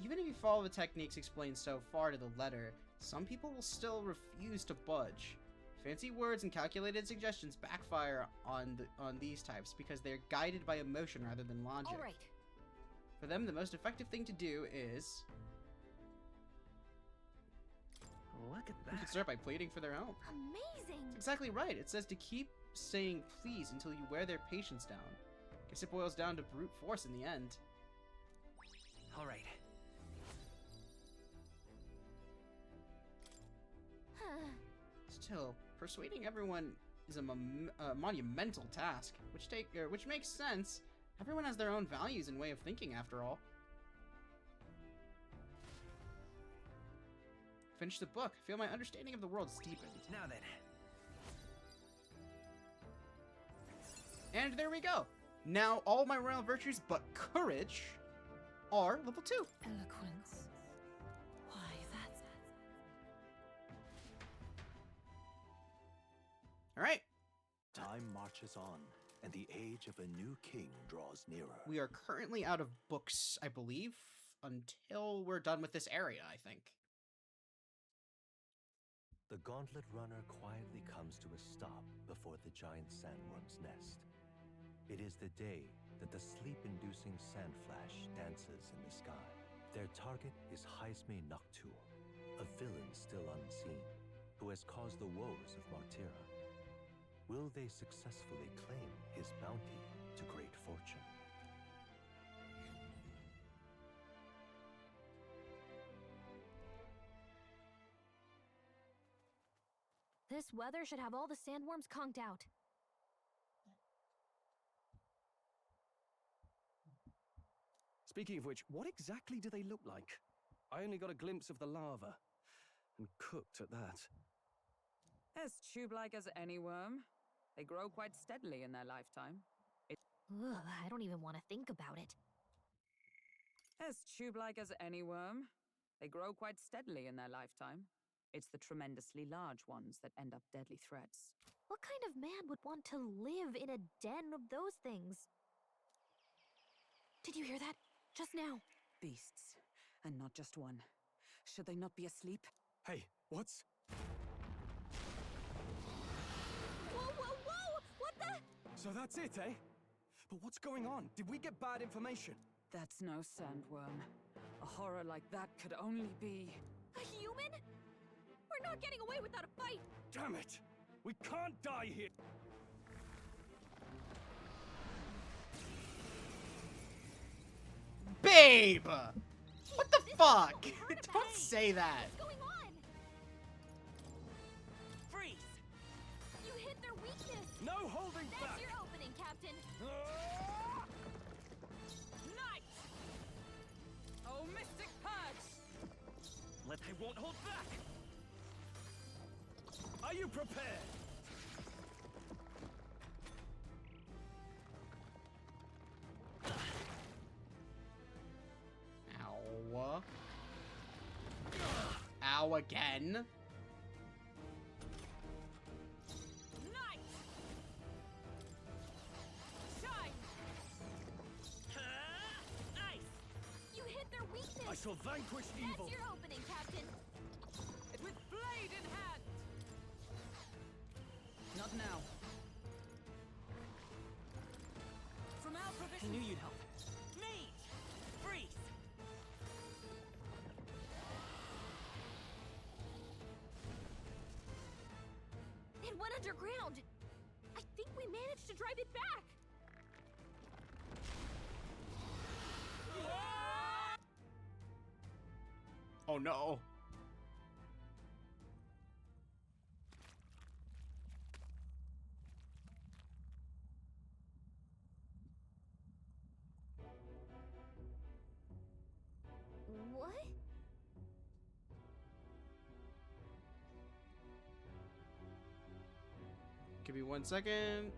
Even if you follow the techniques explained so far to the letter, some people will still refuse to budge. Fancy words and calculated suggestions backfire on these types because they're guided by emotion rather than logic. All right. For them, the most effective thing to do is... Look at that. You can start by pleading for their help. Amazing! That's exactly right. It says to keep saying please until you wear their patience down. Guess it boils down to brute force in the end. All right. Still, persuading everyone is a monumental task, which makes sense. Everyone has their own values and way of thinking, after all. Finish the book. I feel my understanding of the world is deepened. Now then. And there we go. Now all my royal virtues but courage are level 2. Eloquence. Why, that's... Alright. Time marches on, and the age of a new king draws nearer. We are currently out of books, I believe, until we're done with this area, I think. The Gauntlet Runner quietly comes to a stop before the giant sandworm's nest. It is the day that the sleep-inducing sand flash dances in the sky. Their target is Heismay, a villain still unseen, who has caused the woes of Martira. Will they successfully claim his bounty to great fortune? This weather should have all the sandworms conked out. Speaking of which, what exactly do they look like? I only got a glimpse of the lava. And cooked at that. As tube-like as any worm. They grow quite steadily in their lifetime. Ugh, I don't even want to think about it. As tube-like as any worm. They grow quite steadily in their lifetime. It's the tremendously large ones that end up deadly threats. What kind of man would want to live in a den of those things? Did you hear that? Just now. Beasts. And not just one. Should they not be asleep? Hey, what's... Whoa, whoa, whoa! What the? So that's it, eh? But what's going on? Did we get bad information? That's no sandworm. A horror like that could only be... A human? We're not getting away without a fight! Damn it! We can't die here! Babe! What the fuck? Don't say that. What's going on? Freeze! You hit their weakness! No holding That's back! your opening, Captain! Night! Oh, Mystic Purge! They won't hold back! Are you prepared? Ow. Ow again. Night! Shine! Nice! You hit their weakness! I shall vanquish evil! That's your opening, Captain! With blade in hand! Not now. From our I provision... knew you'd help. Mage! Freeze! It went underground! I think we managed to drive it back! Oh no. What? Give me 1 second.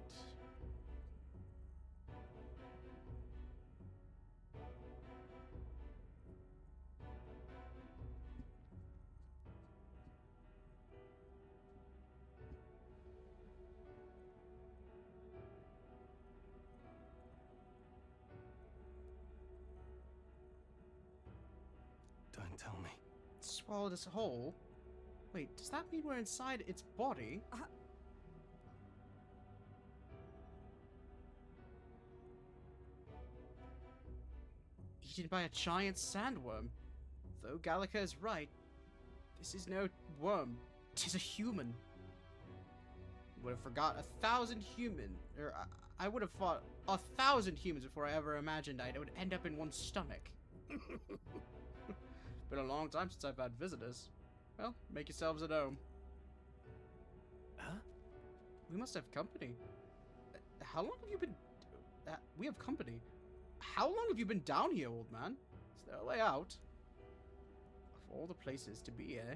Don't tell me. Swallow this whole? Wait, does that mean we're inside its body? Eaten by a giant sandworm. Though Gallica is right, this is no worm, 'tis a human. Would have forgot 1,000 human, or I would have fought 1,000 humans before I ever imagined I would end up in one's stomach. Been a long time since I've had visitors. Well, make yourselves at home. Huh? We must have company. How long have you been... we have company. How long have you been down here, old man? Is there a way out? Of all the places to be, eh?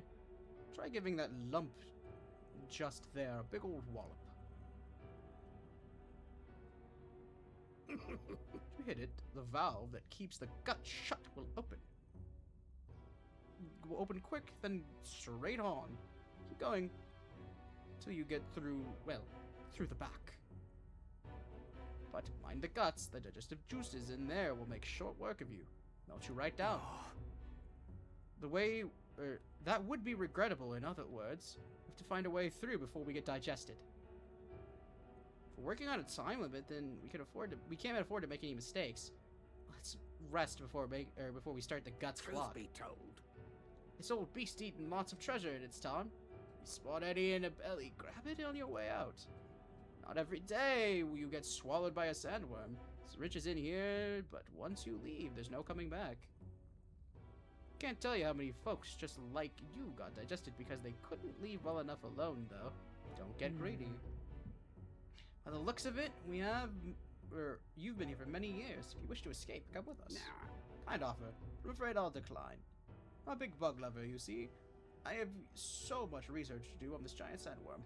Try giving that lump just there a big old wallop. If you hit it, the valve that keeps the gut shut will open. Will open quick, then straight on. Keep going till you get through, well, through the back. But mind the guts, the digestive juices in there will make short work of you. Melt you right down. The way, that would be regrettable, in other words. We have to find a way through before we get digested. If we're working on a time limit, then we can't afford to make any mistakes. Let's rest before we start the guts clock. Truth be told, This old beast eating lots of treasure in its time. You spot any in a belly, grab it on your way out. Not every day will you get swallowed by a sandworm. It's riches in here, but once you leave, there's no coming back. Can't tell you how many folks just like you got digested because they couldn't leave well enough alone, though. Don't get greedy. By the looks of it, you've been here for many years. If you wish to escape, come with us. Kind offer. I'm afraid I'll decline. I'm a big bug lover, you see. I have so much research to do on this giant sandworm.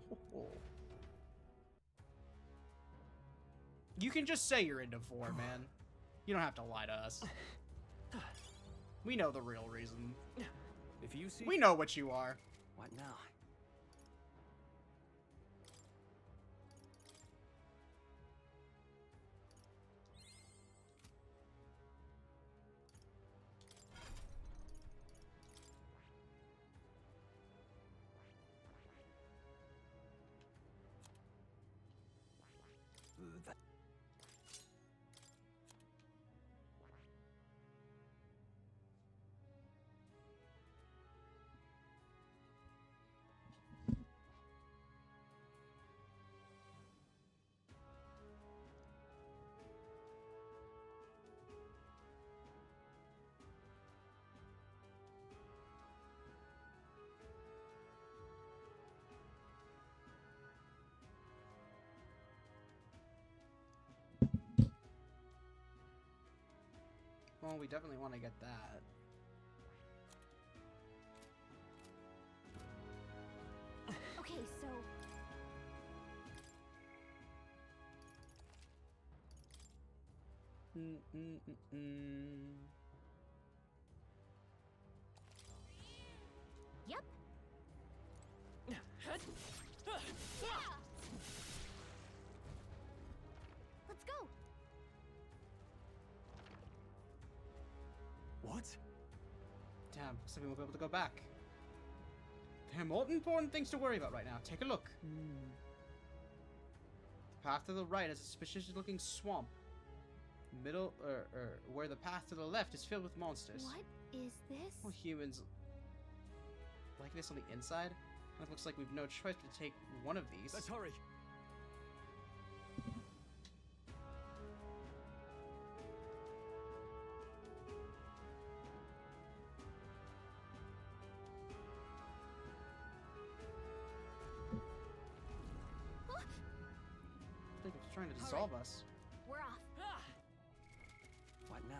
You can just say you're into 4, man. You don't have to lie to us. We know the real reason. If you see... We know what you are. What now? Well, we definitely want to get that. Okay, so... Yep. Let's go. What? Damn, looks like we won't be able to go back. There are more important things to worry about right now. Take a look. The path to the right is a suspicious-looking swamp. Middle, where the path to the left is filled with monsters. What is this? Well, humans like this on the inside. And it looks like we've no choice but to take one of these. Let's hurry. I think it's trying to dissolve us. We're off. What now?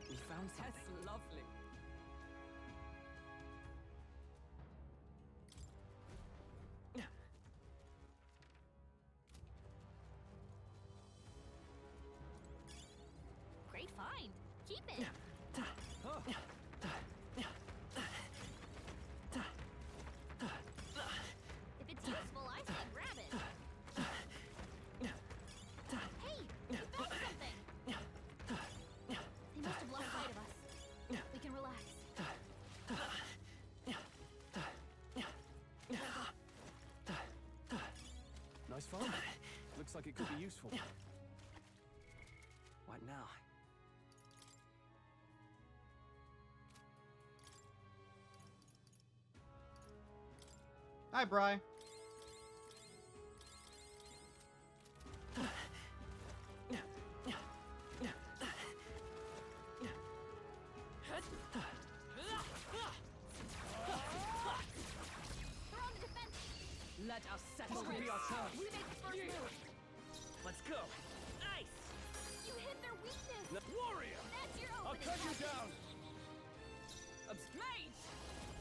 We found something. That's lovely. Great find. Keep it. If it's useful, I say grab it. Hey, we found something. They must have lost sight of us. We can relax. Nice find. Looks like it could be useful. What now? Hi, Bri. They're on the defense. Let us settle Alright, be our turn. we make the first move. Let's go. Nice. You hit their weakness. Warrior. That's your I'll opening. cut you Captain. down. Mage!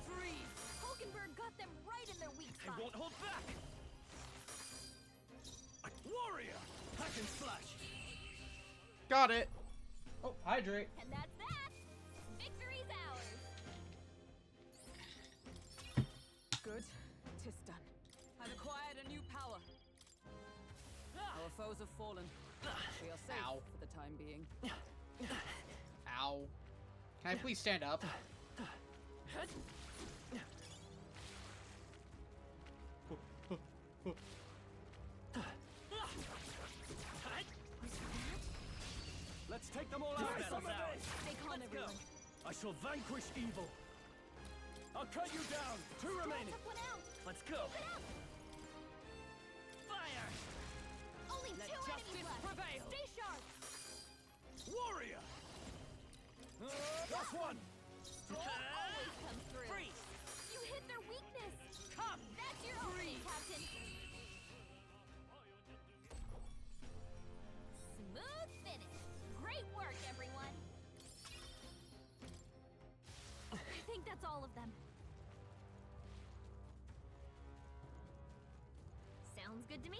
Freeze! Hulkenberg got them right in their weak I spot. won't hold back. Warrior. Hack and slash. Got it. Oh, hydrate. And that's that. Victory's ours. Good. 'Tis done. I've acquired a new power. Our foes have fallen. We are safe Ow. for the time being. Ow. Can I please stand up? Let's take them all out. Stay calm, Let's go. everyone. I shall vanquish evil. I'll cut you down. 2 remaining. Took one out. Let's go. Keep it up. Fire. Only Let 2 enemies justice left. prevail. Stay sharp. Warrior. That's one. Stroll always comes through. Freeze. That's all of them. Sounds good to me.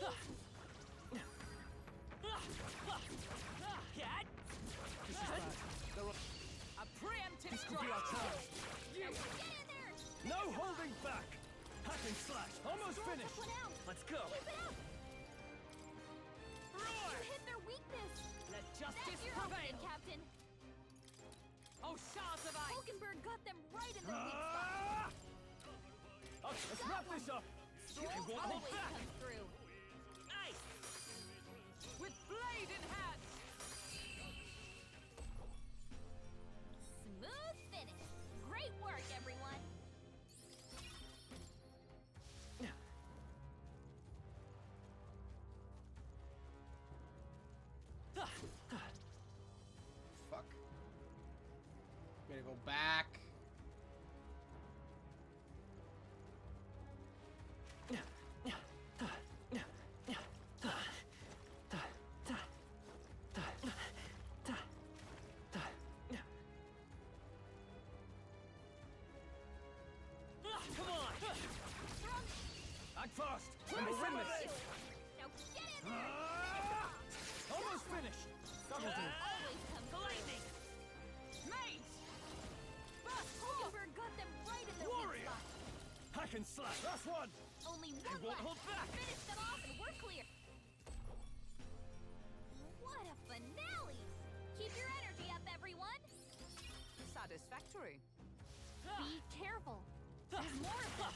A preemptive strike! No holding back! Hack and slash! Almost finished! Let's go! You hit their weakness. Let justice That's your prevail! opening, Captain. Oh, shards of ice! Hulkenberg got them right in their weak spot. Okay, let's wrap this up! Stroll It won't hold always back! comes through. Nice! With blade in hand! Smooth finish. Great work, everyone. Fuck. Gotta go back. Come on! Act fast! And we'll win this! Now get in there. Almost finished! That'll do! Always comes through. Lightning! Mage! Hulkenberg got them right in their weak Warrior! spot. Hack and slash! Last one! Only It one won't left. hold back! Finish them off and we're clear. What a finale! Keep your energy up, everyone. Satisfactory. Be careful. There's more of them.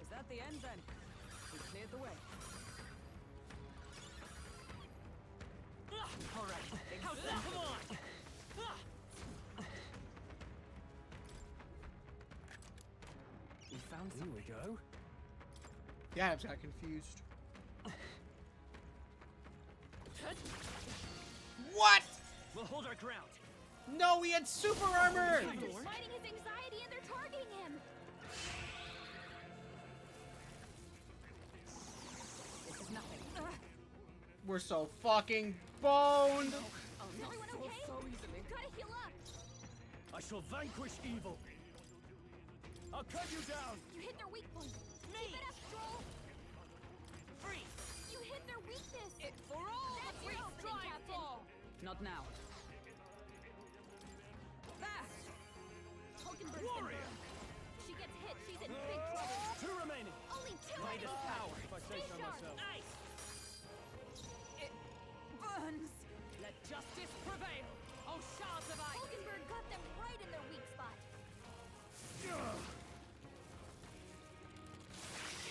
Is that the end then? We cleared the way. All right, how's that? Come on! We found Here we go. Yeah, I just got confused. What? We'll hold our ground. No, we had super armor! They're fighting his anxiety and they're targeting him. This is nothing. We're so fucking boned! Is everyone okay? So easily. Gotta heal up. I shall vanquish evil. I'll cut you down. You hit their weak point. Keep it up, Stroll. Free. You hit their weakness. It for all. That's your opening, Captain. Not now. Hulkenberg's been Warrior. burned. She gets hit. She's in big trouble. Two remaining. Only two Greatest enemies left. power, if I say Stay so sharp. myself. It burns. Let justice prevail. Oh, shards of ice. Hulkenberg got them right in their weak spot.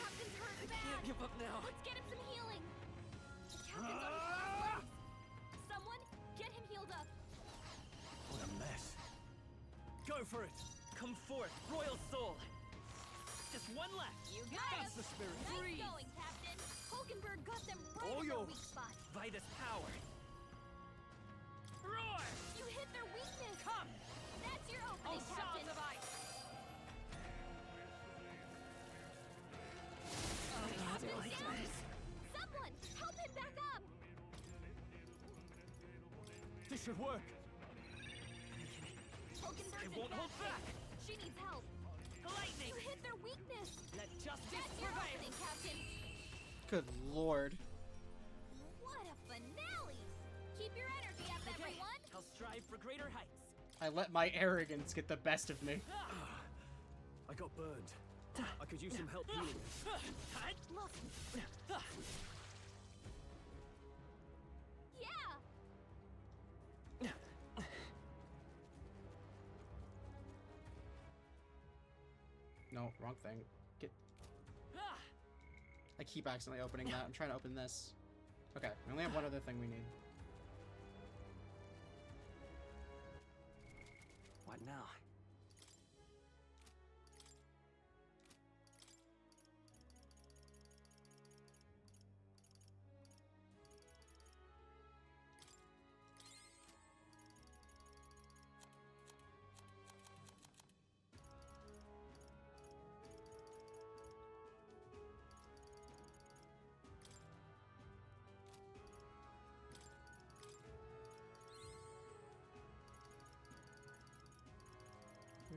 Captain's hurt bad. Give up now. Let's get him some healing. The captain's on his last legs. Someone get him healed up. What a mess. Go for it. Come forth, royal soul. Just one left. You got That's him. the spirit. Nice Freeze. going, Captain. Hulkenberg got them right All in their yours. weak spot. Vitus power. Roar! You hit their weakness. Come! That's your Oh, opening, Captain. shards of ice. Captain's down. Someone help him back up. This should work. Hulkenberg's It in won't bad hold back. shape. She needs help. Lightning. You hit their weakness. Let justice That's your prevail. opening, Captain. Good lord. What a finale! Keep your energy up, everyone. I'll strive for greater heights. I let my arrogance get the best of me. I got burned. I could use some help healing this. Look. Yeah. No, wrong thing. Get. I keep accidentally opening that. I'm trying to open this. Okay, we only have one other thing we need. What now?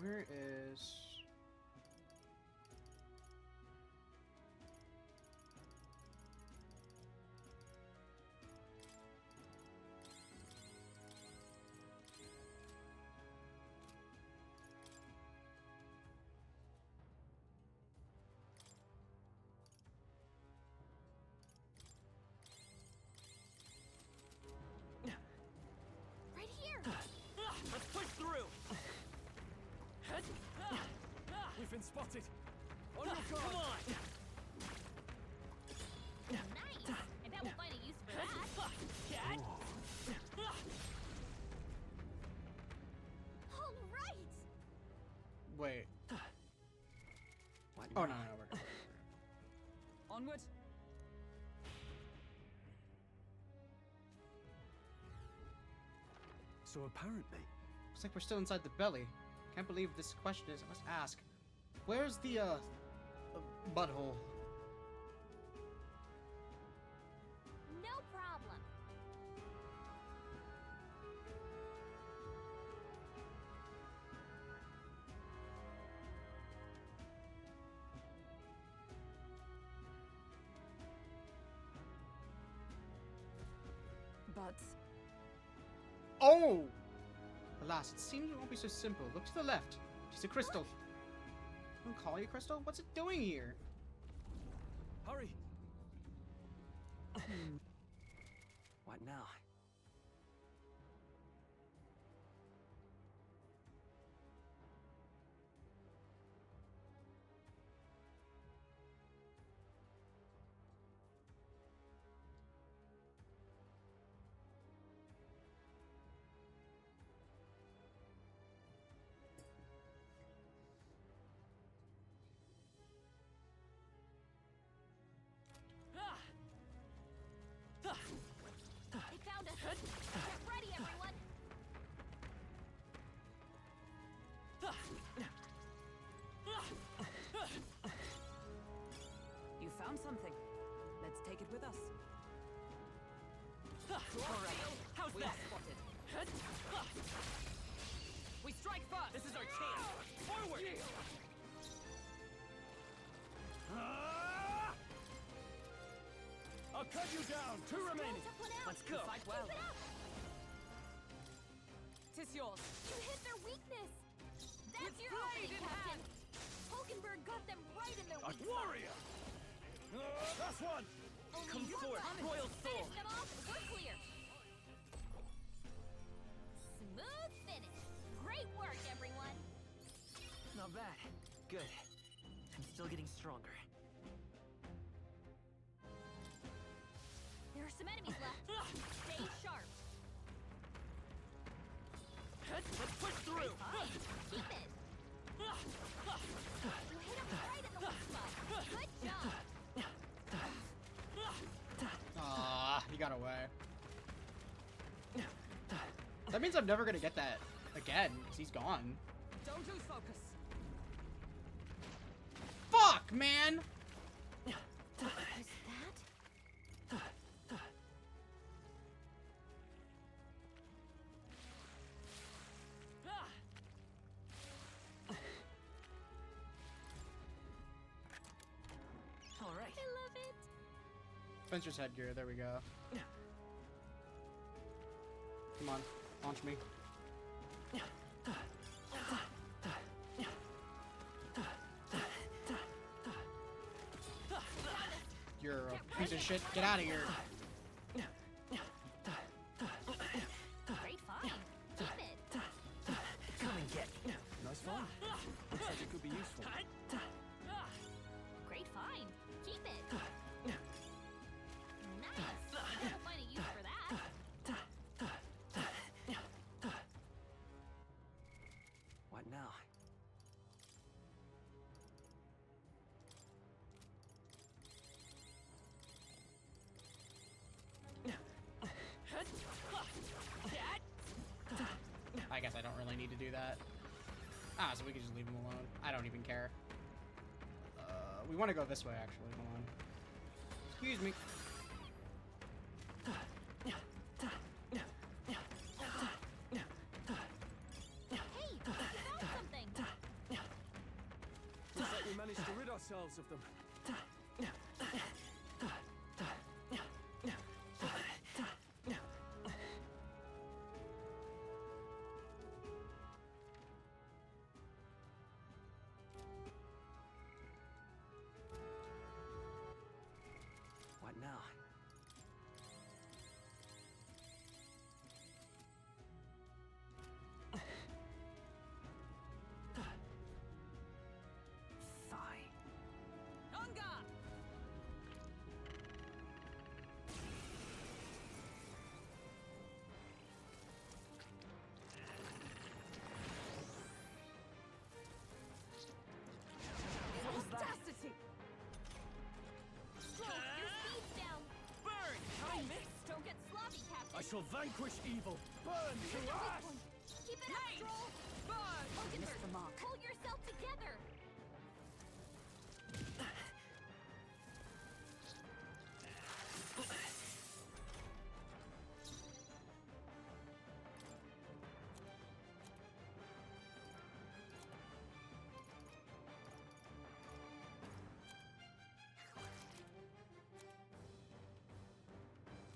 Where is... Right here! Let's push through! We've been spotted! On your guard! Come on! Nice! I bet we'll find a use for that. All right! Wait. What Oh, now? no, we're good. Onward. So apparently, Looks like we're still inside the belly. Can't believe this question is. I must ask. Where's the, butthole? No problem. But Oh! Alas, it seems it won't be so simple. Look to the left. She's a crystal. Don't call you crystal? What's it doing here? Hurry! What now? They found us. Get ready, everyone. you found something. Let's take it with us. How's We that? are spotted. We strike first! This is our chance! Forward! I'll cut you down! Two remaining! Let's go! Fight well. Keep it up. Tis yours. You hit their weakness. That's With your blade opening, in Captain. hand. Hulkenberg got them right in their A weak spot. warrior! That's one! Only Come one forth, left. royal soul! Finish them off and we're clear. Smooth finish. Great work, everyone. Not bad. Good. I'm still getting stronger. There are some enemies left. Stay sharp. Let's push through! Fine. Keep it. You hit him right in the weak spot. Good job. Ah, he got away. That means I'm never gonna get that again, because he's gone. Don't lose focus. Fuck, man! Is that? All right. I love it. Spencer's headgear, there we go. Come on, launch me. You're a piece of shit. Get out of here. Great find. Keep it. Come and get me. nice find. Looks like it could be useful. Great find. Keep it. Nice. I bet we'll find a use for that. What now? I guess I don't really need to do that. Ah, so we can just leave him alone. I don't even care. We want to go this way, actually. Hold on. Excuse me. Hey, you found something. managed to rid ourselves of them. What now? Audacity! Stroll, your speed's down. Burn! I missed. Don't get sloppy, Captain. I shall vanquish evil. Burn to Here's your weak ash! point. Keep it up, Stroll. Burn! Hogenberg, Missed the mark. pull yourself together.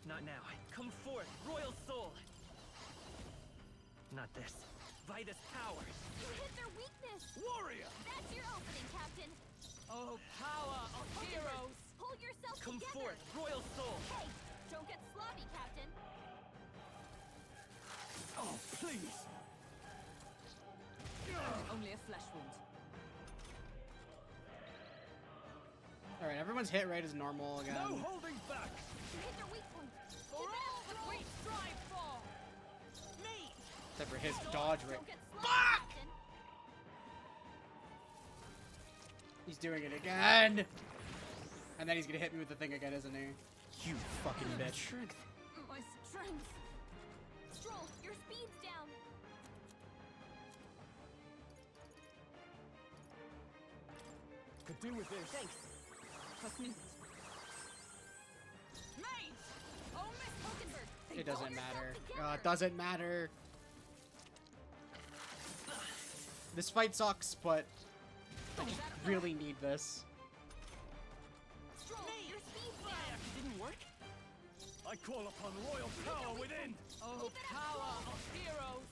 Not now. Come forth, royal soul! Not this. Vitus power! You hit their weakness. Warrior! That's your opening, Captain. Oh, power of heroes! Pull yourself Come together. forth, royal soul! Hey, don't get sloppy, Captain. Oh, please! Only a flesh wound. Alright, everyone's hit rate is normal again. No holding back! You hit their weak point. For all that we strive for! Me! Except for his dodge rate. Don't get sloppy, Captain. He's doing it again! And then he's gonna hit me with the thing again, isn't he? You fucking bitch. My strength. Stroll, your speed's down. Could do with this. Thanks. Trust me. Mage! Oh, Miss Hogenberg. It doesn't matter. It doesn't matter. This fight sucks, but I just really need this. Stroll, your speed's down. Didn't work? I call upon royal power within! Oh, power of heroes!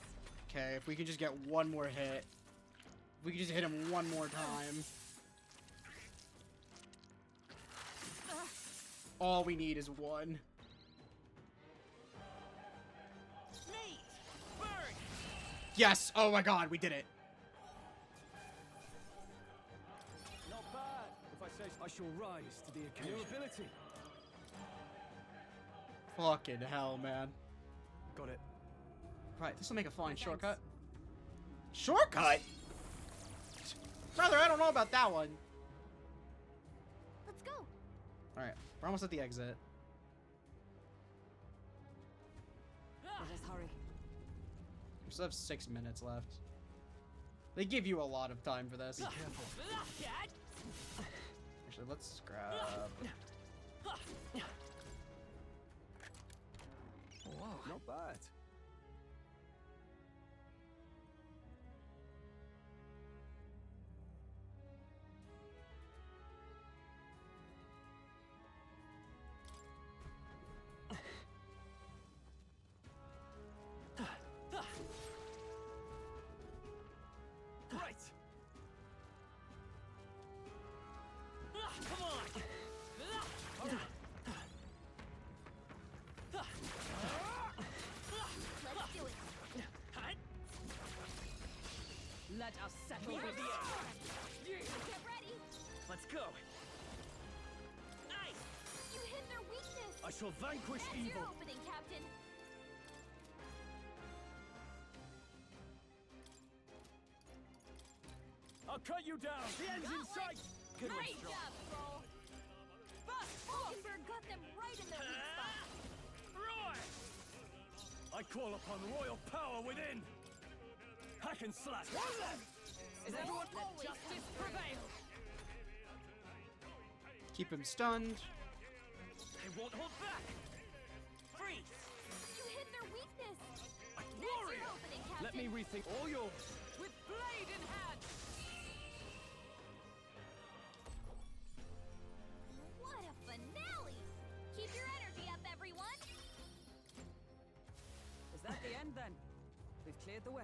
Okay, if we can just get one more hit. If we can just hit him one more time. All we need is one. Burn! Yes! Oh my god, we did it. Not bad. If I say I shall rise to the occasion. New ability. Fucking hell, man. Got it. Right, this will make a fine shortcut. Shortcut? Brother, I don't know about that one. Let's go. Alright, we're almost at the exit. Let us hurry. We still have 6 minutes left. They give you a lot of time for this. Be careful. Actually, let's grab... Whoa. Not bad. Right! Come on! Let's do it. Let us settle Move with the you! Get ready. Let's go! Nice! You hit their weakness. I shall vanquish That's evil. your opening, Captain. I'll cut you down. The end's in sight. Good one, Great Stroll. job, Stroll. Hogenberg got them right in their weak spot. Roar! I call upon royal power within. Hack and slash. Is everyone... Let justice prevail! Keep him stunned. They won't hold back! Freeze! You hit their weakness. That's Warrior! your opening, Captain. Let me rethink all yours. With blade in hand! I've cleared the way.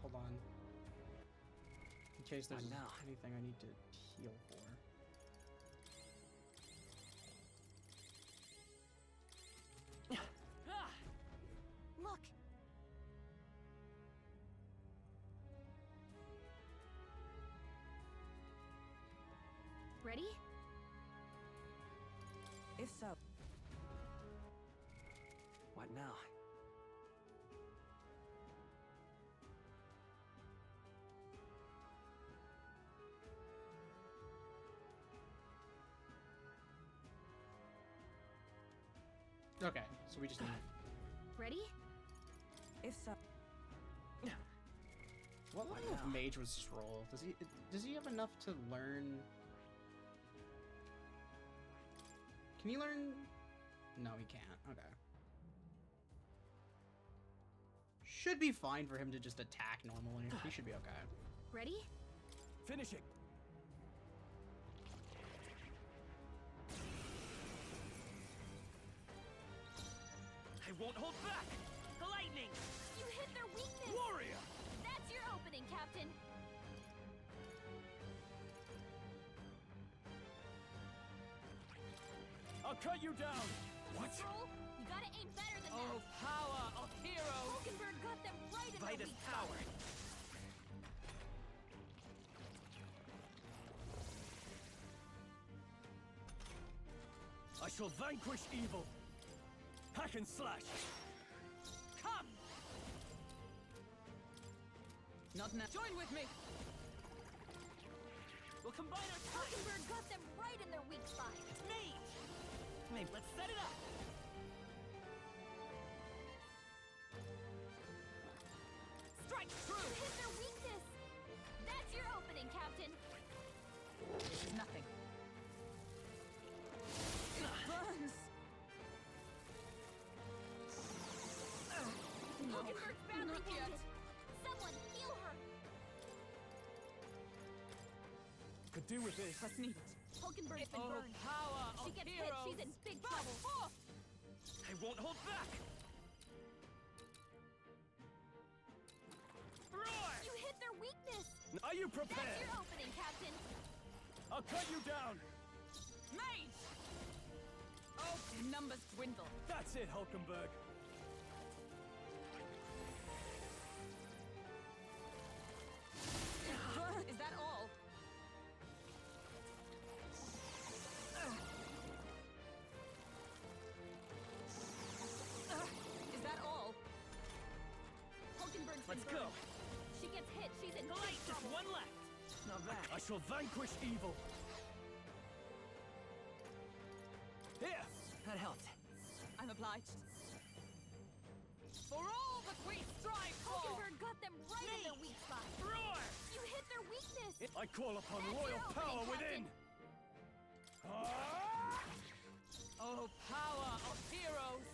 Hold on. In case there's anything I need to heal for. Look! Ready? If so. What now? Okay, so we just need... Ready? If so. What level of mage was Stroll? Does he have enough to learn? Can he learn? No, he can't. Okay. Should be fine for him to just attack normally. He should be okay. Ready? Finish it. I won't hold back! Lightning! You hit their weakness! Warrior! That's your opening, Captain! I'll cut you down! What? Stroll, you gotta aim better than Oh, that! power of heroes! Hulkenberg got them right in their Vitus weak power! spot. I shall vanquish evil! Hack and slash! Come! Not now. Join with me! We'll combine our strength! Hulkenberg got them right in their weak spot. It's me! Maybe let's set it up! Strike true! You hit their weakness! That's your opening, Captain! This is nothing. It burns! Hulkenberg's badly not yet. wounded! Someone heal her! Could do with this. Let's need it. Hulkenberg's been Oh, burned. power She of gets hit, heroes! she's in big trouble. I won't hold back! Roar! You hit their weakness! Are you That's prepared? your opening, Captain! I'll cut you down! Mage! Oh, numbers dwindle. That's it, Hulkenberg. Is that all? Is that all? Hulkenberg's Let's been go! burned. She gets hit, she's in Light, big just trouble. one left! Not bad. I shall vanquish evil. Here! That helped. I'm obliged. For all that we strive for! Hulkenberg got them right in their weak spot. Roar! You hit their weakness! I call upon That's royal your power opening, within! Ah! Oh, power of heroes!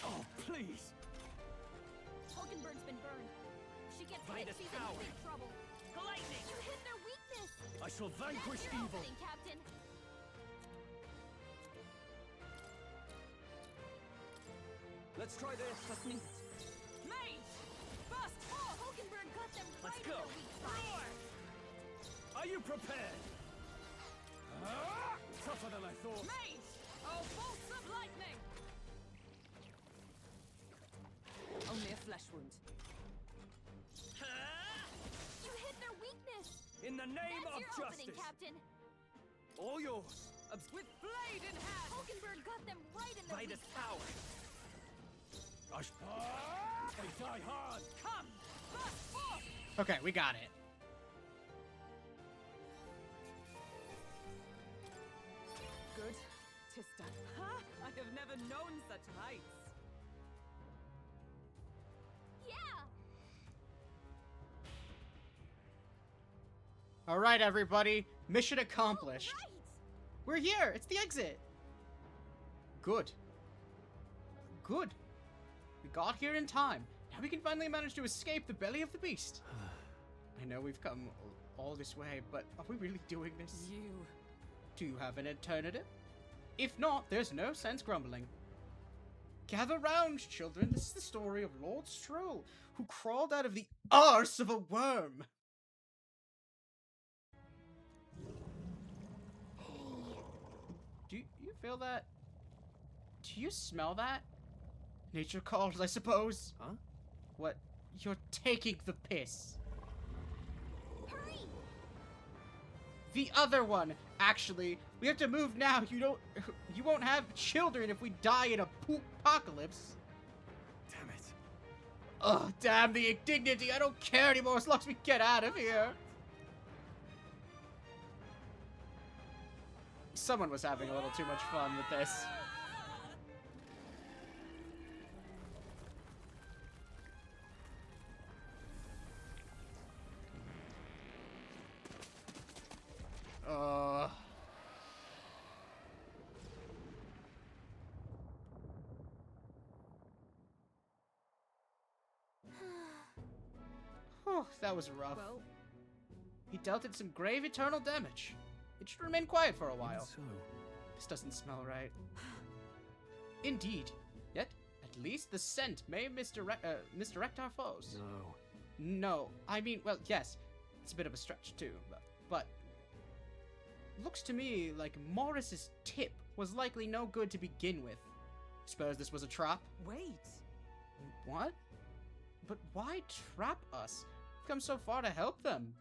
Oh, please! Hulkenberg's been burned. She gets hit, Vitus she's power. in big trouble. Lightning! You hit their weakness! I shall vanquish That's your evil! opening, Captain! Let's try this! Let's need it. Mage! Burst! Oh, Hulkenberg got them Let's right go! in their weak spot. Roar! Are you prepared? Ah! Tougher than I thought. Mage! Oh, bolts of lightning! Only a flesh wound. You hit their weakness! In the name That's of your justice! opening, Captain! All yours! With blade in hand! Hulkenberg got them right in their Vitus weak spot. power! They die hard! Come! Burst forth! Okay, we got it. Good. 'Tis done. Ha! I have never known such heights. Yeah! All right, everybody. Mission accomplished. Right! We're here. It's the exit. Good. Good. We got here in time. Now we can finally manage to escape the belly of the beast. I know we've come all this way, but are we really doing this? Do you have an alternative? If not, there's no sense grumbling. Gather round, children. This is the story of Lord Stroll, who crawled out of the arse of a worm. Do you feel that? Do you smell that? Nature calls, I suppose. Huh? What? You're taking the piss. Hurry! The other one. Actually, we have to move now. You won't have children if we die in a poop apocalypse. Damn it. Oh, damn the indignity. I don't care anymore as long as we get out of here. Someone was having a little too much fun with this. Whew, that was rough. Well, He dealt it some grave eternal damage. It should remain quiet for a while. So, This doesn't smell right. Indeed. Yet, at least the scent may misdirect our foes. no. No, I mean, well, yes. It's a bit of a stretch, too. But looks to me like Morris's tip was likely no good to begin with. Suppose this was a trap? Wait. What? But why trap us? We've come so far to help them.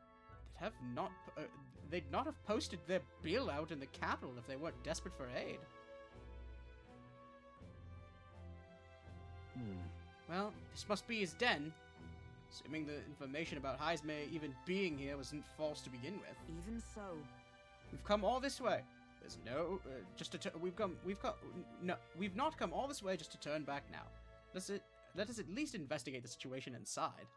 They'd not have posted their bill out in the capital if they weren't desperate for aid. Well, this must be his den. Assuming the information about Heismay even being here wasn't false to begin with. Even so. We've come all this way. There's no, we've not come all this way just to turn back now. Let us at least investigate the situation inside.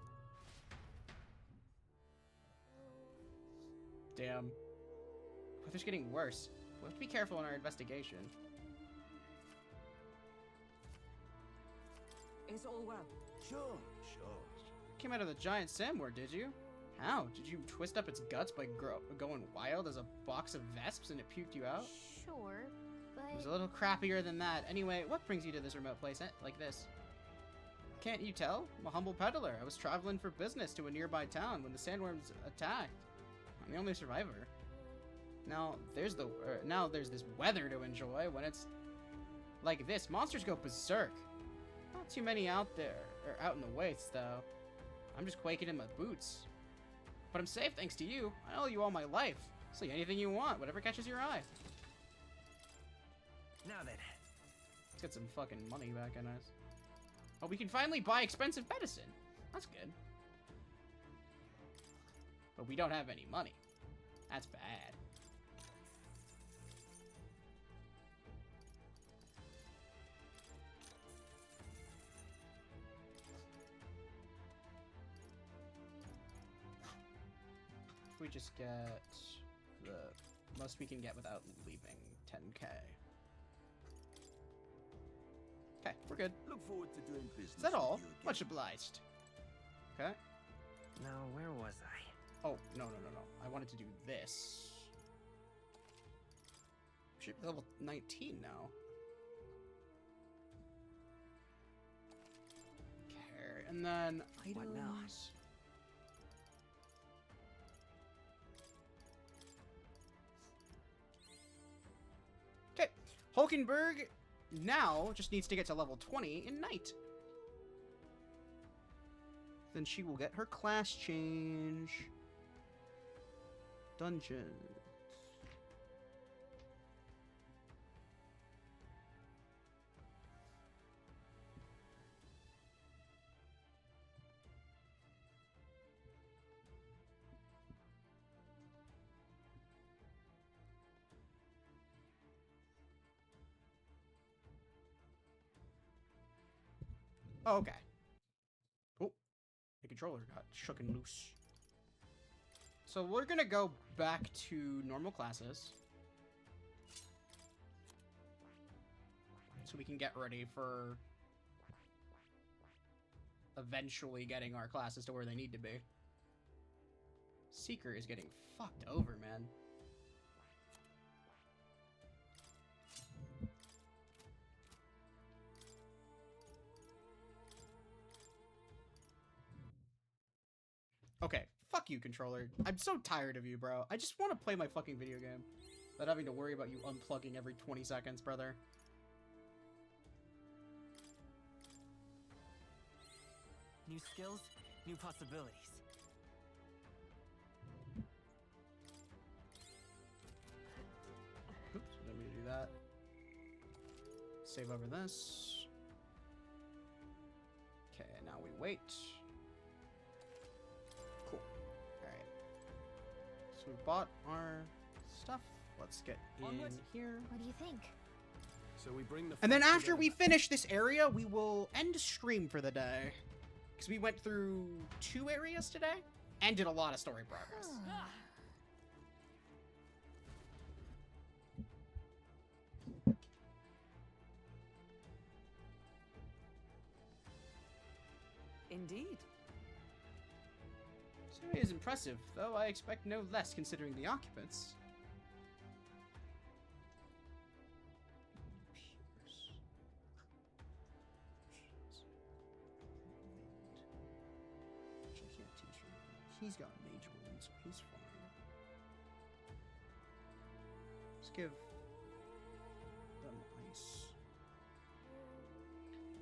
Damn. Weather's getting worse. We have to be careful in our investigation. Is all well? Sure. Came out of the giant sandworm, did you? How? Did you twist up its guts by going wild as a box of vesps and it puked you out? Sure, but... It was a little crappier than that. Anyway, what brings you to this remote place like this? Can't you tell? I'm a humble peddler. I was traveling for business to a nearby town when the sandworms attacked. I'm the only survivor. Now there's this weather to enjoy. When it's like this, monsters go berserk. Not too many out there, or out in the wastes, though. I'm just quaking in my boots. But I'm safe thanks to you. I owe you all my life. So anything you want, whatever catches your eye. Now then. Let's get some fucking money back on us. Oh, we can finally buy expensive medicine. That's good. But we don't have any money. That's bad. We just get the most we can get without leaving 10k. Okay, we're good. Look forward to doing business. Is that all? with you again. Much obliged. Okay. Now, where was I? Oh, no. I wanted to do this. Should be level 19 now. Okay, and then items. What now? Okay, Hulkenberg now just needs to get to level 20 in Night. Then she will get her class change. Dungeons. Oh, okay. Oh, the controller got shooken loose. So we're gonna go back to normal classes. so we can get ready for eventually getting our classes to where they need to be. Seeker is getting fucked over, man. Okay, fuck you, controller. I'm so tired of you, bro. I just want to play my fucking video game without having to worry about you unplugging every 20 seconds, brother. New skills, new possibilities. Oops, didn't mean to do that. Save over this. Okay, now we wait. Cool. Alright. So we bought our stuff. Let's get in here. What do you think? So we bring the And then after we finish this area, we will end stream for the day. Because we went through 2 areas today and did a lot of story progress. Indeed. This area is impressive, though I expect no less considering the occupants. He's got mage wounds, so he's fine. Let's give them ice.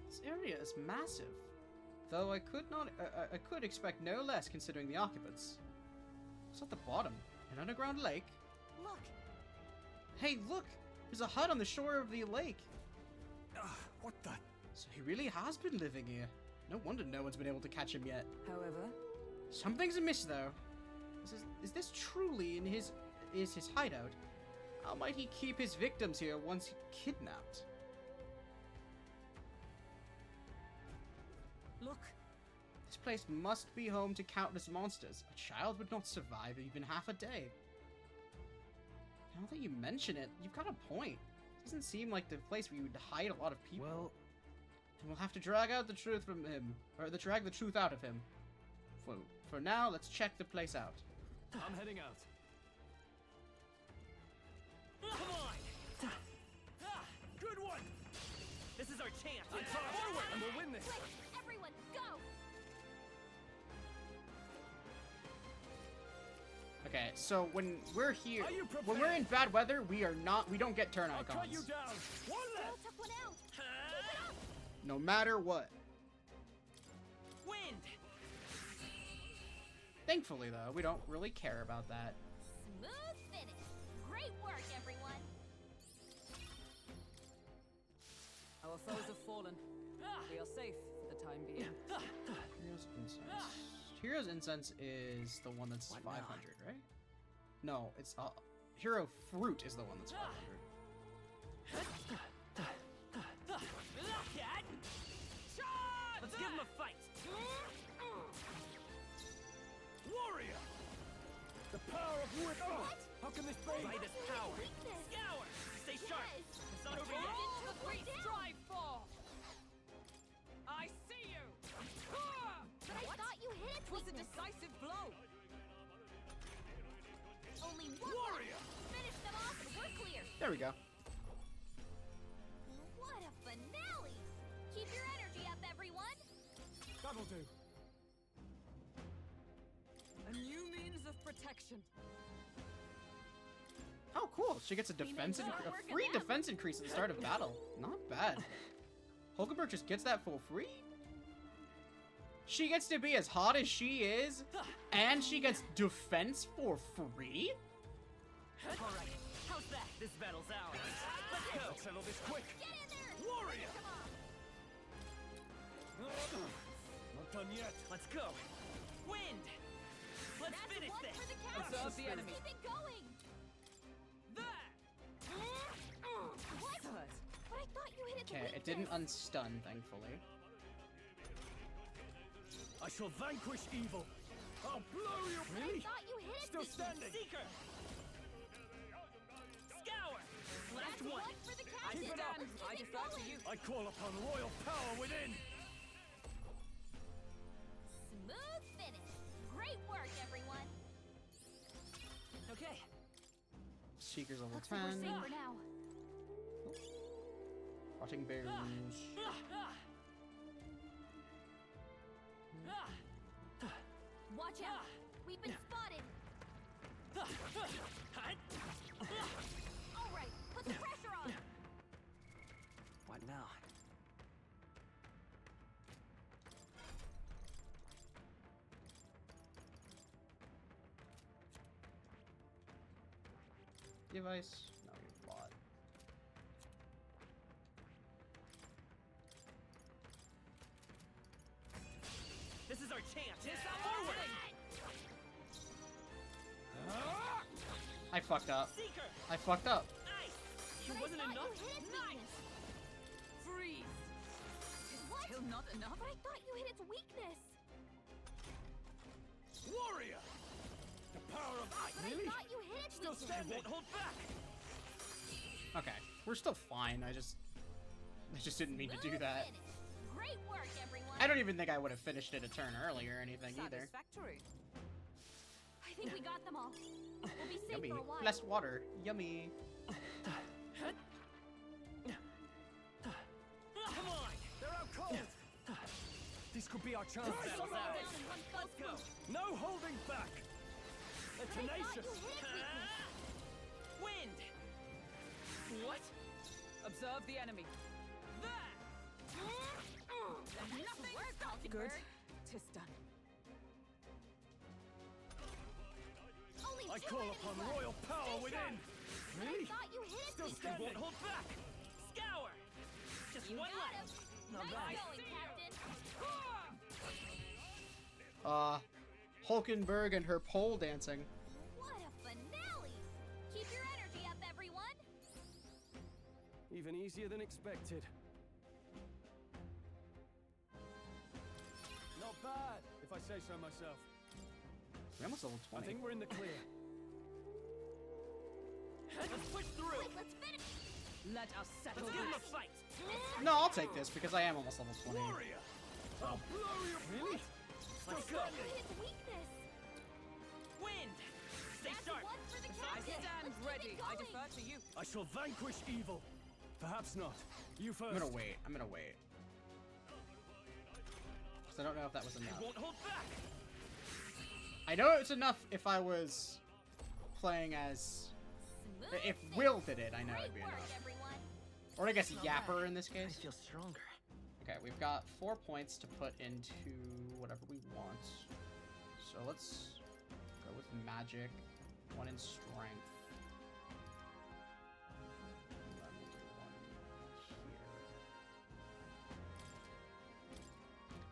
This area is massive, though I could expect no less considering the occupants. What's at the bottom? An underground lake? Look! Hey, look! There's a hut on the shore of the lake. What the? So he really has been living here. No wonder no one's been able to catch him yet. However, something's amiss, though. Is this truly in his hideout? How might he keep his victims here once kidnapped? Look! This place must be home to countless monsters. A child would not survive even half a day. Now that you mention it, you've got a point. It doesn't seem like the place where you would hide a lot of people. Well, then we'll have to drag out the truth from him, or drag the truth out of him. For now, let's check the place out. I'm heading out. Come on! Good one! This is our chance! Forward! And we'll win this! Everyone, go! Okay, so when we're here, when we're in bad weather, we don't get turn icons. I'll cut you down! One left! Took one out! Keep it up! No matter what. Wind! Thankfully, though, we don't really care about that. Smooth finish. Great work, everyone. our foes have fallen. We are safe for the time being. Hero's Incense. Hero's Incense is the one that's 500, right? No, it's Hero Fruit is the one that's 500. Let's give him a fight. Warrior! The power of wood. How can this be? By this power. Scour! Stay sharp. It's not over yet. Took we strive for. I see you. But I thought you hit it. Was a decisive blow. Only one. Warrior! Finish them off and we're clear. There we go. What a finale! Keep your energy up, everyone. That'll do. A new means of protection. Oh, cool. She gets a defense a free defense increase at the start of battle. Not bad. Hulkenberg just gets that for free? She gets to be as hot as she is, and she gets defense for free? Alright, how's that? This battle's ours. Let's go! Let's settle this quick. Get in there. Warrior! Not done yet. Let's go! Wind! Let's That's finish one this! for the count. Observe the enemy. Keep it going. There! What? But I thought you hit it. Okay, it didn't unstun, thankfully. I shall vanquish evil. I'll blow you. I thought you hit it. Still standing. Seeker! Scour! Last That's one! one for the count. I Keep it up! I defer to you. I call upon royal power within! Smooth finish. Great work, everyone. Okay. Seeker's level Looks like we're 10. safe for now. Rotting Bears. Watch out. We've been spotted. All right, put the pressure on. What now? Device. No, you're bot. This is our chance. Forward. I fucked up. Seeker. I fucked up. Nice. You wasn't enough. Nice. Freeze. What? Still not enough? But I thought you hit its weakness. Warrior! The power of ice! But I thought you hit its Still weakness. standing! Won't hold back! Okay, we're still fine. I just didn't mean to do that. Great work, everyone. I don't even think I would have finished it a turn early or anything either. Satisfactory. I think we got them all. We'll be safe Yummy. for a while. Less water. Yummy. Come on. They're out cold! This could be our chance. Let's go. No holding back! They're tenacious! Wind. What? Observe the enemy. Nothing stopping Good. her. Tis done. Only I two call enemies upon left. royal power Stay within! sharp. Really? I thought you hit its Still weakness. standing! Won't hold back. Scour. Just You one got left. him. Not Nice bad. going, Captain. Hulkenberg and her pole dancing. What a finale! Keep your energy up, everyone. Even easier than expected. Not bad, if I say so myself. We're almost level 20. I think we're in the clear. Let's push through. Wait, let's finish. Let us settle Let's give him this. a fight. No, I'll take this because I am almost level 20. Warrior! I'll blow you! Really? Let's I go. thought you hit its weakness. Wind. Stay That's sharp. one for the I captain. stand Let's keep ready. it I going. defer to you. I shall vanquish evil. Perhaps not. You first. I'm gonna wait. Because I don't know if that was enough. Won't hold back. I know it's enough if I was playing as... If Will did it, I know it'd be enough. Or I guess Yapper in this case. I feel stronger. Okay, we've got 4 points to put into whatever we want. So let's go with magic, 1 in strength. And then we'll do 1 here.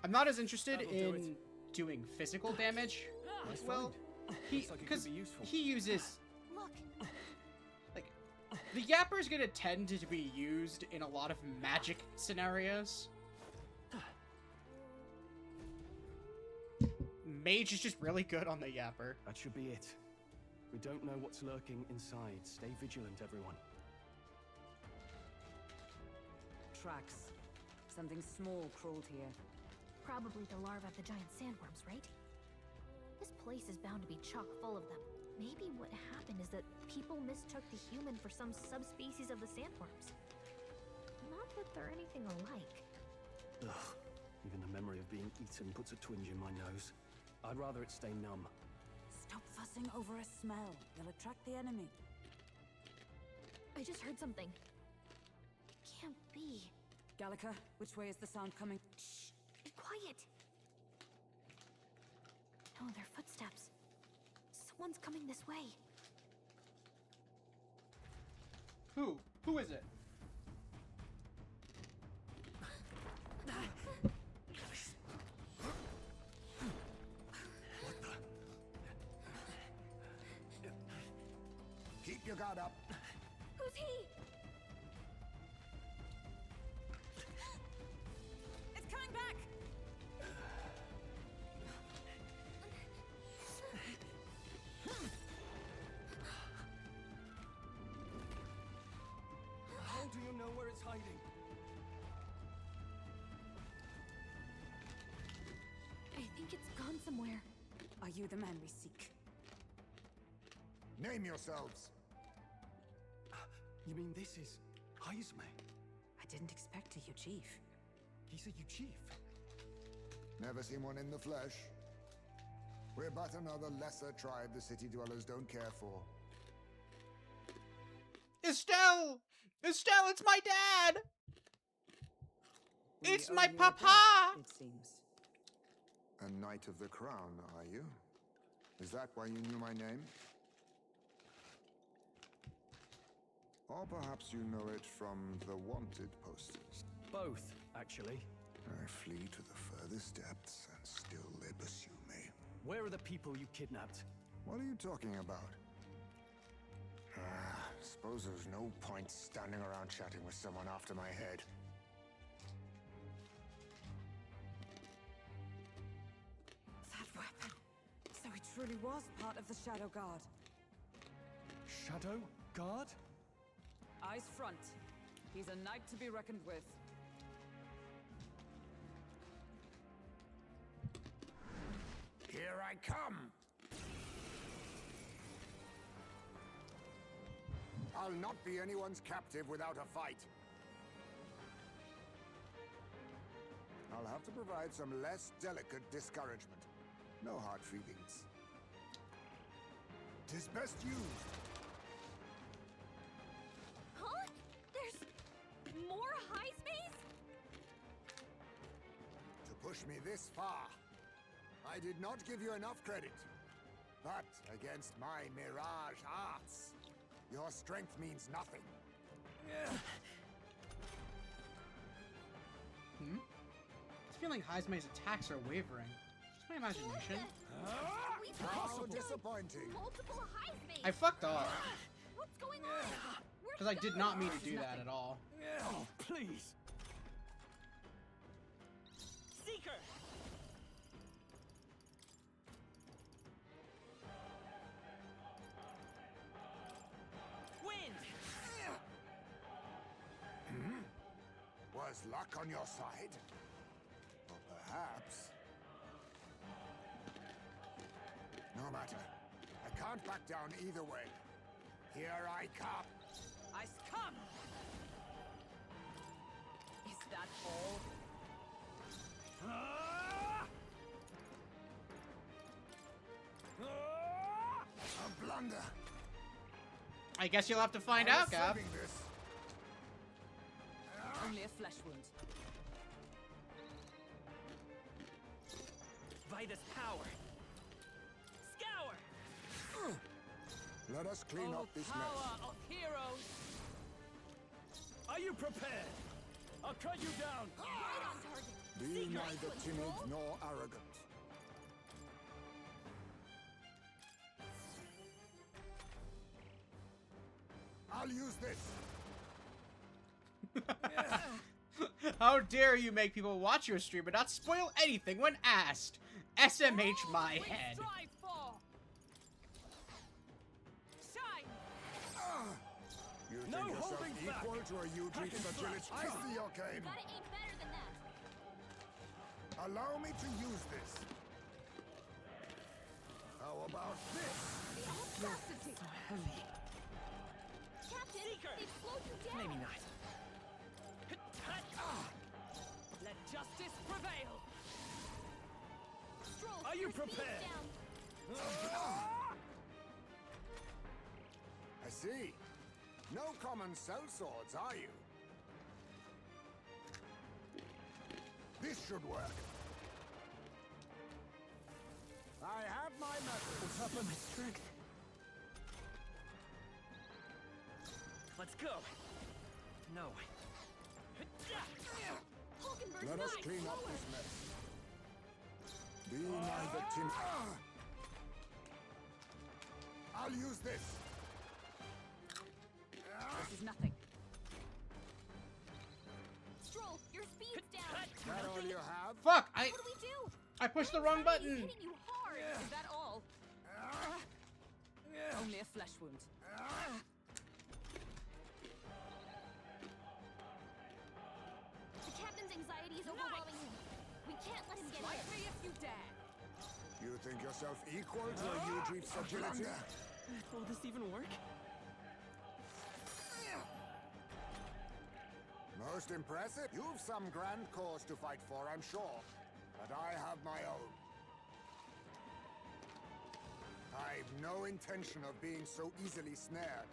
I'm not as interested That'll do in doing physical damage Nice as well. find. Looks like it could be useful. He uses Look, the Yapper's gonna tend to be used in a lot of magic scenarios. Mage is just really good on the Yapper. That should be it. We don't know what's lurking inside. Stay vigilant, everyone. Tracks. Something small crawled here. probably the larvae of the giant sandworms, right? This place is bound to be chock full of them. Maybe what happened is that people mistook the human for some subspecies of the sandworms. Not that they're anything alike. Ugh. Even the memory of being eaten puts a twinge in my nose. I'd rather it stay numb. Stop fussing over a smell. You'll attract the enemy. I just heard something. It can't be. Gallica, which way is the sound coming? Shh! Be quiet! No, they're footsteps. Someone's coming this way. Who? Who is it? Keep your guard up. Who's he? It's coming back! How do you know you the man we seek? Name yourselves. You mean this is Heismay? I didn't expect a Uchief. He's a Uchief. Never seen one in the flesh. We're but another lesser tribe the city dwellers don't care for. Estelle! Estelle, it's my dad! It's We my owe you a papa! debt, it seems. A Knight of the Crown, are you? Is that why you knew my name? Or perhaps you know it from the wanted posters. Both, actually. I flee to the furthest depths, and still they pursue me. Where are the people you kidnapped? What are you talking about? Suppose there's no point standing around chatting with someone after my head. That weapon. So it truly was part of the Shadow Guard. Shadow Guard? Eyes front. He's a knight to be reckoned with. Here I come! I'll not be anyone's captive without a fight. I'll have to provide some less delicate discouragement. No hard feelings. 'Tis best used. Huh? There's more Heismays? To push me this far, I did not give you enough credit. But against my mirage arts, your strength means nothing. It's feeling Heismay's attacks are wavering. Just my imagination. How disappointing. Multiple Heismays! I fucked up. What's going on? Because I did not mean to do that at all. Oh, please! Seeker! Wind! Was luck on your side? Or perhaps... No matter. I can't back down either way. Here I come. Ice come! Is that all? A blunder. I guess you'll have to find out, Gav. Only a flesh wound. Vitus power! Scour! Let us clean up this power mess. of heroes! Are you prepared? I'll cut you down! Right on target! Be Secret neither timid control? nor arrogant. I'll use this. How dare you make people watch your stream but not spoil anything when asked? SMH my head. Strive for! Shine! You No think yourself holding back. equal to a huge Virgilis? I see your game. Gotta aim better than that. Allow me to use this. How about this? The audacity! So heavy. Captain, they've slowed you down! Maybe not. Let justice prevail! Stroll, Are you your speed's prepared? down. I see. No common sellswords, are you? This should work. I have my methods. What's up with my strength? Let's go! No. Hulkenberg's Let us knife, clean up slower. this mess. Be neither timid. I'll use this. This is nothing. Stroll, your speed's down. That all you have? Fuck! What do we do? I pushed the wrong Enemy's button. hitting you hard. Is that all? Only a flesh wound. The captain's anxiety is overwhelming him. We can't let him get Fight in. me if you dare. You think yourself equal to a huge fragility? Will this even work? Most impressive. You've some grand cause to fight for, I'm sure. But I have my own. I've no intention of being so easily snared.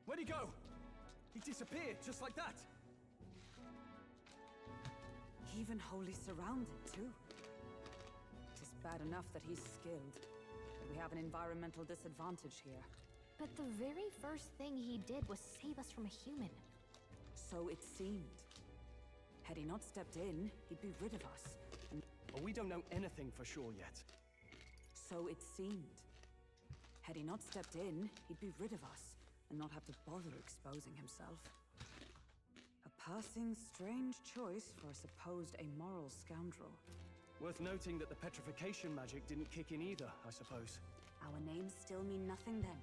Where'd he go? He disappeared just like that. Even wholly surrounded, too. It is bad enough that he's skilled, but we have an environmental disadvantage here. But the very first thing he did was save us from a human. So it seemed. Had he not stepped in, he'd be rid of us. And well, we don't know anything for sure yet. so it seemed. Had he not stepped in, he'd be rid of us, and not have to bother exposing himself. A passing strange choice for a supposed amoral scoundrel. Worth noting that the petrification magic didn't kick in either, I suppose. Our names still mean nothing then.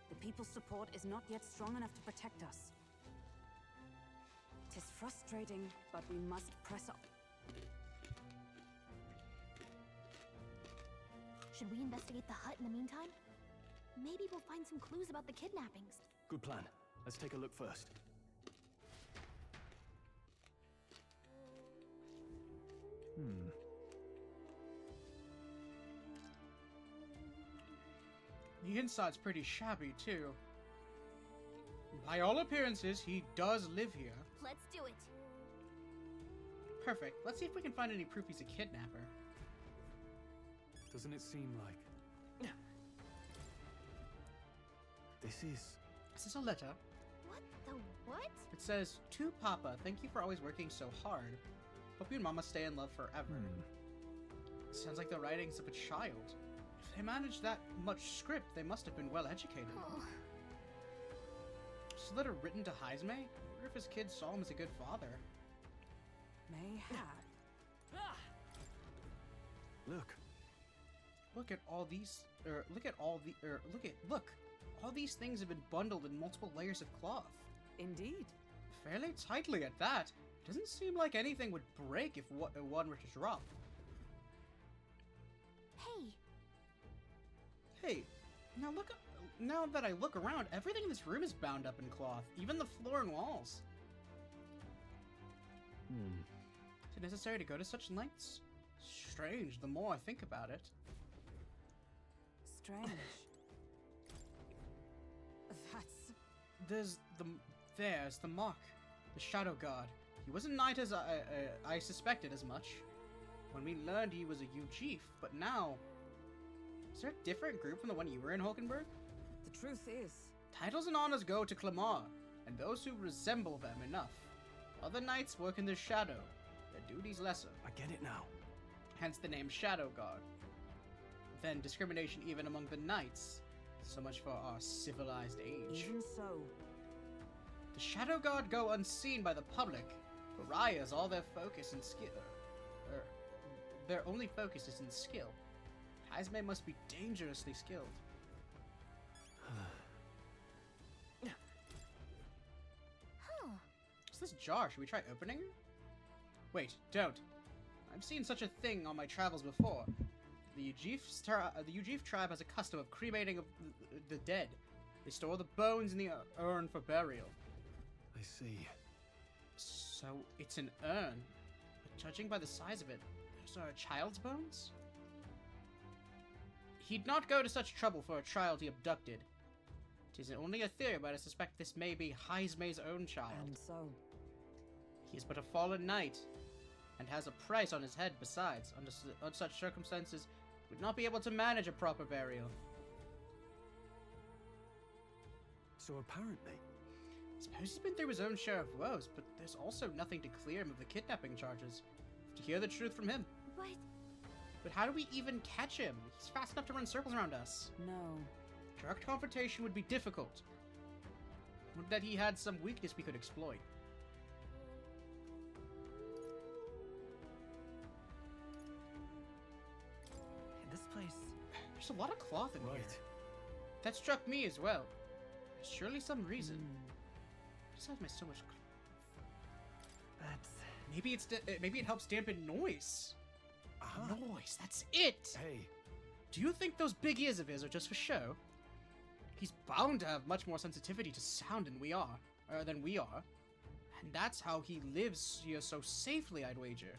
The people's support is not yet strong enough to protect us. 'Tis frustrating, but we must press on. Should we investigate the hut in the meantime? Maybe we'll find some clues about the kidnappings. Good plan. Let's take a look first. The inside's pretty shabby, too. By all appearances, he does live here. Let's do it. Perfect. Let's see if we can find any proof he's a kidnapper. Doesn't it seem like... This is... Is this a letter? What the what? It says, "To Papa, thank you for always working so hard. Hope you and Mama stay in love forever." Sounds like the writings of a child. If they managed that much script, they must have been well educated. This letter written to Heismay? I wonder if his kids saw him as a good father. Mayhap. Look. Look at all these, look. All these things have been bundled in multiple layers of cloth. Indeed. Fairly tightly at that. Doesn't seem like anything would break if one were to drop. Hey, now that I look around, everything in this room is bound up in cloth, even the floor and walls. Is it necessary to go to such lengths? Strange, the more I think about it. Strange. There's the mark. The Shadow God. He wasn't knight as I suspected as much. When we learned he was a Ujif, but now... Is there a different group from the one you were in, Hulkenberg? The truth is... Titles and honors go to Clamar, and those who resemble them enough. Other knights work in the shadow. Their duties lesser. I get it now. Hence the name Shadow Guard. Then discrimination even among the knights. So much for our civilized age. Even so. The Shadow Guard go unseen by the public. Pariahs, all their focus and skill. Their only focus is in skill. Heismay must be dangerously skilled. What's this jar? Should we try opening it? Wait, don't. I've seen such a thing on my travels before. The Ujif tribe has a custom of cremating of the dead. They store the bones in the urn for burial. I see. So it's an urn, but judging by the size of it, those are a child's bones? He'd not go to such trouble for a child he abducted. It is only a theory, but I suspect this may be Heismay's own child. And so? He is but a fallen knight, and has a price on his head besides. Under such circumstances, would not be able to manage a proper burial. So apparently... I suppose he's been through his own share of woes, but there's also nothing to clear him of the kidnapping charges. To hear the truth from him. But how do we even catch him? He's fast enough to run circles around us. No. Direct confrontation would be difficult. Would that he had some weakness we could exploit. This place... There's a lot of cloth in here. That struck me as well. There's surely some reason. Why does Heismay so much? Maybe it helps dampen noise. Noise. That's it. Hey. Do you think those big ears of his are just for show? He's bound to have much more sensitivity to sound than we are. And that's how he lives here so safely, I'd wager.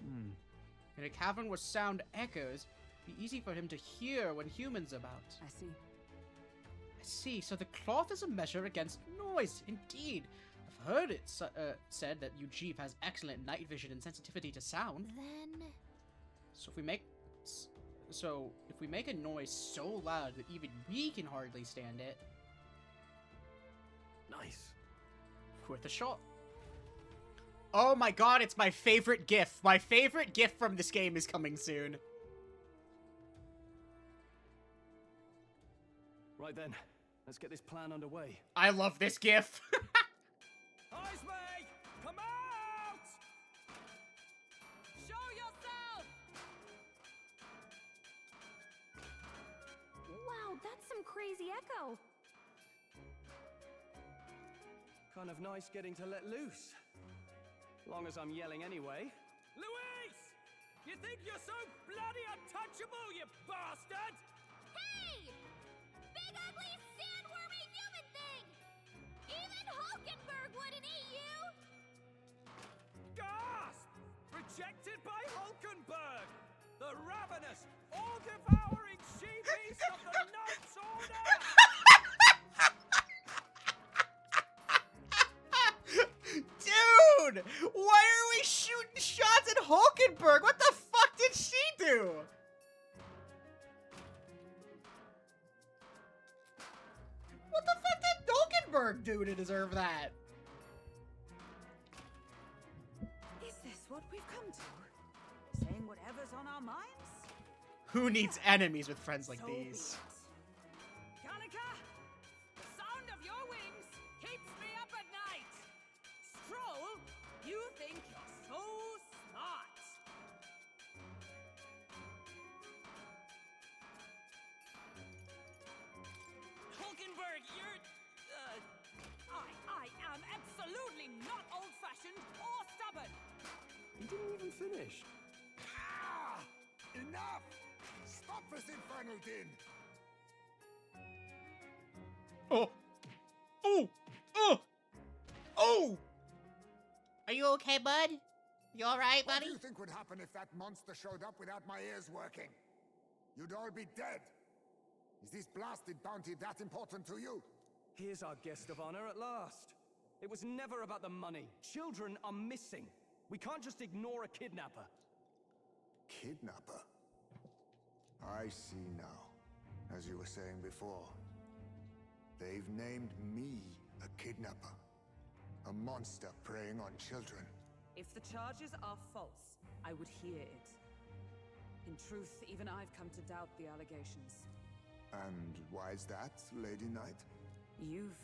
In a cavern where sound echoes, it'd be easy for him to hear when humans are about. I see. I see. So the cloth is a measure against noise. Indeed. I've heard it said that Eugene has excellent night vision and sensitivity to sound. Then... So if we make a noise so loud that even we can hardly stand it... Nice. Worth a shot. Oh my god, it's my favorite GIF. My favorite GIF from this game is coming soon. Right then, let's get this plan underway. I love this GIF. Heismay, come out! Show yourself! Wow, that's some crazy echo. Kind of nice getting to let loose. Long as I'm yelling anyway. Luis! You think you're so bloody untouchable, you bastard? Hey! Big ugly sandwormy human thing! Even Hulkenberg wouldn't eat you! Gasp! Rejected by Hulkenberg! The ravenous, all-devouring she-beast of the Knights Order! Dude! Why are we shooting shots at Hulkenberg? What the fuck did she do? What the fuck did Hulkenberg do to deserve that? Is this what we've come to? Saying whatever's on our minds? Who needs enemies with friends like these? Kanika, the sound of your wings keeps me up at night. Stroll, you think you're so smart. Hulkenberg, you're... I am absolutely not old-fashioned or stubborn. He didn't even finish. Ah! Enough! Stop this infernal din! Oh! Oh! Oh! Oh! Are you okay, bud? You alright, buddy? What do you think would happen if that monster showed up without my ears working? You'd all be dead. Is this blasted bounty that important to you? Here's our guest of honor at last. It was never about the money. Children are missing. We can't just ignore a kidnapper. Kidnapper? I see now. As you were saying before, they've named me a kidnapper. A monster preying on children. If the charges are false, I would hear it. In truth, even I've come to doubt the allegations. And why is that, Lady Knight? You've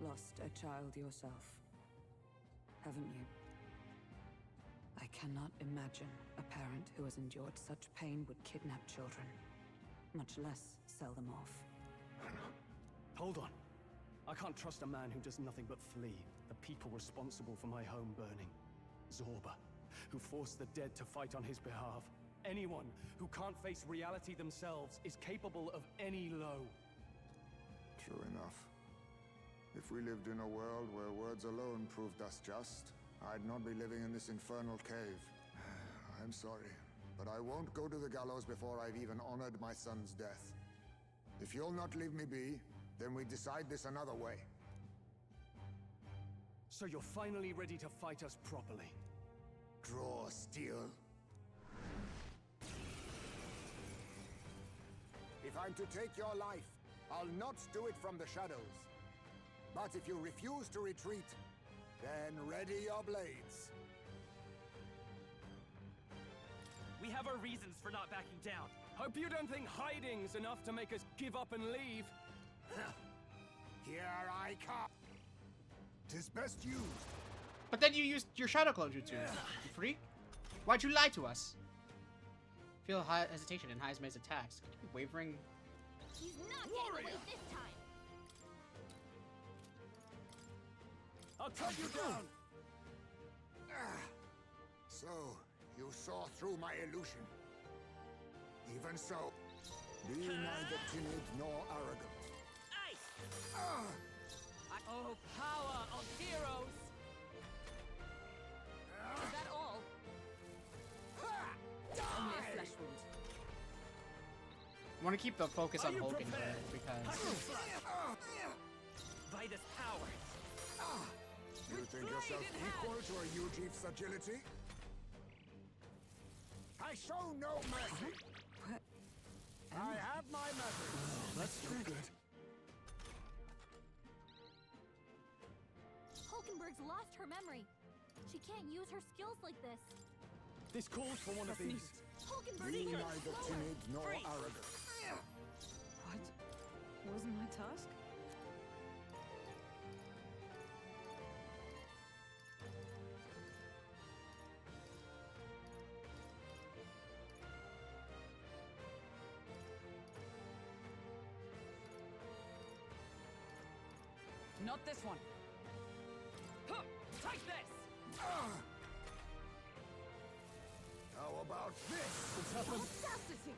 lost a child yourself, haven't you? I cannot imagine a parent who has endured such pain would kidnap children, much less sell them off. Hold on. I can't trust a man who does nothing but flee the people responsible for my home burning. Zorba, who forced the dead to fight on his behalf. Anyone who can't face reality themselves is capable of any low. True enough. If we lived in a world where words alone proved us just, I'd not be living in this infernal cave. I'm sorry, but I won't go to the gallows before I've even honored my son's death. If you'll not leave me be, then we decide this another way. So you're finally ready to fight us properly? Draw steel. If I'm to take your life, I'll not do it from the shadows. But if you refuse to retreat, then ready your blades. We have our reasons for not backing down. Hope you don't think hiding's enough to make us give up and leave. Here I come. 'Tis best used. But then you used your shadow clone jutsu. You freak. Why'd you lie to us? Feel hesitation in Heismay's attacks. Could you be wavering? He's not getting away this time. I'll cut you down! So, you saw through my illusion. Even so, be neither timid nor arrogant. Oh, power of heroes! Is that all? Only a flesh wound. I want to keep the focus on Hulkenberg because By this power. You think yourself equal to a Ujief's agility? I show no mercy. I have my methods. That's no good. Hulkenberg's lost her memory. She can't use her skills like this. This calls for one of these. Hulkenberg, Be neither timid nor arrogant. What wasn't my task? Not this one. Huh, take this! How about this? What's happened? Audacity!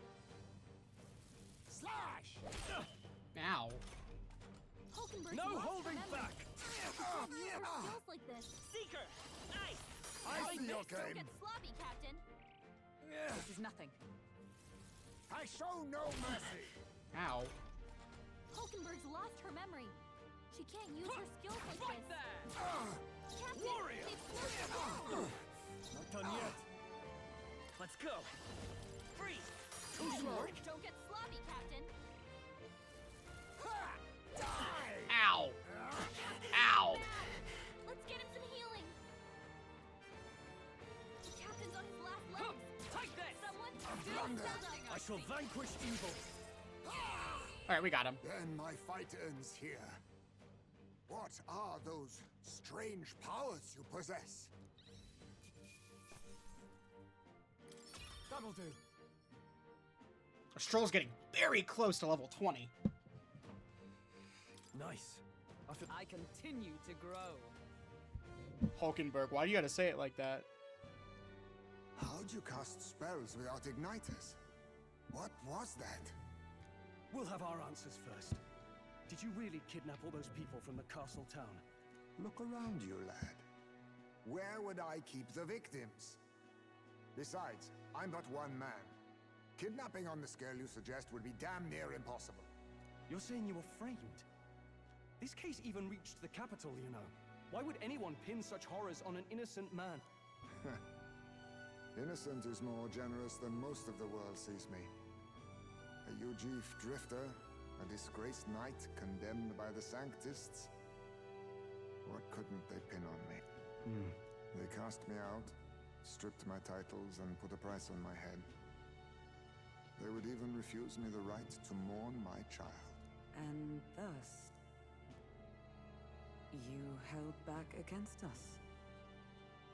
Slash! Ow. Hulkenberg's No lost holding her memory. back! She can't use her skills like this. Seeker! Nice! I see your Don't game. get sloppy, Captain. This is nothing. I show no mercy. Ow. Hulkenberg's lost her memory. She can't use her skills like Right this. there! Captain, Warrior! they've slowed her down. Not done yet. Let's go! Freeze! Don't get sloppy, Captain. Ow. Ow. Let's get him some healing. Captain's on his last legs. Take this! Someone blunder. I shall vanquish evil. All right, we got him. Then my fight ends here. What are those strange powers you possess? That'll do. Stroll's getting very close to level 20. Nice. I continue to grow. Hulkenberg, why do you gotta say it like that? How'd you cast spells without igniters? What was that? We'll have our answers first. Did you really kidnap all those people from the castle town? Look around you, lad. Where would I keep the victims? Besides, I'm but one man. Kidnapping on the scale you suggest would be damn near impossible. You're saying you were framed? This case even reached the capital, you know. Why would anyone pin such horrors on an innocent man? Innocent is more generous than most of the world sees me. A Ujief drifter, a disgraced knight condemned by the Sanctists. What couldn't they pin on me? They cast me out, stripped my titles, and put a price on my head. They would even refuse me the right to mourn my child. And thus, you held back against us,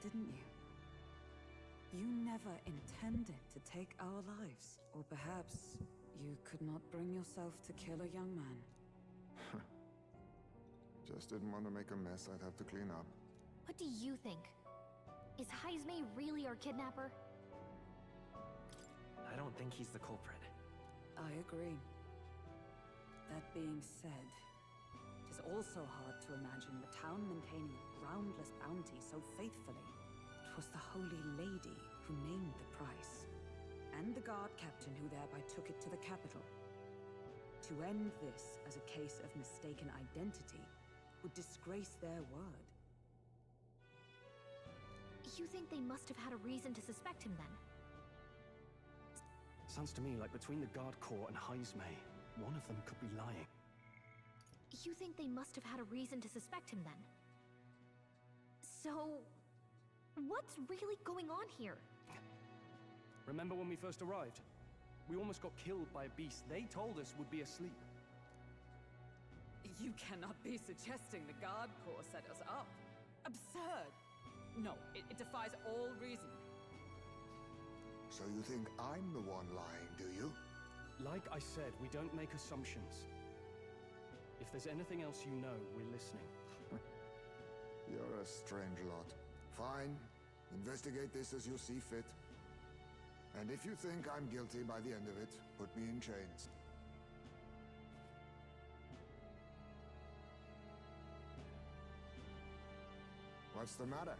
didn't you? You never intended to take our lives. Or perhaps you could not bring yourself to kill a young man. Just didn't want to make a mess I'd have to clean up. What do you think? Is Heismay really our kidnapper? I don't think he's the culprit. I agree. That being said, it is also hard to imagine the town maintaining a groundless bounty so faithfully. It was the Holy Lady who named the price, and the guard captain who thereby took it to the capital. To end this as a case of mistaken identity would disgrace their word. You think they must have had a reason to suspect him then? Sounds to me like between the Guard Corps and Heismay, one of them could be lying. You think they must have had a reason to suspect him then? So, what's really going on here? Remember when we first arrived? We almost got killed by a beast they told us would be asleep. You cannot be suggesting the Guard Corps set us up. Absurd! No, it defies all reason. So you think I'm the one lying, do you? Like I said, we don't make assumptions. If there's anything else you know, we're listening. You're a strange lot. Fine. Investigate this as you see fit. And if you think I'm guilty by the end of it, put me in chains. What's the matter?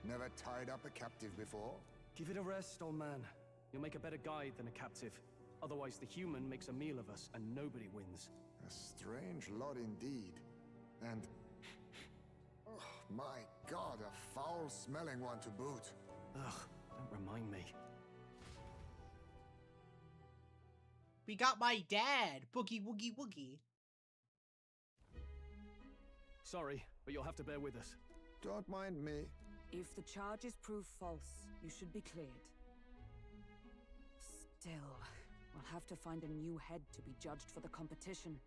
Never tied up a captive before? Give it a rest, old man. You'll make a better guide than a captive. Otherwise, the human makes a meal of us, and nobody wins. A strange lot indeed. And... oh, my God, a foul-smelling one to boot. Ugh, don't remind me. We got my dad! Boogie woogie woogie. Sorry, but you'll have to bear with us. Don't mind me. If the charges prove false, you should be cleared. Still, we'll have to find a new head to be judged for the competition.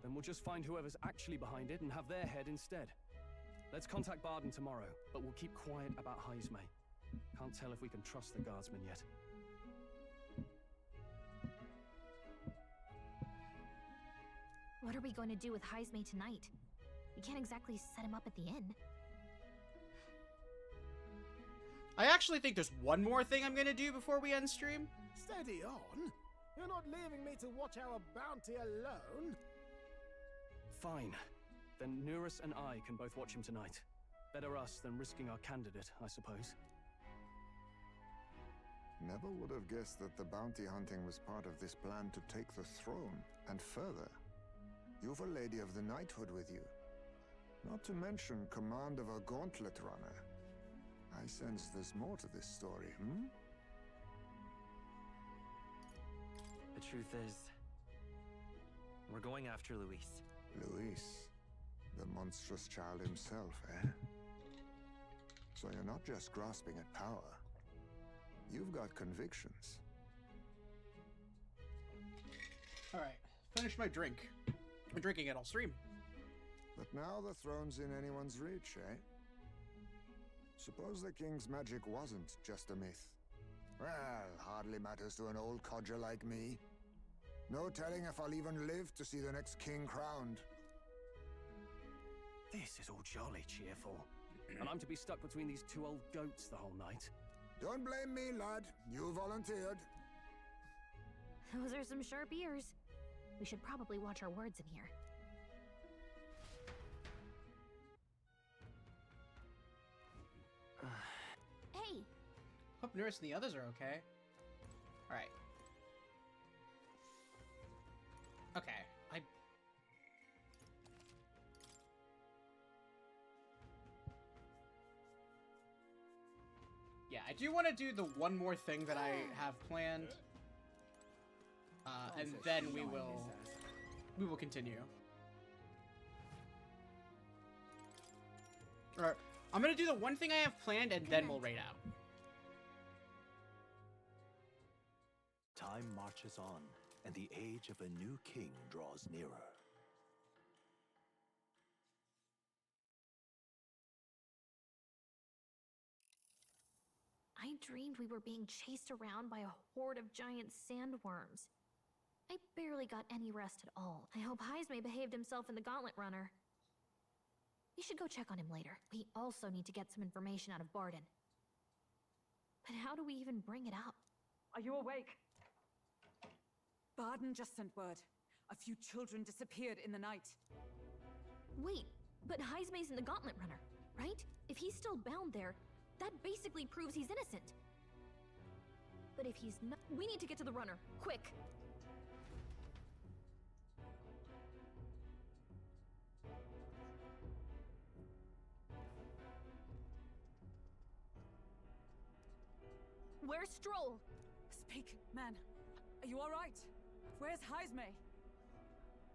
Then we'll just find whoever's actually behind it and have their head instead. Let's contact Barden tomorrow, but we'll keep quiet about Heismay. Can't tell if we can trust the guardsman yet. What are we going to do with Heismay tonight? We can't exactly set him up at the inn. I actually think there's one more thing I'm gonna do before we end stream. Steady on. You're not leaving me to watch our bounty alone. Fine. Then Nurus and I can both watch him tonight. Better us than risking our candidate, I suppose. Never would have guessed that the bounty hunting was part of this plan to take the throne. And further, you've a lady of the knighthood with you. Not to mention command of a gauntlet runner. I sense there's more to this story, hmm? The truth is, we're going after Luis. Luis, the monstrous child himself, eh? So you're not just grasping at power. You've got convictions. Alright, finish my drink. I'm drinking it all stream. But now the throne's in anyone's reach, eh? Suppose the king's magic wasn't just a myth. Well, hardly matters to an old codger like me. No telling if I'll even live to see the next king crowned. This is all jolly cheerful. And I'm to be stuck between these two old goats the whole night. Don't blame me, lad. You volunteered. Those are some sharp ears. We should probably watch our words in here. Hey! Hope Nurse and the others are okay. Alright. Okay, yeah, I do want to do the one more thing that I have planned. And then we will continue. Alright, I'm gonna do the one thing I have planned and then we'll raid out. Time marches on, and the age of a new king draws nearer. I dreamed we were being chased around by a horde of giant sandworms. I barely got any rest at all. I hope Heismay behaved himself in the Gauntlet Runner. We should go check on him later. We also need to get some information out of Barden. But how do we even bring it up? Are you awake? Barden just sent word. A few children disappeared in the night. Wait, but Heismay's in the Gauntlet Runner, right? If he's still bound there, that basically proves he's innocent. But if he's not, we need to get to the runner, quick! Where's Stroll? Speak, man. Are you all right? Where's Heismay?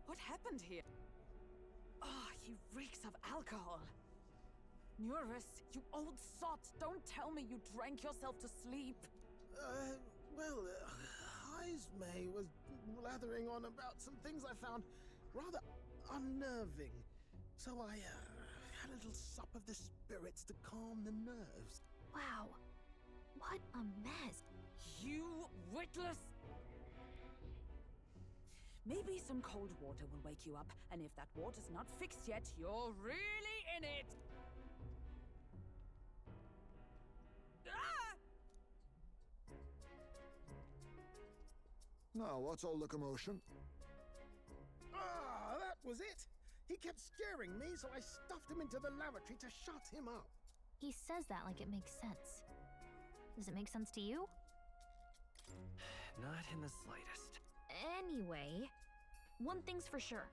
What happened here? Ah, he reeks of alcohol. Nurus, you old sot! Don't tell me you drank yourself to sleep. Heismay was blathering on about some things I found rather unnerving. So I had a little sup of the spirits to calm the nerves. Wow. What a mess. You witless... Maybe some cold water will wake you up, and if that water's not fixed yet, you're really minute! Ah! Now, what's all the commotion? Ah, that was it! He kept scaring me, so I stuffed him into the lavatory to shut him up. He says that like it makes sense. Does it make sense to you? Not in the slightest. Anyway, one thing's for sure.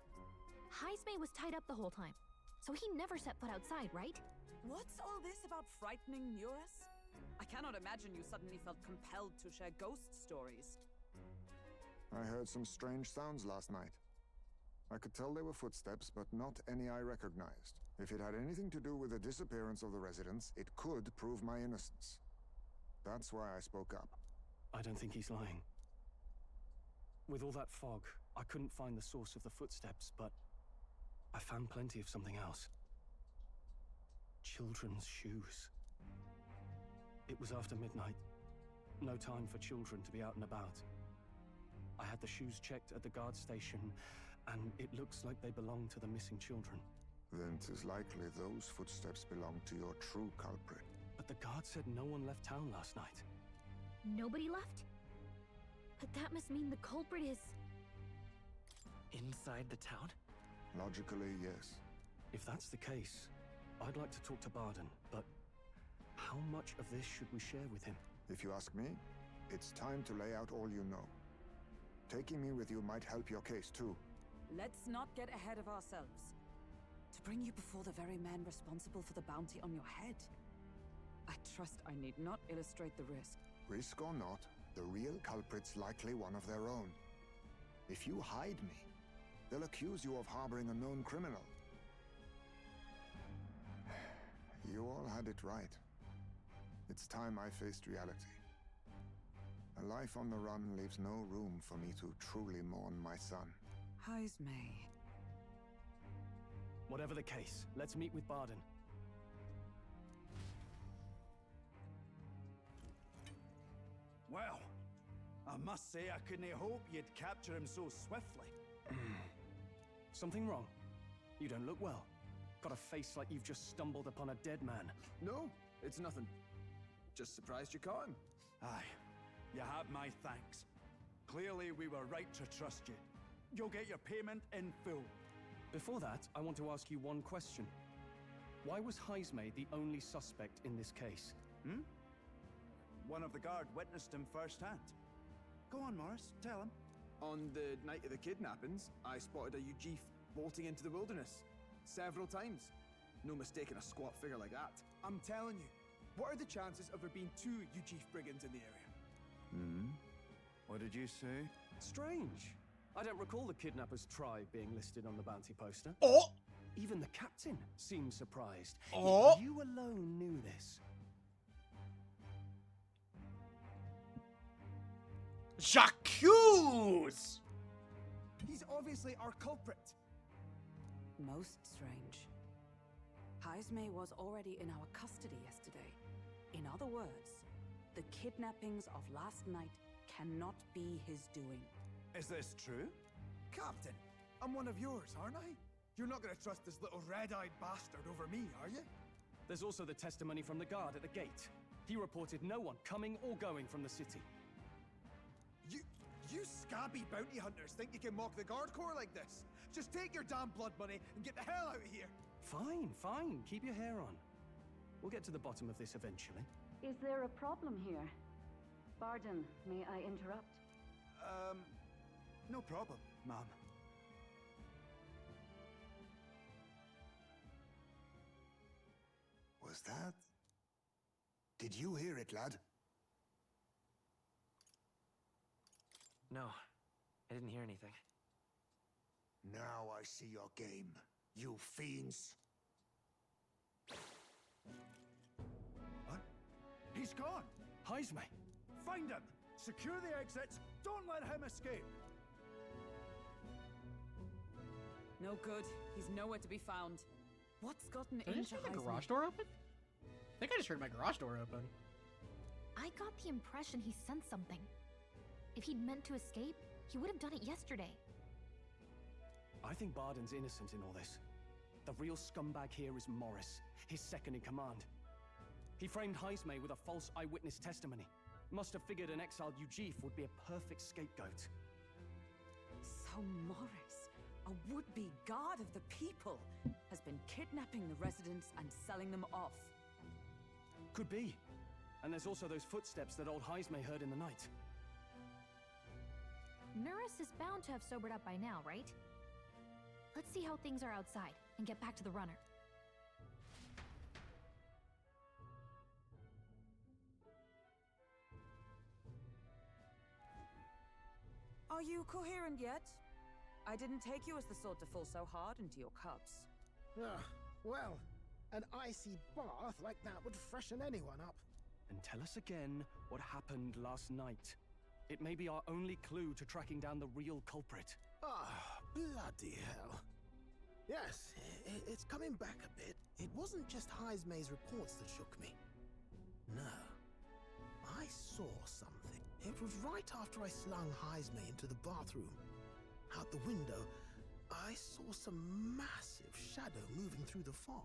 Heismay was tied up the whole time, so he never set foot outside, right? What's all this about frightening Eurus? I cannot imagine you suddenly felt compelled to share ghost stories. I heard some strange sounds last night. I could tell they were footsteps, but not any I recognized. If it had anything to do with the disappearance of the residents, it could prove my innocence. That's why I spoke up. I don't think he's lying. With all that fog, I couldn't find the source of the footsteps, but I found plenty of something else. Children's shoes. It was after midnight. No time for children to be out and about. I had the shoes checked at the guard station, and it looks like they belong to the missing children. Then 'tis likely those footsteps belong to your true culprit. But the guard said no one left town last night. Nobody left? But that must mean the culprit is... Inside the town? Logically, yes. If that's the case, I'd like to talk to Barden, but how much of this should we share with him? If you ask me, it's time to lay out all you know. Taking me with you might help your case, too. Let's not get ahead of ourselves. To bring you before the very man responsible for the bounty on your head. I trust I need not illustrate the risk. Risk or not, the real culprit's likely one of their own. If you hide me, they'll accuse you of harboring a known criminal. You all had it right. It's time I faced reality. A life on the run leaves no room for me to truly mourn my son. Heismay. Whatever the case, let's meet with Barden. Well, I must say I couldn't hope you'd capture him so swiftly. Something wrong? You don't look well. Got a face like you've just stumbled upon a dead man. No, it's nothing. Just surprised you caught him. Aye, you have my thanks. Clearly we were right to trust you. You'll get your payment in full. Before that, I want to ask you one question. Why was Heismay the only suspect in this case? One of the guard witnessed him firsthand. Go on, Morris, tell him. On the night of the kidnappings, I spotted a Ujif bolting into the wilderness. Several times. No mistaking a squat figure like that. I'm telling you, what are the chances of there being 2 Ujif brigands in the area? What did you say? Strange. I don't recall the kidnapper's tribe being listed on the bounty poster. Oh! Even the captain seemed surprised. Oh! Yet you alone knew this. J'accuse! He's obviously our culprit. Most strange. Heismay was already in our custody yesterday. In other words, the kidnappings of last night cannot be his doing. Is this true? Captain, I'm one of yours, aren't I? You're not gonna trust this little red-eyed bastard over me, are you? There's also the testimony from the guard at the gate. He reported no one coming or going from the city. You scabby bounty hunters think you can mock the guard corps like this? Just take your damn blood money and get the hell out of here! Fine, fine. Keep your hair on. We'll get to the bottom of this eventually. Is there a problem here? Barden, may I interrupt? No problem, ma'am. Was that? Did you hear it, lad? No, I didn't hear anything. Now I see your game, you fiends. What? He's gone! Heismay! Find him! Secure the exits! Don't let him escape! No good. He's nowhere to be found. What's gotten Did I just into hear the Heismay? garage door open? I think I just heard my garage door open. I got the impression he sensed something. If he'd meant to escape, he would have done it yesterday. I think Barden's innocent in all this. The real scumbag here is Morris, his second in command. He framed Heismay with a false eyewitness testimony. Must have figured an exiled Ujif would be a perfect scapegoat. So Morris, a would-be guard of the people, has been kidnapping the residents and selling them off. Could be. And there's also those footsteps that old Heismay heard in the night. Nurus is bound to have sobered up by now, right? Let's see how things are outside and get back to the runner. Are you coherent yet? I didn't take you as the sort to fall so hard into your cups. Well, an icy bath like that would freshen anyone up. And tell us again what happened last night. It may be our only clue to tracking down the real culprit. Bloody hell. Yes, it's coming back a bit. It wasn't just Heismay's reports that shook me. No. I saw something. It was right after I slung Heismay into the bathroom. Out the window, I saw some massive shadow moving through the fog.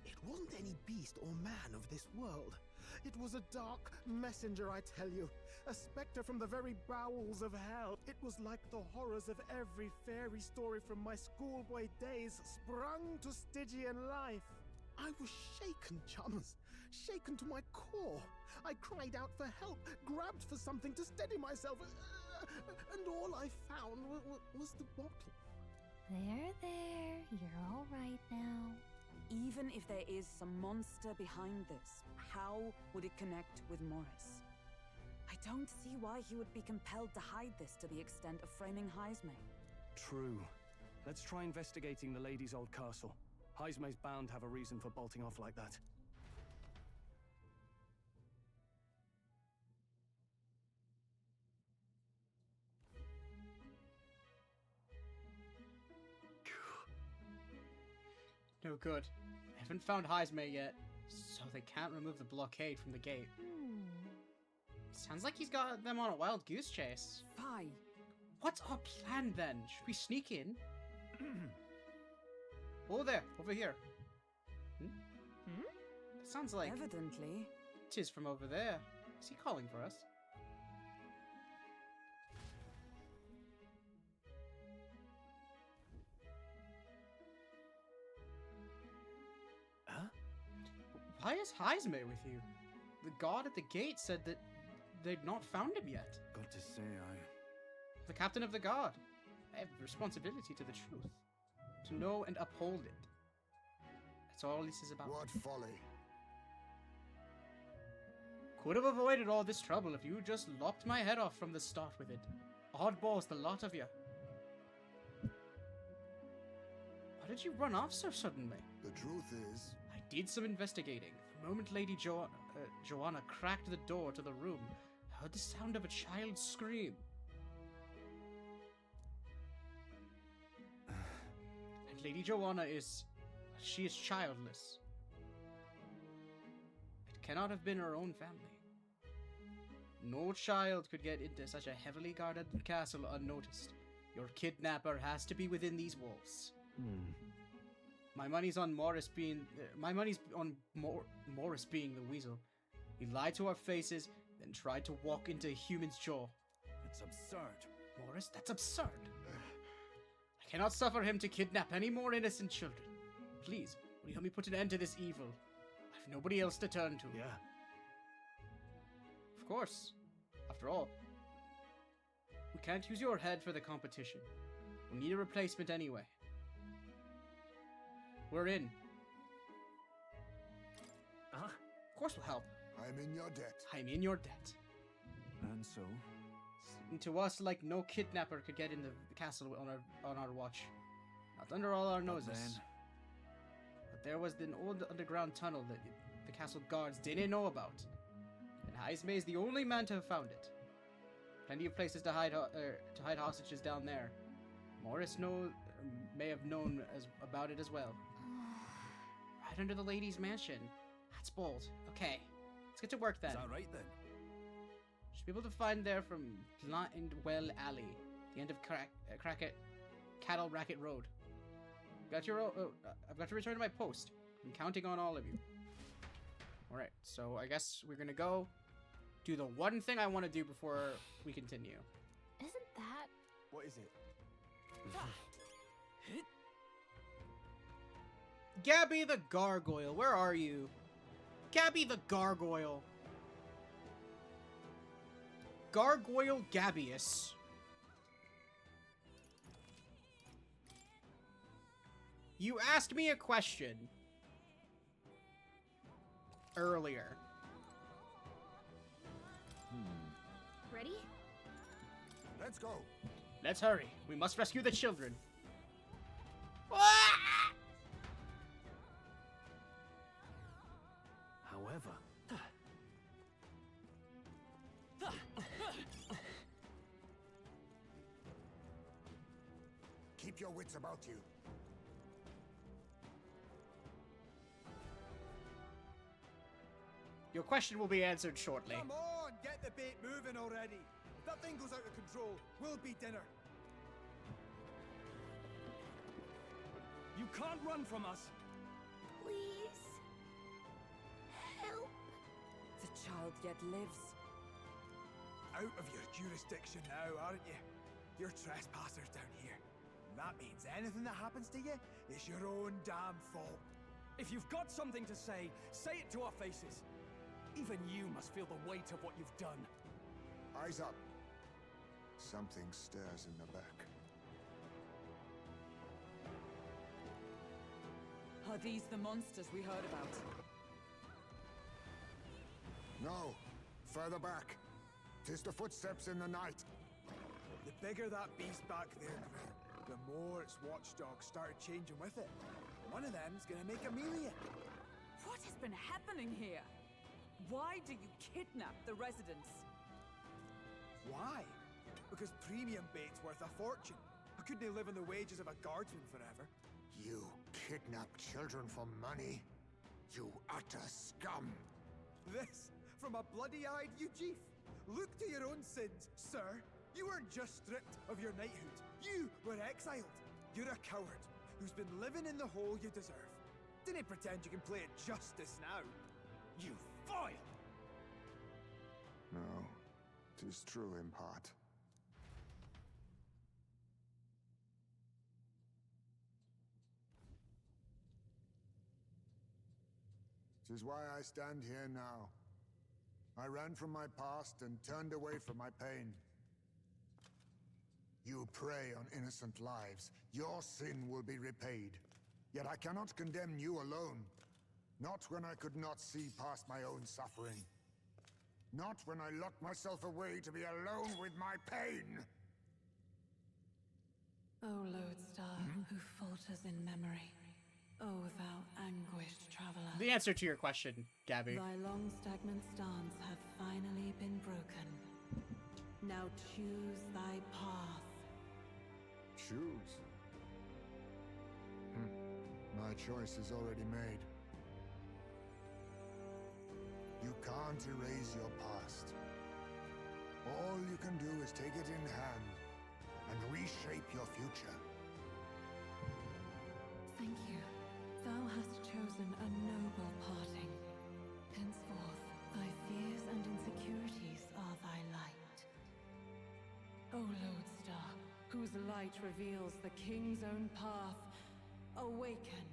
It wasn't any beast or man of this world. It was a dark messenger, I tell you. A specter from the very bowels of hell. It was like the horrors of every fairy story from my schoolboy days sprung to Stygian life. I was shaken, chums. Shaken to my core. I cried out for help, grabbed for something to steady myself, and all I found was the bottle. There. You're all right now. Even if there is some monster behind this, how would it connect with Morris? I don't see why he would be compelled to hide this to the extent of framing Heismay. True. Let's try investigating the lady's old castle. Heismay's bound to have a reason for bolting off like that. No good. I haven't found Heismay yet, so they can't remove the blockade from the gate. Sounds like he's got them on a wild goose chase. Fine. What's our plan then? Should we sneak in? Oh, there, over here. Sounds like... Evidently. Tis from over there. Is he calling for us? Huh? Why is Heismay with you? The guard at the gate said that they'd not found him yet. Got to say, The captain of the guard. I have responsibility to the truth. To know and uphold it. That's all this is about. What folly. Could have avoided all this trouble if you just lopped my head off from the start with it. Oddballs, the lot of you. Why did you run off so suddenly? The truth is... I did some investigating. The moment Lady Joanna cracked the door to the room, I heard the sound of a child's scream. And Lady Joanna is... she is childless. It cannot have been her own family. No child could get into such a heavily guarded castle unnoticed. Your kidnapper has to be within these walls. My money's on Morris being... Morris being the weasel. He lied to our faces, then tried to walk into a human's jaw. It's absurd. Morris, that's absurd. I cannot suffer him to kidnap any more innocent children. Please, will you help me put an end to this evil? I've nobody else to turn to. Yeah. Of course. After all, we can't use your head for the competition. We'll need a replacement anyway. We're in. Of course we'll help. I'm in your debt. I'm in your debt. And so? And to us, like no kidnapper could get in the castle on our watch. Not under all our noses. But there was an old underground tunnel that the castle guards didn't know about. And Heismay is the only man to have found it. Plenty of places to hide hostages down there. Morris may have known about it as well. Right under the lady's mansion. That's bold. Okay, let's get to work then. Is that right then? Should be able to find there from Blind Well Alley, the end of Cattle Racket Road. I've got to return to my post. I'm counting on all of you. Alright, so I guess we're gonna go do the one thing I want to do before we continue. Isn't that... What is it? Gabby the Gargoyle, where are you? Gabby the Gargoyle. Gargoyle Gabius. You asked me a question earlier. Ready? Let's go. Let's hurry. We must rescue the children. However, keep your wits about you. Your question will be answered shortly. Come on, get the bait moving already. If that thing goes out of control, we'll be dinner. You can't run from us. Please. Help. The child yet lives. Out of your jurisdiction now, aren't you? You're trespassers down here. That means anything that happens to you is your own damn fault. If you've got something to say it to our faces. Even you must feel the weight of what you've done. Eyes up. Something stirs in the back. Are these the monsters we heard about? No. Further back. 'Tis the footsteps in the night. The bigger that beast back there grew, the more its watchdogs started changing with it. One of them's gonna make a meal of you. What has been happening here? Why do you kidnap the residents? Why? Because premium bait's worth a fortune. I couldn't live on the wages of a guardsman forever. You kidnap children for money? You utter scum! This from a bloody-eyed Eugene. Look to your own sins, sir. You weren't just stripped of your knighthood. You were exiled. You're a coward who's been living in the hole you deserve. Didn't pretend you can play at justice now. You foil! No, 'tis true in part. Tis why I stand here now. I ran from my past and turned away from my pain. You prey on innocent lives. Your sin will be repaid. Yet I cannot condemn you alone. Not when I could not see past my own suffering. Not when I locked myself away to be alone with my pain. O lodestar, who falters in memory. O thou anguished traveler. The answer to your question, Gabby. Thy long stagnant stance hath finally been broken. Now choose thy path. Choose? My choice is already made. You can't erase your past. All you can do is take it in hand and reshape your future. Thank you. Thou hast chosen a noble parting. Henceforth, thy fears and insecurities are thy light. O lodestar, whose light reveals the king's own path, awaken.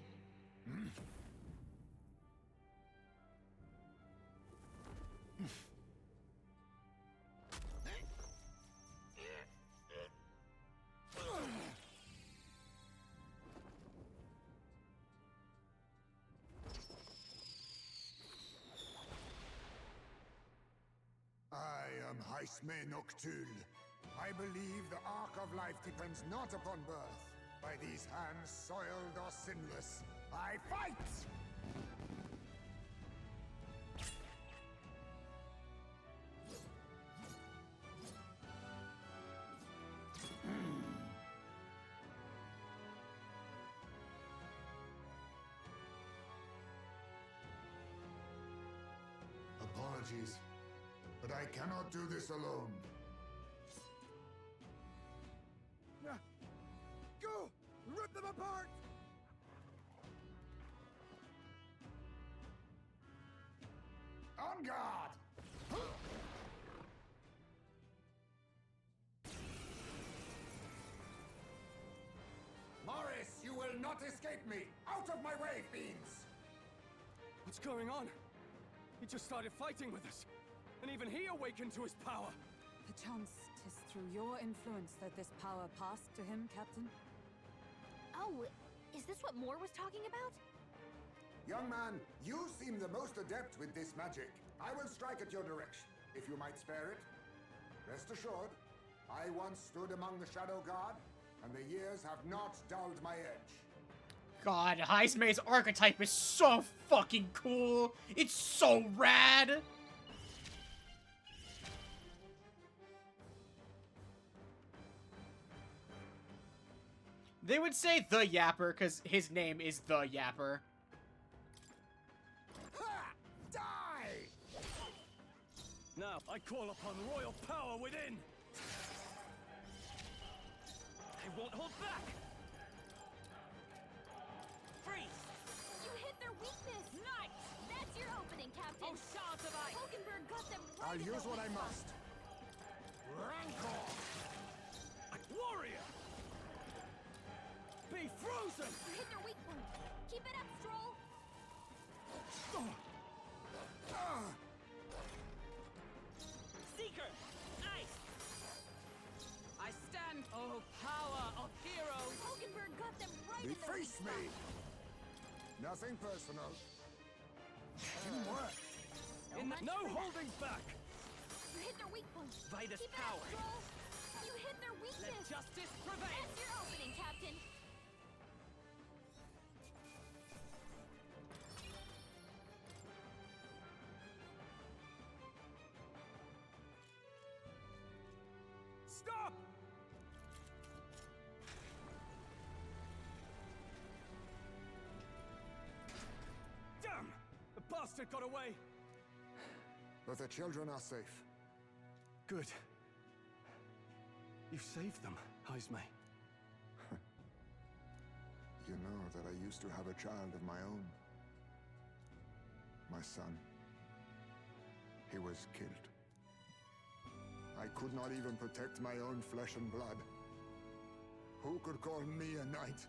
I am Heismay Noctul. I believe the arc of life depends not upon birth. By these hands, soiled or sinless, I fight! Apologies, but I cannot do this alone. Go! Rip them apart! not escape me! Out of my way, fiends! What's going on? He just started fighting with us. And even he awakened to his power. Perchance 'tis through your influence that this power passed to him, Captain? Oh, is this what Moore was talking about? Young man, you seem the most adept with this magic. I will strike at your direction, if you might spare it. Rest assured, I once stood among the Shadow Guard, and the years have not dulled my edge. God, Heismay's archetype is so fucking cool. It's so rad. They would say the Yapper because his name is the Yapper. Ha! Die! Now I call upon royal power within. I won't hold back. Freeze! You hit their weakness! Nice! That's your opening, Captain! Oh, shards of ice! Hulkenberg got them right. I'll use what I must. Rancor! Warrior! Be frozen! You hit their weak point. Keep it up, Stroll! Seeker! Ice! I stand, oh power of heroes! Hulkenberg got them right in the Face me! Nothing personal. Teamwork. No holding back! You hit their weak point. Vitus Keep power. it up, Stroll! You hit their weakness! Let justice prevail! That's your opening, Captain! Stop! Damn! The bastard got away! But the children are safe. Good. You saved them, Heismay. You know that I used to have a child of my own. My son. He was killed. I could not even protect my own flesh and blood. Who could call me a knight?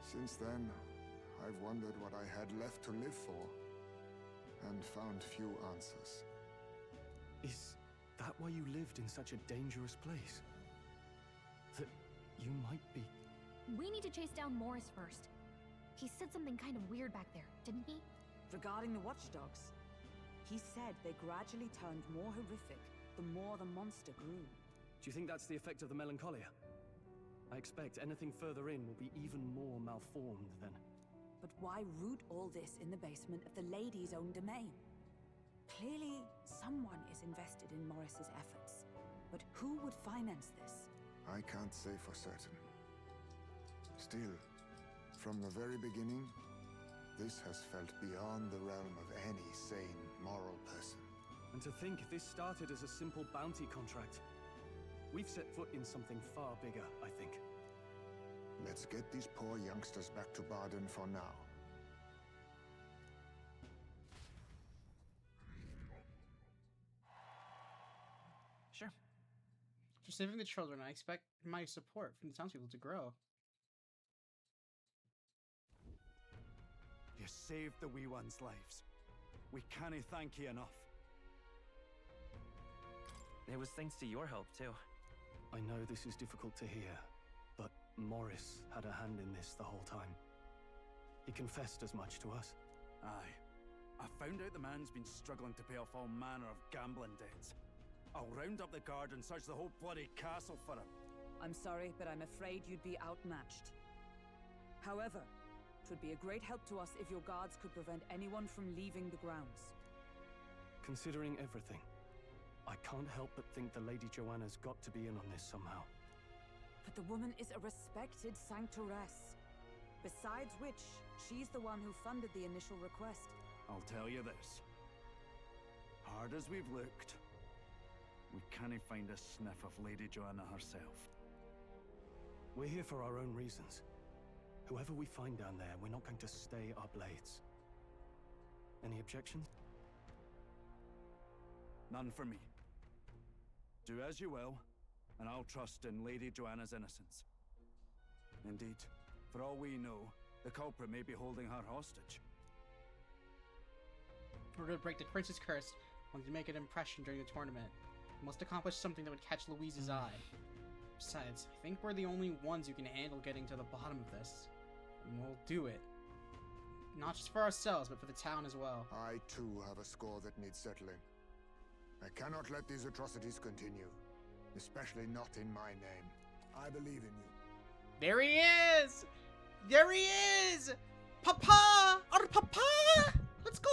Since then, I've wondered what I had left to live for, and found few answers. Is that why you lived in such a dangerous place? That you might be... We need to chase down Morris first. He said something kind of weird back there, didn't he? Regarding the watchdogs, he said they gradually turned more horrific the more the monster grew. Do you think that's the effect of the melancholia? I expect anything further in will be even more malformed then. But why root all this in the basement of the lady's own domain? Clearly, someone is invested in Morris's efforts. But who would finance this? I can't say for certain. Still, from the very beginning, this has felt beyond the realm of any sane, moral person. And to think this started as a simple bounty contract. We've set foot in something far bigger, I think. Let's get these poor youngsters back to Baden for now. Sure. For saving the children, I expect my support from the townspeople to grow. You saved the wee ones' lives. We can't thank you enough. It was thanks to your help, too. I know this is difficult to hear, but Morris had a hand in this the whole time. He confessed as much to us. Aye. I found out the man's been struggling to pay off all manner of gambling debts. I'll round up the guard and search the whole bloody castle for him. I'm sorry, but I'm afraid you'd be outmatched. However, it would be a great help to us if your guards could prevent anyone from leaving the grounds. Considering everything, I can't help but think the Lady Joanna's got to be in on this somehow. But the woman is a respected sanctoress. Besides which, she's the one who funded the initial request. I'll tell you this. Hard as we've looked, we can't find a sniff of Lady Joanna herself. We're here for our own reasons. Whoever we find down there, we're not going to stay our blades. Any objections? None for me. Do as you will, and I'll trust in Lady Joanna's innocence. Indeed. For all we know, the culprit may be holding her hostage. We're going to break the prince's curse. Wanted to make an impression during the tournament. We must accomplish something that would catch Louise's eye. Besides, I think we're the only ones who can handle getting to the bottom of this. And we'll do it. Not just for ourselves, but for the town as well. I too have a score that needs settling. I cannot let these atrocities continue. Especially not in my name. I believe in you. There he is! There he is! Papa! Our Papa! Let's go!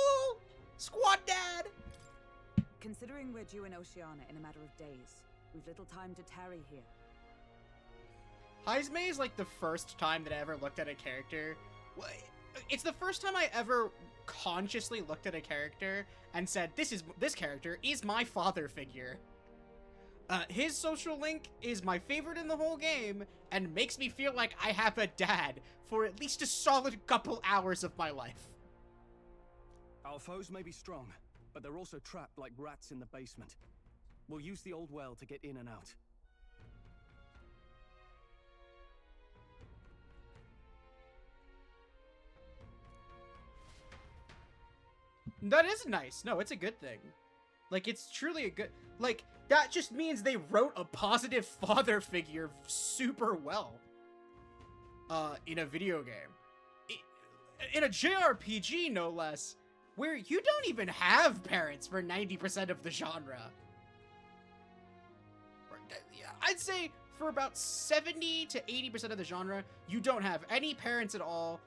Squad Dad! Considering we're due in Oceania in a matter of days, we've little time to tarry here. Heismay is like the first time that I ever looked at a character. It's the first time I ever consciously looked at a character and said, this character is my father figure. His social link is my favorite in the whole game and makes me feel like I have a dad for at least a solid couple hours of my life. Our foes may be strong, but they're also trapped like rats in the basement. We'll use the old well to get in and out. That is nice. No, it's a good thing. Like, it's truly a good... Like, that just means they wrote a positive father figure super well. In a video game. In a JRPG, no less, where you don't even have parents for 90% of the genre. I'd say for about 70 to 80% of the genre, you don't have any parents at all.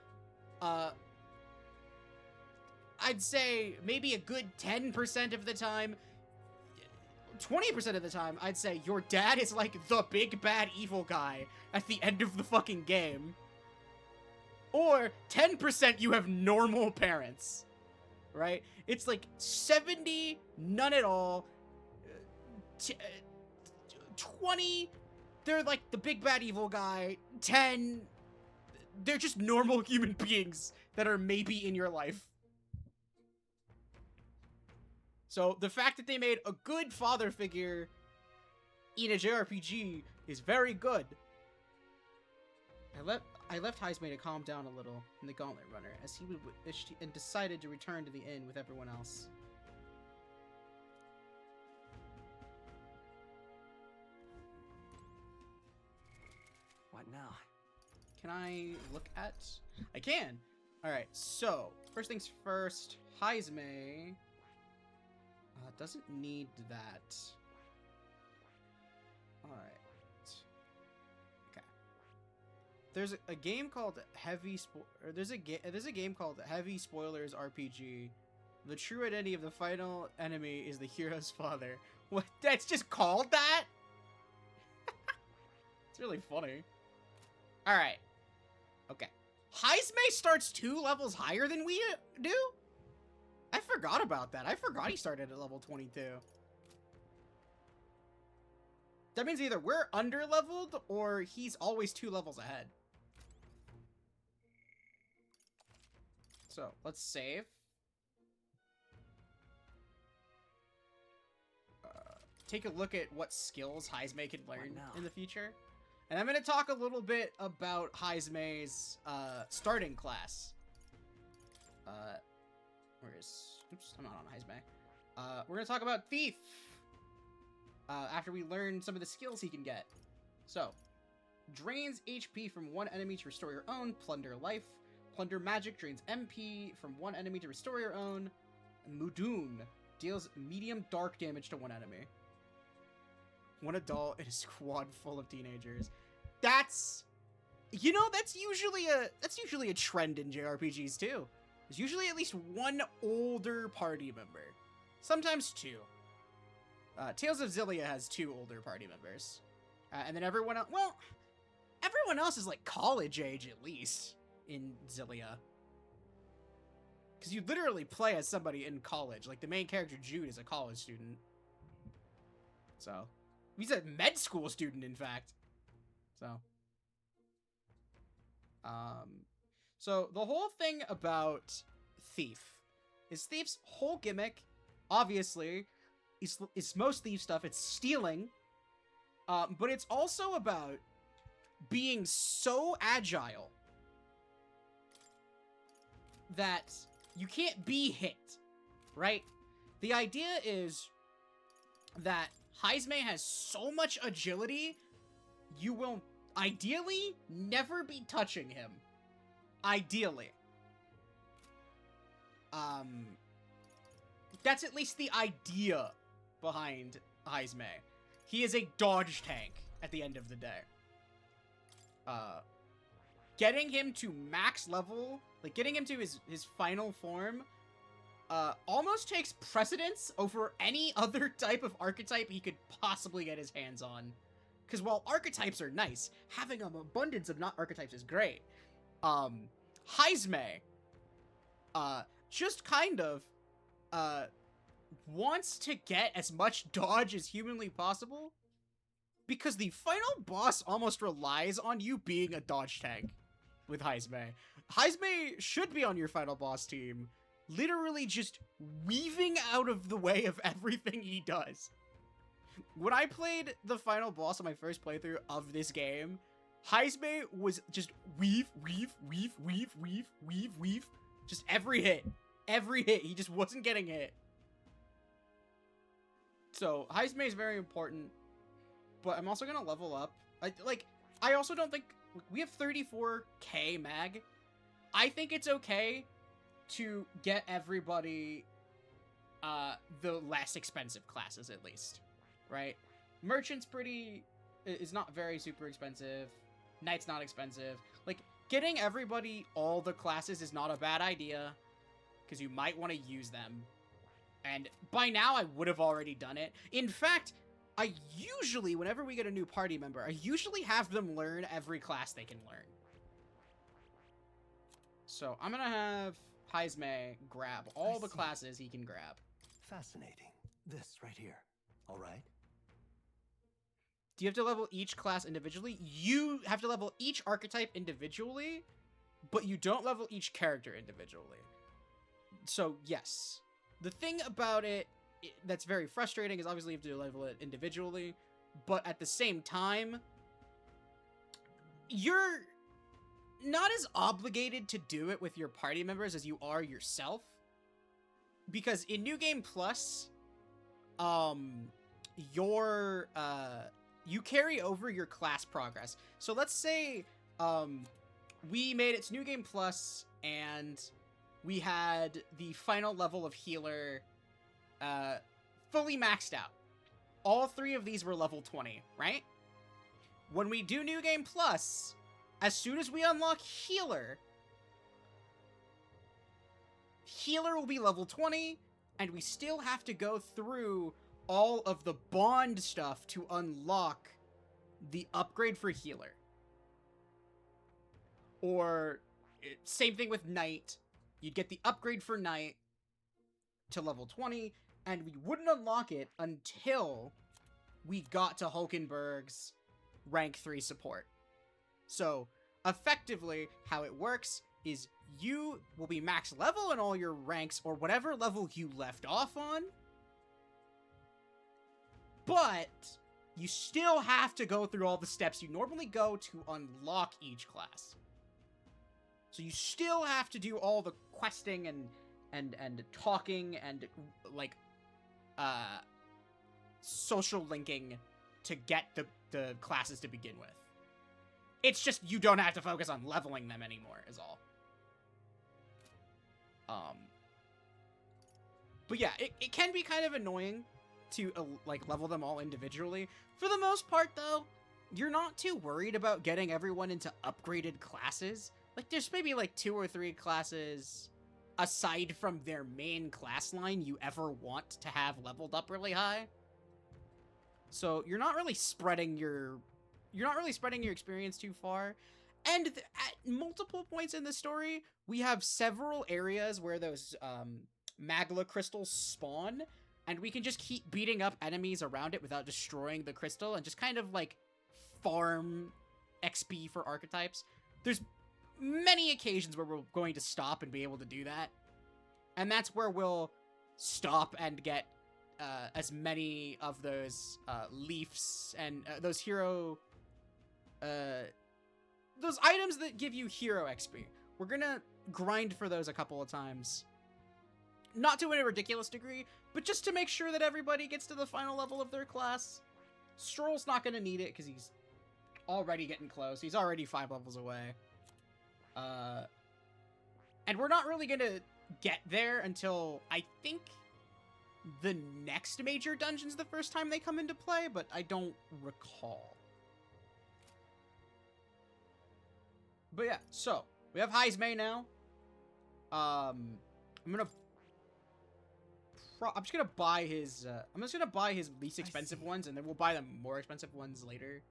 I'd say maybe a good 10% of the time, 20% of the time, I'd say your dad is like the big bad evil guy at the end of the fucking game. Or 10% you have normal parents, right? It's like 70, none at all, 20, they're like the big bad evil guy, 10, they're just normal human beings that are maybe in your life. So the fact that they made a good father figure in a JRPG is very good. I left Heismay to calm down a little in the Gauntlet Runner as he wished and decided to return to the inn with everyone else. What now? Can I look at? I can. All right. So first things first, Heismay. Doesn't need that. Alright. Okay. There's a game called there's a game called Heavy Spoilers RPG. The true identity of the final enemy is the hero's father. What? That's just called that? It's really funny. Alright. Okay. Heismay starts 2 levels higher than we do? I forgot about that. I forgot he started at level 22. That means either we're under-leveled or he's always 2 levels ahead. So, let's save. Take a look at what skills Heismay can learn in the future. And I'm going to talk a little bit about Heismay's starting class. Oops, I'm not on Heismay. We're gonna talk about Thief after we learn some of the skills he can get. So, drains HP from one enemy to restore your own. Plunder life. Plunder magic drains MP from one enemy to restore your own. Mudun deals medium dark damage to one enemy. One adult in a squad full of teenagers. That's, you know, that's usually a trend in JRPGs too. There's usually at least one older party member. Sometimes 2. Tales of Xillia has 2 older party members. And then everyone else, well, everyone else is like college age at least in Xillia. Because you literally play as somebody in college. Like the main character, Jude, is a college student. So, he's a med school student, in fact. So the whole thing about Thief is Thief's whole gimmick, obviously, is most Thief stuff. It's stealing, but it's also about being so agile that you can't be hit, right? The idea is that Heismay has so much agility, you will ideally never be touching him. Ideally. That's at least the idea behind Heismay. He is a dodge tank at the end of the day. Getting him to max level, like getting him to his final form, almost takes precedence over any other type of archetype he could possibly get his hands on. Because while archetypes are nice, having an abundance of not archetypes is great. Heismay, just kind of, wants to get as much dodge as humanly possible, because the final boss almost relies on you being a dodge tank with Heismay. Heismay should be on your final boss team, literally just weaving out of the way of everything he does. When I played the final boss on my first playthrough of this game, Heismay was just weave. Just every hit. He just wasn't getting hit. So, Heismay is very important, but I'm also gonna level up. I also don't think... We have 34k mag. I think it's okay to get everybody the less expensive classes, at least. Right? Merchant's is not very super expensive. Knight's not expensive. Like, getting everybody all the classes is not a bad idea, because you might want to use them. And by now, I would have already done it. In fact, I usually, whenever we get a new party member, I usually have them learn every class they can learn. So, I'm gonna have Heismay grab all the classes he can grab. Fascinating. This right here. All right? Do you have to level each class individually? You have to level each archetype individually, but you don't level each character individually. So, yes. The thing about it that's very frustrating is obviously you have to level it individually, but at the same time, you're not as obligated to do it with your party members as you are yourself. Because in New Game Plus, you carry over your class progress. So let's say we made it to New Game Plus and we had the final level of healer fully maxed out. All 3 of these were level 20, right? When we do New Game Plus, as soon as we unlock healer will be level 20, and we still have to go through all of the bond stuff to unlock the upgrade for healer. Or, same thing with Knight. You'd get the upgrade for Knight to level 20, and we wouldn't unlock it until we got to Hulkenberg's rank 3 support. So, effectively, how it works is you will be max level in all your ranks, or whatever level you left off on, but you still have to go through all the steps you normally go to unlock each class. So you still have to do all the questing and talking and, like, social linking to get the classes to begin with. It's just you don't have to focus on leveling them anymore, is all. But yeah, it can be kind of annoying to, like, level them all individually. For the most part, though, you're not too worried about getting everyone into upgraded classes. Like, there's maybe, like, 2 or 3 classes, aside from their main class line, you ever want to have leveled up really high. So, you're not really spreading your experience too far. And at multiple points in the story, we have several areas where those, Magla crystals spawn, and we can just keep beating up enemies around it without destroying the crystal, and just kind of, like, farm XP for archetypes. There's many occasions where we're going to stop and be able to do that. And that's where we'll stop and get as many of those leafs and those hero those items that give you hero XP. We're gonna grind for those a couple of times. Not to a ridiculous degree, but just to make sure that everybody gets to the final level of their class. Stroll's not gonna need it because he's already getting close. He's already 5 levels away. And we're not really gonna get there until, I think, the next major dungeon's the first time they come into play, but I don't recall. But yeah, so we have Heismay now. I'm just gonna buy his. I'm just gonna buy his least expensive ones, and then we'll buy the more expensive ones later.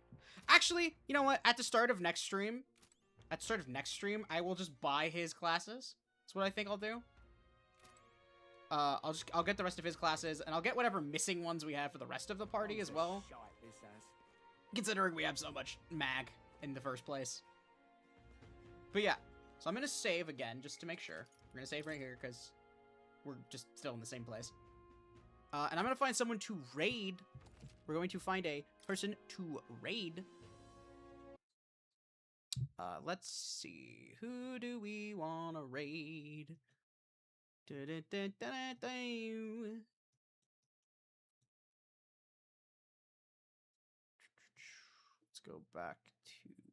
Actually, you know what? At the start of next stream, I will just buy his classes. That's what I think I'll do. I'll get the rest of his classes, and I'll get whatever missing ones we have for the rest of the party as well. Considering we have so much mag in the first place. But yeah, so I'm gonna save again just to make sure. We're gonna save right here because we're just still in the same place. And I'm gonna find someone to raid. We're going to find a person to raid. Let's see. Who do we want to raid? Let's go back to the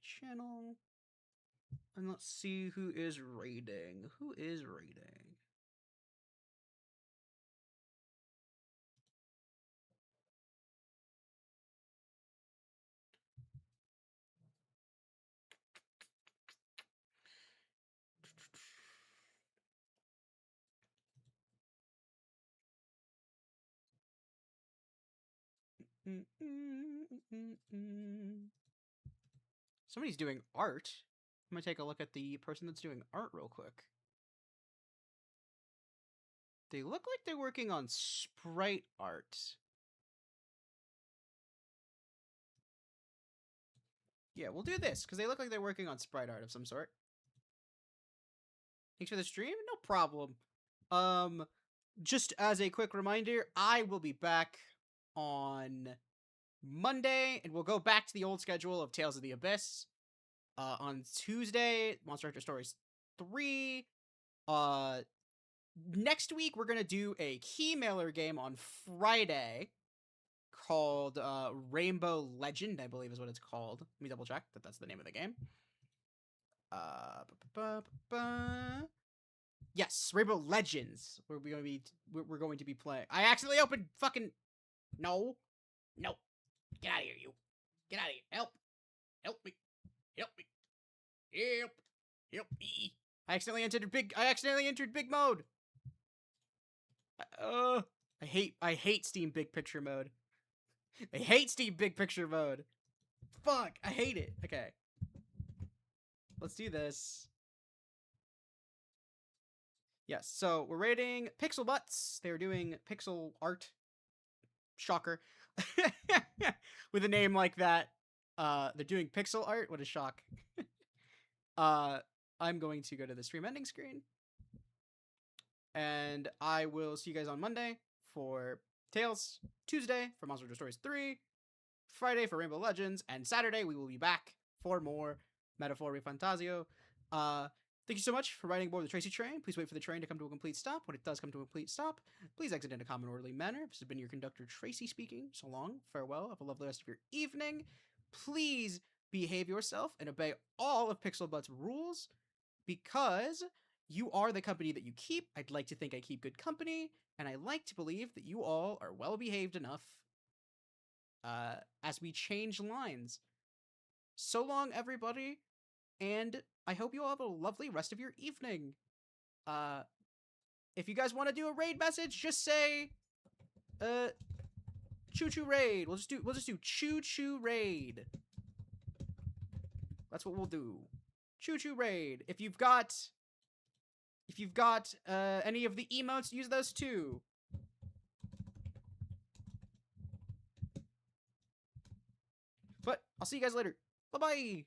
channel. And let's see who is raiding. Who is raiding? Somebody's doing art. I'm gonna take a look at the person that's doing art real quick. They look like they're working on sprite art. Yeah, we'll do this, because they look like they're working on sprite art of some sort. Thanks for the stream? No problem. Just as a quick reminder, I will be back on Monday, and we'll go back to the old schedule of Tales of the Abyss. On Tuesday, Monster Hunter Stories 3. Next week, we're going to do a key mailer game on Friday called Rainbow Legend, I believe is what it's called. Let me double check that that's the name of the game. Yes, Rainbow Legends. We're going to be playing. I accidentally opened fucking. No. Get out of here, you. Get out of here. Help me. Help me. I accidentally entered big mode. I hate Steam Big Picture mode. I hate Steam Big Picture mode. Fuck, I hate it. Okay. Let's do this. Yes, so we're rating Pixel Butts. They're doing pixel art. Shocker. With a name like that. They're doing pixel art. What a shock. I'm going to go to the stream ending screen. And I will see you guys on Monday for Tales, Tuesday for Monster Hunter Stories 3, Friday for Rainbow Legends, and Saturday we will be back for more Metaphor ReFantazio. Thank you so much for riding aboard the Tracy train. Please wait for the train to come to a complete stop. When it does come to a complete stop, please exit in a calm and orderly manner. This has been your conductor, Tracy, speaking. So long, farewell, have a lovely rest of your evening. Please behave yourself and obey all of Pixelbutt's rules, because you are the company that you keep. I'd like to think I keep good company, and I like to believe that you all are well behaved enough as we change lines. So long, everybody, and I hope you all have a lovely rest of your evening. If you guys want to do a raid message, just say Choo Choo Raid. We'll just do Choo Choo Raid. That's what we'll do. Choo Choo Raid. If you've got any of the emotes, use those too. But I'll see you guys later. Bye-bye.